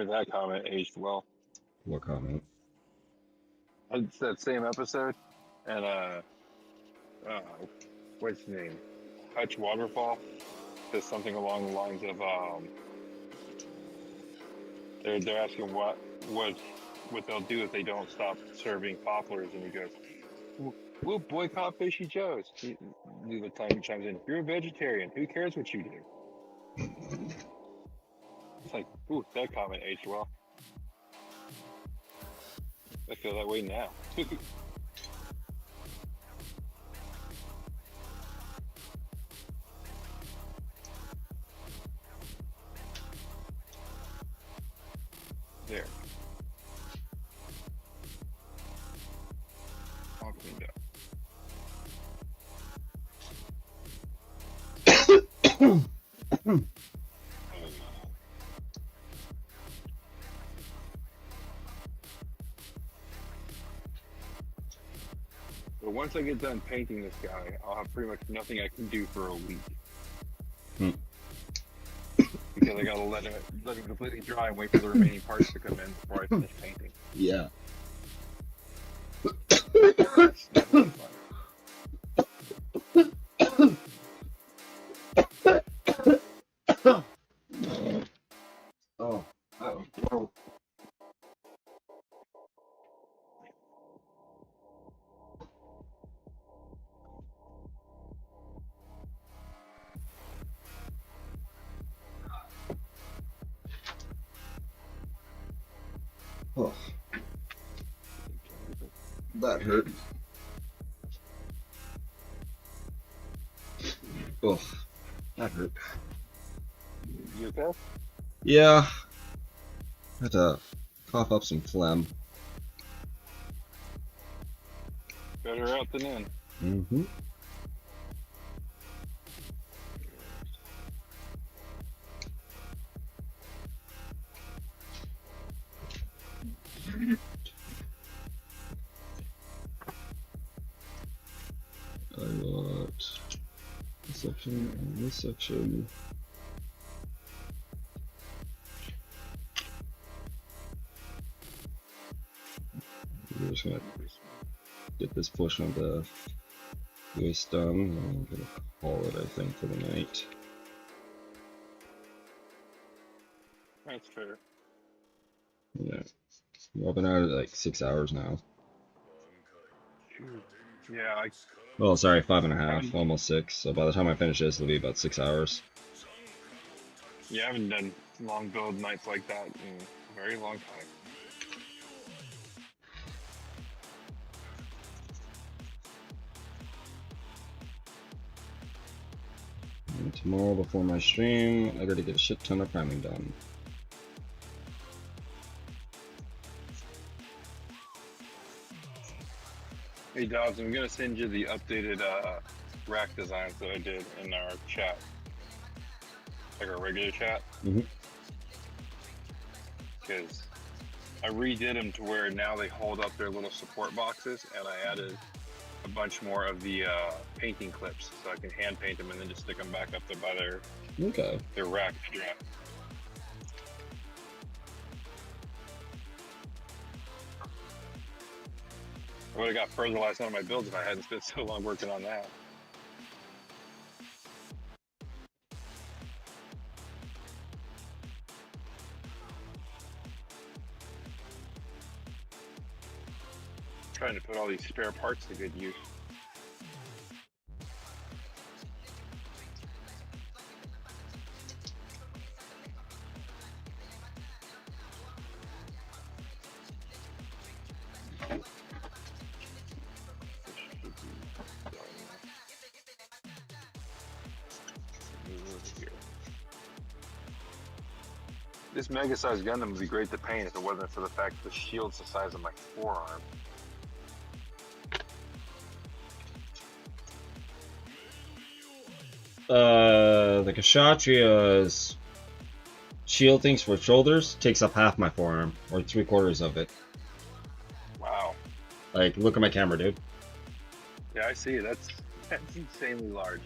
Boy, that comment aged well. What comment? It's that same episode, and what's his name? Hutch Waterfall says something along the lines of they're asking what they'll do if they don't stop serving poplars, and he goes, "We'll boycott Fishy Joe's." The time chimes in, "You're a vegetarian. Who cares what you do?" It's like, ooh, that comment aged well. I feel that way now. There. All cleaned up. But once I get done painting this guy, I'll have pretty much nothing I can do for a week. Because I gotta let it completely dry and wait for the remaining parts to come in before I finish painting. Yeah. Oh. Oh. Oh. That hurt. Oh, that hurt. You okay? Yeah. Had to cough up some phlegm. Better out than in. Mm-hmm. I got this section and this section. We're just gonna get this portion of the waist done, and I'm gonna call it, I think, for the night. That's fair. Yeah. Well, I've been at it like 6 hours now. Yeah, Well, sorry, 5.5, almost 6. So by the time I finish this, it'll be about 6 hours. I haven't done long build nights like that in a very long time. And tomorrow before my stream, I gotta get a shit ton of priming done. Hey Dobbs, I'm gonna send you the updated rack designs that I did in our chat, like our regular chat. Because I redid them to where now they hold up their little support boxes, and I added a bunch more of the painting clips, so I can hand paint them and then just stick them back up there by their rack strap. I would have got further last night on my builds if I hadn't spent so long working on that. Trying to put all these spare parts to good use. This mega-sized Gundam would be great to paint if it wasn't for the fact that the shield's the size of my forearm. The Kshatriya's shield things for shoulders takes up half my forearm, or 3/4 of it. Wow. Like, look at my camera, dude. Yeah, I see. That's insanely large.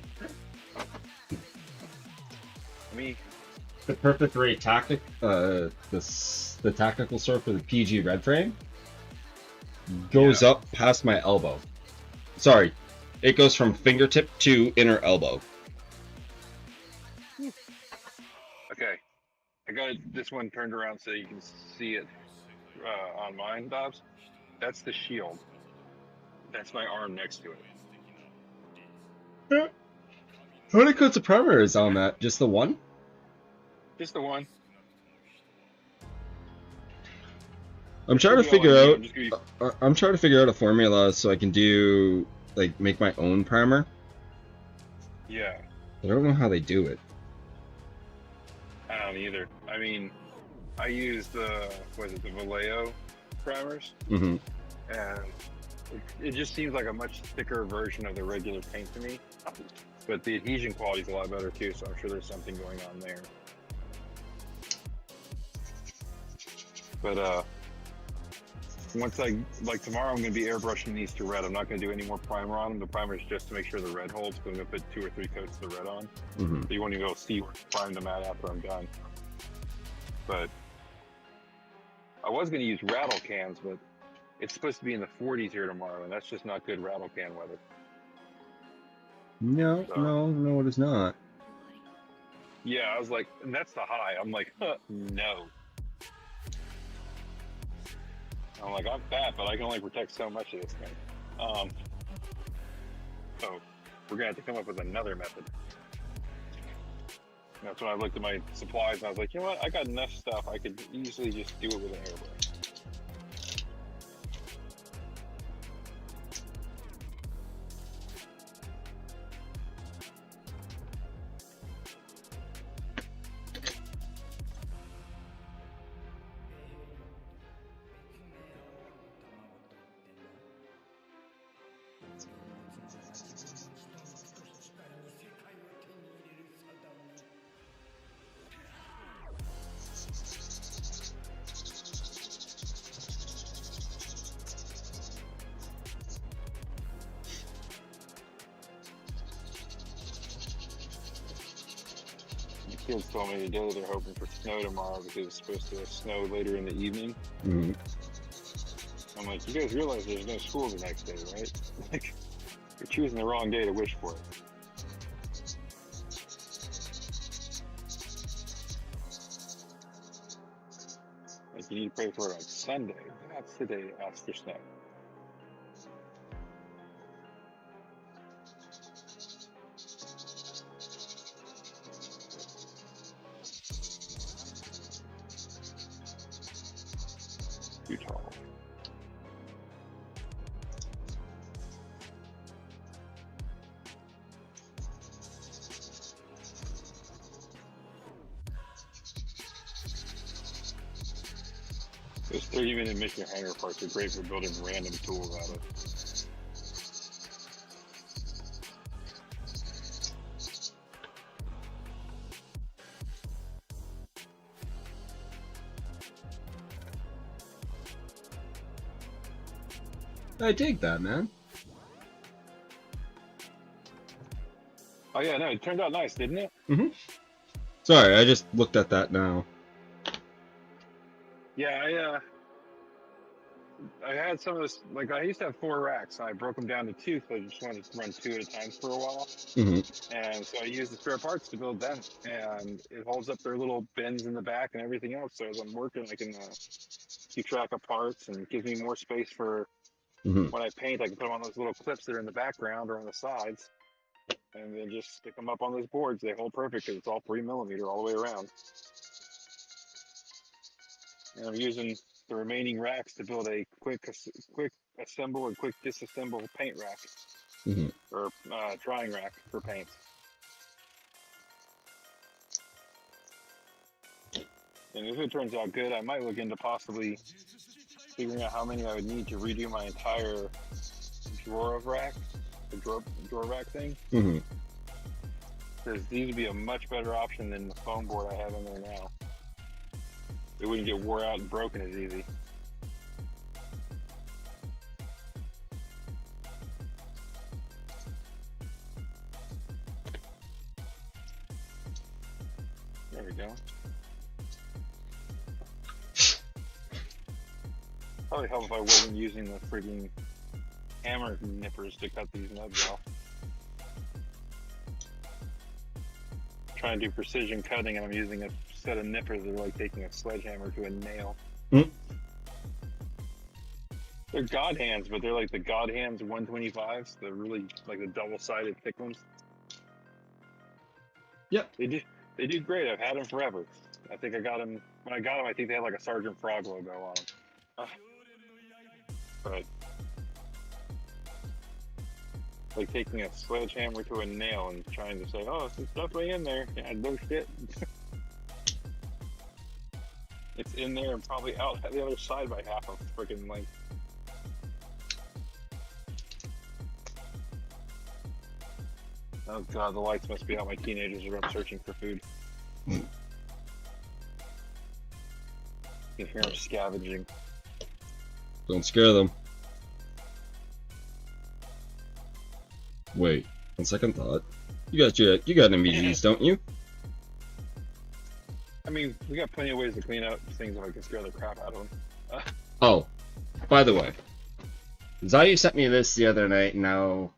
the perfect rate tactic, the tactical sword for the PG red frame goes up past my elbow. Sorry, it goes from fingertip to inner elbow. Okay, I got this one turned around so you can see it on mine, Dobbs. That's the shield. That's my arm next to it. Yeah. How many coats of primer is on that? Just the one? Just the one. I'm trying to figure out. I'm trying to figure out a formula so I can do make my own primer. Yeah. I don't know how they do it. I don't either. I mean, I use the Vallejo primers, Mm-hmm. and it just seems like a much thicker version of the regular paint to me. But the adhesion quality is a lot better too, so I'm sure there's something going on there. But once tomorrow I'm going to be airbrushing these to red. I'm not going to do any more primer on them. The primer is just to make sure the red holds, because I'm going to put 2 or 3 coats of the red on. Mm-hmm. So you won't even be able to see where I primed them at after I'm done. But I was going to use rattle cans, but it's supposed to be in the 40s here tomorrow, and that's just not good rattle can weather. No, it is not. Yeah, I was like, and that's the high. I'm like, no. I'm like, I'm fat, but I can only protect so much of this thing. So we're gonna have to come up with another method. That's when I looked at my supplies and I was like, you know what? I got enough stuff. I could easily just do it with an airbrush. Kids told me today they're hoping for snow tomorrow because it's supposed to snow later in the evening. Mm-hmm. I'm like, you guys realize there's no school the next day, right? Like, you're choosing the wrong day to wish for it. Like, you need to pray for it on Sunday. That's the day to ask for snow. Too tall. Those 30-minute mission hanger parts are great for building random tools out of. I dig that, man. Oh yeah, no, it turned out nice, didn't it? Mm-hmm. Sorry, I just looked at that now. Yeah, I had some of this, like I used to have 4 racks, and I broke them down to 2, so I just wanted to run 2 at a time for a while. Mm-hmm. And so I used the spare parts to build them, and it holds up their little bins in the back and everything else. So as I'm working, I can keep track of parts, and it gives me more space for when I paint. I can put them on those little clips that are in the background or on the sides, and then just stick them up on those boards. They hold perfect because it's all 3mm all the way around. And I'm using the remaining racks to build a quick assemble and quick disassemble paint rack, or drying rack for paints. And if it turns out good, I might look into possibly figuring out how many I would need to redo my entire drawer of rack, the drawer rack thing. Mm-hmm. Because these would be a much better option than the foam board I have in there now. It wouldn't get wore out and broken as easy. There we go. Probably help if I wasn't using the freaking hammer nippers to cut these nubs off. Trying to do precision cutting, and I'm using a set of nippers that are like taking a sledgehammer to a nail. Mm. They're God hands, but they're like the God hands 125s. They're really like the double-sided thick ones. Yep. They do great. I've had them forever. I think I got them when I got them. I think they had like a Sergeant Frog logo on them. But like taking a sledgehammer to a nail and trying to say, "Oh, it's definitely in there." Yeah, no shit. It's in there and probably out the other side by half a freaking length. Oh god, the lights must be out. My teenagers are up searching for food. You can hear them scavenging. Don't scare them. Wait, on second thought, you got immediates, don't you? I mean, we got plenty of ways to clean up things if I can scare the crap out of them. Oh, by the way, Zayu sent me this the other night. Now,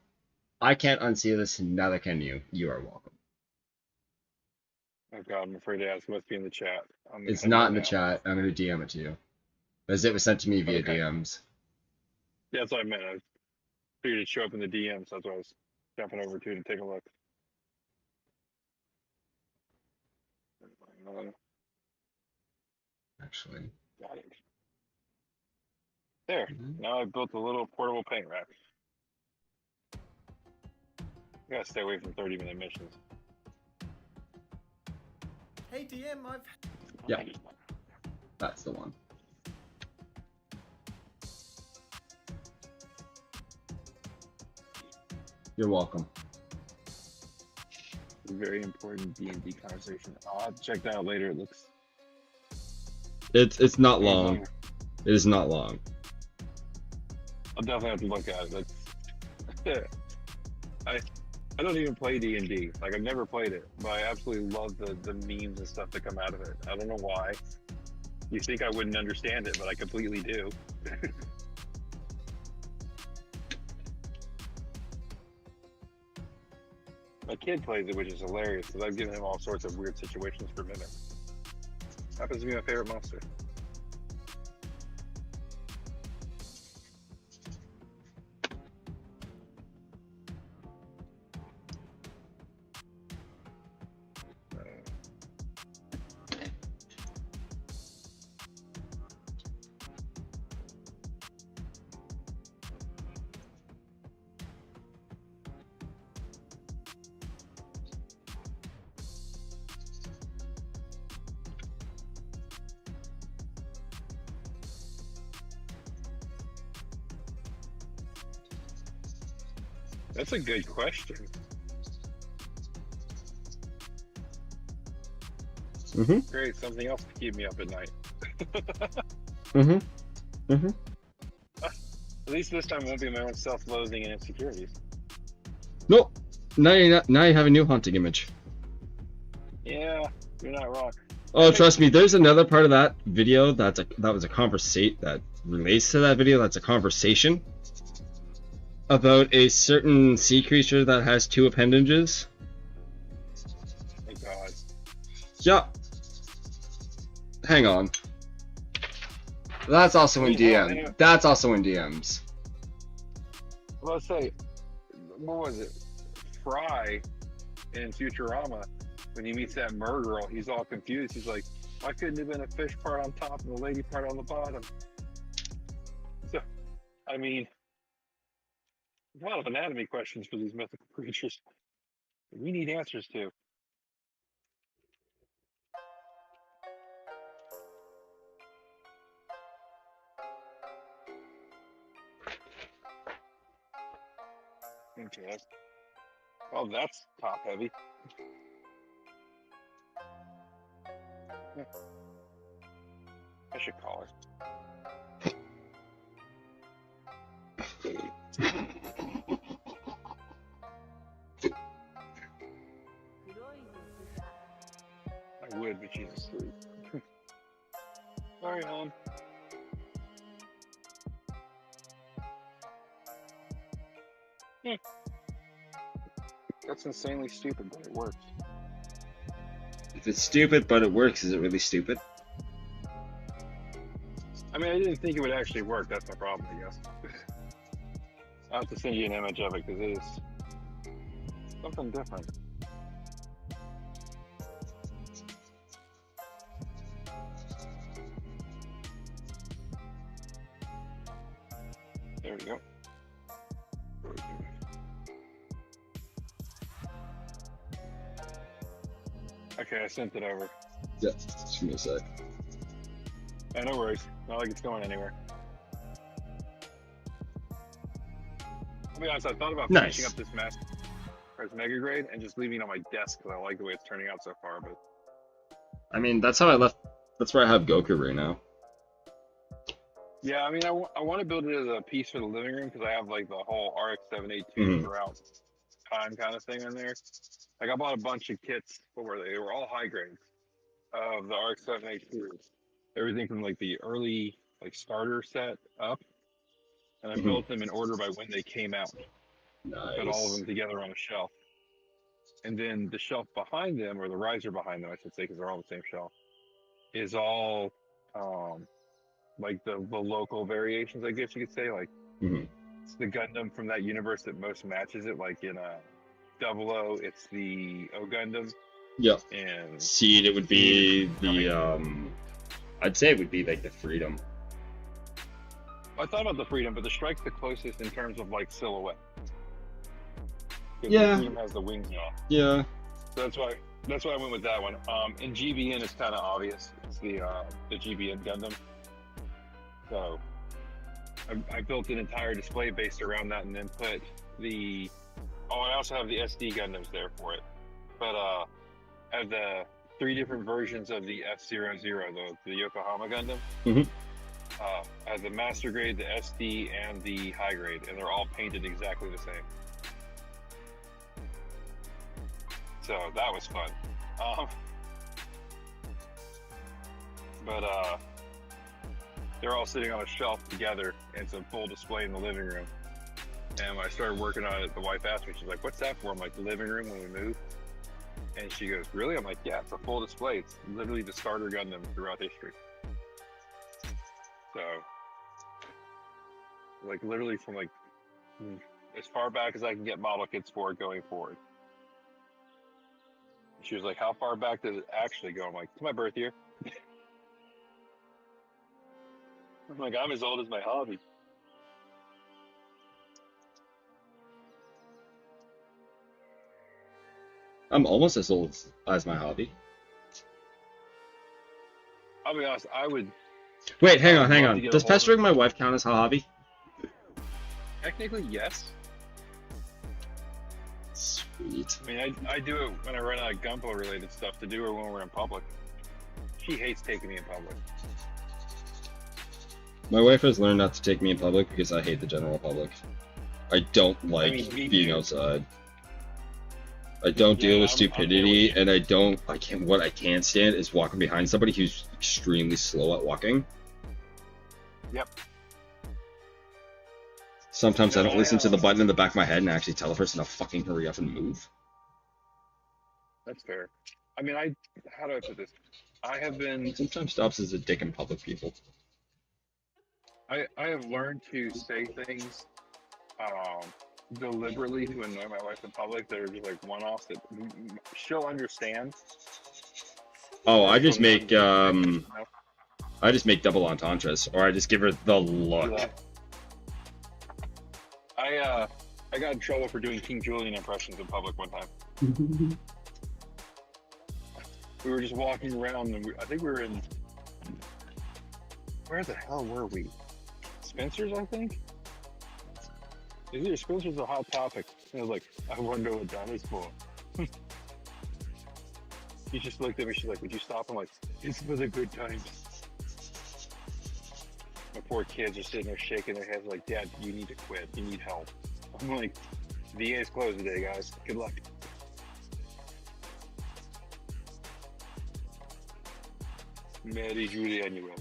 I can't unsee this, neither can you. You are welcome. Oh god, I'm afraid to ask. It must be in the chat. It's not in the chat. I'm going to DM it to you. As it was sent to me via DMs. Yeah, that's what I meant. I figured it'd show up in the DMs. That's what I was jumping over to take a look. Actually. Got it. There. Now I've built a little portable paint rack. You gotta stay away from 30-minute missions. Hey DM, I've. Yeah. That's the one. You're welcome. Very important D&D conversation. I'll have to check that out later. It looks. It's not long. It is not long. I'll definitely have to look at it. That's. I don't even play D&D. Like, I've never played it, but I absolutely love the memes and stuff that come out of it. I don't know why. You think I wouldn't understand it, but I completely do. My kid plays it, which is hilarious, because I've given him all sorts of weird situations for mimic. Happens to be my favorite monster. That's a good question. Mm-hmm. Great, something else to keep me up at night. Mm-hmm. Mm-hmm. At least this time it won't be my own self-loathing and insecurities. Nope. Now you have a new haunting image. Yeah, you're not wrong. Oh, trust me. There's another part of that video that was a conversation that relates to that video. That's a conversation about a certain sea creature that has 2 appendages. Oh god. Yeah. Hang on. That's also in DM. Anyway. That's also in DMs. Let's say, what was it? Fry in Futurama, when he meets that mergirl, he's all confused. He's like, why couldn't it have been a fish part on top and the lady part on the bottom? So, I mean, a lot of anatomy questions for these mythical creatures. We need answers to. Okay. Oh, that's top heavy. I should call her. I would, but she's asleep. Sorry, Mom. That's insanely stupid, but it works. If it's stupid but it works, is it really stupid? I mean, I didn't think it would actually work. That's my problem, I guess. I'll have to send you an image of it because it is something different. There we go. Okay, I sent it over. Yeah, just give me a sec. Yeah, no worries. Not like it's going anywhere. I'll be honest, I thought about Nice. finishing up this mess as Mega Grade and just leaving it on my desk because I like the way it's turning out so far, but I mean, that's how I left. That's where I have Goku right now. yeah, I mean, I want to build it as a piece for the living room because I have like the whole RX-782 Mhm. throughout time kind of thing in there. Like I bought a bunch of kits. What were they? They were all high grades of the RX-782. Everything from like the early like starter set up, and I Mhm. built them in order by when they came out. Put all of Nice. them together on a shelf, and then the shelf behind them, or the riser behind them, I should say, because they're all the same shelf, is all like the local variations, I guess you could say. Like Mhm. it's the Gundam from that universe that most matches it. Like in 00, it's the O Gundam. Yep. And Seed, it would be the I'd say it would be like the Freedom. I thought about the Freedom, but the Strike's the closest in terms of like silhouette. 'Cause Yeah. the Freedom has the wings off. Yeah. So that's why I went with that one. In GBN, it's kind of obvious. It's the GBN Gundam. So I built an entire display based around that, and then put the. Oh, I also have the SD Gundams there for it. But I have the 3 different versions of the F00, the Yokohama Gundam. Mhm. I have the Master Grade, the SD, and the High Grade, and they're all painted exactly the same. So that was fun. But they're all sitting on a shelf together, and it's a full display in the living room. And when I started working on it, the wife asked me, she's like, "What's that for?" I'm like, "The living room when we move." And she goes, "Really?" I'm like, "Yeah, it's a full display. It's literally the starter Gundam throughout history." So, like, literally from like as far back as I can get model kits for it going forward. She was like, "How far back does it actually go?" I'm like, "It's my birth year." I'm like, "I'm as old as my hobby." I'm almost as old as my hobby. I'll be honest, I would Wait, hang on. love to get a Does hold of- pestering my wife count as a hobby? Technically, yes. Sweet. I mean, I do it when I run out of Gunpla related stuff to do her when we're in public. She hates taking me in public. My wife has learned not to take me in public because I hate the general public. I don't like me being too. outside. I don't deal with stupidity, and what I can't stand is walking behind somebody who's extremely slow at walking. Yep. Sometimes I don't listen to the button in the back of my head and actually tell the person to fucking hurry up and move. That's fair. I mean, how do I put this? I have been. Sometimes Dobbs is a dick in public, people. I have learned to say things deliberately to annoy my wife in public that are just like one-offs that she'll understand. Oh, I just make double entendres, or I just give her the look. I got in trouble for doing King Julian impressions in public one time. We were just walking around, and I think we were in. Where the hell were we? Spencer's, I think. Either Spencer's or Hot Topic. And I was like, "I wonder what that is for." He just looked at me. She's like, "Would you stop?" I'm like, "It's for the good times." My poor kids are sitting there shaking their heads like, "Dad, you need to quit. You need help." I'm like, "VA's closed today, guys. Good luck." Mary Julie anyway.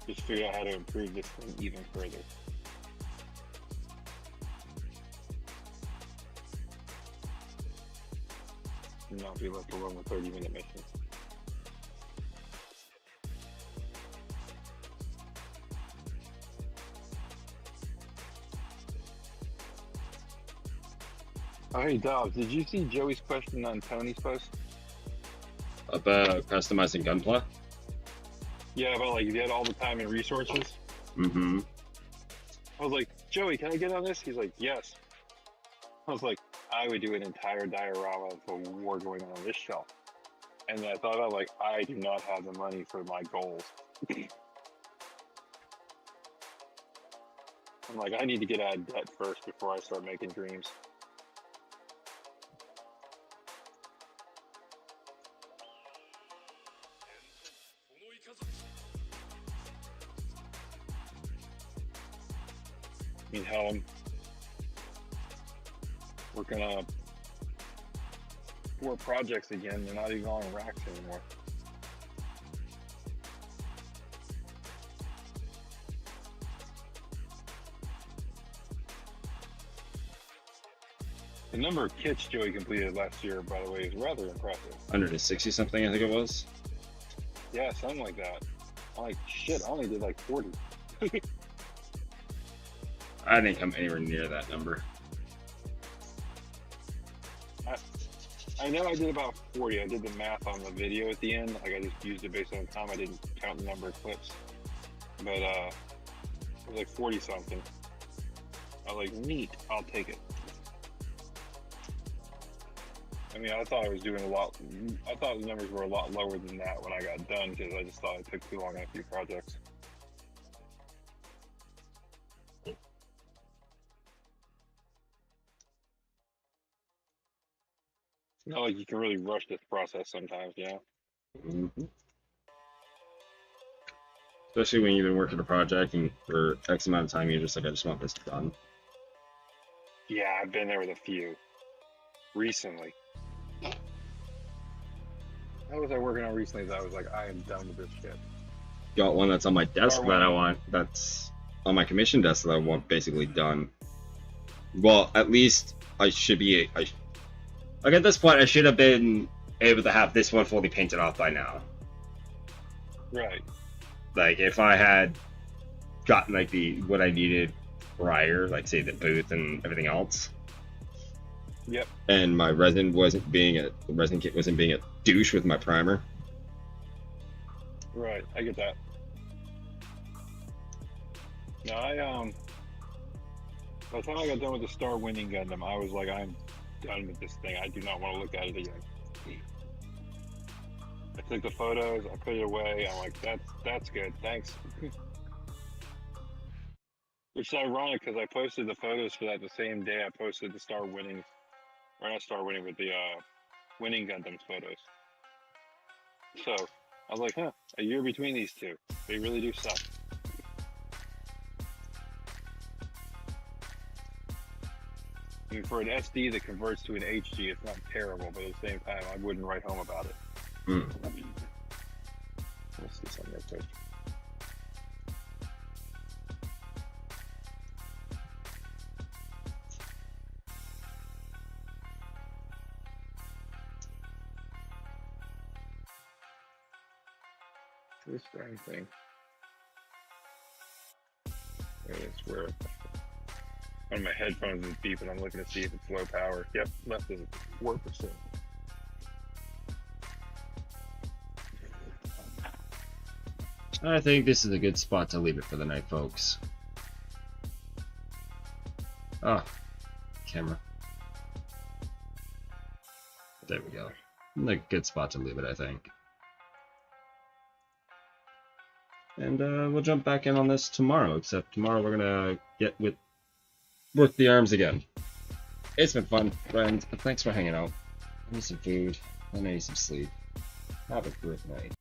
Just figure out how to improve this thing even further. And not be left alone with 30-minute missions. Oh, hey, Dobbs, did you see Joey's question on Tony's post? About customizing Gunpla? Yeah, about like if you had all the time and resources. Mm-hmm. I was like, Joey, can I get on this? He's like, yes. I was like, I would do an entire diorama of a war going on this shelf. And then I thought about like, I do not have the money for my goals. I'm like, I need to get out of debt first before I start making dreams. I mean, hell, I'm working on 4 projects again. They're not even on racks anymore. The number of kits Joey completed last year, by the way, is rather impressive. 160 something, I think it was. Yeah, something like that. I'm like, shit, I only did like 40. I didn't come anywhere near that number. I know I did about 40. I did the math on the video at the end. Like, I just used it based on the time. I didn't count the number of clips. But, it was like 40 something. I was like, neat, I'll take it. I mean, I thought I was doing a lot. I thought the numbers were a lot lower than that when I got done because I just thought it took too long on a few projects. It's not like you can really rush this process sometimes, you know? Mm-hmm. Especially when you've been working a project and for X amount of time, you're just like, I just want this done. Yeah, I've been there with a few. Recently. How was I working on recently that I was like, I am done with this shit? Got one that's on my desk that I want, that's on my commission desk that I want basically done. Well, at least I should be, like at this point, I should have been able to have this one fully painted off by now. Right. Like, if I had gotten, like, what I needed prior, like, say, the booth and everything else. Yep. And my resin the resin kit wasn't being a douche with my primer. Right, I get that. No, by the time I got done with the Star Winning Gundam, I was like, I'm done with this thing. I do not want to look at it again. I took the photos, I put it away. I'm like, that's good, thanks. Which is ironic because I posted the photos for that the same day I posted the Star Winning, or not Star Winning, but the Winning Gundams photos. So I was like, huh, a year between these two. They really do suck. I mean, for an SD that converts to an HG, it's not terrible, but at the same time, I wouldn't write home about it. Let's see something real quick. This darn thing. It's where one of my headphones is beeping. I'm looking to see if it's low power. Yep, left is 4%. I think this is a good spot to leave it for the night, folks. Ah, camera. There we go. A good spot to leave it, I think. And we'll jump back in on this tomorrow, except tomorrow we're gonna work the arms again. It's been fun, friends. Thanks for hanging out. I need some food, and I need some sleep. Have a great night.